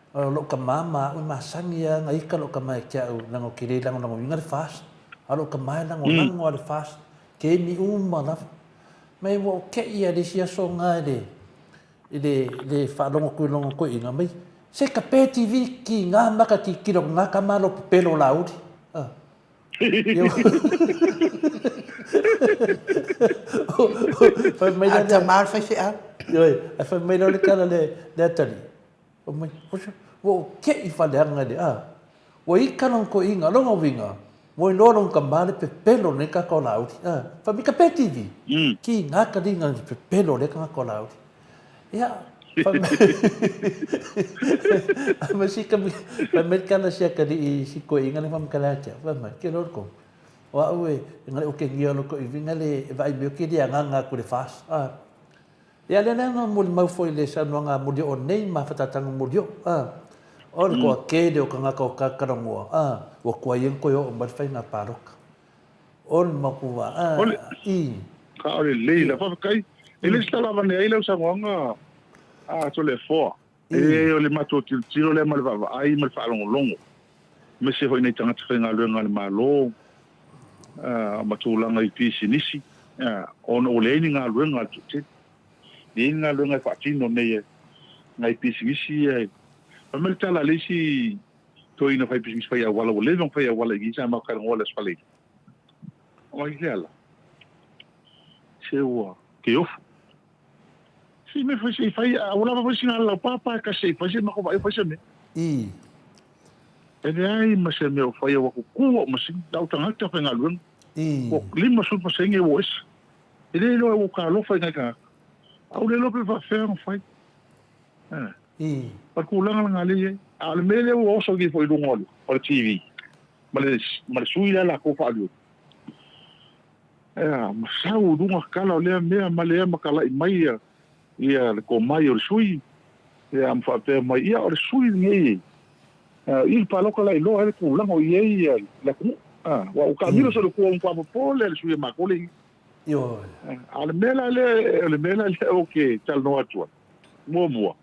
lo ka mama o masangia ngai ka lo ka mai kia o lango kire lango inga fast alo ka mai lango al fast ke ni uma la mai wo ke ia de sia so ngai de fa longo ko inga mai se ka pe tv ki nga maka ki kilo nga ka malo pelo laudi fa mai da mal fa se a fa mai le kala le tali o mai wo ke I whaleanga de wo I kanon ko inga longa winga wo I lorong ka male pe pelo ne ka ko lauti fa mi ka pe TV ki nga ka dinga pe pelo ne ka ko lauti ya fa ma si ka fa me kana sia ka di si ko inga le fam kala cha fa ma ke lor ko wa we ngale o ke ngia lo ko I vinga le vai me ke dia nga ko le fast ya le na mo mau foi le sa no nga mo di on nei ma fatatang mo dio o ko ke de o kanga ko ka karangoa o ko yen ko yo ma fai na parok o ma ku wa ka ole leila fa kai ele sta la vane ele sa nga to le fo e o le mato tiro le mal va ai mal fa longo me se hoi nei tanga trenga le ngal malo ma tu langa I pisi nisi on o le ni nga le ngal tu ni nga le ngal fa tino nei ngai pisi nisi Pamel tala lesi to ina fai pisi fai wala wala no fai wala gi sa ma kan wala spale. O ai lala. Sewa ke of. Si me fai wala ba sina la papa ka se fai ma ko vai fai se me. E ai ma se me fai wa ku ma sin dau tanga ta fa ngalun. O lima su pa senge wos. E le lo ka lo fai ka. Au le lo pe fa fai. Pa kulanga nga le al mele o so ki foi lungol o TV male suila la ko fa lu ma sau dunga kala le me male ma kala mai ia ko mai o sui ia am fa pe mai ia o sui ngi il pa lo kala lo ale kulanga o ia la ku wa o kamilo so ko un pa pole le sui ma ko le yo al mele le okay tal no atua mo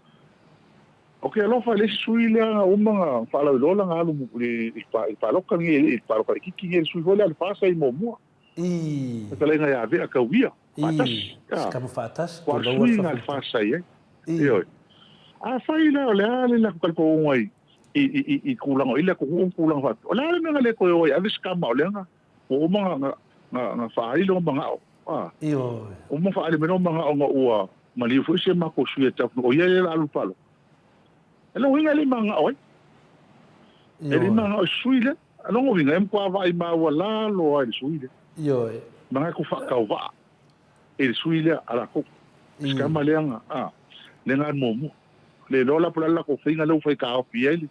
Okay, alo fa le sui le o mga fa la lo nga lu I pa lo kan I pa lo ka ki ngi sui ho le fa sa I mo ka le nga ya ve ka wia patas ka mo fatas ko lo wa fa sa ye yo fa ila le la ko ngai I kulang o ila ko kulang fa la le nga le ko yo ya vis ka ma le nga o mga nga fa I lo mga yo o mo fa ale me no mga o nga ua mali fu se ma ko sui ta o ye la lu palo Ela winga le manga oi. Ele manga o suile. Ela ngo winga empa vai ma wala lo ai suile. Yo. Manga ku fa ka va. Ele suile ala ko. Skama leanga lenga momo. Le lola pula la ko finga lo foi ka o pieli.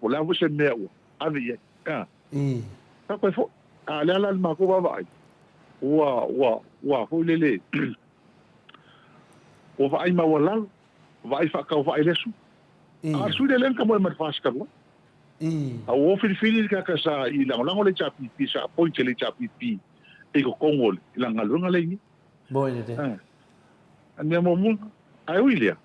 Po la vo se meo. Avi ye. Ta ko fo. Ale ala ma ko va vai. Wa ho lele. O vai ma wala. Vai fa ka vai lesu. Suile lenga mo ma fas ka lo. A o fili ka sa I lango le chapi pi sa point le chapi pi e ko kongol langa lunga le ni boy de ania mo mu ai wilia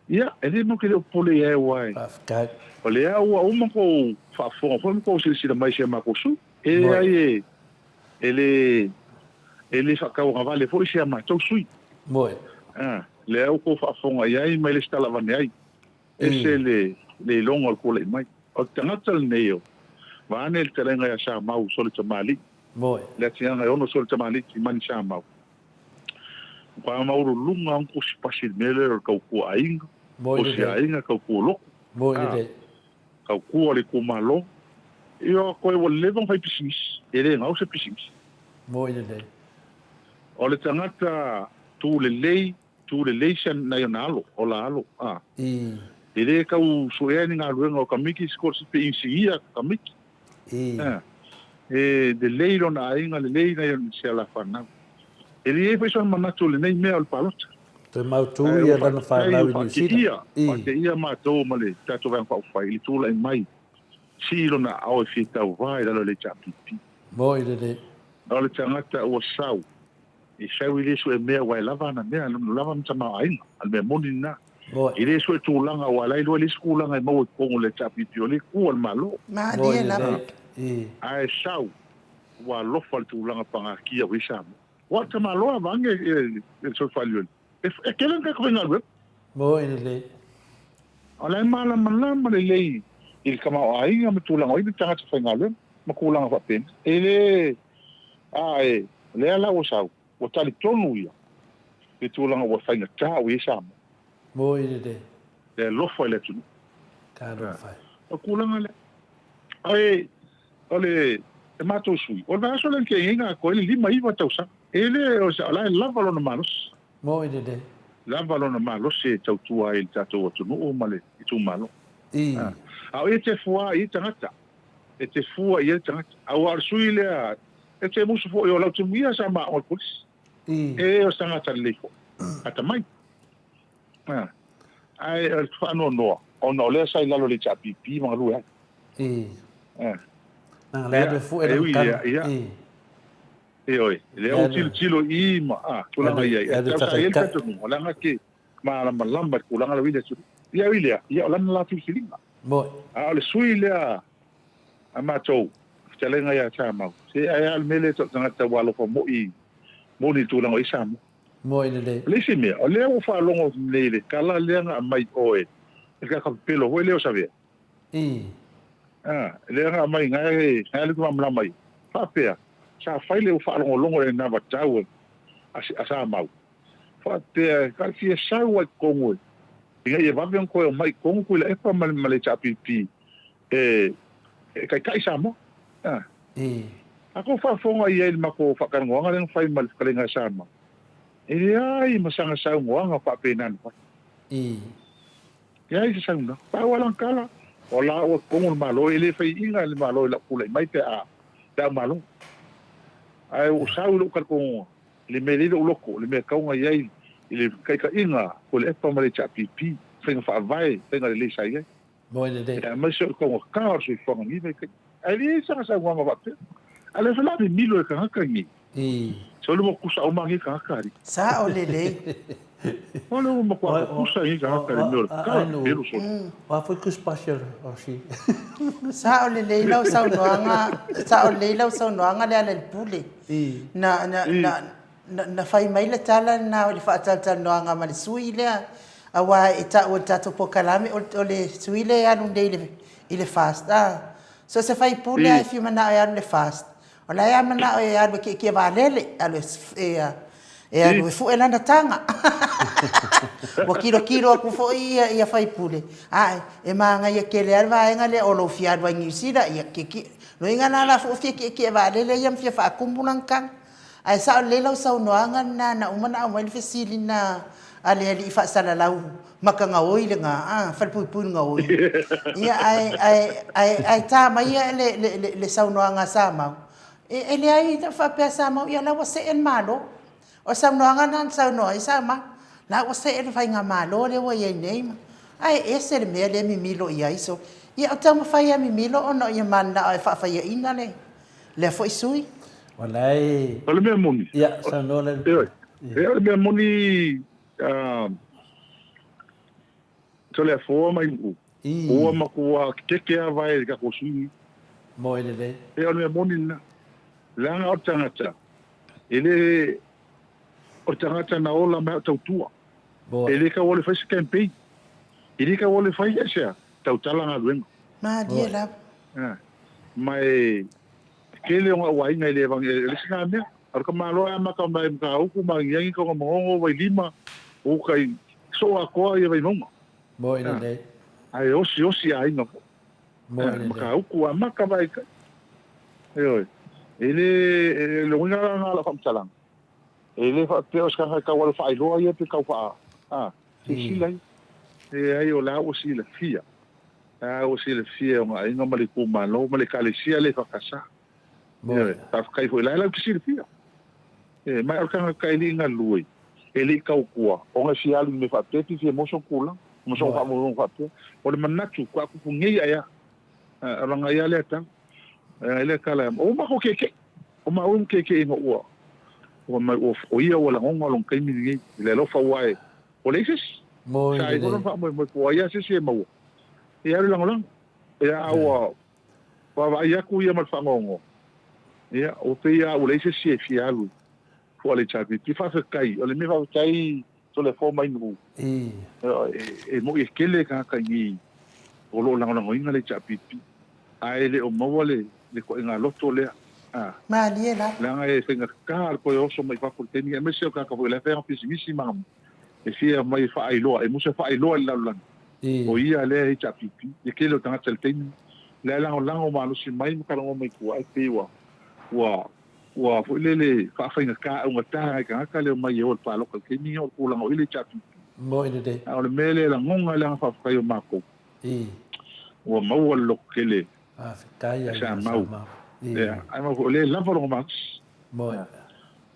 ia ele mo ke le pole e wai ka ole a o mo ko fa fo ko si mai se ma ko su e ai ele fa ka o vale fo se ma to sui boy le o ko fa fo ai mai le sta la vane ai ese le longo ko le mai o tangata neo vane el terenga ya sa mau solo tamali boy le tianga ono solo tamali ti man sa mau pa mau lunga ko si pasil mele ko ko ainga boy o si ainga ko ko lo boy de ko ko le ko malo io ko e le von fai pisis ele ngau se pisis boy de o le tangata tu le lei san na yonalo o la alo ele ka u sueni nga luenga o kamiki skor se pe insia kamiki de leiro na inga le leina yon se la fana ele e foi son manato le nei me al palot te mau tu ia lana fa la ni sita ia ma to male tato van fa fa ili tu la mai silo na au fita vai la le chapipi boy de o le tangata o sau e sau ile su e me wa lava na me lava mtama ainga al me monina ile so tulanga wala ile le skula ngai mo ko le chapi piole ku al malo ma dia la ai sau wa lo fal tulanga panga kia wisa wa tama lo vange so falio e kelen ka ko ngal bo ile ala mala mala le il kama ai am tulanga ile tanga fa ngal ma kulanga fa pen ile ai le ala o sau o tali tonu ia e tulanga wa fa ngata wisa boy de le lo foi le tu ka do fa o kulanga le ai ole e mato sui o va so le ke inga ko le lima iwa tausa ele o sa la lava lo malos boy de lava lo malos se tau tua il tato tu no o male tu malo a e te fua I tangata e te fua I tangata a war sui le e te musu fo o la tu mia sa ma o polis e o tangata le fo ata mai ai fa no ono le sai la lo le chapi pi ma lu na le fu e oi le o tilo I ma kula ngai ai ta ele ka tu la ngake ma la lamba kula ngai wile tu ia wile ia la la tu silinga boy le sui le a ma to tele ngai ya chama se ai al mele to ngata walo fo mo ni tu la ngai sama boy de le sime o le o fa longo le kala le nga mai oe e ka pelo ho le o sabe le nga mai ngai le ku mamla mai fa pe sa fa le o fa longo le na batau asa mau fa te ka si sa wa kongo e va bien ko mai kongo le e pa mal le chapi pi kai sa mo ako fa fonga I el mako fa kan ngo nga fa mal ka nga sa mo ai masanga sa ngoanga pa penan pa ai sa nga pa wala kala wala o kongol malo ele fai inga le malo la pula mai te da malo ai o sa lu ka ko le mele lo loko le me ka nga ai ile kai ka inga ko le pa male cha pipi fai fa vai fai nga le sai ai boy de ma so ko ka so fo ngi me ai sa ngoanga pa pe ale fa la milo ka ka ngi solo mo kusa o mangi ka kari sa o lele ole mo ko kusa I ka kari no ka pero so wa foi kus passer o si sa o lele lau sa no anga le ale pule na fai mai le tala na o le fa tala no anga ma le sui le awa ita o tato po kalame o le sui le anu de ile fast so se fai pule ai fi mana ai le fast Ola ya mana o ya ke valele alo E anu e fu e lana tanga. Wa kilo aku fo ia fai pule. Ai, e manga ia kele alva enga le olo fiad wa ngisida ia kiki. No inga na la fo fie ke va le yam fie fa kumbulang kan. Ai sa le lo sa no anga na umana mo le fesili na ale ali fa sala lau maka nga oi le nga fa pu nga oi. Ia ai ta mai le sa no anga sama. Ele ai fa pe sama ia la wa se en malo. O sa no anga nan sa no ai sama. La o se ele fai nga malo le wa ye nei. Ai ese le me le mi milo ia iso. Ia o tama fai a mi milo o no ia manda ai fa fai ina le. Le foi sui. Walai. Ole me moni. Ya sa no le. Ole me moni tole fo mai u. O ma ko ke vai ka ko sui. Mo ele le. Ole me moni na. Langa o tangata. Ele o tangata na ola me tautua. Ele ka ole fai campaign. Ele ka ole fai esa. Tautala nga luengo. Ma dia la. Mai kele o wai ngai le bang ele sina me. Ar ka malo ama ka mai ka uku ma ngi ko mo vai lima. O kai so a ko ia vai noma. Mo ele le. Ai osi ai no. Mo ele le. Ka uku ama ka vai ka. Ele lo nga nga la fam salang. Ele fa te os ka wal fa ilo ia pe ka fa. Sila. Ai o la o sila fia. O sila fia nga inga mali kuma lo mali kalisia le fa kasa. Ta kai foi la que sila fia. Mai o ka kai li nga lui. Ele ka ukua. O nga fia lu me fa te fi mo so kula. Mo so fa mo fa te. O le manatu kwa ku ngi aya. Ranga ia le ta. Ele kala o ma ko keke. O ma o keke no o. O ma o ia o la ngonga lo kai mi ngi le lo fa wai. O le sis. Mo sai ko fa mo ko ia se mo. Ia le lang ia awa. Wa ia ku ia mal fa ngongo. Ia o te ia o le sis se fialu. Fo le chapi ti fa kai. O le me fa kai to le fo mai no. Mo e kele ka ngi. O lo lang inga le chapi. Ai le o mo le ko inga loto le ma liela la e senga ka ko yo so mai fa ko teni me se ka ko le fa pisimi mam e fia mai fa ai lo e mo se fa ai lo la lan o ia le e chapipi e ke lo tanga tel teni le la o ma lo si mai ka lo mai ko ai pe wa fo le fa fa inga ka o ta ka le mai o pa lo ka ke ni o ko la o ile chapipi mo ile de o le mele la ngonga la fa fa yo ma ko wa mo lo kele kaya sa mau ai ma le la for max mo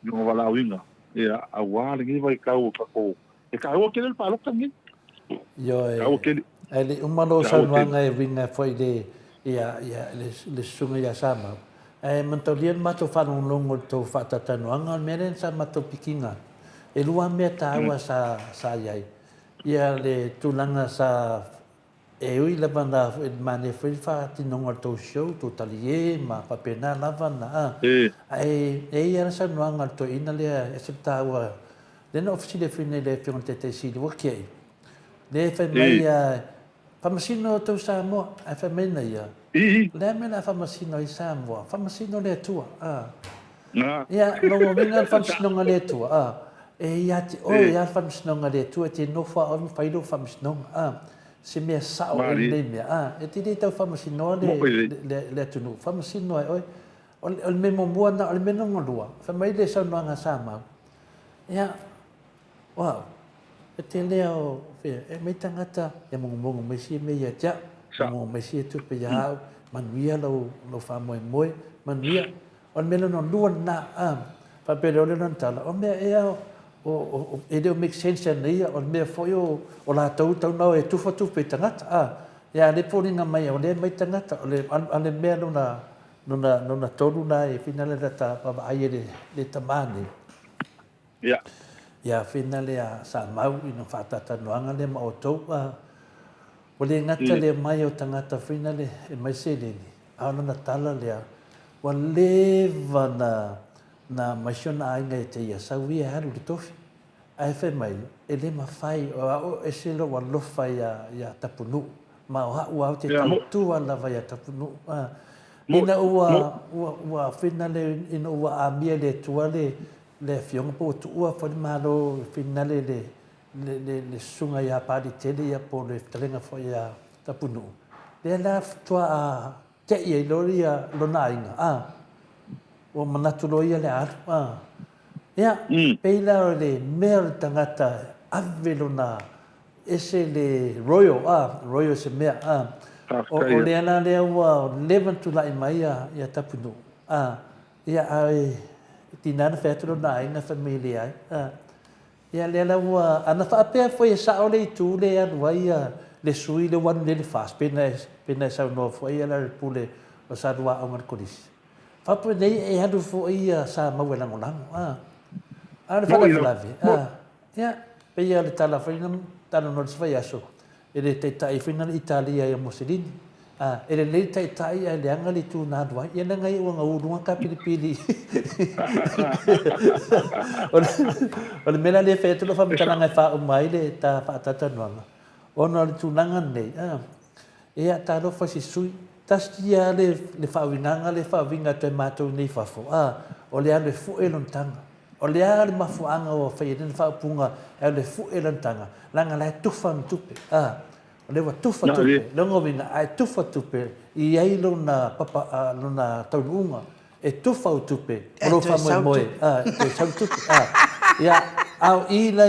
no wala winga a wala ngi vai ka o ko e ka o kele pa lo tangi yo o kele ele umano sanwanga e winga foi de le sunga ya sama mentolien mato fa un longo to fa tatanuanga meren sa mato pikinga e lua me tawa sa yai ia le tulanga sa e ui lava na mane foi fa tinonga to show to talie ma papena lava na ia sa noanga to ina le e se tawa le no ofisi le fine le fionte te si le workie le fa mai famasino to Samoa ai fa mena ia le mena famasino i Samoa famasino le tua ia no vinga famasino le tua ia ti o ia famasino le tua ti no fa on failo famasino se me sa o le me e ti de tau famasino le tunu famasino oi o me mo buana o me no ngolua fa mai le sa no nga sama ia wow e te leo e me tangata e mo me si me ia ja mo me si tu pe ya manuia lo fa mo manuia o me no lua na fa pe le no tala o me o e deu make sense nei o me foi o la tau no e tu pe tangata ya le poringa mai o le mai tangata o le ale me no na tolu na e finale data pa ai le tamani ya finale a sa mau ina fatata noanga le Maota o le ngata le mai o tangata finale e mai seleni a no na tala le wa leva na masiona ai ngai te ia sawi haru le tofi ai fe mai e le mafai o e selo wa lofa ya tapunu ma o te tu ala vai ya tapunu ina ua finale ina ua amia le tuale le fiong po tu ua fa malo finale le sunga ya pa di tele ya po le telenga fo ya tapunu le la tua te ye loria lona inga o manatu loia le a ya peila le mer tangata avelona ese le royal se mea o le ana le wa leven tu la mai ya tapunu ya ai tinana fetro na inga familia ya le la wa ana fa pe foi sa o le tu le ya le sui le wan le fast pena sa no foi la pule o sa dua o mar kodis fa pe nei e hadu foi sa ma wela ngolang ana fa la vi ya pe ya le tala fa tala no se aso ele te tai fina Italia ya Mussolini ele le tai tai le anga le tu na dua ia ngai o nga urunga ka pilipili o le mela le fetu lo fa mtana ngai fa mai le ta fa tata no ona le tu nanga nei ia ta lo fa si sui tastia le fa winanga le fa winga te mato nei fa fo o le ane fu e lontanga o le ale mafuanga o fa iden fa punga e le fu e lontanga langa la tufa tupe o le wa tufa tupe longo vinga ai tufa tupe i ai lona papa lona taununga e tufa tupe lo fa mo e sa tupe ya au i la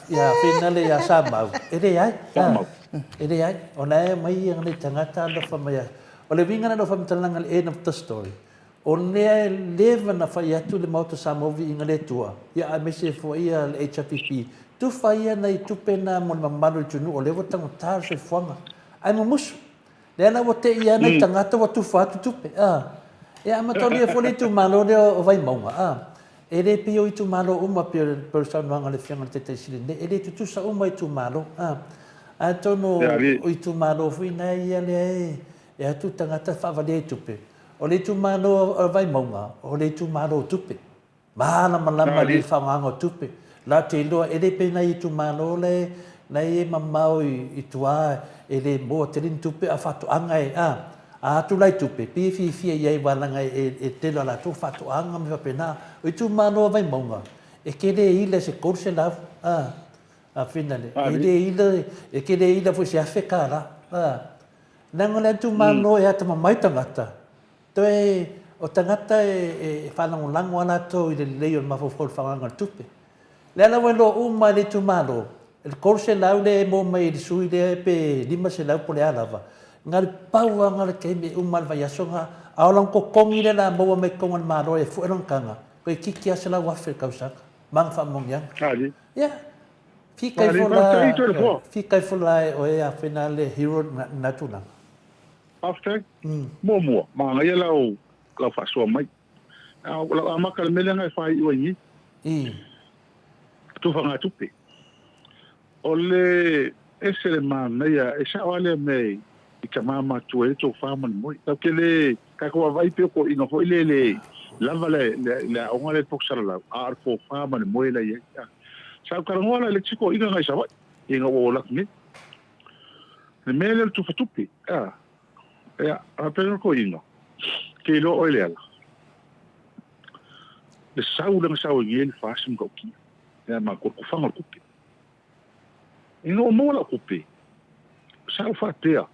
ya finale ya sama ele ai ona mai ang le tangata lo fa mai o le vinga no fa mtalanga le end of the story o ne leva na fa ya tu le Maota Samoa inga le tua ya a mese fo ia le HPP tu fa ia nei tu pena mo mamalu tunu o le wata tar se fonga ai mo mus le na wote ia nei tangata wa tu fa tu pe ya ma to le fo le tu malo le o vai maunga ele pio i tu malo uma per sa no le fianga te te sile ele tu sa uma i tu malo a to no i tu malo fina ia le ya tu tangata fa vale tu pe o le tu malo vai maunga o le tu malo tupe mana malama le whangango tupe la te loa ele pena i tu malo le na e mamau i tua ele mo te rin tupe a fatu anga a tu lai tupe pifi fia iai walanga e te la tu fatu anga me pena i tu malo vai maunga e ke le ile se kurse la a finale ele ile e ke le ile fo se afeka la nanga le tu malo e ata mai tangata toe o tangata e whanangolango ana tō i le leo mafofol whanganga tupe. Le ala welo uma le tu malo, el korse lau le mo mai le sui le pe lima se lau po le alawa. Ngā le paua ngā le keime uma le vaiasonga, aolang ko kongi le la maua me kongan malo e fueron kanga, ko e kiki ase la wafe kausaka, mang whamongyang. Ya, fikai fola o e a whena le hero natunanga. After mua ma ia lau fa so mai la amaka le mele ngai fai i tu fa tupe ole ese ma ia e sa wale me i ka mama tu e to fa man mo ta ke le ka ko vai pe ko ino ho le la vale la o ngale poksala la ar fo fa man mo la ia sa ka ngola le chiko ina ngai sa wa ina o la ni le mele tu fa tupe ya apena ko ino ke lo oile ala le sau ngel fasim ko ki ya ma ko fanga ko ki ino mo la ko pe sa fa tea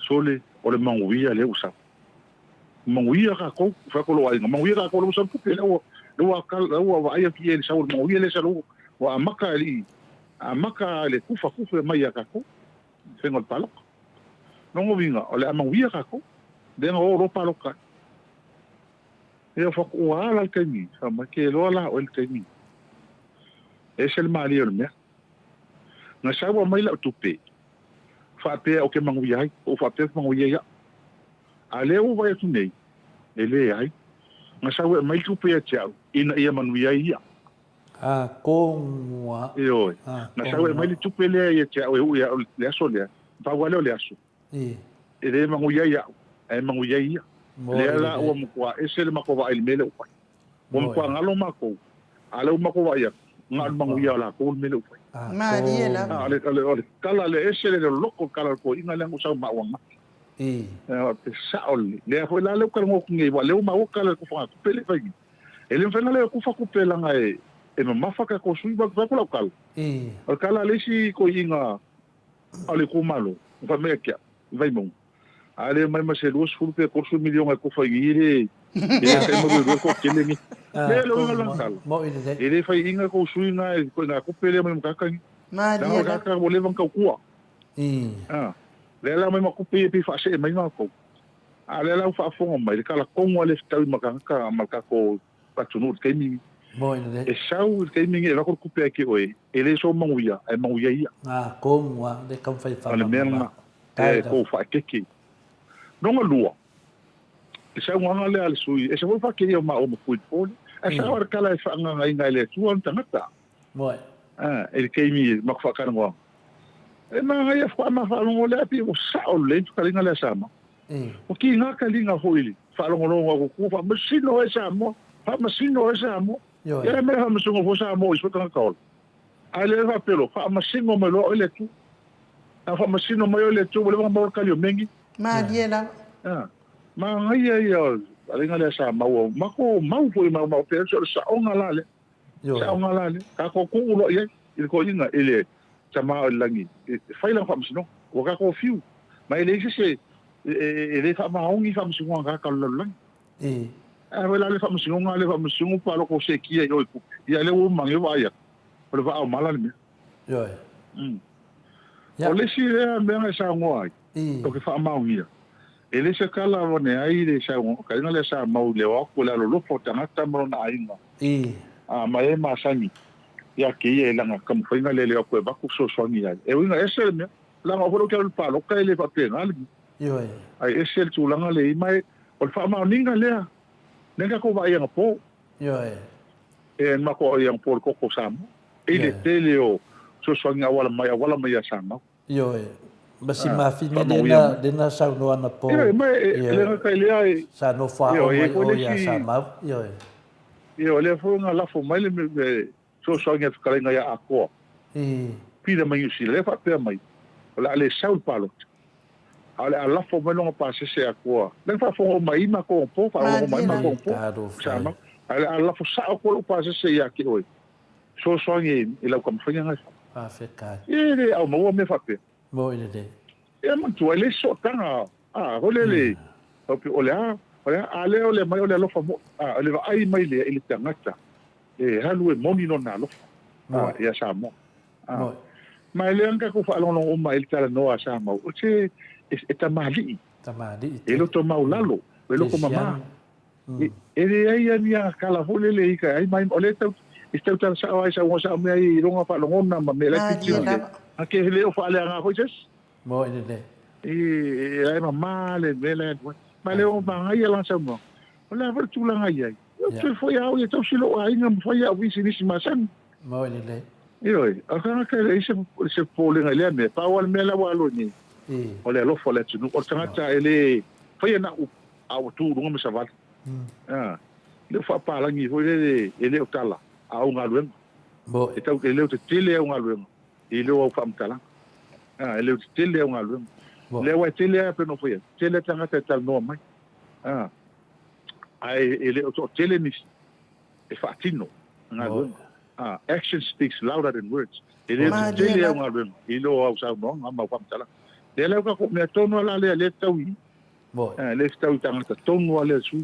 sole o le manguia le usa manguia ka ko fa ko lo ai manguia ka ko lo usa ko pe lo wa ai ki ele sa o manguia le sa lo wa amaka le kufa mai ka ko fengol palo no vinga ole amawia ka ko de no ro pa loka e fa ko ala ke ni fa ma ke lo la o ke ni es el mali o me na sa wa mai la tupe fa pe o ke mangwia o fa pe mangwia ya ale o va tu nei ele ai na sa wa mai tupe ya cha ina ia mangwia ya ko wa yo na sa wa mai tupe le ya cha o ya le aso le fa wa le aso ele manguia ia e manguia ia le ala o mo kwa ese le mako va il mele o mo kwa ngalo mako ale o mako va ia ngal manguia la ko mele o ma dia la ale kala le ese le loko kala ko inga le ngusa ma wa pe sa ole le foi la le ko ngo ngi wa le ma o kala ko fa pele fa Ele whenga leo kufa kupelanga e mamawhaka ko sui wakula kala. O kala lesi ko inga ale kumalo. Ufa mea kia, vai mong. Ale mai ma se luas furupe korsu milionga kufa ngire. E kai maru ko kelengi. Le lo inga lang kala. Ele fai inga ko sui nga ko nga kupele mai makakangi. Nang kaka wole wang kau kua. Le la mai makupe pi fa se mai nga ko. Ale la fa fonga mai le kala kongo le tau makaka ko patunu kai mi. E sau kai mi e ko kupe ki oi. Ele so manguia, e manguia ia. Kongo le kam fai fa. Ale menga. E ko fa keki. Nonga lua. E sau nganga le al sui. E sau fa ki o ma o mo kuit pole. E sau ar kala e fa nganga inga le tuan tangata. E kai mi makfa kanwa. E ma ia fa ma fa ngo le api o sao le tu kalinga le sama. O ki nga kalinga hoili. Fa ngo ngo ko fa masino e sama. Fa masino e sama. Ya me ha masino fo sama o iso tanga kaol. Ale fa pelo fa masino me lo ele tu. Fa masino me ele tu le ma kalio mengi. Ma diela. Ma ngai ia kalinga le sama o ma ko mau foi ma pe so sa onga lale. Sa onga lale. Ka ko ku lo ye. Il ko inga ele chama langi. Fai lang fa masino. O ka ko fiu. Ma ele se ele fa ma ongi fa masino nga ka lo lang. Wela le fa masino pa lo ko se kia yo ku. Ia le o mangi wa ia. O le va o mala le. Yo. O le si le me nga sa ngoai. O ke fa ma ongi. Ele se kala one ai le sa ngo. Ka nga le sa ma le wa ko la lo fo tanga ta mo na ainga. Ma e ma sani. Ya ke ye langa kam fainga le ko ba ku so swangi ya. E winga esel me. Langa ho lo ke pa lo ka le pa pe ngal. Yo. Ai esel tu langa le mai o fa ma ninga le. Nenga ko va yang po. Yo. E ma ko yang po ko sama. Ile tele o so swangi wala mai sama. Yo. Basi ma fini dena sa no ana po. Yo mai le ka le ai sa no fa o mai o ya sama. Yo. Yo le fo nga la fo mai le so swangi ka nga ya Atua. Pida mai si le fa pe mai. Ola le saul palo. Ale ala fo mai longa pa se Atua. Le fa fo mai ma ko po fa mai ma ko po. Sama. Ale ala fo sa ko pa se ya ki oi. So swangi ila kam fanya nga. Fe ka. Ele au mo me fa pe. Mo ile de. E ma tu ele so tanga. Ole. Ole ale mai ole lo fa mo. Ole ai mai le ile tangata. E halu e moni no na lo. Ya samo. Ma le anga ko fa lo o mai tala no sa mo. O che e tamali. E lo to maulalo. E lo ko mama. Ele ai ia kala hole le ika ai mai ole tau. Estau tala sa ai sa me ai ronga fa lo na ma me la ki. Ake le o fa le anga ko jes. Mo ile de. E ai mama le vele. Ma le o ma ai la sa mo. Ola ver tu la ai. Tu foi ao e tau silo ai ngam foi ao visi nisi masan. Mo ile de. Oi, aka ka le se pole nga le me pa wal me la walo ni. Ole lo fole tu o tanga ele foi na o au tu ngam sa vat. Le fa pa la ni foi ele o tala. Au nga luen. Bo e tau ele o te tele o nga luen. Ele o fa mtala. Ele o te tele o nga luen. Le wa tele pe no foi. Tele tanga te tal no mai. Ai ele o tele ni e fa tino nga luen. Action speaks louder than words. Ele o tele o nga luen. Ele o sa no nga fa mtala. Le ka ko me tono la le tau i. Bo le tau tanga te tono le su.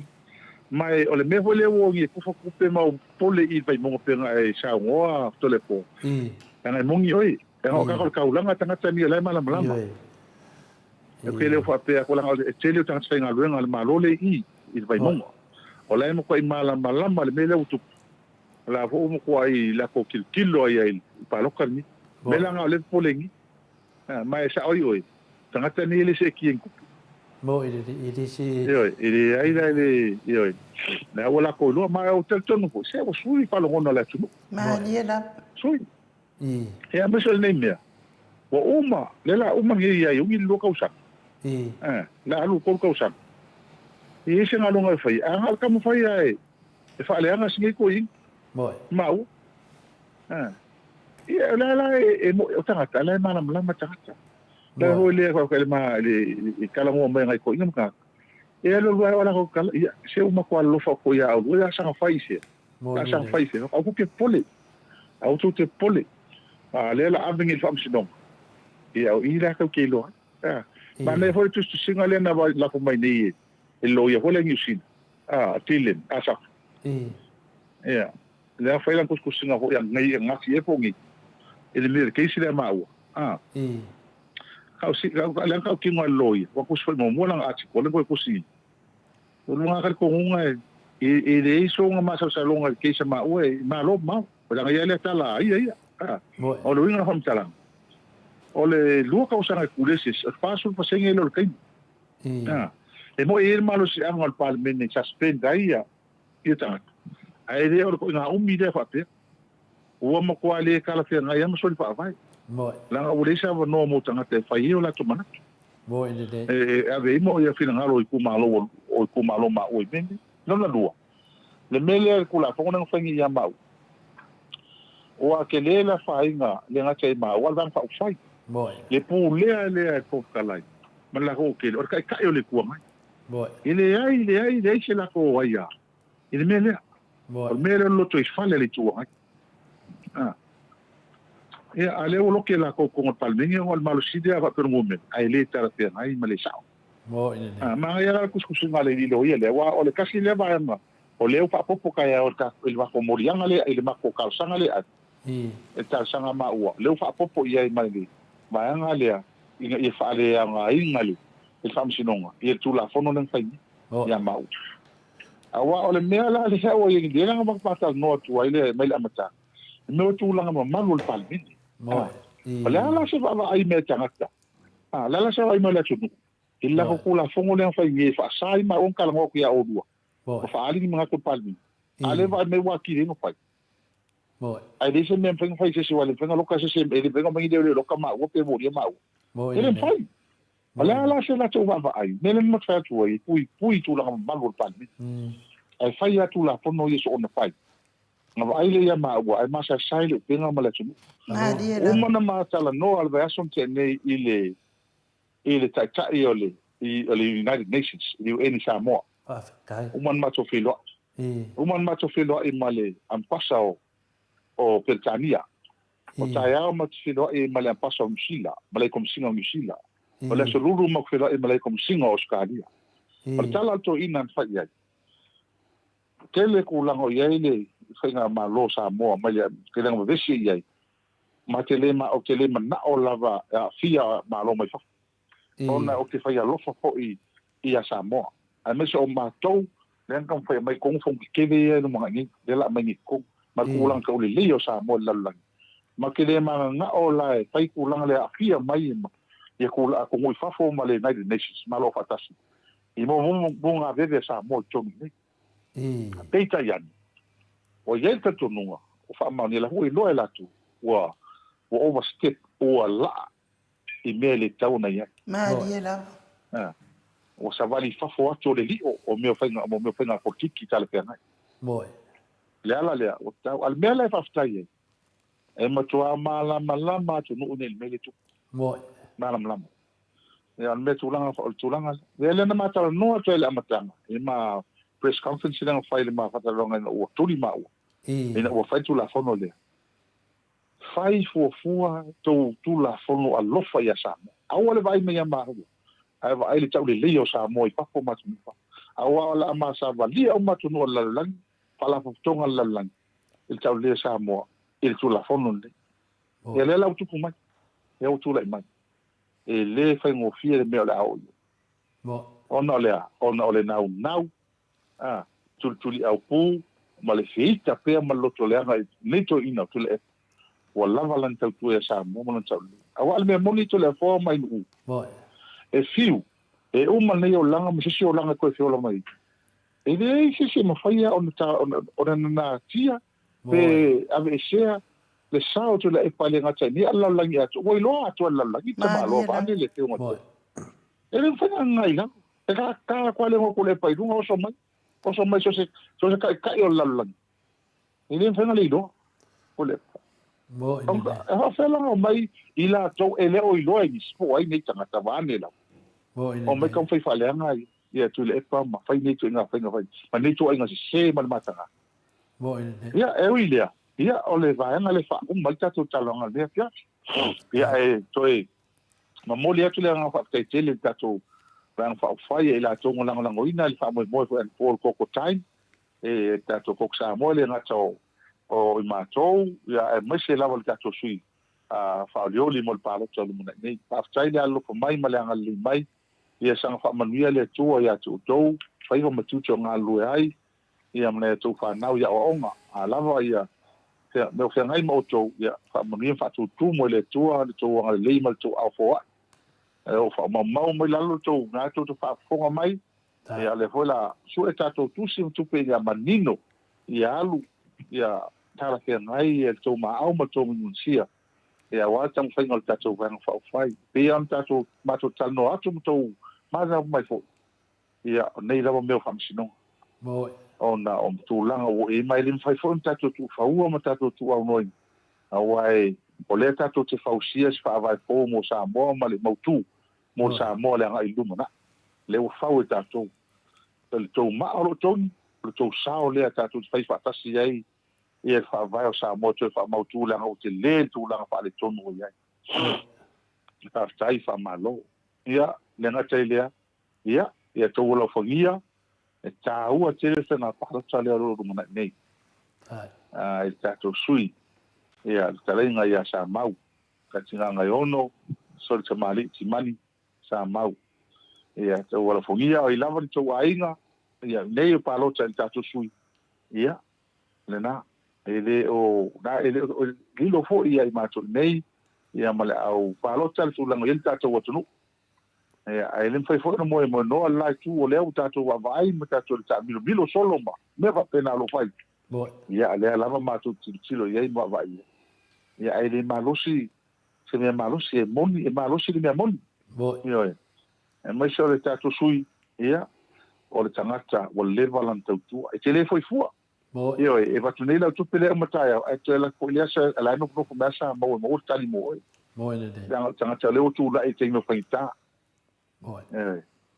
Mai ole me hole wo ngi ku ku pe ma pole I vai mo pe nga e sa ngoa tole po. Nga mo ngi oi. Nga ka ka ulanga tanga tani le mala mala. E ke le fa pe ko la e tele tanga sa nga luenga le malole I vai mo. Ole mo ko I mala mala le me le utu. La vo mo ko ai la ko kilo ai pa lo karni. Me la nga le pole ngi. Mai sa oi. Tanga tani le se ki en Mo ile si ile ai le io na wala ko lo ma o tel tono ko se o sui pa lo ngono la tu ma ni la sui e a mesel nei mea o uma le la uma ngi ia ngi lo ka usa la lu ko ka usa e se nga lo nga fai a nga ka mo fai ai e fa le nga singi ko I mo mau e la e mo o tanga la ma la ma tanga la ho le ko ka ma le kala mo mai ko ingam ka e lo wa la ko kala se uma ko lo fa ko ya o ya sa fa ise Asa fai se au ke pole. Au tu te pole. Le la avengi fa msidong. Ia o ira ka ke lo. Ma ne foi tu singa le na la ko mai ni. E lo ia hola ni sin. Tilen asa. Ia. Le fa lan ku singa ho ia ngai ngasi e pongi. Ele me ke si le mau. Kau si kau kau ki ngoi loi. Wa ku so mo lang ati ko le ko si. Lunga ka ko ngai e le so nga ma sa longa ke sa ma ue ma lo ma o la ia le tala ia o lo inga hom tala o le lu ka usa ku le sis fa sul pa senge lo kai e mo e ma lo si ang al parliament suspend ia ta ai le o ko nga umi de fa pe o mo ko ale kala fe nga ia mo so fa vai la o le sa no mo tanga te fa ia la to mana ave mo ia fina ngalo ku ma lo o ku ma lo ma o ben no la lua le mele ku la fona fangi ya mau o akele la fainga le nga chai mau wal van fa usai le pu le ko kalai man la ko ke o kai kai o le ku mai ile ai se la ko ya ile mele o mele lo to isfale le tu ai ale o lo ke la ko palmingi o malo sidia va per moment ai le terapia ai male sao ma ya kus ngale ni lo ile wa o le kasi le va ma o leo fa popo ka ya o ka il va ko morianga le ile ma ko ka sanga le e ta sanga ma ua leo fa popo ia i mai ma nga le i fa le nga inga le e fa msinonga i tu la fono nang fa ya ma awa o le mea la le o i le nga ma pa no tu ai le mai amata no tu la ma ma lo pal min la se va ai me tangata la se va ai me la tu illa ko kula fongo le fa i fa sai ma on kala ngo ya o dua o fa ali mga ko palmi ale va me wa ki no pai ai dise me feng fai se wale feng lo ka se ele feng me de lo ka ma o pe mo ma ele fai ala se la tu va ai me le mo fa tu ai pui tu la ma lo palmi ai fai ya tu la fono yeso on pai na ai le ya ma wa ai ma sa sai le penga ma la tu o mana ma tala no al va son te ne ile ta ta i United Nations i UN Samoa uman matofilo i male ampasa o Pertania o taya matofilo i male ampasa o Musila male komsinga o Musila o le soluru matofilo i male komsinga o Australia o tala to inan fa ia kele kulango ia ile fainga malo Samoa male kele ngo vesi ia matelema o kelema na o lava fia malo mai fa ona o ke fai alofa po i a Samoa a me so matou le kan fai mai kong fong ke ve no mga ni le la mai ni ko ma kulang ka uli le o Samoa lalang ma ke le ma nga o la fai kulang le afia mai e kula ko ngoi fa fo ma le United Nations ma lo fatasi i mo nga ve Samoa chomi ni peita yan o ye ta tununga o fa ma ni la hui lo la tu wa overstep o la i mele tau na ia Maria la. O sa vali fa fo ato le li o me fenga politiki tale pe nai. Le ala le o tau al mele fa ftai e ma tua mala tu no ne mele tu. Mala. E al me tu langa. Le na mata no to le amatanga. E ma press conference na fa le ma fa longa o tuli ma o. E na o fa tu la fono le. Fai fua tu la fono a lofa ya Samoa. Awa le vai me ya ma. Ai va ele tau le leo Samoa i papo matu. Awa la ma sa va li o matu no la lang. Pala tonga la lang. Il tau le Samoa. Il tu la fono le. E le la utupu mai. E utu la mai. E le fai ngo fie le mea le au. Ona ole nau. Tuli au pu. Ma le feita pea ma loto le anga. Neto ina tu le wala valan tau tu e Samoa mo tau. Awa me monito le fo mai u. E fiu e uma nei o langa mo sisi o langa ko e ola mai. E le sisi mo faia ona na tia pe ave sea le sao tu le e pale ngata ni alla langi atu. Woi lo atu alla langi ta malo ba ni le te mo. E le fa ngai la. E ka kwa le ko le pai dunga o so mai. O so mai so se kai o la langi. E le fa ngai lo. Ko le fa la mai ila to ele o ilo ai spo ai nei tanga ta vane la o me kan fai fale nga ia tu le pa ma fai nei tu nga fai ma nei tu ai nga se mal mata Mo ina ne. Ia e uilea. Ia o le vaenga le wha umai tātou talonga lea pia. Ia e toi ma moli atu le anga whakaitele tātou vaenga whauwhai e la tongo lango ina le wha moe fo en Paul Koko Time e tātou Koko Samoa le ngata o i mātou ia e maise lava le tātou sui whaolioli mo le pālota le muna nei. Whaftai le alo mai ma le anga li mai ia sanga whamanuia le tua ia tu tou whaiva matuto ngā lue ai ia mne tau whanau ia o onga a lava ia me o whengai mo tau ia whamanuia whatutu mo le tua le tau anga le leima le tau au foa e o whamamau mai lalo tau ngā tau tau whafonga mai ia le hola su e tātou tusi mtupe ia manino ia alu ia tala whengai e tau maau ma tau minunsia ia watang whaingal tātou whanga whauwhai pe am tātou mātou tano atu mtau mana mai fo ia nei lava meu whamsinonga Mo ona o tūlanga o e mai lim whai fo tātou tu whaua ma tātou tu au noi awai o le tātou te whausia si whaavai fo mo Samoa ma le mautu mo Samoa le anga i lumana le o whau e tātou le tau maaro toni le tau sao lea tātou te whai whatasi ai ia whaavai o Samoa te whaamautu le anga o te le tūlanga wha le tonu o iai whaftai whaamalo ia le ngatai lea ia tau lau whangia e tāua tere whenga paharata lea roro mana nei e tātou sui ia talenga ia sa mau ka tinga ngai ono sori te mali ti mani sa mau ia tau lau whangia o i lava ni tau ainga ia nei o palota i tātou sui ia le na ele o lilo fo ia i mātou nei ia male au palota le tūlanga i tātou watunu ai len fai fo mo no ala tu o le tato wa vai ma tato ta bilo solo ma me va pena lo fai ia le lava ma tu tilo ia ma vai ia ai le malosi se me malosi e malosi le me moni io e mai so le tato sui ia o le tangata o le valan tu e te le foi fu io e va tu nei la tu pele ma taia e te la poliasa la no pro começa mo tali mo ina de tangata le o tu la e te no faita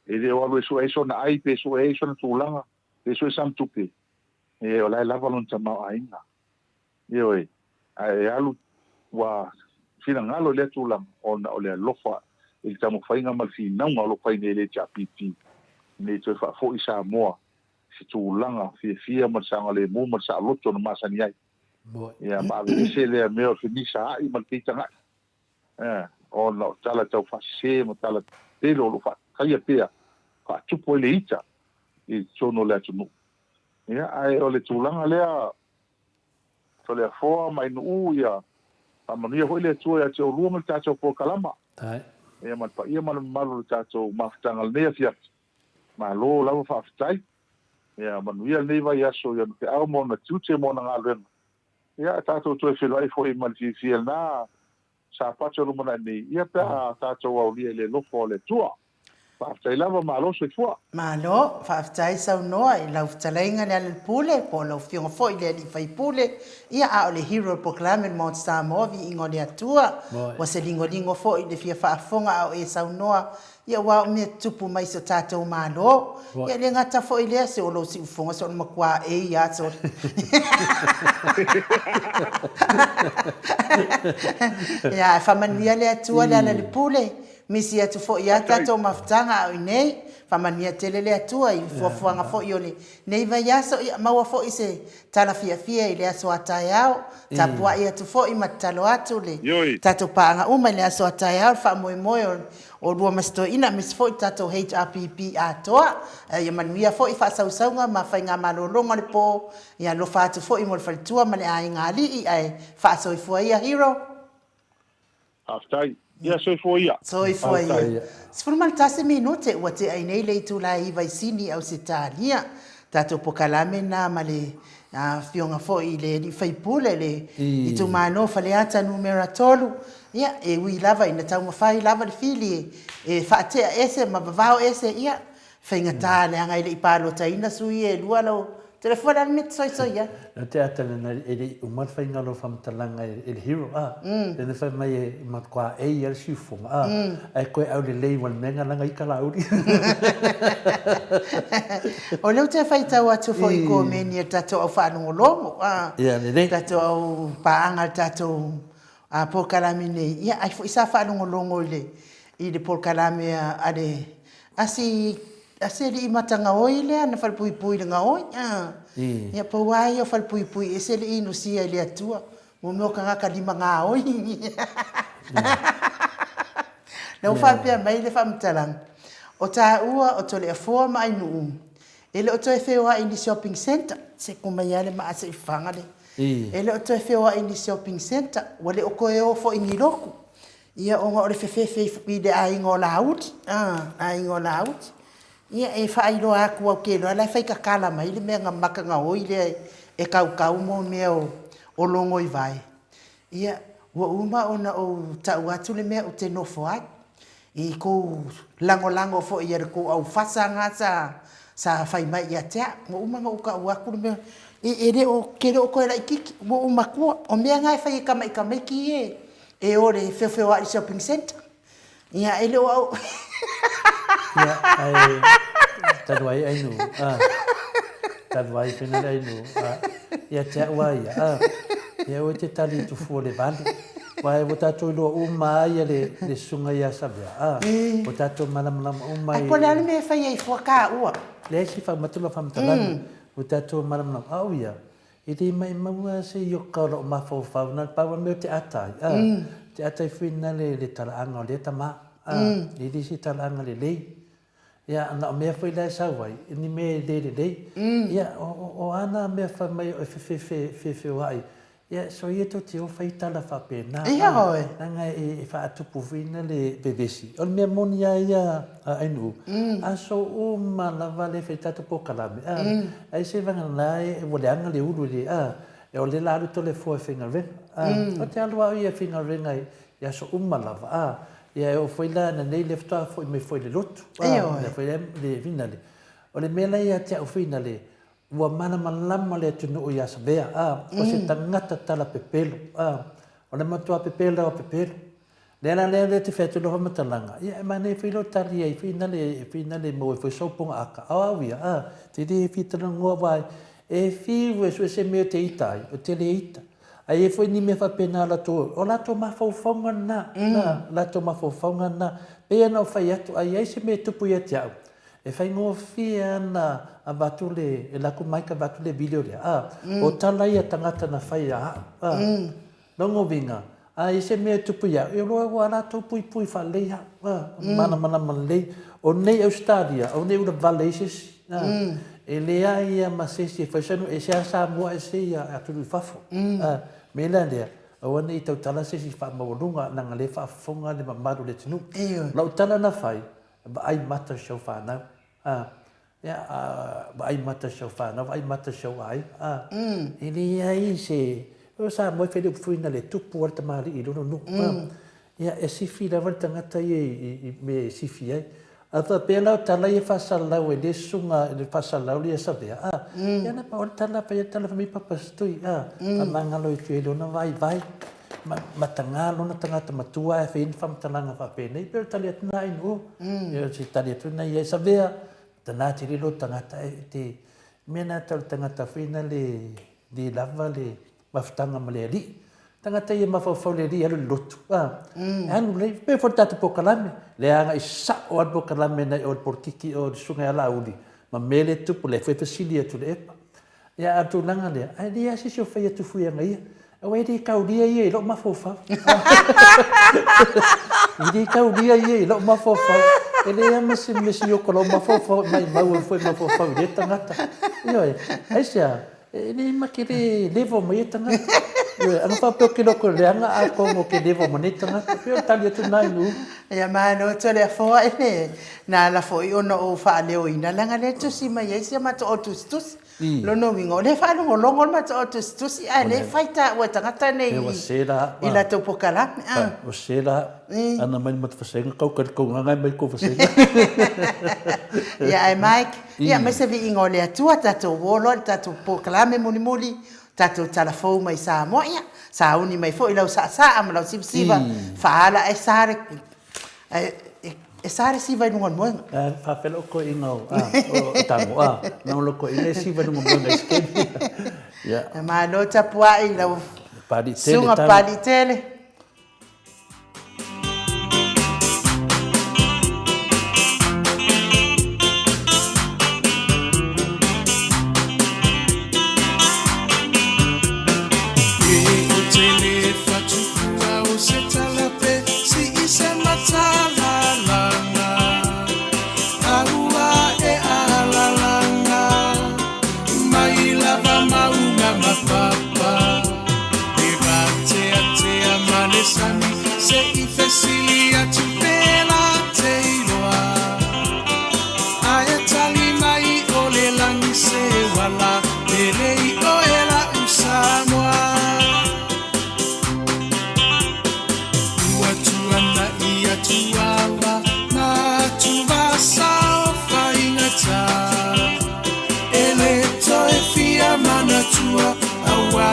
e le o alu e so na ai pe so na tūlanga pe so sam tupe e o lai lava lon tama ainga e alu wa fina ngalo le tūlanga o le lofa il tamo fainga mal fi na ngalo fai ne le chapipi ne to fa fo i Samoa si tūlanga fia ma sanga le mo ma sa loto na masani ai ia ma ve se le me o fini sa ai mal pitanga o no tala tau fa se mo tala pelo lo fa kai pea fa tupo le ita i sono le tunu ia ai o le tulanga lea to le fo mai no ia a mania ho le tu ia te o luonga tato po kalama ia ma pa ia ma malo tato maftanga le fia ma lo la fa ftai ia ma nuia le vai aso ia te au mo na tute mo na ngalen ia tato to fe lai fo i mal fi na sa pacho lo mana ni ia pa tato au le lo fo le tua fa lava malo so fo malo fa sa no i la uftalenga le pule po lo fio fo ile di fai pule ia a le hero proclaim mo Samoa vi ingo le Atua wa se lingo fo ile fia fa fonga o e sa no ia wa me tupu mai so tato malo ia le ngata fo ile se o lo si fonga so ma kwa e ia so ia fa mania le Atua le pule misi atu fo ia tato maftanga o nei famania telele atua i fuafuanga fo iole nei vai aso ia maua fo i se tala fia i le aso ataiao tapua ia tu fo i matalo atu le tato paanga uma le aso ataiao fa moe o rua masto ina mis fo i tato HRPP atoa ia manuia fo i fa sausaunga ma fainga malolonga le po ia lo fa atu fo i mol falitua ma le ainga ali i ai fa so i fua ia hero aftai ia so ia sefulu tasi minute ua te ai nei le tu la i vai sini au se talia tato pokalame na male fionga fo i le ni fai pule le i tu mano fale ata numero tolu ia e wi lava ina tau mafai lava le fili e fatea ese ma vavao ese ia fainga tale anga ile i palo taina sui e lualo Telefona mit soia. Na te atala na ele umar fai ngalo whamtalanga ele hero Tēnei whai mai e matkwa al siufonga Ai koe au le lei wal menga langa I kalauri. O leo te whai tau atu fo I ko meni e tato au whanongolongo. Ia le rei. Tato au paanga tato a polkalami nei. Ia ai fo isa whanongolongo I le polkalami ade asi li matanga oi le na fal pui pui nga oi ia pa wai o fal pui pui e se le inu sia le atua mo me o kanga ka lima nga oi na fa pe mai le fam talang o ta ua o to le fo mai nu ele o to e fewa in the shopping center se ko mai ale ma se fanga le ele o to e fewa in the shopping center wale o ko e o fo ingi loku ia o ngore fe i de ai ngola out ai ngola out ia e whai roa aku au keno, ala whai ka kala mai le mea ngā maka ngā oi le e kau mo mea o longo I vai. Ia, ua uma ona o tau atu le mea o te nofo ai. I kou lango fo ia ko au whasa ngā sa whai mai ia tea. Ua uma ngā uka au aku le mea. E re o kere o koe lai kiki, ua uma kua. O mea ngai whai e kamai ki e ore whewheo ai shopping center. Ia, ele o au... Ia, ai... Taduai ainu. Taduai whenare ainu. Ia te aua ia. Ia o te tali tu fua le vale. Wai o tātou loa uma ia le sunga ia sabea. O tātou malamalama uma ai. Ai pole ale me whai ai fua kā ua. Le si whamatula whamatalana. O tātou malamalama au ia. I te mai maua se i o kaura o mawhau na paua meo te atai. Te atai whina le talaanga o le tama. I risi talaanga le lei. Ia ana o mea whai lai sauai, ni mea le lei. Ia o ana mea whai mai o whewhewhe wai. Ia so ia to te o whai tala whapena. Ia hoi. Nanga e whaatupu whina le bebesi. O mea moni ia ainu. A so o malawa le whai tatu pokalame. Ai se vanga nai e wale anga le uru le. E o le laru to le fua whinga renga. O te alua ia whinga renga ia so umalawa. Ia o foi lá na nei lefta foi me foi le lotu. Ia foi le vinale. O le mela ia te o finale. Ua mana malama le tunu o ia sabea. O se tangata tala pepelo. O le matua pepelo o pepelo. Le te fetu lo matalanga. Ia ma nei filo tari ai finale mo foi soponga aka. Au ia. Te de fitana ngoa vai. E fiu se me te itai. O te le ita. Ai e foi ni me whapena la tō. O la tō mawhauwhaunga na. La tō mawhauwhaunga na. Pea na o whai atu. Ai se me tupu ia te au. E whai ngō whia na a batule. E laku maika batule video rea. O tala ia tangata na whai a. Nongo vinga. Ai se me tupu ia. E roa wa la tō pui whalei ha. Mana lei. O nei Australia. O nei ura Valaises. E lea ia masesi. E whaisanu e se a Samoa e se ia aturu whafo. Mela lea, o ane I tau tala se si whamawalunga nanga le whaafonga le mamaru le tinu. Lau tala na whai, ba ai mata show whanau. Ba ai mata show whanau, ba ai mata show ai. E le ai se, o sa moe whele upuina le tupu ar tamari I rono nu. Ia e sifi la wanta ngata I me sifi ai. Ata pela tala ia fasalau e le sunga le fasalau le sabea. Ia na pa o tala pa ia tala mi papastui. Mangalo I tuelo na vai. Matangalo na tangata matua e fein famtalanga fa pena. Pero tali atna inu. Ia si tali atuna ia sabea. Tanati rilo tangata e te mena tal tangata feina le lava le maftanga maleali. Tangata ia mawhawhau le ri alu lotu. Anu lei, pe fortatu pokalame. Le anga I sa o al pokalame nei o portiki o sunga ala uli. Ma mele tupu le fwe fasili atu le epa. Ia atu langa lea. Ai lia sisi o whai atu fui anga ia. Au e di kauria ia I lo mawhawhau. I di kauria ia I lo mawhawhau. E lea mesi o kolo mawhawhau. Mai mau e fwe mawhawhau le tangata. Ioi, ai sea. E ni makere levo mai tangata. Ana whapeo ke loko leanga a kongo ke levo manetanga. Peo tali atu nai nu. Ia mano tole a fōa e ne. Nā la fōi ono o wha leo ina. Langa le tusi mai eisi a mato o tus. Lono wingo le fa longo longo ma to si ai le faita wa tangata nei. E wa sela. Ila to pokala. O sela. Ana mai mat fasenga kau ka ko nga mai ko fasenga. Ya ai Mike. Ya me se vingo le atua tato wolo tato pokala me muli muli tato telefon mai Samoa ya. Sa uni mai fo ila sa am la siva fa ala e sare e sare si vai nungon mo. Fa pelo ko ingo. O Samoa. Não lo ko ine si vai nungon mo escape. Ya. Ma no tapua ila Palitele. Sunga palitele.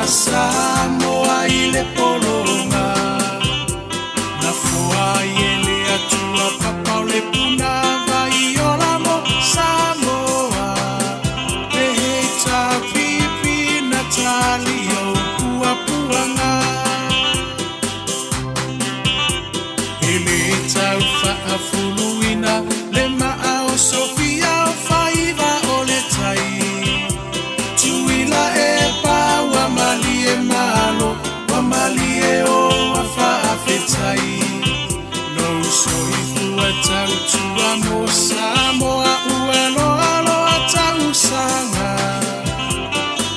Samoa ile polonga na fua ile atua papa le puna vai ola mo Samoa heta pipi Natalio pua puanga ile taufa afuluina le maa Sofia faiva ole tai tuila malo wamalie o afa afetai no soifu atautua mo Samoa uelo alo atausanga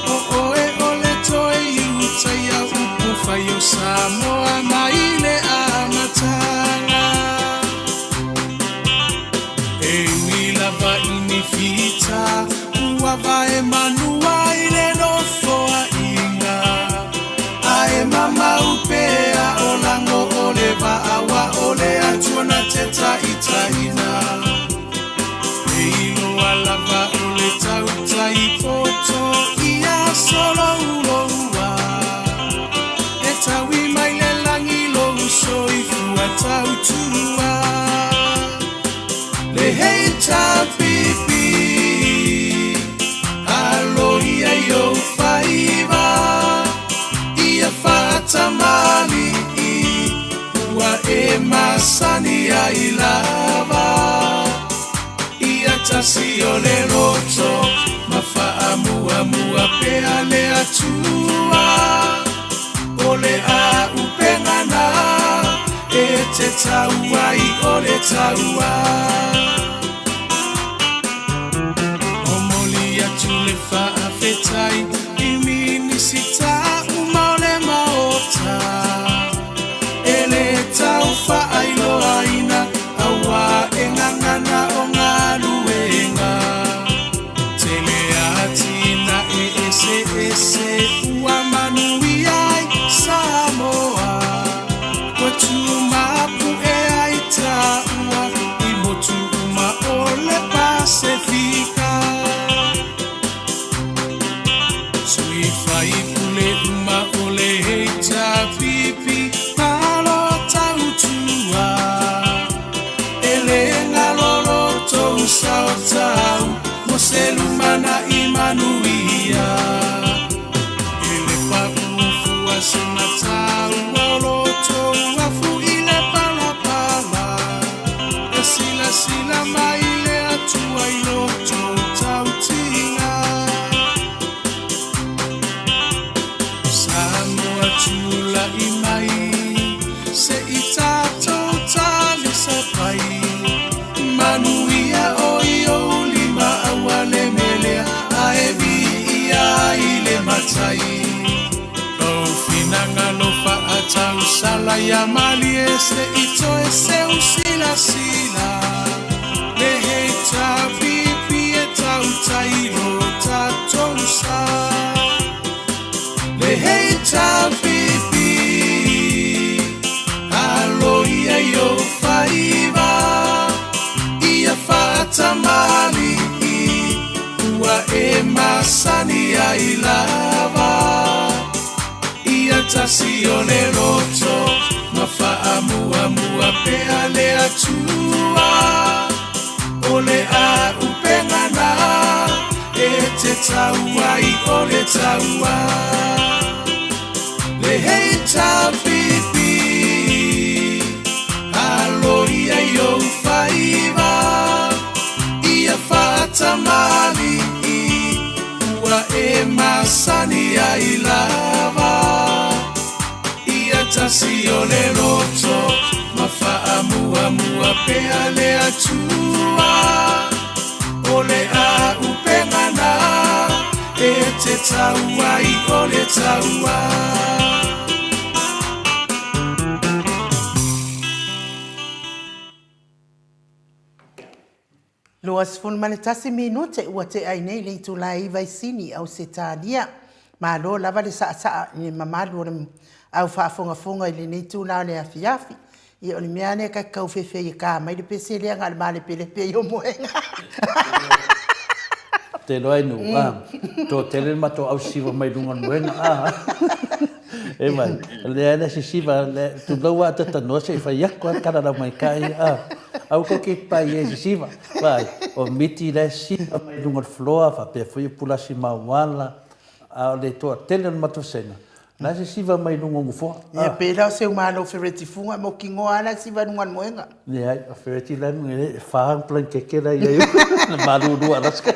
o e ole toi utaya upufa yo Samoa maile amatanga e mila va inifita uava Emanua ile no foa mama upea olango ole awa ole atuana teta itaina eilo alava ole tauta ipoto ia solo uloua eta wima ile langilo uso ifua tautua le heita pipi alo ia yo faiva tamali wa emasani ya ilava ia tasio le roto mafaamu amua peale atua ole a upengana ete taua I ole taua omoli atule fa afetai imini sita Maota ele taufa ailo aina awa engangana ongaluenga tele atina ese uamanuiai Samoa watuma pu aita ua imotu uma ole Pasifika suifai pule uma heita pipi malo tautua elenga loloto usaotau moselumana Imanuia ele papufu asenatau loloto wafu ile palapala esila maile atua iloto tautinga Chula imai se itato tali sapai Manuia oio lima awale melea aevi ia ile matai o finanga lofa atau sala ya mali ese ito ese usila sila le heita pipi eta utailo tato lava ia tasi o le roto ma whaamua pea le atua o le a upengana e te tauai o le taua le hei tapipi alo ia yo whaiva ia whaatamali ua e masani ai lava ia tasi o le roto ma whaamua pea le atua o le a upengana e te tauai o le taua Loas fun mane tasi minute ua te ai nei le tu lai vai sini au se talia ma lo lava le sa ni mamalu o au fonga i le nei tu la le afiafi i o le mea ne ka kau fefe i ka mai le pese le ngal male pele pe yo moenga te loai nu to tele ma to au siva mai lunga moenga e mai le ana si siva le tu loa tata no se fa yakwa kana la mai kai au ko ki pai e siva vai o miti le siva mai lunga floa fa pe foi pula si mawala a le to tele ma to sena na si siva mai lunga ngufo e pe la se malo fereti funga mo kingo ala siva lunga moenga ne ai fereti la ngue fa plan ke kera ia na malu dua raska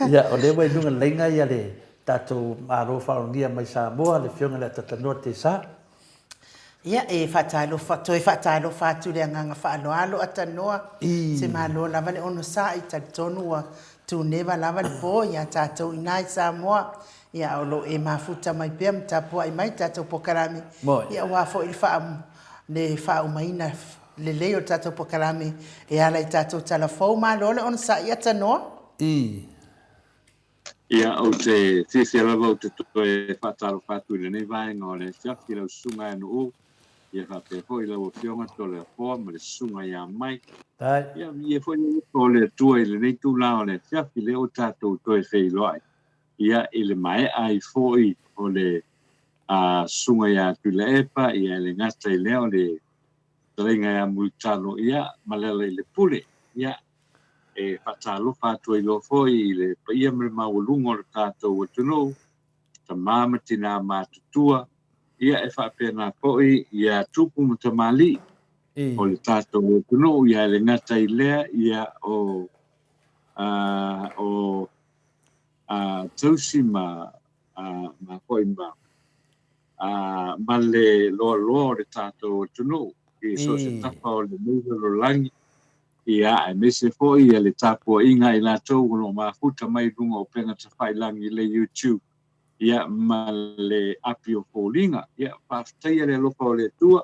ya o le mai lunga lenga ia le tato aro whaongia mai Samoa le fionga le tatanoa te sa. Ia e whatalo whatu le anganga whaaloalo atanoa se malo lava le ono sa i tatonua tu neva lava le po ia tatou inai Samoa ia olo e mafuta mai pia mtapua i mai tatou pokarami ia wafo ili le whaumaina le leo tatou pokarami e ala i tatou talafou malo le ono sa i atanoa. Ia o te lava o te toe whataro whatu le nei vaenga o le fiaki lau sunga anu u. Ia whape hoi lau o fionga to le hoa ma le sunga ia mai. Ia hoi o le tua i le nei tu la o le fiaki le o tātou toe whei loai. Ia i le mai ai foi o le sunga ia tu le epa ia le ngata i leo le taringa ia multalo ia malela i le pule. Ia e whatalo whātua i lo foi i le paia me maulunga o le tātou o tunou, ta māmatina mātutua, ia e whapena koi ia tupu mo ta mali o le tātou o tunou, ia le ngata i lea, ia o tausi ma koi ma le loa o le tātou o tunou, i so se tapa o le meiro langi, ia e mese foi ia le tapua inga i lātou no mafuta mai lunga o penga ta whailangi le YouTube ia ma le api o fōlinga ia whaftaia le lopa o le tua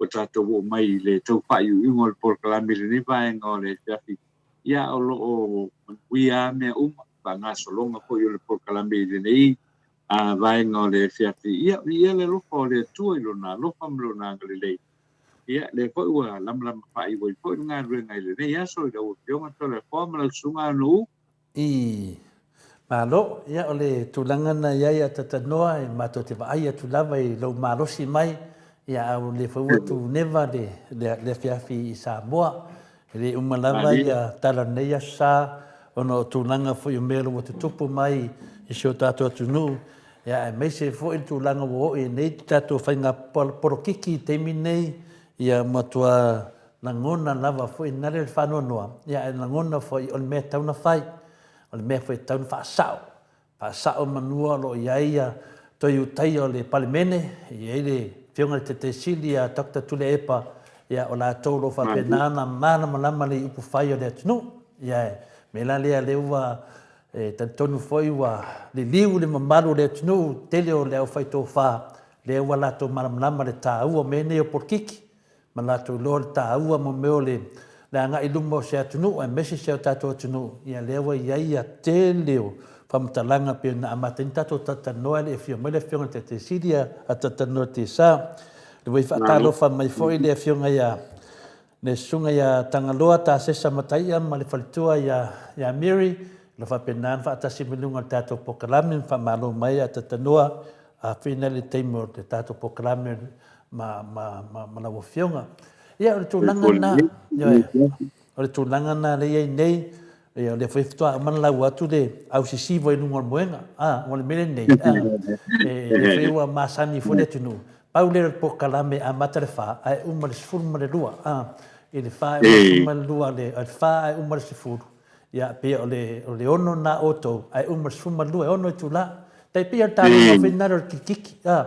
o tātou o mai le tau whaiu ingo le porkalami le ni vaenga o le fiafi ia o lo o wia mea pa ngā solonga ko i le porkalami le nei vaenga o le fiafi ia le lopa o le tua i lona lopa mlona ngalilei ia le ko ua lam fa i voi ko nga renga ile ne ya so da o pionga to le forma le sunga no malo ia ole tulanga na ia tatanoa e mato te vai tu lava i lo marosi mai ia o le fo tu neva le fiafi Samoa le umalava ia tala nei sa ono tulanga fo i melo mo te tupu mai i sio tato tunu ia me se fo i tulanga wo i nei tato fainga porokiki te minei ia matua langona lava foi nare whanua noa. Ia langona foi o mea tauna whai, o mea foi tauna whaasao. Whaasao manua lo ia toi utai o le palimene, ia le whionga te te sili a Dr. Tule Epa, ia o la tōro whapenana mana malama le upu whai o le atunu. Ia me la lea leua tantonu foi wa le liu le mamaru le atunu, tele o leo whai tō wha, leua la tō malama le tā ua mene o porkiki. Malato lor ta ua mo meole la nga ilumbo se atunu e mesi se tato atunu ia lewa ia teleo pamtalanga pe na amatinta to tatanoa le fio mele fio te sidia atatano te sa le vai fatalo fa mai foi le fio ia ne sunga ia tangaloa ta se samatai ma le faltua ia Mary la whapenan whaatasi milunga tātou pokalame whamalo mai a tatanua a whina le teimo te tātou pokalame ma la wafionga. Ia o le tūlanga nā, o le tūlanga nā le iei nei, o le whaiftoa a mana lau atu le au sisivo i nunga moenga, o le mele nei, le whaiua masani fule tunu. Pau le pokalame a matare wha, ai umare sifuru ma le lua, i le wha e umare lua, le wha e umare sifuru. Ia pia o le ono na oto, ai umare sifuru ma lua, e ono i tūla. Tai pia tālu ma whinara o kikiki, a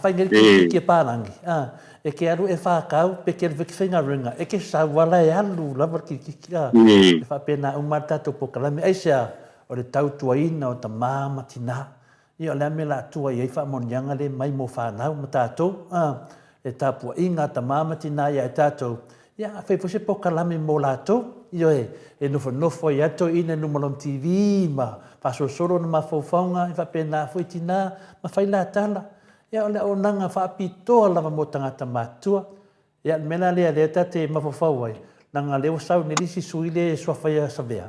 whai ngeri kikiki e pārangi, e ke aru e whākau, pe ke rweki whinga ringa, e ke sawala e alu, lava kikiki, e whapena umare tātou pokalame, eisea o le tautua ina o ta māmatina. Ia le ame la atua i eifa monianga le mai mo whanau ma tātou. E tāpua inga ta māmatina ia e tātou. Ia whaipose pokalame mo lātou. Ia e nofo i ato ina numalom TV ma whasosoro na mawhauwhaunga i whapena whuitina ma whaila tala. Ia o le onanga whaapitoa lava mo tangata mātua. Ia mena lea lea te mawhauwhauai. Nanga leo sau nilisi suile e swawhaia savea.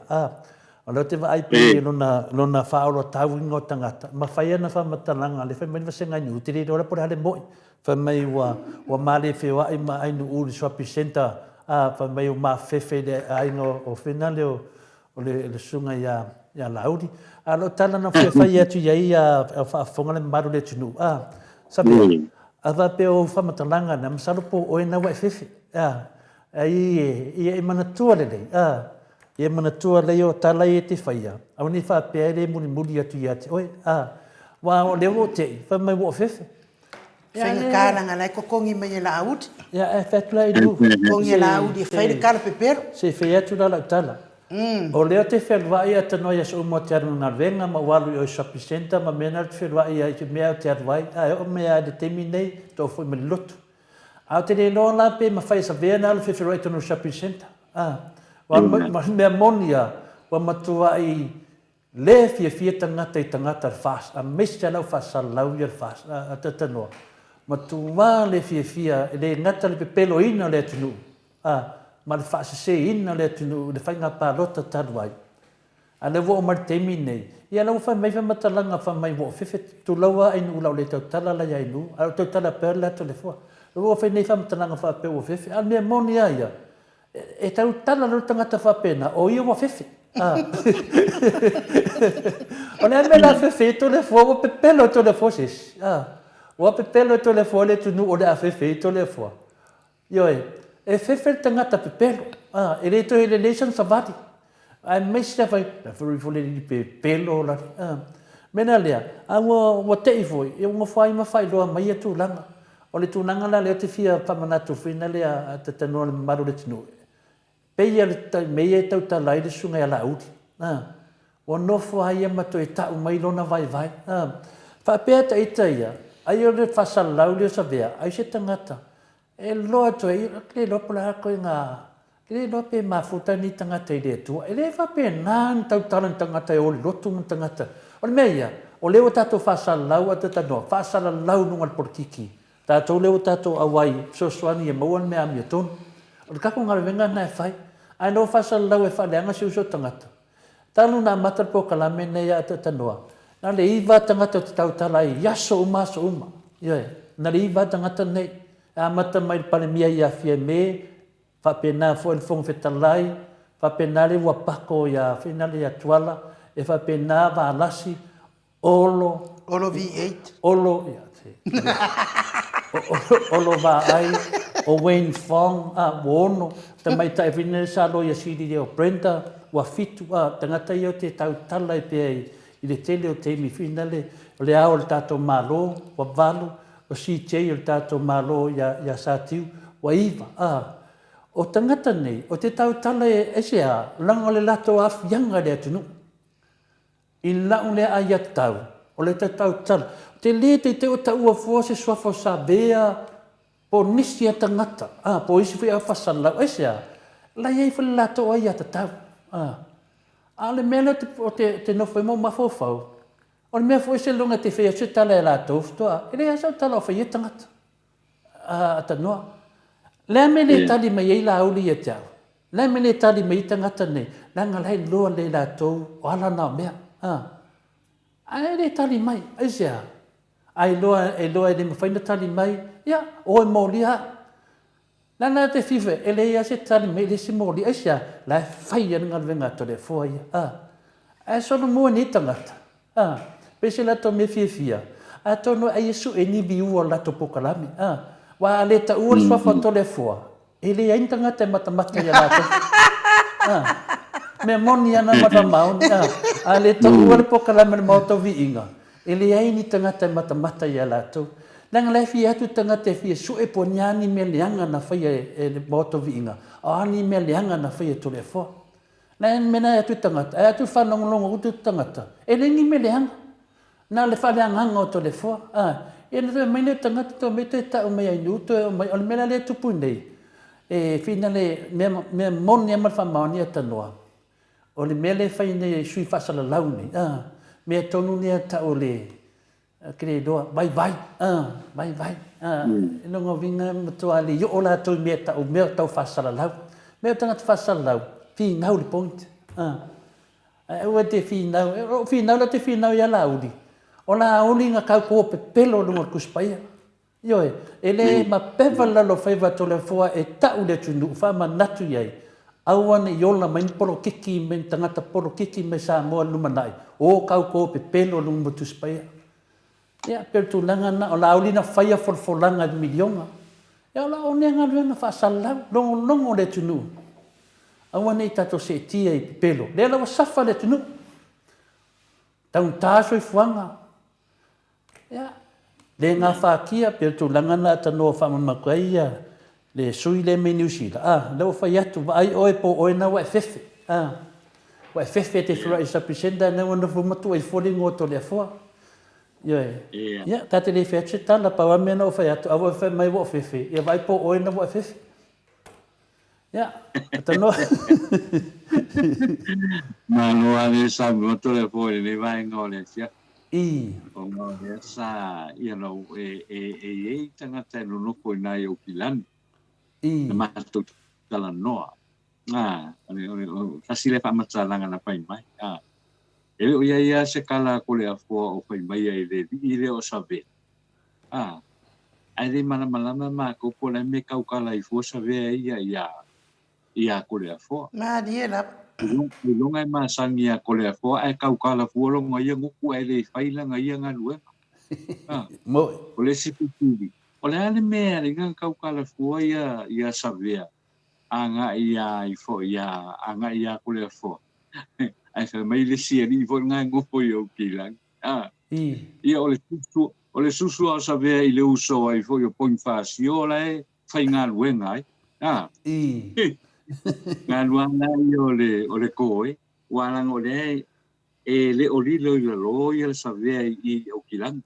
O leo te vai pe lona whaoro tau ingo tangata. Ma whaia na whamatalanga le whai mani wasenga ni utiri ora pore hale moi. Whai mai wa male whiwa i ma ainu uri swapi center. Whai mai o ma whewhe le aino o whina leo o le sunga ia lauri. Lo tala na whai atu iai a whafonga le maru le tunu. Sabi, a wape o whamatalanga na masalopo o e na wai whewhe. Ia e manatua le lei. Ia manatua leo tala e te whaia. Au ni whapea le muli atu ia te. Oi, wa o leo o te, wha mai wo whewhe. Whenga kāranga nei ko kongi mai e la audi. Ia, e whetula i du. Kongi e la audi, whaire kāra pepero. Se whea tu la tala. O leo te whelwai a tanoa ia sa umo te aru ngā venga ma walu i o shopping center ma mena te whelwai a i te mea o te aruai. O mea de temi nei, tō fui me lotu. Au te ne noa la pe ma whai sa vea na alu whewhirai tono shopping center. Wa mea monia, wa matua i le fia tangata i tangata fast. A mesia lau fasa lau ia fast. A tatanoa. Matua le fia, le ngata le pepelo ina le tunu. Ma le fasa se ina le tunu, le whainga pālota taruai. A le wo mar temi nei. Ia lau whai mai matalanga whai mai wo whiwhi tu laua ainu ulau le tautala la iainu. A tautala perla to le fua. Le wo whai nei whai matalanga whai pe wo whiwhi. A mea monia ia. E tau tala no tangata whapena, o ia wa whiwhi. O lea me la whiwhi to le fua, o pepelo to le fua sis. O pepelo to le fua le tunu o lea whiwhi to le fua. Ioi, e whiwhi tangata pepelo. E le to he le nation savati. Ai mesia whai, la whiwhi le pepelo la. Mena lea, wa te i fui, e unga whai ma whai loa mai atu langa. O le tūnanga la leo te whia pamanatu whina lea te tanoa le maru le tunu. Peia meia tau talai le sunga ia laudi. O nofo haia mato e tau mai lona vai. Whapea ta ita ia. Ai o le whasalau leo sa vea. Ai se tangata. E loa to e le lopola hako i ngā. Le lope mafuta ni tangata i le tua. E le whapea nān tau talan tangata e o le lotu mun tangata. O le meia. O leo tato whasalau a te tanoa. Whasalau nunga le porkiki. Tato leo tato awai. Sosuani e mauan mea mi atonu. O le kako ngare venga na e whai. Ai no whasa lau e whaleanga si uso tangata. Talu nā matar po kalame nei a te tanoa. Nā le iwa tangata o te tau talai, yaso uma. Nā le iwa tangata nei. A mata mai pale mia i a fia me, whapena fo el fong fetalai, whapena le wapako i a whina le atuala, e whapena wa alasi, olo V8. Olo, ia te. Olo wa ai, o Wayne Fong, wono, te mai tai whine sa lo ia siri o Brenda, wa fitu, tangata i o te tau tala i pia i le tele o te mi whina le ao le tato malo, wa valu, o CJ o le tato malo ia satiu, wa iwa. O tangata nei, o te tau tala e se a, langa le lato a fianga le atunu. I lau le a ia tau, o le tau tala. Te le te o ta ua fua se swafo sa bea, po nisi a tangata, po isi whi a whasalau, e se a, la iei whi lato a ia tatau. A le mea o te nofo e mo mafofau, o le mea fo ese lunga te whea se tala e lato uftoa, e le asau tala o whi e tangata. A tanoa. Lea me le tali mai ei la auli e te au. Lai mene tali mai tangata nei, langa lai loa le la tau, o ala nao mea. Ai le tali mai, ai sea. Ai loa e le mawhaina tali mai, ia, o e mōli ha. Lana te fife, e le ia se tali mai, le se mōli, ai sea, lai whai anu ngā venga to le fua ia. Ai sono mua ni tangata. Pese la to me fia. A tono ai esu e ni vi ua la to pokalami. Wa le ta ua swafa to le fua. E le ai tangata e matamata ia la to. Me moni ana mata mauni. A le ta ua le pokalami le Maota Viiga. E le ai ni tangata e matamata ia la to. Nang le fia tu tangata e fia su e po nyani me leanga na fia e le Maota Viiga. A ni me leanga na fia to le fua. Na mena tu tangata. E tu whanongonongo tu tangata. E le ni me leanga. Na le whaleanganga o to le fua. E na mai ne tangata to me te tau mai ai nuto o mai o mena le tupu nei. E fina le me moni amal whamaoni a tanoa. O le mele whai nei sui whasala lau nei. Me tonu nea tau le kere doa vai. Vai. Nongo vinga matua le yo o la tau me tau whasala lau. Me tangata whasala lau. Fi ngau le point. Ua te whinau la te whinau ia lauri. O la auli ngā kau kua pe pelo lunga kuspaia. Ioe, e le ma pewa lalo whaiva to le fua e tau le tunu, wha ma natu iai. Awane i ola main poro kiki men tangata poro kiki me Samoa lumanai. O kau kua pe pelo lunga kuspaia. Ia, pero tu langa na, o la auli na whaia forfolanga de milionga. Ia, o la one ngā ruana wha salau, longo le tunu. Awane i tato se tia i pelo. Le ala wa safa le tunu. Tau tāso i fuanga. Ia, le ngā whākia, pero tu langana ata noa whamamakuaia, le sui le me New Zealand. Leo whai atu, ai oe po oe na wa e fefe. Wa e fefe te whira i sapisenda, na wana fumatu ai fori ngoto le fua. Ia, tate le whetche tala, pawa mena o whai atu, awa whai mai wa fefe. Ia, vai po oe na wa e fefe. Ia, ata noa. Ma noa le sa ngoto le fori, le vai ngō le sia. O ngā rea sa ia rau e tangata e lonoko i nai o Kilani. Na mātou tala noa. Kasi le whamatalanga na pai mai. E o ia se kala ko le afua o pai mai ai le o sabe. Ai le malamalama ma ko po le me kaukala i fua sabe ia ko le afua. Ma diela. Longa ma sangia ko le fo ai kaukala fuolo ngai nguku ai le faila ngai nga lue. Mo o le sipipi. O le ane mea le ngai kaukala fo ia savea. Anga ia I fo ia anga ia ko le fo. Ai fa mai le sia ni fo ngai nguku yo kilang. Ia o le susu o savea I le uso ai fo yo point fasio lai fai nga lue ngai. Ngā luanga I o le koe, walang o le le olilo I le lo I le savea I o kilang.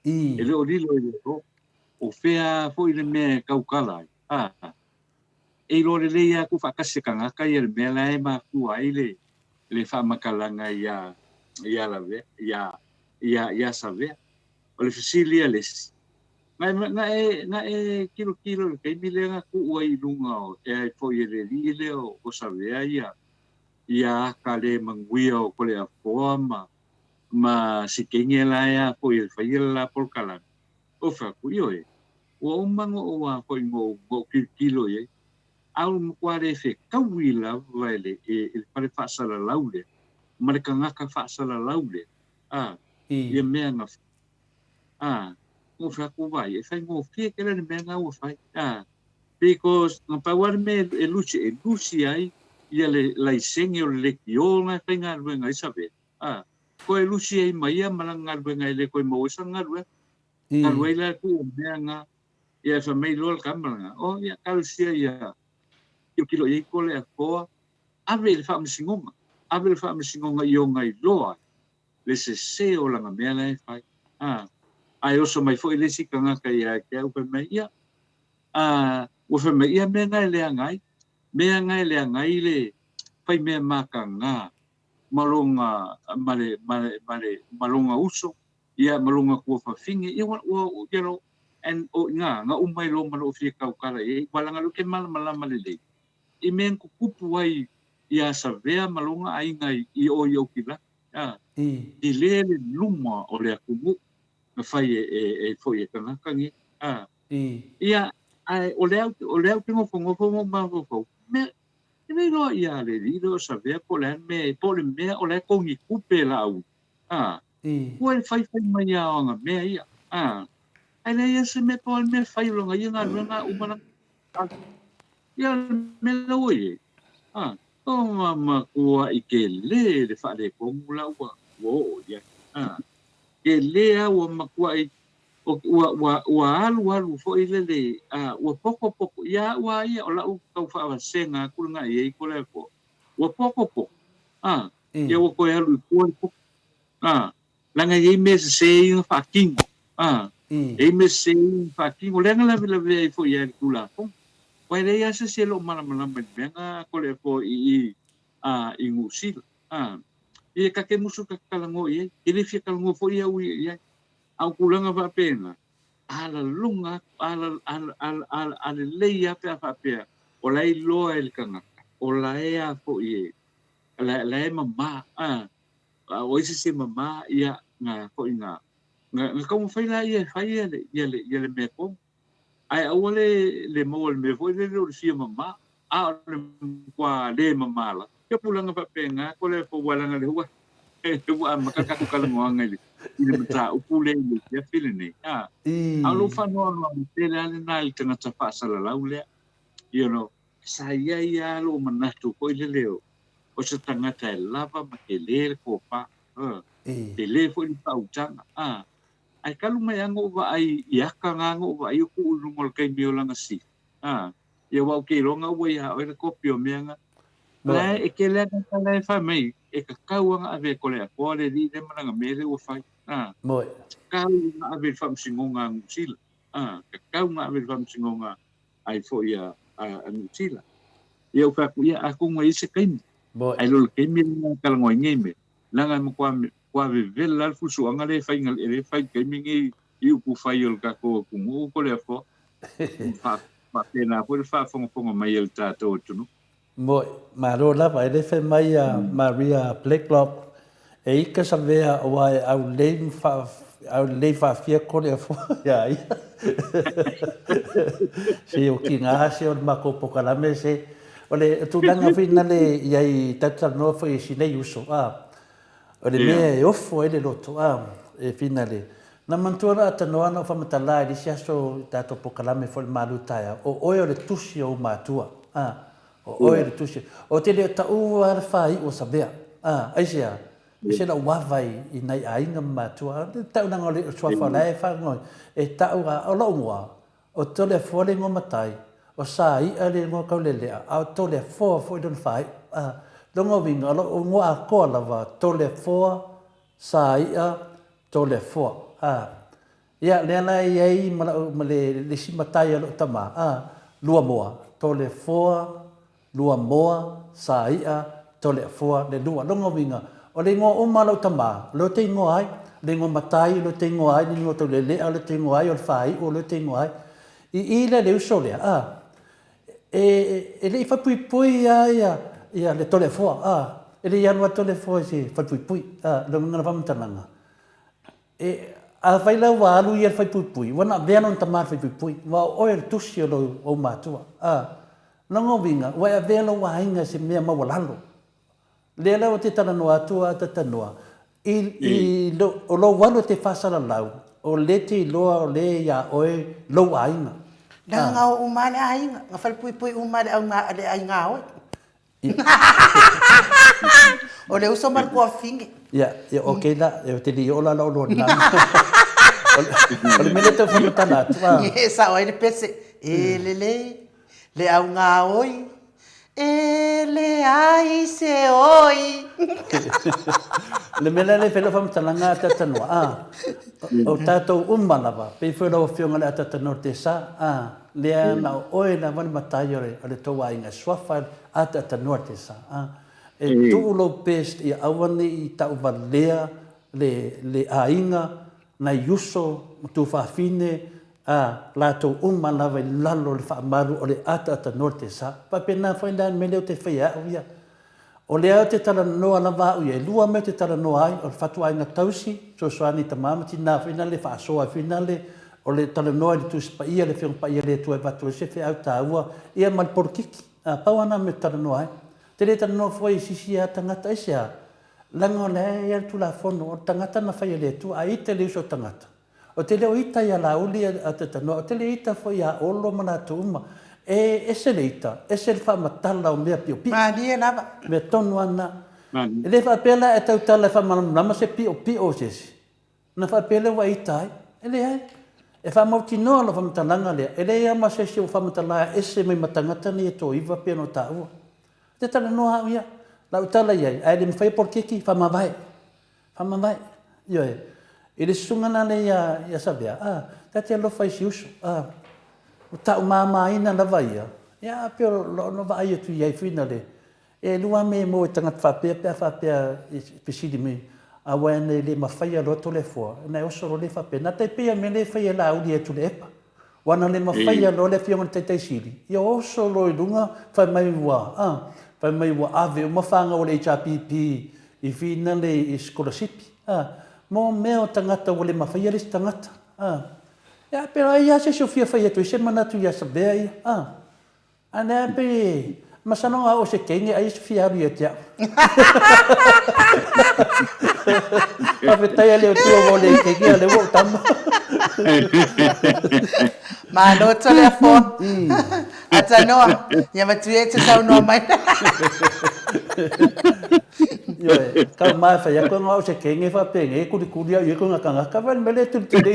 E le olilo I le lo. O whea fo I le mea kaukala. E lo le leia ku whakase kangaka I le mea lai ma kua I le whamakalanga ia la vea, ia savea. O le fisilia lesi. Na e kilo kai milenga ku I lunga o e fo I le lile o savea ia ka le manguia o kole a forma ma sikenge la ia fo I faila la por kala o fa ku yo e o mango o wa fo ngo kilo ye au mo kware fe kawila vale e pare fa sala laule ma le kangaka fa sala laule ia mea nga o fraco vai e fai mo fie que le menga o fai because no power me e luci ai ia le laisenge o le kio nga fai nga ruenga I sabe ko e luci ai mai malanga ruenga le ko mo sanga ruenga ruela ku menga ia fa mai lo kamanga o ia kalsia ia kilo ia ko le ko ave le fa msingonga io ngai loa le se o langa mena fai ai oso mai foi le sikanga kai a ke o mai ia o fe mai ia me ngai le ngai le pai me makanga malonga malonga uso ia malonga ko fa finge ia o you know and o nga umai lo malo fi ka kala e balanga lo ke mal le i men kupu ai ia sa vea malonga ai ngai i o i okila i le luma o le akumu na fai e foi e kangi ia ai o le tengo fongo ma fo me me lo ia le lido sa vea po le me o le kongi kupe la au ko e fai mai ia nga me ia ai le ia se me po me fai lo nga ia nga umana ia me lo ye o ma kua i ke le fa le kongu la wo ya ke le a o ma kua i o alu fo i le o poko ia wa ia o la u kau fa wa senga kulunga i ko le ko o poko ia o ko alu ko langa i me se i fa kingo e me se fa kingo le ngala le fo ia kula Wai le ia se lo mana menga ko le ko i ngusil i ka ke musu ka kalango i le fi kalango fo ia ui ia au kulanga va pena ala lunga ala le ia pe fa pe o lai lo el kanga o lai a fo i la mama o se mama ia nga fo nga como fai la ia le me ko ai awale le mo me foi le fia mama le kwa le mama la ke pulanga pa penga ko le fo wala le wa wa makaka ku kala mo ngai le mata upule le ya filene alo fa no te le na il kana tapa sala la ule sa ia lo manatu ko le leo o se tangata lava ma ke le ko pa te le fo ni pa utanga ai kalu mai ango wa ai ia ka ngango wa ai ku ulungol kai miolanga si ia wa ke longa wa ia o le kopio menga la e ke le ka le fa mai e ka kauanga ave ko le ko le di de manga mele o fa moi ka ave fam singonga sila ka kaunga ave fam singonga ai fo ia sila ia o fa ku ia aku ngai se kai ai lo ke mi ka ngoi ngeme langa mo kwa vel la fusu anga le fai ngal e fai ke mingi i ku fai ol ka ko mu ko le fo fa pena por fa fongo mai el tato tu mo ma ro la vai le fe mai Maria Blacklock e ka sa vea o ai au le fa fia ko le fo ya se o ki nga se o ma ko pokala me se ole tu langa fina le ia tata no foi si nei uso o le mea ofo ele loto e finale na mantua ata no ana fa matala di sia so tato pokalame fo malu taia o o le tusi o matua o le tusi o te le ta u ar fai o sabea ai sia se la wavai i nei ainga matua ta una ngole so fa lai fa ngoi e ta u o lo ngwa o to le fo le ngomatai o sai ale ngo ka le le a to le fo don fai dongo vinga lo ngo a ko lava to le fo sai to le fo ia le na ia ma le si matai lo tama lua moa to le fo lua moa sai to le fo le lua dongo vinga o le ngo o malo tama lo te ngo ai le ngo matai lo te ngo ai ni ngo to le lo te ngo ai o fai o lo te ngo ai i le uso le e le fa pui ia le tole fo ele ia no tole fo si fa pui lo ngana va mtananga e a vai la wa lu ia fa pui wana ve non tamar fa pui wa o el tusi lo o matua no vinga wa ve lo wa inga se me ma walalo le la o te tana no atua tata noa i lo wano te fa sala lau o le te lo le ya o lo wa inga nga o umale ai nga fa pui umale au nga ale ai nga o o le uso mar ko finge ya okay la te di ola la lo na o le mele te fa tana esa o ele pese le au nga oi ele ai se oi le mele le felo fa tana nga tata no o tato umalava pe foi lo fionga le tata no te sa le na oi na van matayore ale to wa inga swafa ata no te sa e tu lo pest e awani i ta valea le ainga na yuso tu fa fine Lātou uma lava I lalo le whaamaru o le ata norte sa. Pa pena whainda me leo te whaia au ia. O lea te tala noa lava au ia. Lua me te tala noa ai. O le whatua ai ngā tausi. So soani ta mamati nā whina le whaasoa whina le. O le tala noa le tusi pa ia le whiong pa ia le tua e watu e se whi au tā ua. Ia mal porkiki. Pau ana me tala noa ai. Te le tala noa fwoi sisi a tangata e se a. Langa o le ia tu la fono. O tangata na whaia le tua. A ite le uso tangata. O te leo ita ia la uli a te tanoa, o te leo ita fo ia olo mana tu uma. E se le ita, e se le wha matala o mea pio pi. Mani e lava. Mea tonu ana. E le wha pela e tau tala e wha manama se pio pio sesi. Na wha pela wa ita ai, e le ai. E wha mauti noa lo wha matalanga lea. E le ia ma se se o wha matalanga e se mai matangata ni e tō iwa pia no tā ua. Te tala noa au ia, lau tala iai. Ai le mwhai por keki, wha mawai. Wha mawai. Io e. I le sungana le ia sabea, tati alofa isi uso, o tau māmaina lava ia, ia pio no va ai atu iai whina le, e lua me mo e tangat whapea, whapea pesidi me, a wane le mawhaia roto le fua, na osoro le whapea, na te pia me le whaia la uli atu le epa, wana le mawhaia lo le whionga te teisiri, ia osoro I lunga, whai mai ua ave, o mawhanga o le HRPP, I whina le scholarship, mo meo tangata wale mawhaia res tangata. Ia, pero ia se sofia whaia tu, se manatu ia sabea ia. Ana pe, masano nga o se kenge, ai sofia aru ia tia. Pawhetai leo tua wale kenge, a leo tama. Mano tole a fo. Ata noa, ia matue te tau noa mai. Yo, kau mai fa ya ko ngau se kenge fa penge e kuri kuri ya ko ngaka ngaka van mele tu tu de.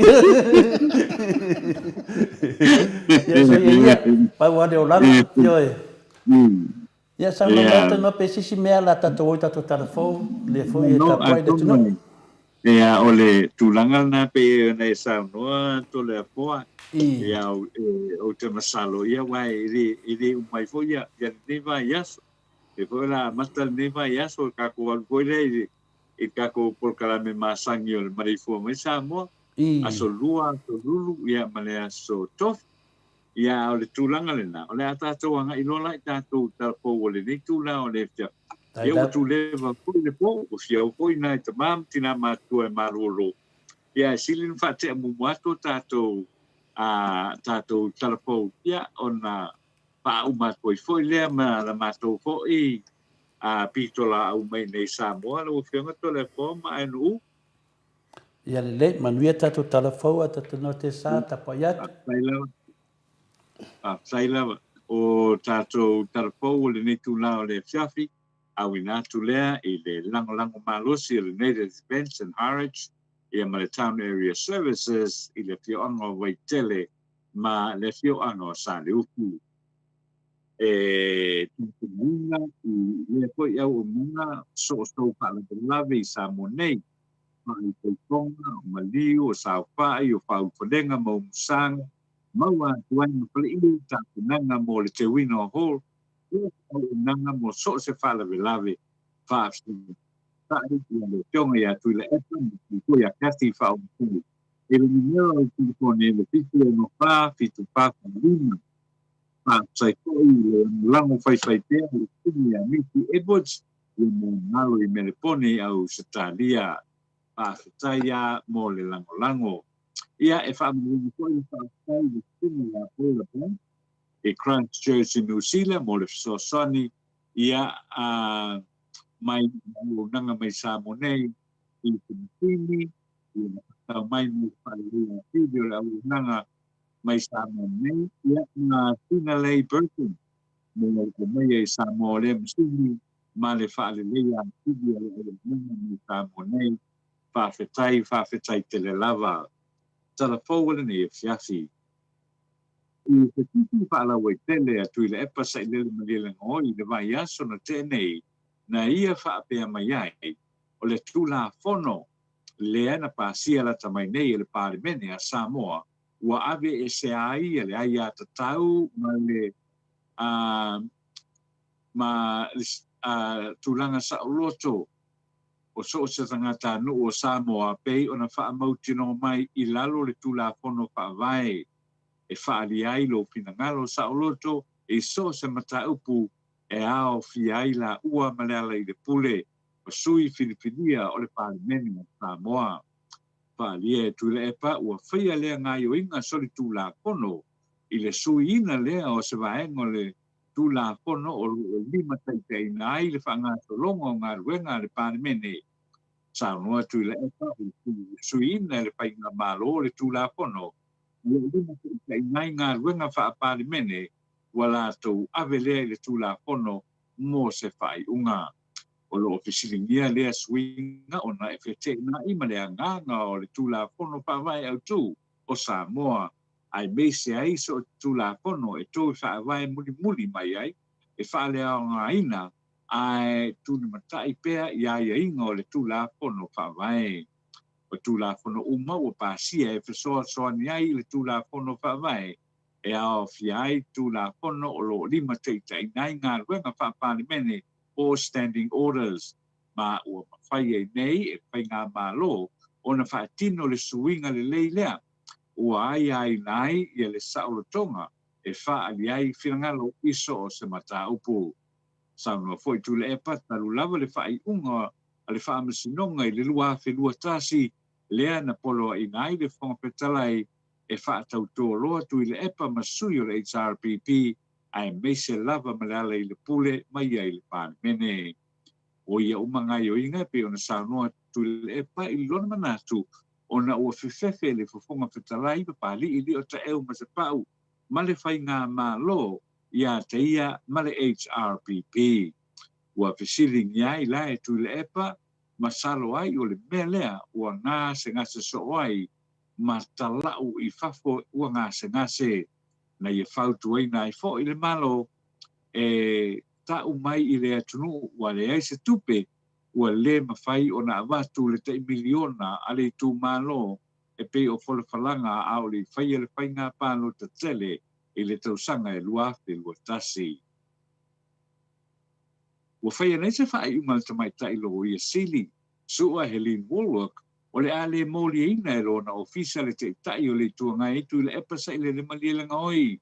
Ya so ya pa wa de ola yo. Ya sa no mata no pesi si me ala ta to ta telefon le fo e ta pai de tu no. Ya ole tulanga na pe na sa no to le fo. Ya o te masalo ya wa iri mai fo ya ni va ya. E foi la master neva ya so ka ko al poile e ka ko por kala me masangi o marifo me Samoa a so lua so lulu ya male so tof ya o le tulanga le na o le ata to anga inola ta to ta po o le ni tula o le fia e o tu le va ko le po o fia o ko ina te mam tina ma tu e marolo ya silin fa te mu mato ta to talapo ya ona pa uma foi le ma la mato foi a pitola au mai nei Samoa lo fianga telefon ma enu ia le manuia tato telefon ata no te sa ta paiat saila o tato telefon le nei tu la le fiafi au ina tu le I le lango malosi le native events and harage ia ma le town area services I le fionga waitele ma le fionga sa le upu tūpunga I lea koe au o munga so pa la lave I Samonei mai te tonga o maliu o sao pai o pau kolenga mo musanga maua tuanga pale iu ta kunanga mo le te wino hall o nanga mo so se fala lave fa ta I le tonga ya tu le epa ko ya kasi fa o tu e le minero I telefone le fitu no fa fitu pa lima sai koi le lango fai te le tini a miti ebots le mo nalo I melepone au setalia pa fetaia mo le lango ia e fa mo koi fa sai le tini a pola plan e Christchurch in New Zealand mo le sosani ia mai mo nanga mai Samonei I tini ia mai mo fa le video la nanga mai Samonei ia na tina lei Burton mo ko mai Samoa le msini ma le fa le ia video le mai Samonei fa fetai tele lava tala forward ni fiafi I te titi fa la we tele atu le epa sai le le ngoi le vai aso na tenei na ia fa pe mai ai o le tula fono le ana pasia la tamai nei le parlemene a Samoa wa ave e se ai le ai ata tau ma tulanga sa loto o so se tangata no o Samoa pe ona fa mautino mai I lalo le tula fono fa vai e whaali ai lo pinangalo sa oloto e so se mata upu e ao fi ai la ua maleala i le pule o sui Filipinia o le palimeni o Samoa. Whaali e tu le epa ua whaia lea ngai o inga sori tu la kono i le sui ina lea o se vaengo le tu la kono o lima taitei na ai le whanga solongo ngā ruenga le palimeni. Samoa tu le epa sui ina le whainga malo le tu la kono le lima taitei ngā ruenga wha palimeni wala tau avelea le tu la kono mo se whai unga. O lo ofisilingia lea swinga o na efete na ima lea nganga o le tu la kono whawai au tu o Samoa. Ai meise ai so tu la kono e tō whawai muli muli mai ai e whalea o ngā ina ai tu ni matai pea ia inga o le tu la kono whawai. O tu la kono uma o pasia e whesoa soani ai le tu la kono whawai. E ao fiai tu la kono o lo lima teitai nai ngā ruenga whapalimene o standing orders. Ma ua mawhai e nei e whai ngā malo o na whaatino le suinga le leilea. Ua ai nai i le saolotonga e whaali ai whirangalo iso o se mata upu. Saunua foi tu le epa talu lava le whai unga a le whaamasinonga i le lua whelua tasi lea na polo i nai le whangapetalai e whaatautoa loa tu i le epa masui o le HRPP ai meise lava malala i le pule mai ai le palimene. O ia umangai o inga pe ona saunua tu le epa i lona manatu ona ua whiwhewe le whafonga whetalai pa pali i li o ta eo masapau ma le whai ngā malo ia te ia ma le HRPP. Ua whisilingi ai la e tu le epa masalo ai o le mea lea ua ngā se ngase so ai ma talau i whafo ua ngā se ngase na ia whautu ai nai fo i le malo e tau mai i le atunu ua le ai se tupe ua le mawhai o na avatu le tei miliona a le tu malo e pe o whalawhalanga au le whai le whai ngā pālo ta tele i le tausanga e luafe lua tasi. Ua whai anei se whai umal tamai tai lo ia sili sua Helene Woolwork o le ale moli ina e lona ofisa le te tai o le tuanga e tu le epasa i le malielenga oi.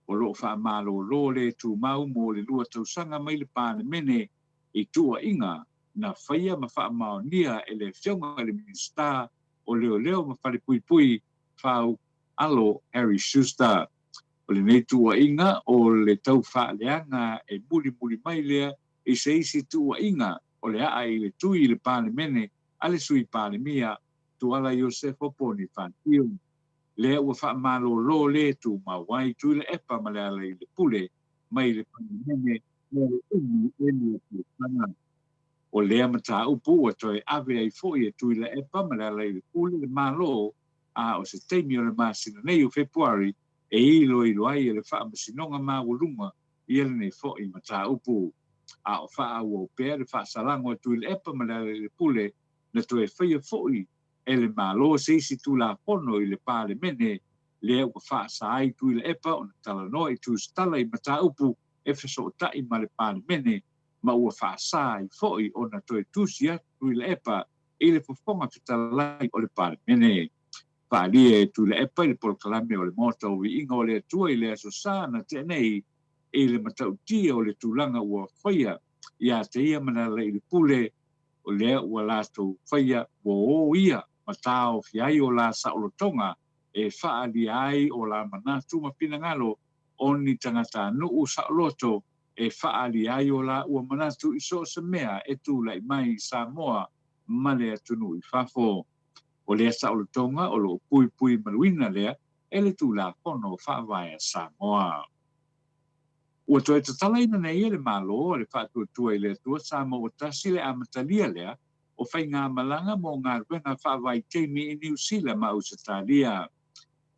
O lo wha malo lo le tu mau mo le lua tausanga mai le panemene i tua inga na whaia ma wha mao nia e le whionga le minsta o leo leo ma whare pui pui whau alo Harry Schuster. O le nei tua inga o le tau wha leanga e muli muli mai lea i se isi tua inga o le a i le tui le panemene ale sui palemia tu ala Iosefo poni fantiu. Lea ua wha malo lo le tu mawai tu le epa ma le ala i le pule mai le panemene le umu e le pulanga. O lea mata upu a toi ave ai foi e tu le epa ma le ala i le pule le malo a o se teimi o le masina nei o Februari e ilo ai e le wha masinonga ma walunga i ele nei foi mata upu. A o wha au pēr le wha salango tu le epa ma le ala i le pule na toi whaia foi e le malo se isi tu la pono i le pale mene lea ua wha sa ai tu i le epa o na tala noa i tu stala i mata upu e whaso tai ma le pale mene ma ua wha sa ai foi o na toi tusia tu i le epa i le fofonga fitalai o le pale mene. Whaalia e tu le epa i le polkalame o le mota o Viiga o le atua i le aso sa na te nei i le matautia o le tūlanga ua whaia ia te ia manala i le pule o lea ua lātou whaia o ia matao fiai o la saolotonga e whaali ai o la manatu mapinangalo o ni tangata nuu saoloto e whaali ai o la ua manatu i so se mea e tu lai mai Samoa male atunu i whafo. O lea saolotonga o lo pui pui maluina lea e le tu la kono whaavaia Samoa. Ua toi tatala ina nei e le malo o le whatuatua i le atua Samoa tasi le amatalia lea o whai ngā malanga mo ngā ruenga whaavai teimi i New Zealand ma Usatalia.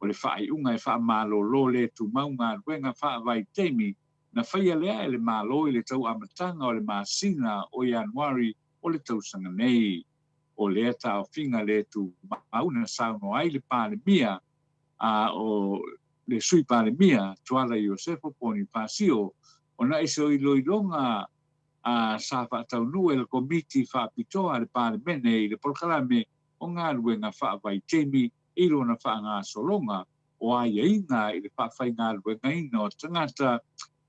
O le whai unga e wha malo lo le tu mau ngā ruenga whaavai teimi na whaia lea e le malo i le tau amatanga o le masina o Januari o le tausanga nei. O lea tau whinga le tu mau na sauno ai le palemia o le sui palemia tuala Iosefo poni pasio o na iso i loilonga sa whaatau e le komiti whaapitoa le palemene i le polkalame o ngā ruenga whaavai teimi i lona wha ngā solonga o aiaina i le whawhaingaluengaina o tangata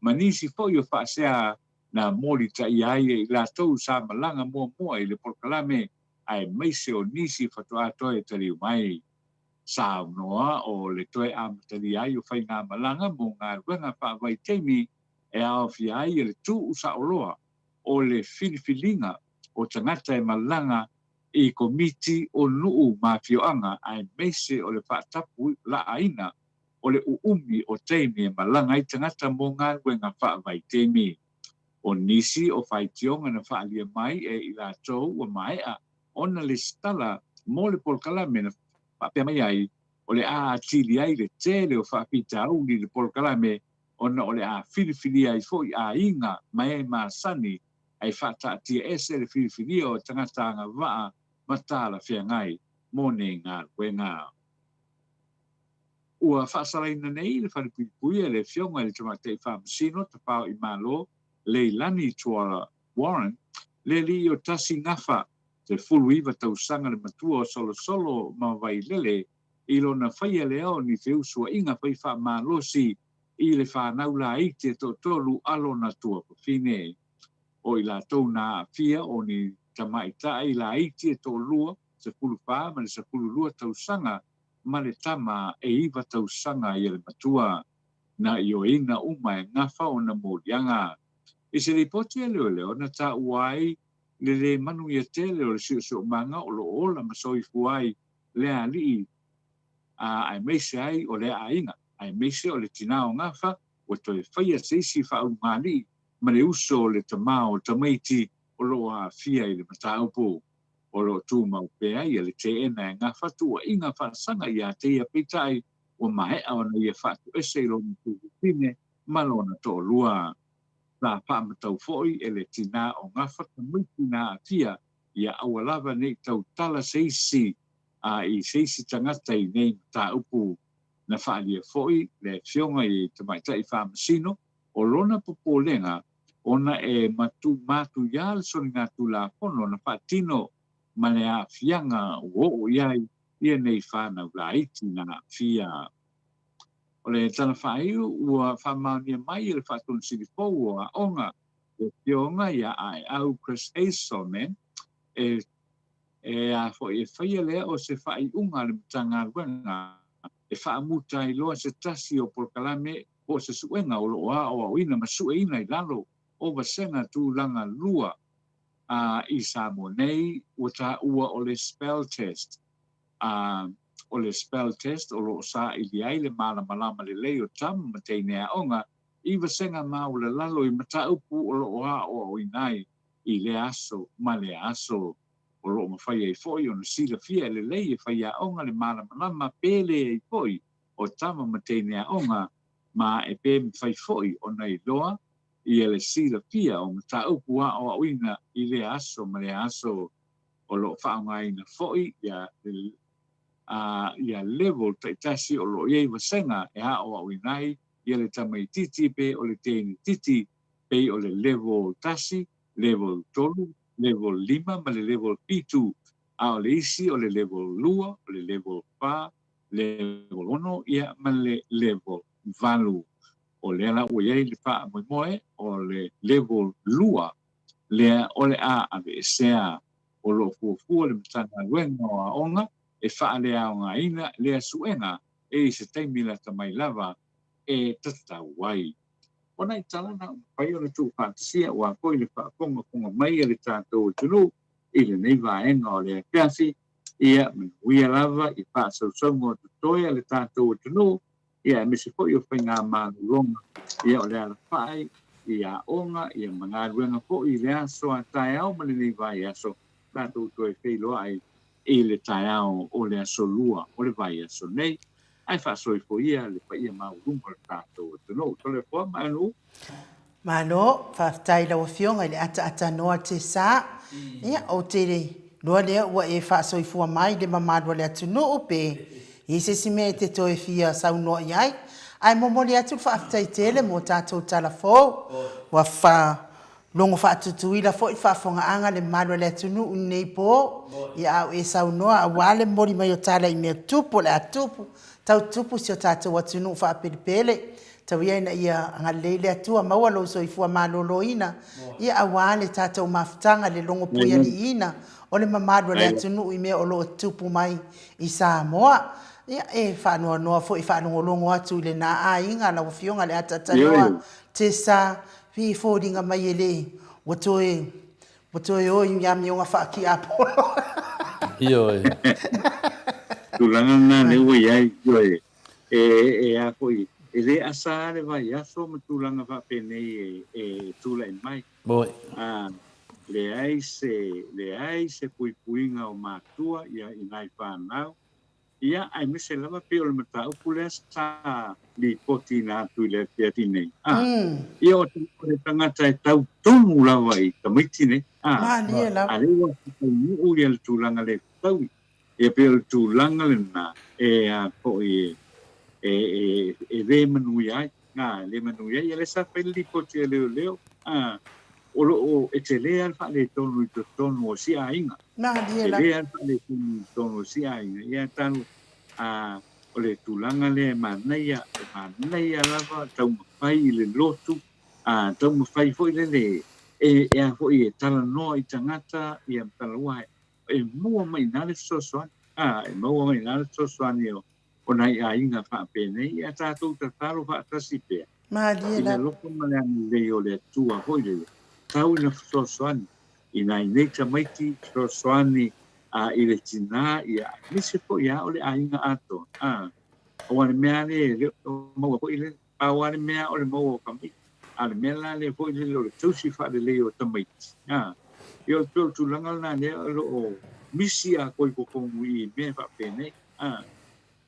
manisi fo i o whaasea na mori ta i ai i lātou sa malanga mua i le porkalame ai meise o nisi whatua toe tari mai sa noa o le toe amatari ai o whainga malanga mo ngā ruenga whaavai teimi e ao fi ai le tū usa oloa o le filifilinga o tangata e malanga i komiti o nuu mafioanga ai meise o le whaatapu la aina o le uumi o teimi e malanga i tangata mo ngā ruenga whaavai teimi. O nisi o whaitionga na whaalia mai e i lātou o maea ona le stala mo le polkalame na whapea mai ai o le a atili ai le tele o whapita au ni le polkalame ona o le a filifili ai fo i a inga mai ma sani ai whata atia ese le filifili o tangata anga waa matala whia ngai mo ne ngā wenga. Ua whaasalaina nei le whanipui le whionga le tamatei whamasino ta pao i malo Leilani tuara Warren, le li o tasi ngafa, te fulu iwa tausanga le matua o solo ma vai lele, i lo na whaia leo ni te usua inga whai wha malosi, i le whanau la ite to tolu alo na tua pafine. O i la tau na fia o ni tamaita i la ite to lua, se fulu wha, ma le se fulu lua tausanga, ma le tama e iwa tausanga i le matua, na i o ina uma e ngafa o na morianga. I se ripoti e leo na ta uai le manu ia tele o le sio manga o lo ola masoi fuai le ali ai meise ai o le ainga ai meise o le tinao ngafa o to faia seisi fa u mali ma le uso le tamao tamaiti o lo a fia i le mataupo o lo tu mau pe ai le te ena ngafa tu inga fa sanga ia te ia pitai o mai ona ia fa ese lo tu fine malona to lua la whaamatau foi e le tina o ngafa tamuiti nā atia ia awalava nei tau tala seisi i seisi tangata i nei mata upu na whaalia foi le whionga i tamaita i whaamasino o lona popolenga ona e matu ia le soni ngā tula pono na whaatino ma le a whianga o iai ia nei whanau la iti nā whia. O le tana whaiu ua whamaunia mai le whaatun sirifou o a onga e pionga ia ai au Chris Asomen e a fo e whaia lea o se whai unga le mtanga ruenga e whaamuta i loa se tasi o porkalame o se suenga o loa o awina ma sueina i lalo o vasenga tu langa lua i Samoa nei ua o le spell test o le spell test o lo sa i li ai le malama le lei o tam ma te nea onga i vasenga mau le lalo i mata upu o lo o inai i le aso ma le aso o lo mawhaia i foi o na sila fia le lei i whaia onga le malama pele i foi o tama ma te nea onga ma e pe mwhai foi o nei loa i le sila fia o mata upu o ina i le aso ma le aso o lo whaonga ina foi ia level taitasi o lo iei vasenga e ha o awinai ia le tamai titi pe o le teini titi pe o le level tasi, level tolu, level 5 ma le level pitu a o le isi o le level lua, o le level pa, level ono ia ma le level valu o le ala o iei le pa moe o le level lua le o le a ave sea o lo fuafua le mtana wenga o a onga e whaalea o ngā ina lea suenga e se teimi la tamai lava e tatawai. O nei talana pai o le tū whātasia o a koi le whaakonga mai e le tātou tunu i le nei vaenga o le piasi ia uia lava i whaasausongo o tutoia le tātou tunu ia me se poi o whai ngā mānulonga ia o le ala whai ia onga ia mangaruenga po i le aso a tai au ma le nei vai aso tātou toi whailoa ai e le taiao o le aso lua o le vai aso nei ai whaasoi fo ia le paia maurunga le tātou tunu tole fua manu Mano, whaftai lawa whionga i le ata noa te sā ia o te rei noa lea ua e whaasoi fua mai le mamadua le atu no upe i se si me te toe fia sau noa iai ai momoli atu whaftai tele mo tātou tala fō wa wha longo whaatutuila fo i whaafonga anga le madua le atunu unei po i au e sau noa a wale mori mai o tala i mea tupu le atupu tau tupu si o tātou atunu whaapiripele, tau ia ina ia ngalele atua maua lo soifua malolo ina, ia awale tātou mafutanga le longo puia li ina, o le mamadu le atunu i mea o lo tupu mai i Samoa. Ia whanua noa fo i whanua longo atu le na a inga la wafionga le atatanoa te sa fi fōringa mai ele watoe o i miami o ngā whaaki apolo. Ioi. Tulanga na le ua iai ioi. A koi. E le asa le vai aso ma tulanga whapenei e tula i mai. Moi. Le ai se puipuinga o mātua ia i nai whanau. Ia ai me se lava pe o le matau pule sa li poti na atu i le piati nei. Ia o te tangata e tau tonu lava i tamaiti nei. Mani e lava. Ale wa nuu ia le tūlanga le tau. Ia pe o le tūlanga le na a po e le manu iai. Le manu iai. Ia le sa pe li poti e leo leo. O e te lea alfa le tonu i to tonu o si a inga. Mani e lava. E lea alfa le tonu o si a inga. Ia tanu o le tūlanga le manaia lava tau mawhai i le lotu. Tau mawhai fo i le le. E a fo i e tala noa i tangata i am tala wae. E mua mai nale sosoani. E mua mai nale sosoani o nai a inga whaapene. Ia tātou tataro whaatasi pēr. Mani e Ina lava. loko maleani lei o le tua hoi le. Tau ina sosoani. Ina i nei tamaiti sosoani i le tina ia. Nise po ia o le a inga ato. O ane mea le maua po i le. O ane mea o le maua kamei. Ale mea la le po i le o le tausi wha le lei o tamaiti. Ia o tō tūlanga na le o misi a koi kokongu i mea whapene.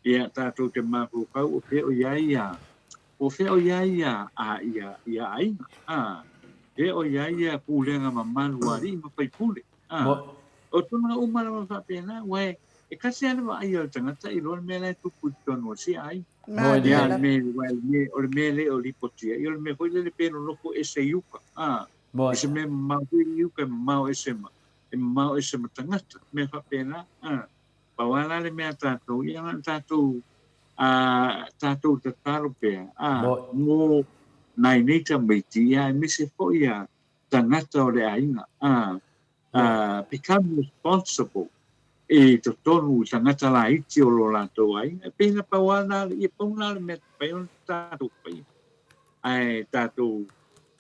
Ia tātou te māpū kau o whea o iaia. O whea o iaia ia ainga. Whea o iaia pūlenga ma manuari ma whai pūle. O tōna umara ma whapena, wae, e kasi ana wa ai o tangata i roa mea lai tupu tonu o si ai. Ia o le mea le o lipotia. Ia o le mea hoi le pēno loko e se iuka. E se mea mau hui iuka e mau e se ma. E mau e se ma tangata. Mea whapena. Pawala le mea tātou. Ia ngā tātou tātou te taro pēr. Mō nai neita meiti. Ia e mise fo ia tangata o le ainga. Become responsible. E te tonu tangata la iti o lo lātou ainga. Pēna pawala le ia pauna le mea pai on tātou pai. Ai tātou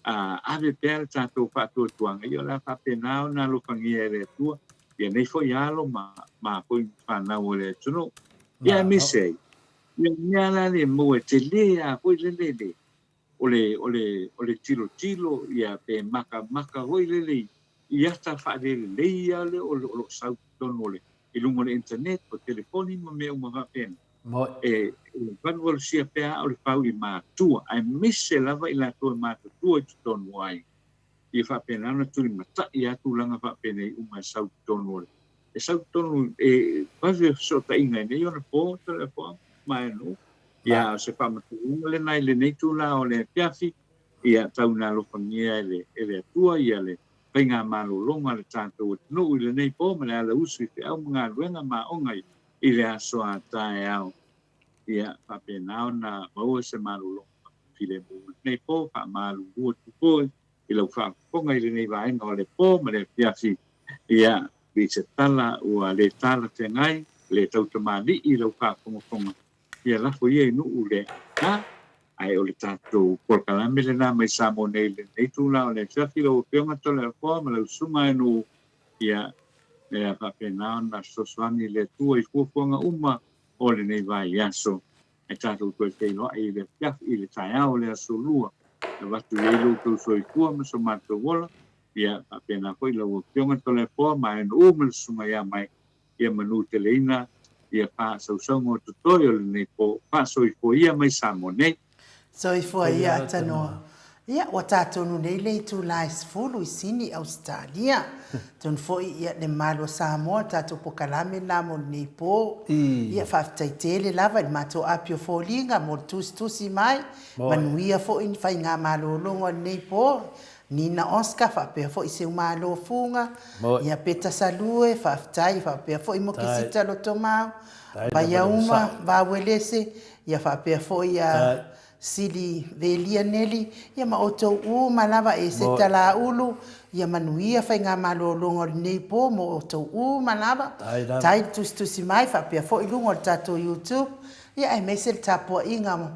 ave pēr tātou whātua tuanga. Ia la whapena o nā lopangia e le tua. Ia nei fo ialo ma poi whanau o le tuno. Ia misei. Ia mea la le mua te lea hoi le le. O le tilo. Ia pe maka hoi le. Ia ta whaare le ia le o lo sau tono le. I lungo le internet o telefoni ma mea uma whapena. E whanua le sia pēr o le pau i mātua. Ai mise lava i la toa mātua i tono ai. I whapena ana turi mata i atu langa whapena i uma sau tono le. E sau tono e whawe so ta inga nei ona po telefon mai no. Ia se whamatu unga le nai le nei tūla o le piafi. Ia tau nā lopangia e le atua ia le painga malo longa le tātou no i le nei po ma le ala usu i te au mga ruenga ma onga i le aso a tae au. Ia whapena ona maua se malo longa file mo nei po wha malo ua tupoi. I lau whakonga i le nei vaenga o le po ma le piafi. Ia i se tala ua le tala te ngai le tautamani i lau whakonga. Ia lafo ia i nuu le ai o le tātou porkalame le nā mai Samoa nei le nei tūla o le fiafi lau pionga tole a koa ma lau sunga e nuu. Ia le a whapena ona sosoani le tua i fuafuanga uma o le nei vai aso. E tātou koe kei loa i le fiafi i le taeao le aso lua. Le watu e ilo tau soi kua ma so mātou wola. Ia apena koi lau pionga tole poa ma e nuu ma le sunga ia mai. Ia manu te leina. Ia pā sausongo tutoi o le nei po. Pā soi po ia mai Samoa nei. Soi fua ia atanoa. Ia, wa tātonu nei lei tu lai sfulu I sini Australia. Tonu foi ia le malo Samoa tātou pokalame la mo nei po. Ia whaftaitele lava I mato apio fōlinga mo tusi mai. Manuia fo in whai ngā malo longa nei po. Nina Oscar whapea fo I se umalo funga. Ia peta salue whaftai whapea fo I mo kisita loto mau. Paya uma wawelese. Ia whapea fo ia... Sili velia neli ia ma oto malava e se tala ulu ia manuia fai ngā malolongo nei po mo oto malava tai tusi mai fa pia fo ilungo tato YouTube ia ai mesel tapo inga mo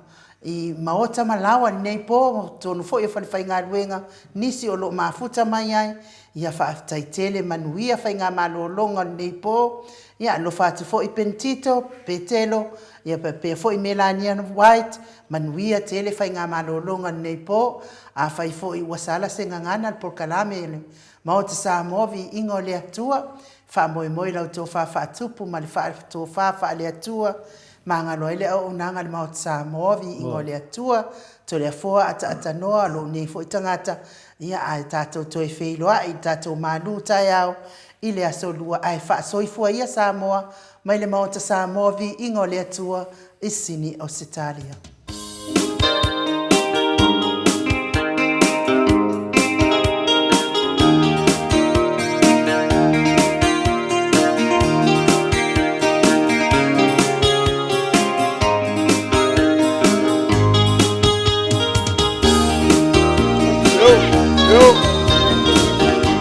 I maota malawa nei po tonu fo ia fai ngā ruenga nisi o lo mafuta mai ai ia fa taitele manuia fai ngā malolongo nei po ia lo fatu fo I pentito petelo ia pe fo I Melania White manuia tele fai ngā malolonga nei po a fai fo I wasala se ngangana por kalame Maota Samoa ingo le atua fa moi lau to fa tupu ma le fa to fa le atua manga loile o nanga le Maota Samoa ingo le atua to le fo ata noa lo nei fo tangata ia ai tato to e feilo ai tato malu taiao ile asolua ai fa soifua ia Samoa mai le Maota Samoa ingo le atua I sini Australia.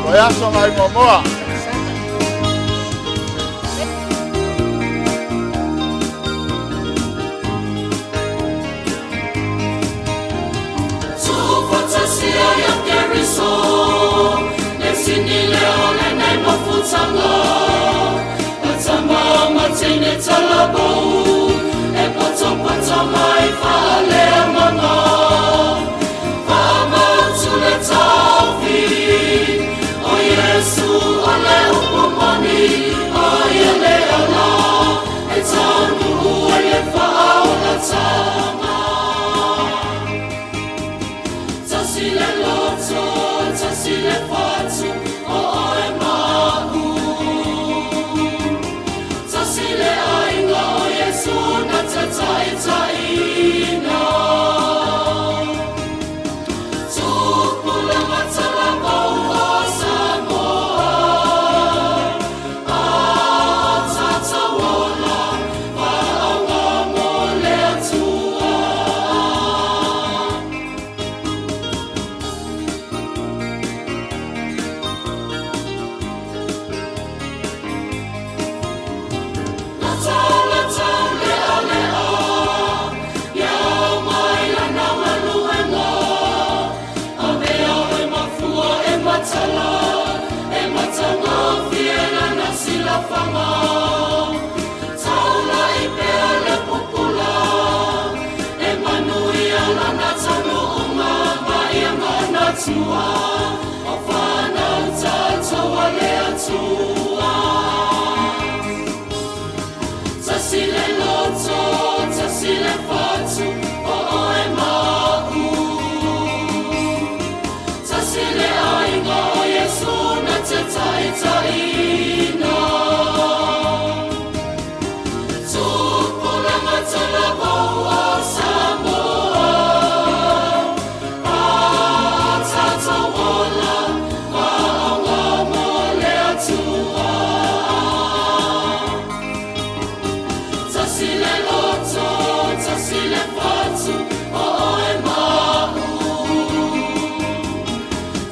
Vai aso mai momoa.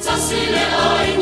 Tasile ai